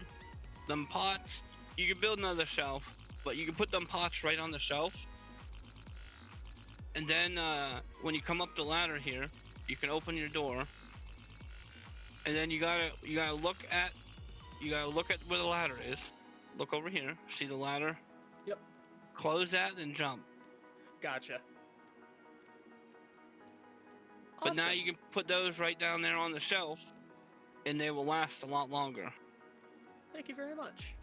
them pots. You can build another shelf, but you can put them pots right on the shelf. And then when you come up the ladder here, you can open your door. And then you gotta look at where the ladder is. Look over here. See the ladder? Yep. Close that and jump. Gotcha. But now Awesome. you can put those right down there on the shelf, and they will last a lot longer. Thank you very much.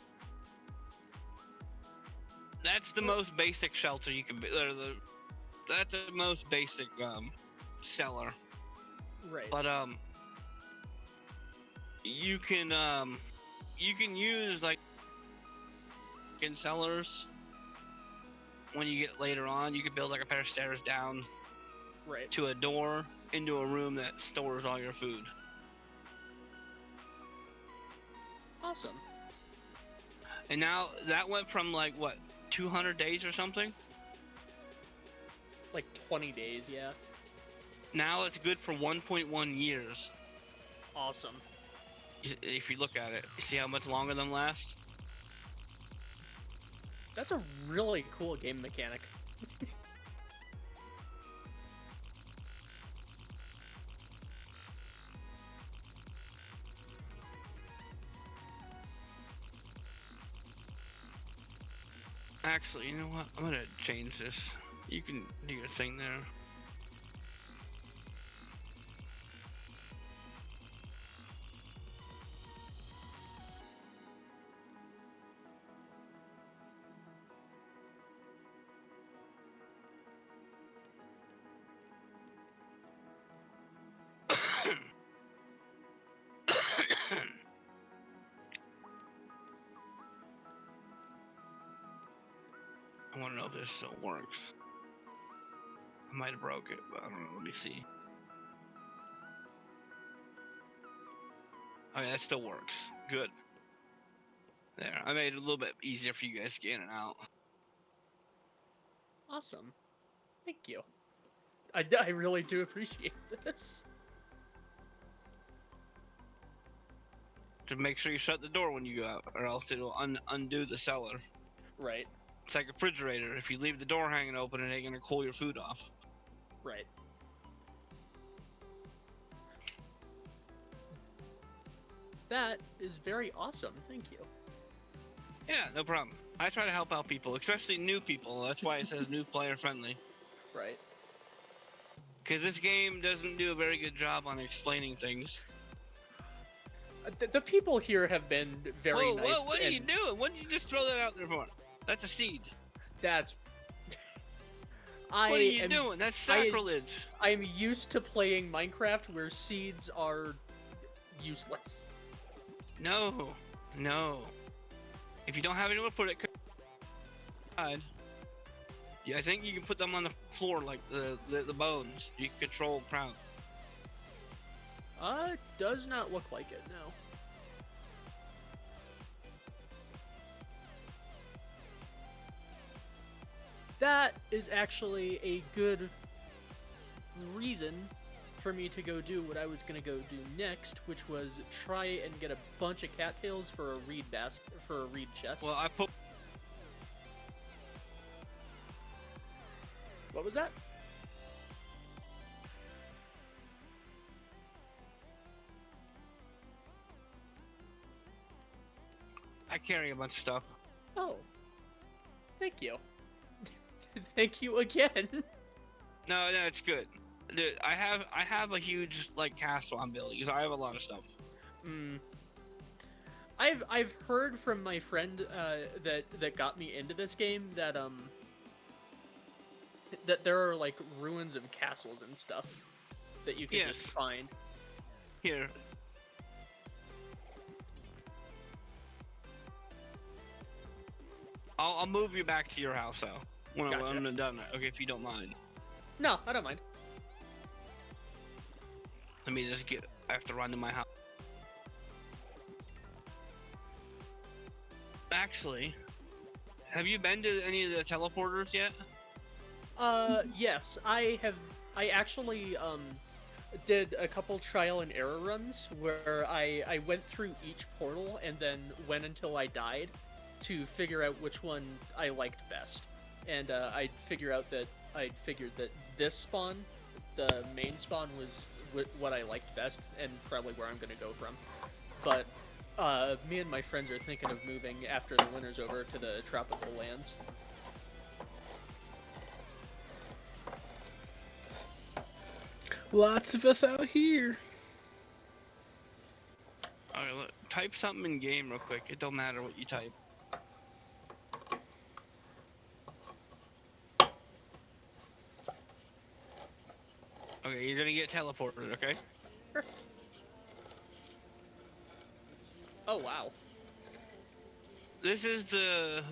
That's the most basic shelter you can be. That's the most basic cellar. Right. But you can use like in cellars when you get later on. You can build like a pair of stairs down Right. to a door, into a room that stores all your food. Awesome. And now that went from like what, 200 days or something? Like 20 days, yeah. Now it's good for 1.1 years. Awesome. If you look at it, you see how much longer than last? That's a really cool game mechanic. Actually, you know what? I'm gonna change this. You can do your thing there. I want to know if this still works. I might have broke it, but I don't know. Let me see. Okay, that still works. Good. There. I made it a little bit easier for you guys to get in and out. Awesome. Thank you. I really do appreciate this. Just make sure you shut the door when you go out, or else it'll undo the cellar. Right. It's like a refrigerator. If you leave the door hanging open, it ain't gonna cool your food off. Right. That is very awesome. Thank you. Yeah, no problem. I try to help out people, especially new people. That's why it says new player friendly. Right. Because this game doesn't do a very good job on explaining things. The people here have been very nice. Whoa, what are you doing? What did you just throw that out there for? That's a seed. That's... What are you doing? That's sacrilege. I'm used to playing Minecraft where seeds are useless. No. If you don't have anywhere to put it, yeah, I think you can put them on the floor like the bones. You can control crowd. Does not look like it, no. That is actually a good reason for me to go do what I was gonna go do next, which was try and get a bunch of cattails for a reed chest. Well, I put. What was that? I carry a bunch of stuff. Oh. Thank you. Thank you again. No, it's good. Dude, I have a huge like castle I'm building because I have a lot of stuff. I've heard from my friend that got me into this game that that there are like ruins of castles and stuff that you can just find. Here. I'll move you back to your house though when I'm done. Okay, if you don't mind. No, I don't mind. Let me just I have to run to my house. Actually, have you been to any of the teleporters yet? Yes, I have. I actually did a couple trial and error runs where I went through each portal and then went until I died to figure out which one I liked best. And I figured that this spawn, the main spawn, was what I liked best and probably where I'm gonna go from. But me and my friends are thinking of moving after the winter's over to the tropical lands. Lots of us out here. Alright, look, type something in game real quick. It don't matter what you type. Okay, you're gonna get teleported, okay? Sure. Oh, wow. This is the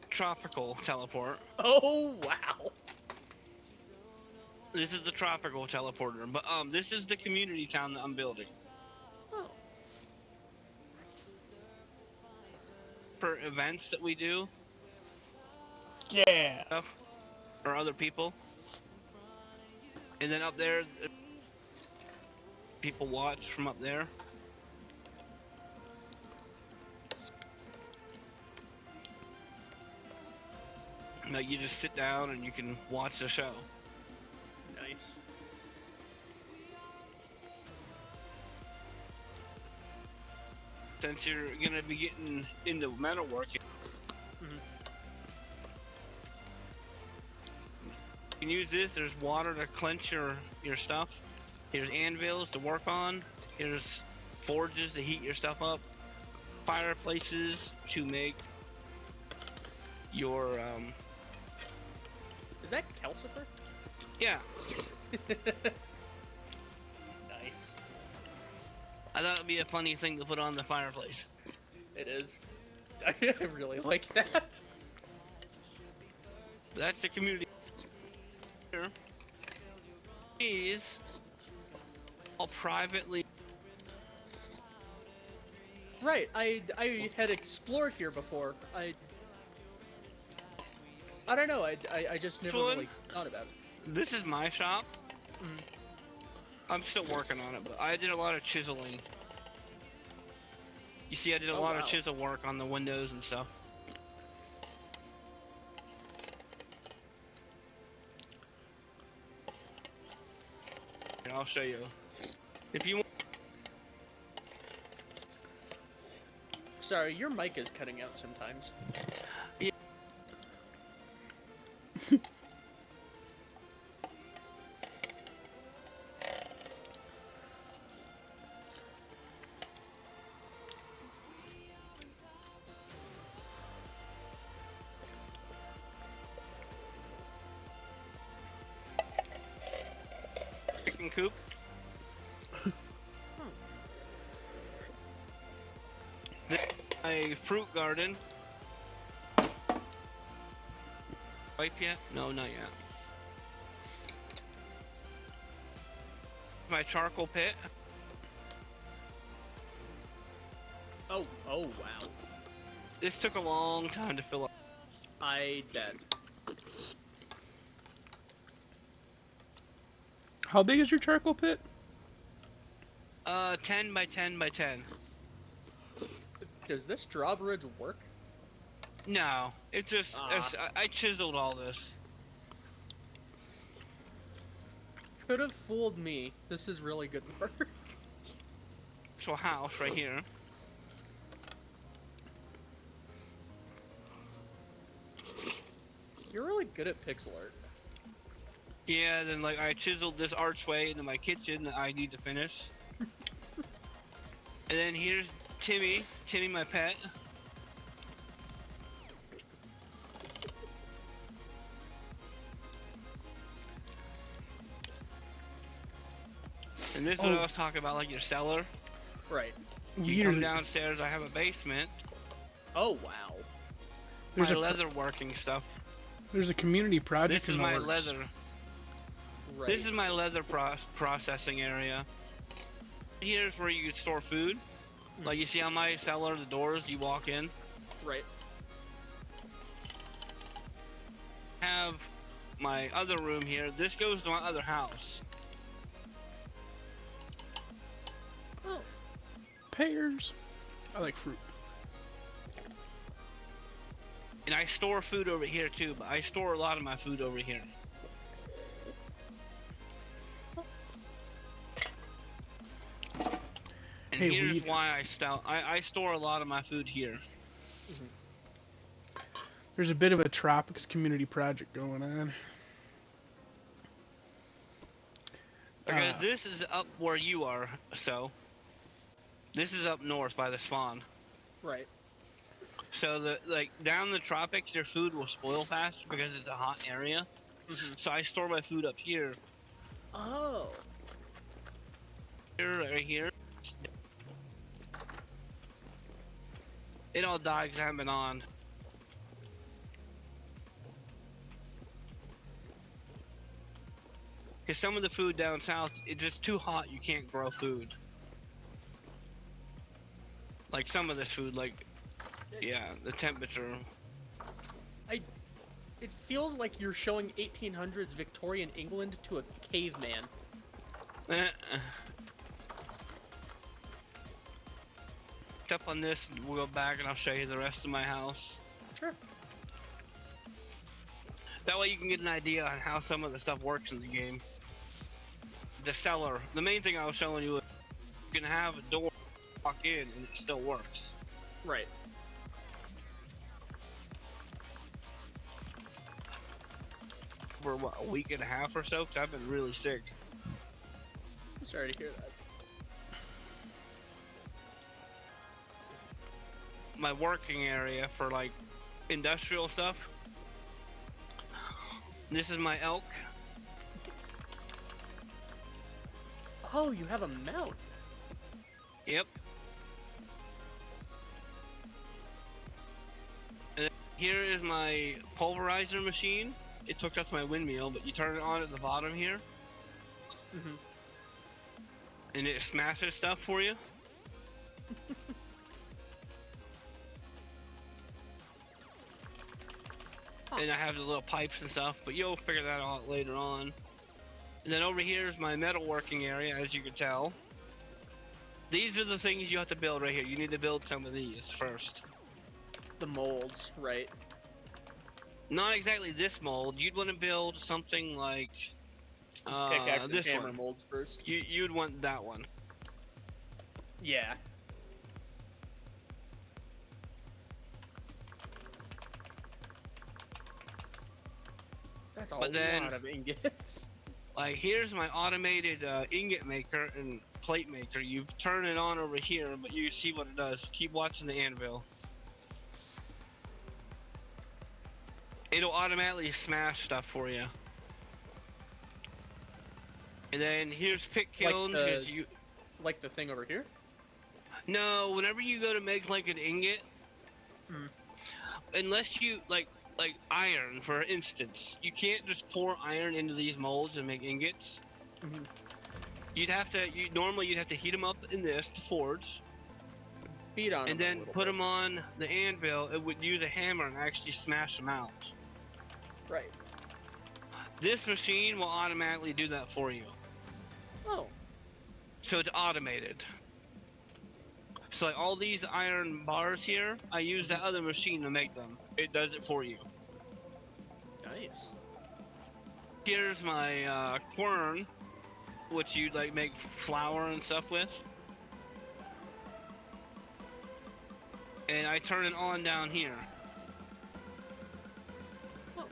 tropical teleport. Oh, wow. This is the tropical teleporter, but this is the community town that I'm building Oh, for events that we do Yeah. stuff or other people. And then up there, people watch from up there. Like you just sit down and you can watch the show. nice. Since you're gonna be getting into metalworking, Mhm. you can use this. There's water to clench your stuff. Here's anvils to work on. Here's forges to heat your stuff up. Fireplaces to make your Is that calcifer? yeah. Nice. I thought it'd be a funny thing to put on the fireplace. It is. I really like that. But that's the community here. Is all privately. Right. I had explored here before. I don't know. I just never One, really thought about it. this is my shop. Mhm. I'm still working on it, but I did a lot of chiseling. You see, I did a Oh lot of wow. chisel work on the windows and stuff. Here, I'll show you. If you want, Sorry, your mic is cutting out sometimes. chicken coop. Hmm. This is my fruit garden. Wipe yet? No, not yet. My charcoal pit. Oh wow. This took a long time to fill up. I bet. How big is your charcoal pit? 10 by 10 by 10. Does this drawbridge work? No, it's just Ah. I chiseled all this. Could have fooled me. This is really good work. Actual house right here. You're really good at pixel art. Yeah, then like I chiseled this archway into my kitchen that I need to finish. And then here's Timmy my pet. And this is what I was talking about, like your cellar. Right. You come downstairs, I have a basement. Oh wow. There's My a leather working stuff. there's a community project This is in the my works. leather. Right. This is my leather processing area. Here's where you can store food. Like you see on my cellar, the doors, you walk in. Right. Have my other room here. This goes to my other house. Oh. Pears. I like fruit. And I store food over here too, but I store a lot of my food over here. And Hey, here's weed. why I store a lot of my food here. Mhm. There's a bit of a tropics community project going on. Because this is up where you are, so. This is up north by the spawn. Right. So down the tropics, your food will spoil faster because it's a hot area. Mhm. So I store my food up here. Oh. Right here. It all died because I haven't been on. Because some of the food down south, it's just too hot. You can't grow food. Like some of this food, like yeah, the temperature. It feels like you're showing 1800s Victorian England to a caveman. Step on this, and we'll go back, and I'll show you the rest of my house. Sure. That way you can get an idea on how some of the stuff works in the game. The cellar. The main thing I was showing you is you can have a door walk in and it still works. Right. For what, a week and a half or so? Because I've been really sick. I'm sorry to hear that. My working area for like industrial stuff. This is my elk. Oh, you have a mount. Yep. And then here is my pulverizer machine. It's hooked up to my windmill, but you turn it on at the bottom here. Mm-hmm. And it smashes stuff for you. And I have the little pipes and stuff, but you'll figure that out later on. And then over here is my metalworking area, as you can tell. These are the things you have to build right here. You need to build some of these first. The molds, right? Not exactly this mold. You'd want to build something like Pickaxe and this hammer one. molds first. You'd want that one. Yeah. That's a But then- lot of ingots. Like here's my automated ingot maker and plate maker. You turn it on over here, but you see what it does. Keep watching the anvil. It'll automatically smash stuff for you. And then here's pick kilns. Like the thing over here? No, whenever you go to make like an ingot, unless you like iron, for instance, you can't just pour iron into these molds and make ingots. Mm-hmm. You'd have to heat them up in this to forge. Beat on and them a then little put bit. them on the anvil. It would use a hammer and actually smash them out. Right. This machine will automatically do that for you. Oh. So it's automated. So like all these iron bars here, I use that other machine to make them. It does it for you. Nice. Here's my quern, which you like make flour and stuff with. And I turn it on down here. Oh.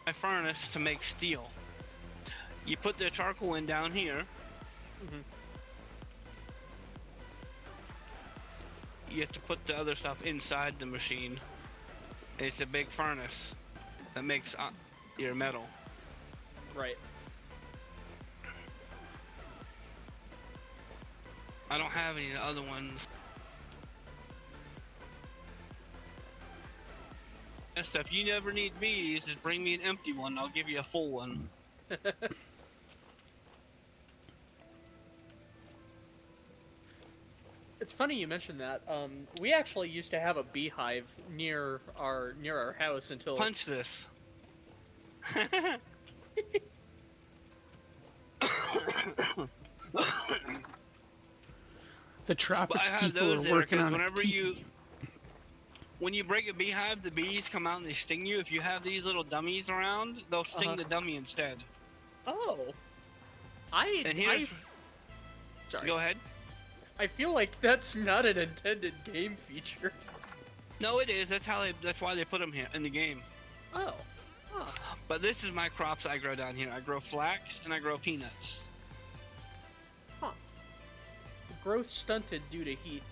My furnace to make steel. You put the charcoal in down here. Mm-hmm. You have to put the other stuff inside the machine. And it's a big furnace that makes your metal. Right. I don't have any other ones. And stuff. You never need these. Just bring me an empty one. I'll give you a full one. It's funny you mentioned that. We actually used to have a beehive near our house until. Punch this. The tropics I have people are those there working because on whenever a tiki. when you break a beehive, the bees come out and they sting you. If you have these little dummies around, they'll sting the dummy instead. Oh. Sorry. Go ahead. I feel like that's not an intended game feature. No, it is. That's why they put them here in the game. Oh. Huh. But this is my crops I grow down here. I grow flax and I grow peanuts. Huh. Growth stunted due to heat.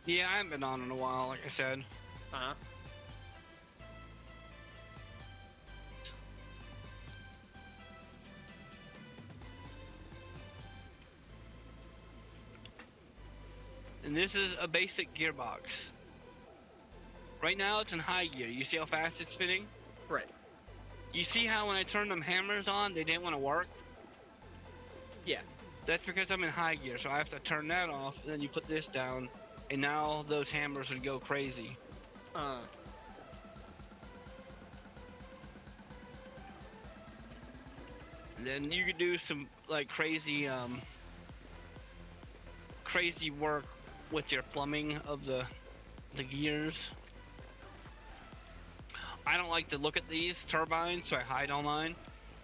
Yeah, I haven't been on in a while, like I said. Uh-huh. And this is a basic gearbox. Right now it's in high gear. You see how fast it's spinning? Right. You see how when I turned them hammers on, they didn't want to work? Yeah. That's because I'm in high gear, so I have to turn that off, and then you put this down, and now those hammers would go crazy. Uh. And then you could do some like crazy work with your plumbing of the gears. I don't like to look at these turbines, so I hide on mine.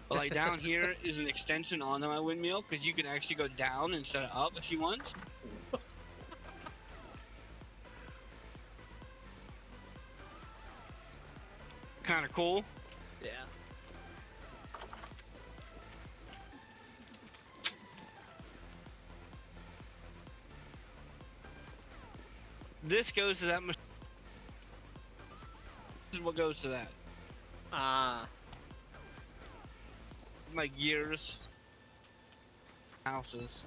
But like down here is an extension onto my windmill because you can actually go down instead of up if you want. Kind of cool. Yeah. This goes to that machine. This is what goes to that. Ah. My gears, houses.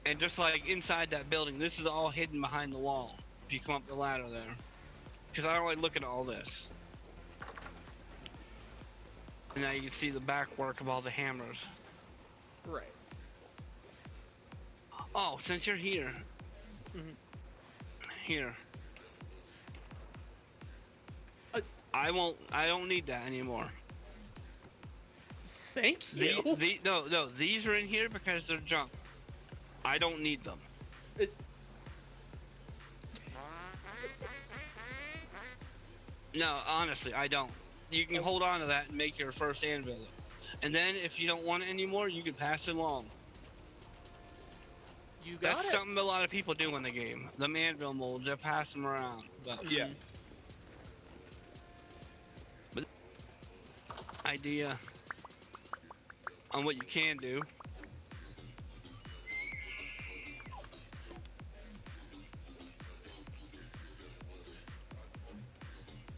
And just like inside that building, this is all hidden behind the wall. If you come up the ladder there. Because I don't like looking at all this. And now you can see the back work of all the hammers. Right. Oh, since you're here. Mhm. Here. Uh, I don't need that anymore. Thank you. No, these are in here because they're junk. I don't need them. No, honestly, I don't. You can hold on to that and make your first anvil. And then if you don't want it anymore, you can pass it along. You got That's it. something a lot of people do in the game. The anvil molds, they pass them around. But yeah. But idea on what you can do.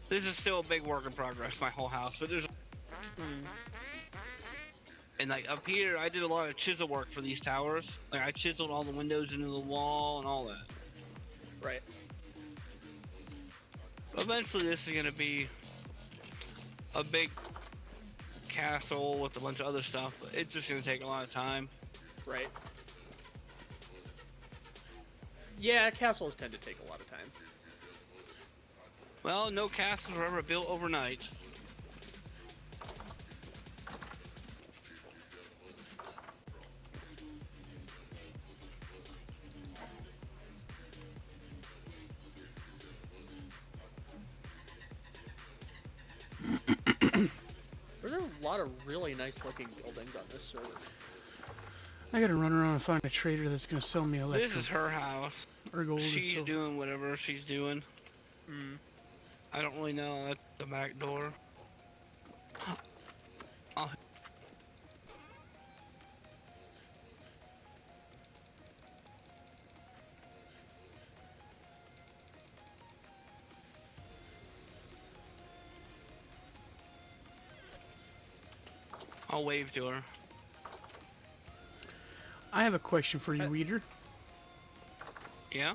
This is still a big work in progress, my whole house, but there's and like up here I did a lot of chisel work for these towers. Like I chiseled all the windows into the wall and all that. Right. But eventually this is gonna be a big castle with a bunch of other stuff, but it's just gonna take a lot of time. Right. Yeah, castles tend to take a lot of time. Well, no castles were ever built overnight. There's a lot of really nice looking buildings on this server. I gotta run around and find a trader that's gonna sell me electro This is her house. or gold or She's silver. doing whatever she's doing. Mm. I don't really know. That's the back door. I'll wave to her. I have a question for you, Weeder. Yeah?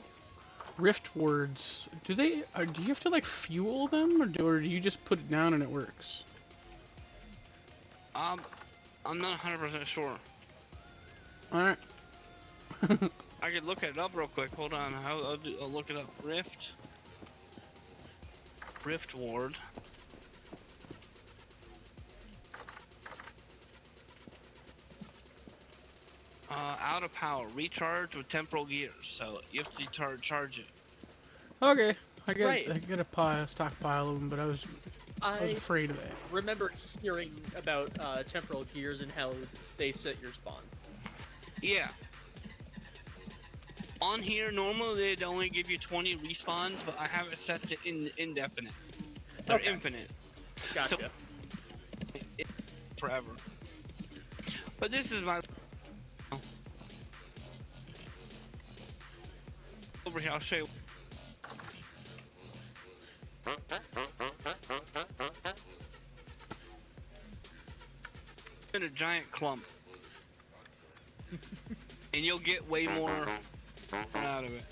Rift words, do you have to like fuel them, or do you just put it down and it works? I'm not 100% sure. Alright. I could look it up real quick. Hold on. I'll look it up. Rift ward. Out of power. Recharge with temporal gears. So you have to charge it. Okay. I Right. got a stockpile of them, but I was afraid of that. Remember hearing about temporal gears and how they set your spawn. Yeah. On here, normally they'd only give you 20 respawns, but I have it set to indefinite. They're Okay. infinite. Gotcha. So forever. But this is my... Over here, I'll show you. In a giant clump. And you'll get way more out of it.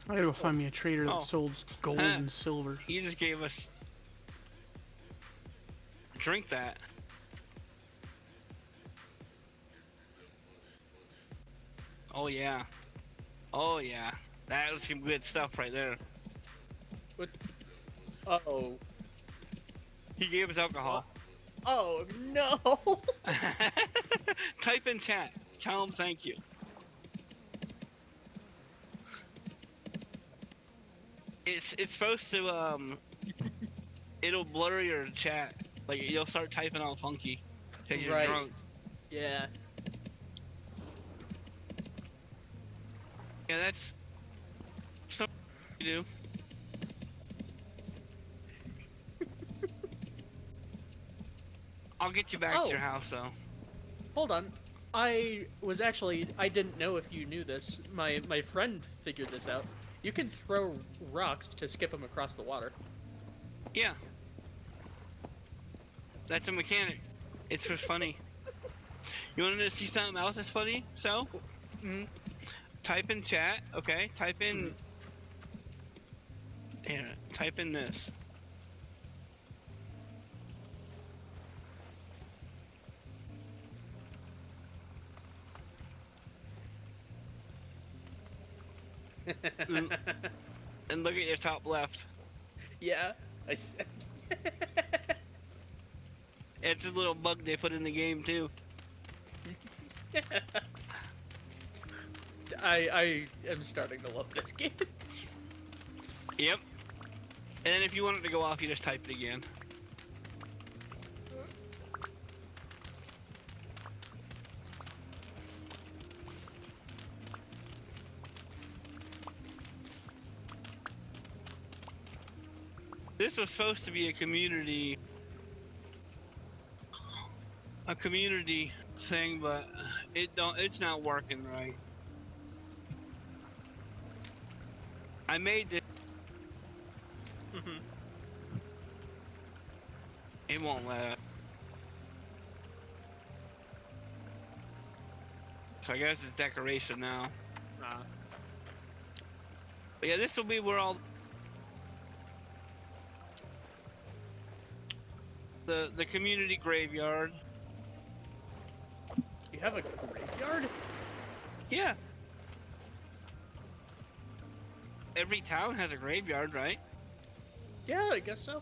I gotta go find me a trader that Oh, sold gold huh. and silver. He just gave us. Drink that. Oh yeah. Oh yeah. That was some good stuff right there. What? Oh. He gave us alcohol. Oh no. Type in chat. Tell him thank you. It's supposed to it'll blur your chat. Like you'll start typing all funky because you're Right. drunk. Yeah. Yeah, that's something you do. I'll get you back to Oh, your house though. hold on. I didn't know if you knew this. My friend figured this out. You can throw rocks to skip them across the water. Yeah, that's a mechanic. It's just funny. You wanted to see something else that's funny? So, Mm-hmm. type in chat, okay? Type Mm-hmm. in here. Type in this. And, and look at your top left. Yeah, I said. It's a little bug they put in the game too. I am starting to love this game. Yep. And then if you want it to go off, you just type it again. This was supposed to be a community thing, but it's not working right. I made this. Mm-hmm. It won't let us. So I guess it's decoration now. But yeah, this will be where all the community graveyard. You have a graveyard? Yeah. Every town has a graveyard, right? Yeah, I guess so.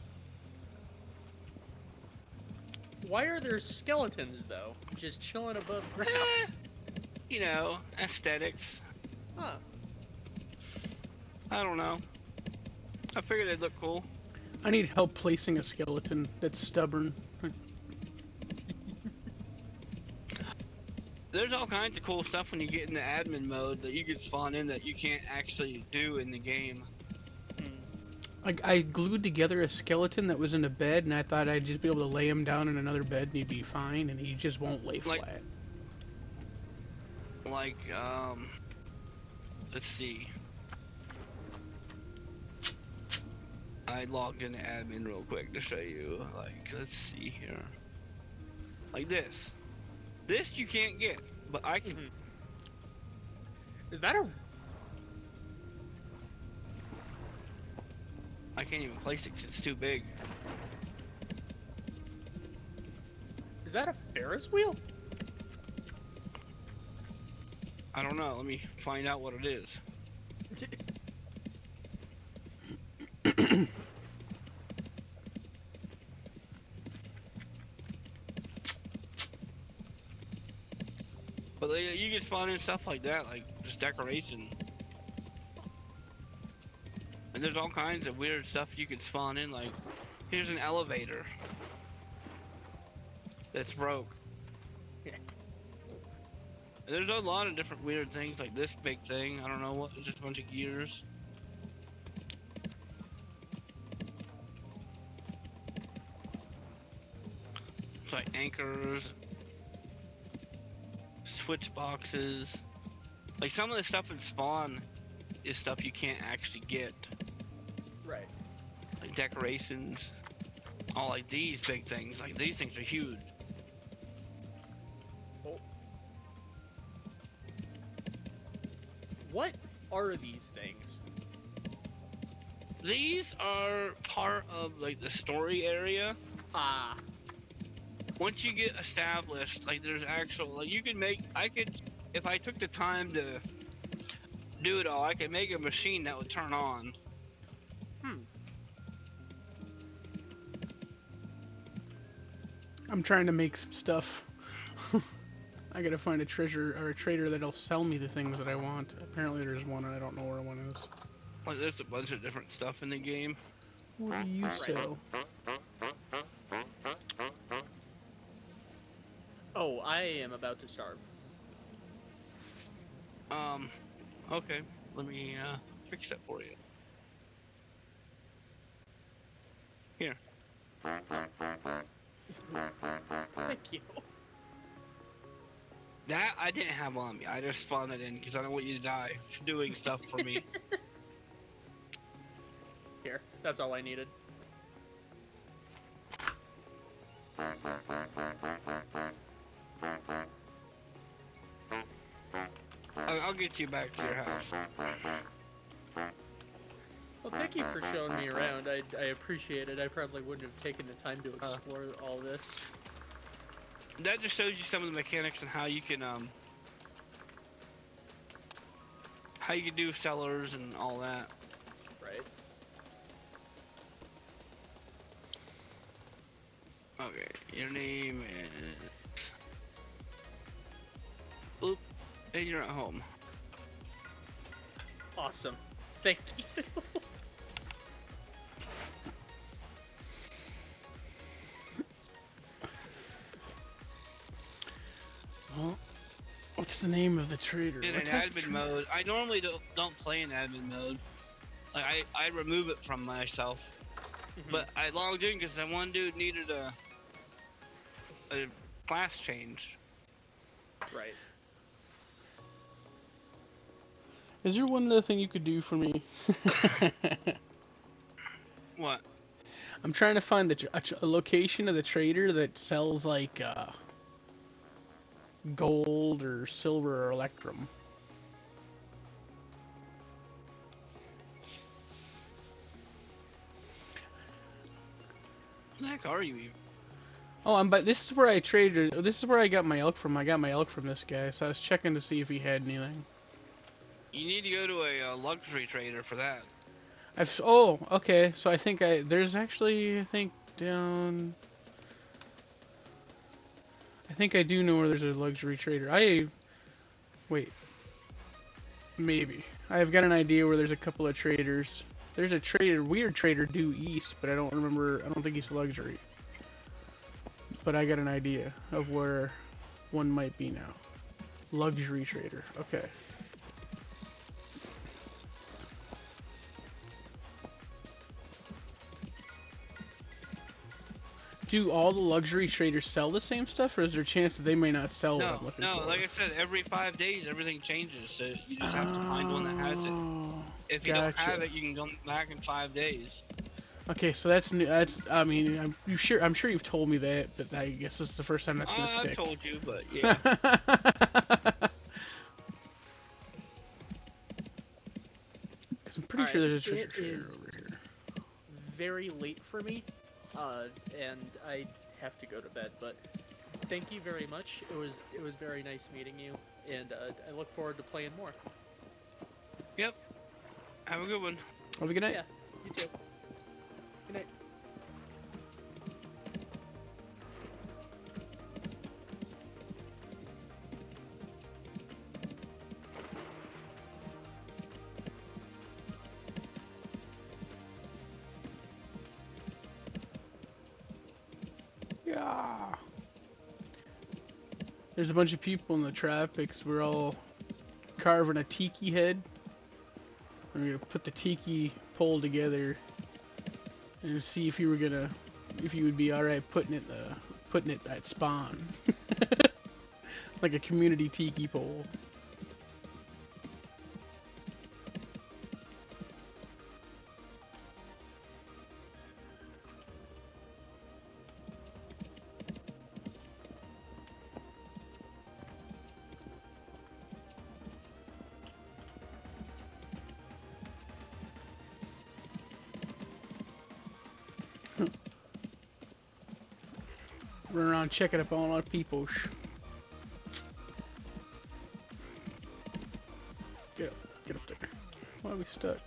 Why are there skeletons though, just chilling above ground? You know, aesthetics. Huh. I don't know. I figured they'd look cool. I need help placing a skeleton that's stubborn. There's all kinds of cool stuff when you get into admin mode that you can spawn in that you can't actually do in the game. I glued together a skeleton that was in a bed, and I thought I'd just be able to lay him down in another bed and he'd be fine, and he just won't lay flat. Like, let's see. I logged into admin real quick to show you. Like, let's see here. Like this. This you can't get, but I can. Mm-hmm. Is that a? I can't even place it because it's too big. Is that a Ferris wheel? I don't know. Let me find out what it is. But you can spawn in stuff like that, like just decoration. And there's all kinds of weird stuff you can spawn in, like here's an elevator that's broke. Yeah. And there's a lot of different weird things, like this big thing. I don't know what, it's just a bunch of gears. It's like anchors, switch boxes. Like some of the stuff in Spawn is stuff you can't actually get. Right. Like decorations. All like these big things. Like these things are huge. Oh. What are these things? These are part of like the story area. Ah, Once you get established, like there's actual like you can make. I could, if I took the time to do it all, I could make a machine that would turn on. hmm. I'm trying to make some stuff. I gotta find a treasure or a trader that'll sell me the things that I want. Apparently there's one and I don't know where one is. Like there's a bunch of different stuff in the game. What do you Right. sell? Oh, I am about to starve. Um, okay, let me fix that for you. Here. Thank you. That I didn't have on me. I just spawned it in because I don't want you to die doing stuff for me. Here, that's all I needed. I'll get you back to your house. Well, thank you for showing me around. I appreciate it. I probably wouldn't have taken the time to explore all this. That just shows you some of the mechanics and how you can do sellers and all that. Right. Okay, your name is. Oop, and you're at home. Awesome. Thank you. Well, what's the name of the trader? In What an type of admin mode, I normally don't play in admin mode. Like I remove it from myself, but I logged in because that one dude needed a class change. Right. Is there one other thing you could do for me? What? I'm trying to find a location of the trader that sells like gold or silver or electrum. What the heck are you even? Oh, but this is where I traded. This is where I got my elk from. I got my elk from this guy, so I was checking to see if he had anything. You need to go to a luxury trader for that. Oh, okay. So I think there's actually, I think down. I think I do know where there's a luxury trader. Wait. Maybe. I've got an idea where there's a couple of traders. There's a weird trader due east, but I don't remember. I don't think he's luxury. But I got an idea of where one might be now. Luxury trader. Okay. Do all the luxury traders sell the same stuff, or is there a chance that they may not sell what I'm looking for? No. Like I said, every 5 days everything changes, so you just have to find one that has it. If you don't have it, you can come back in 5 days. Okay, so that's new. I mean, I'm sure you've told me that, but I guess this is the first time that's gonna stick. I've told you, but yeah. Because I'm pretty sure there's a treasure trader over here. Very late for me, and I have to go to bed. But thank you very much. It was very nice meeting you, and I look forward to playing more. Yep. Have a good one. Have a good night. Yeah, you too. Good night. Yeah. There's a bunch of people in the tropics. We're all carving a tiki head. We're gonna put the tiki pole together and see if you would be all right putting it at spawn, like a community tiki pole. Run around checking up on our people. Get up there. Why are we stuck?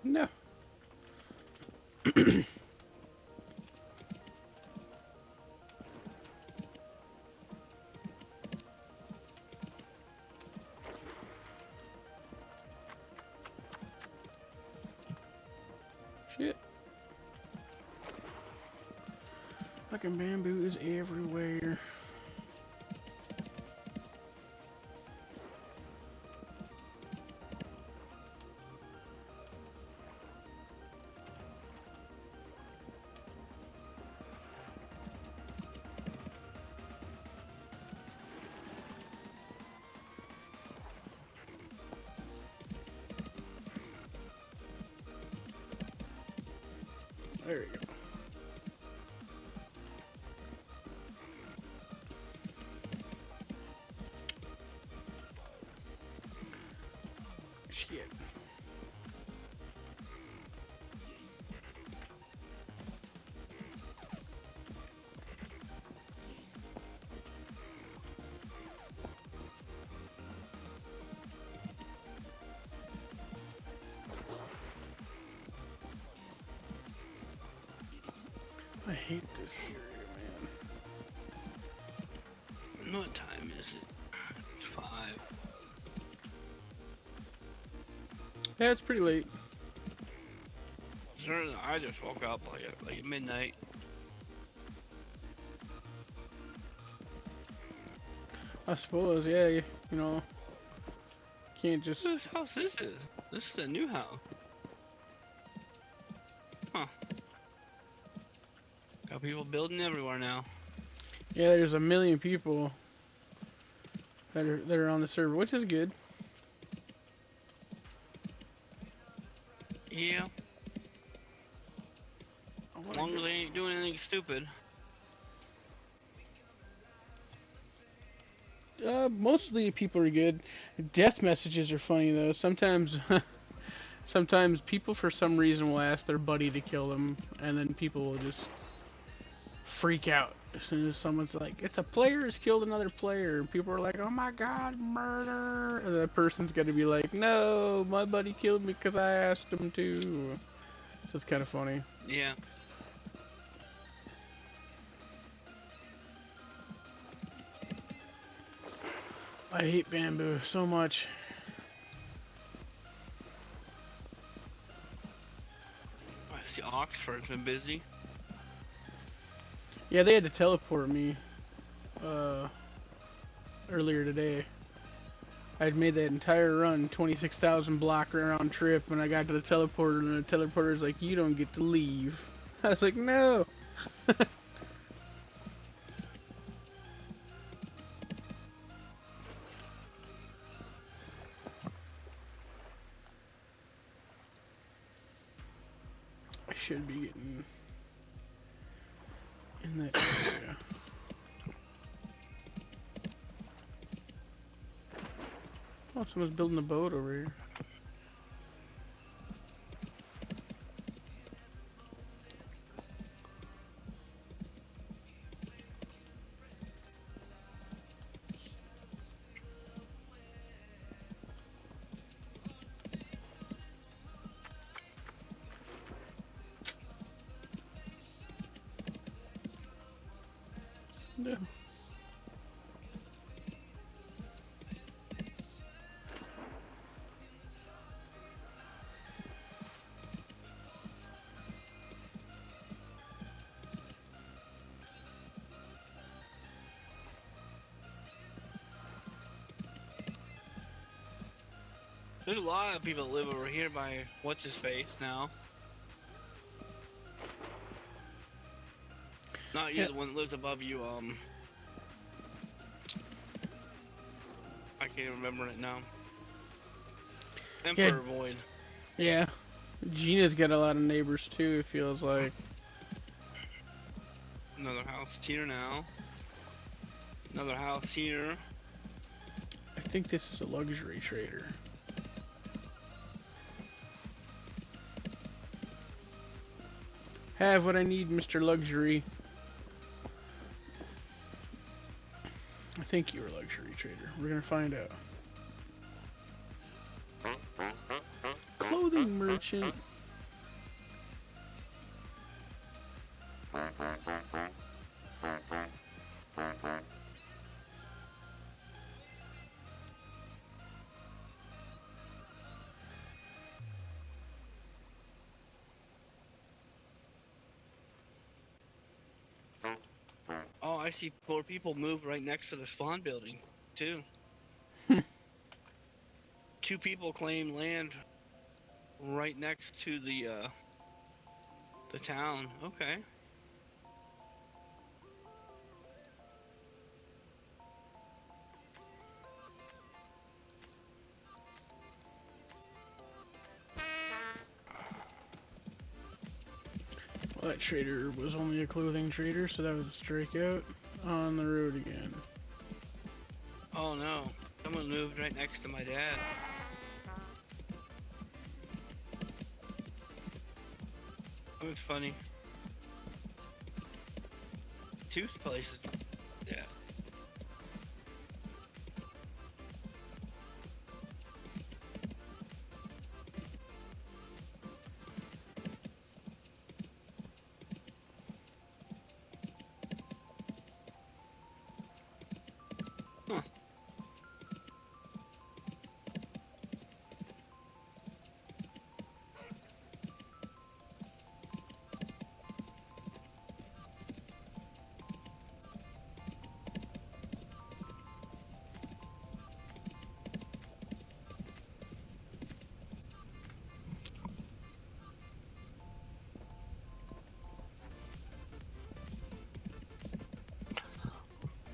No. Shit. Fucking bamboo is everywhere. There we go. Shit. I hate this area, man. What time is it? It's 5. Yeah, it's pretty late. Sir, I just woke up like at midnight. I suppose, yeah, you know, can't just... Whose house this is? This is a new house. Huh. Got people building everywhere now. Yeah, there's a million people that are on the server, which is good. Yeah. As long as they ain't doing anything stupid. Mostly people are good. Death messages are funny though. Sometimes, sometimes people for some reason will ask their buddy to kill them, and then people will just freak out as soon as someone's like, "It's a player has killed another player," and people are like, "Oh my god, murder!" And that person's gonna be like, "No, my buddy killed me because I asked him to." So it's kind of funny. Yeah. I hate bamboo so much. I see Oxford's been busy. Yeah, they had to teleport me earlier today. I'd made that entire run, 26,000 block round trip, and I got to the teleporter, and the teleporter's like, "You don't get to leave." I was like, "No." I should be getting in that area. someone's building a boat over here. No. There's a lot of people that live over here by what's his face now. Not you, Yeah. the one that lives above you. I can't even remember it now. Emperor Void. Yeah. Gina's got a lot of neighbors too, it feels like. Another house here now. Another house here. I think this is a luxury trader. Have what I need, Mr. Luxury. I think you're a luxury trader. We're gonna find out. Clothing merchant. Oh, I see 4 people moved right next to the spawn building, too. 2 people claim land right next to the town. Okay. Well, that trader was only a clothing trader, so that was a strikeout. On the road again. Oh no. Someone moved right next to my dad. That was funny. 2 places. Yeah. Huh.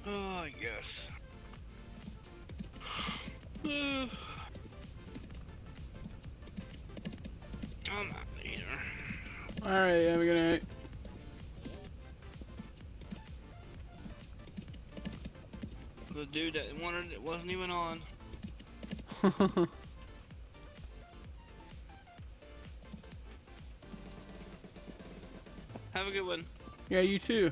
Oh, I guess. I'm out of here. Alright, have a good night. The dude that wanted it wasn't even on. Have a good one. Yeah, you too.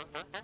Day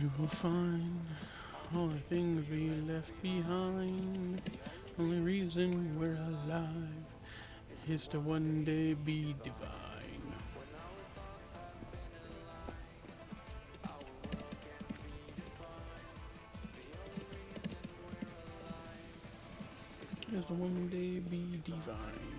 we will find all the things we left behind. Only reason we're alive is to one day be divine. Is to one day be divine.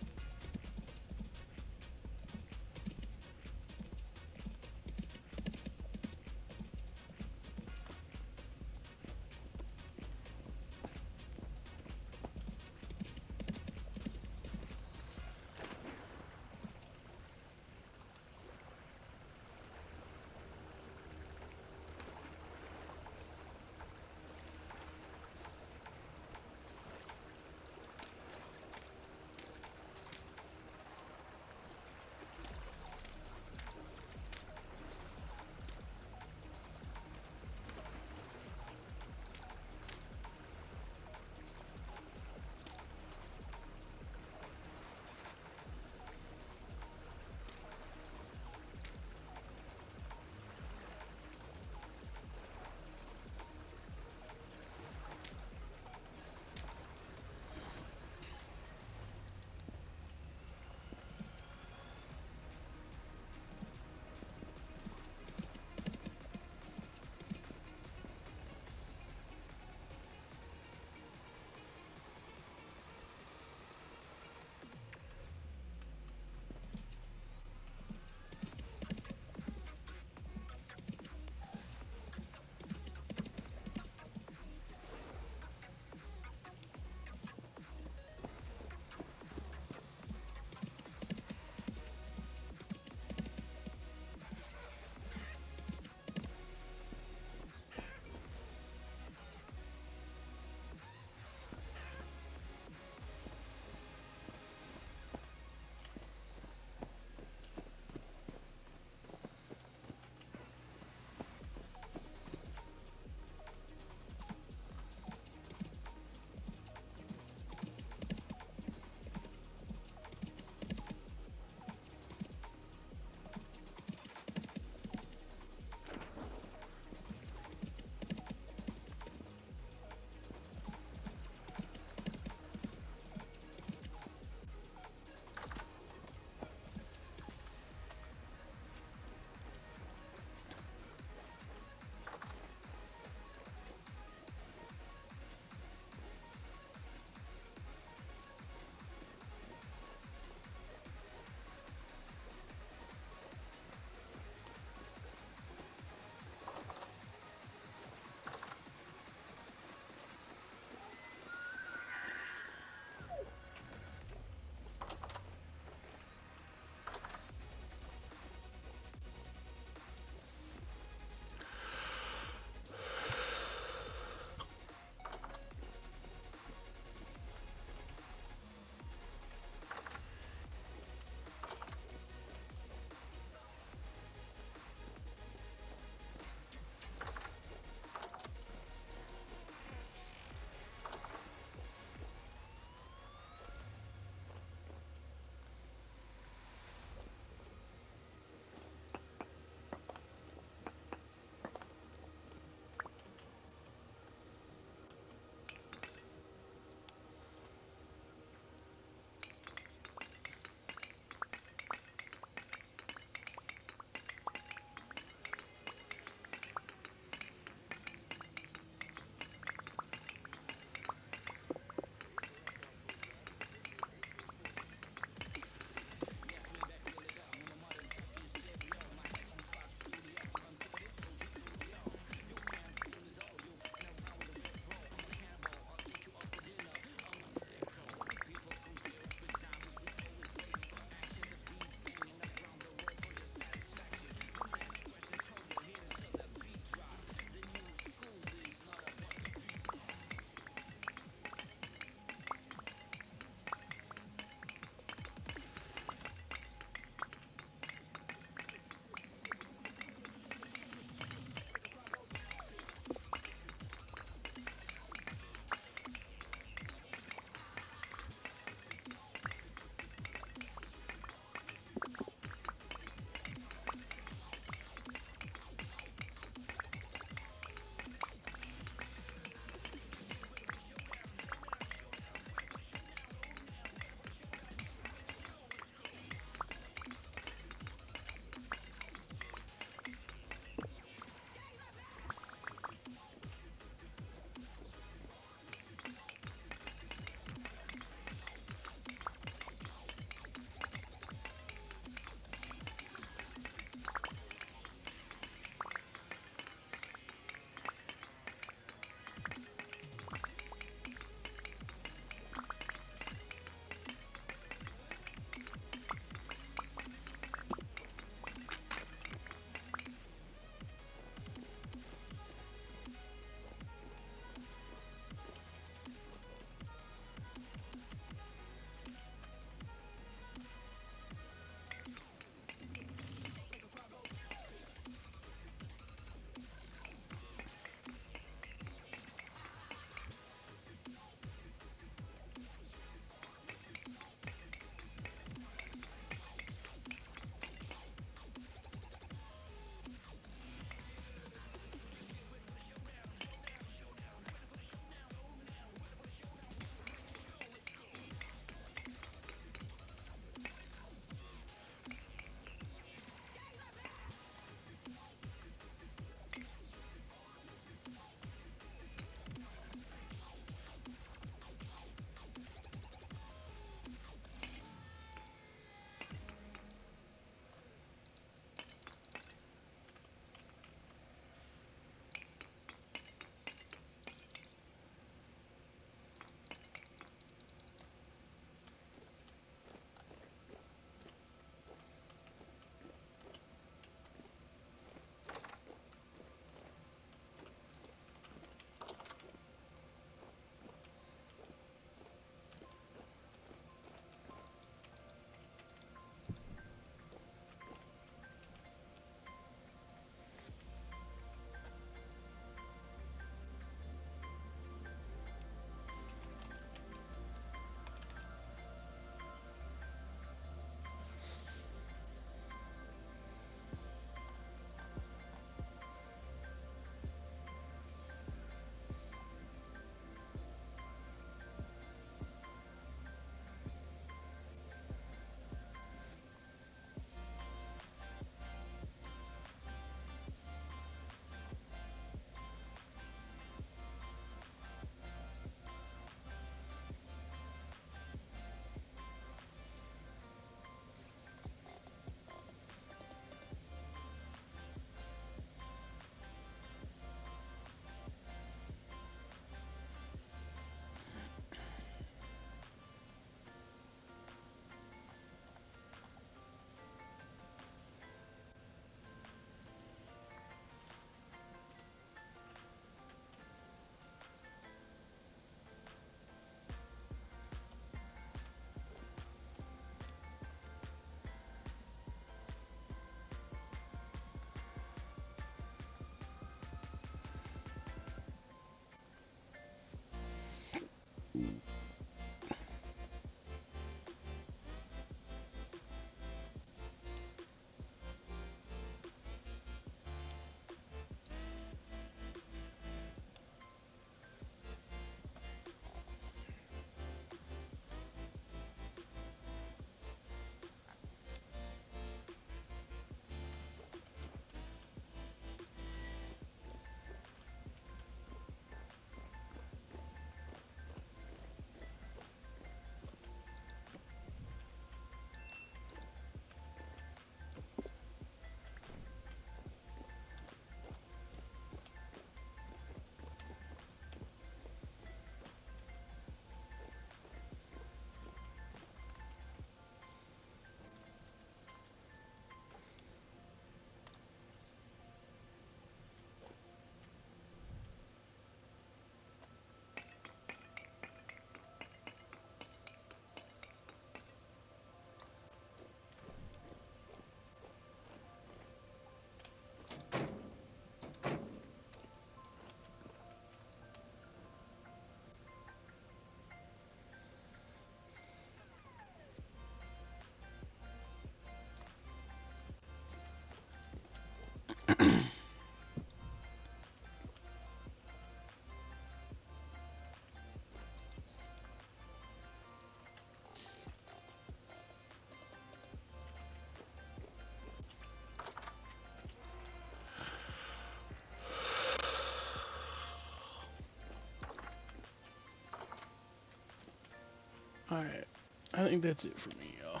Alright. I think that's it for me, y'all.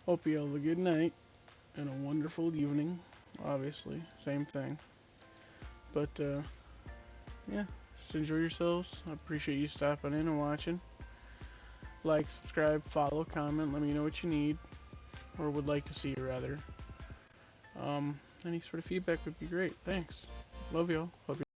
Hope you all have a good night and a wonderful evening. Obviously, same thing. But, yeah, just enjoy yourselves. I appreciate you stopping in and watching. Like, subscribe, follow, comment. Let me know what you need, or would like to see, rather. Any sort of feedback would be great. Thanks. Love y'all. Hope you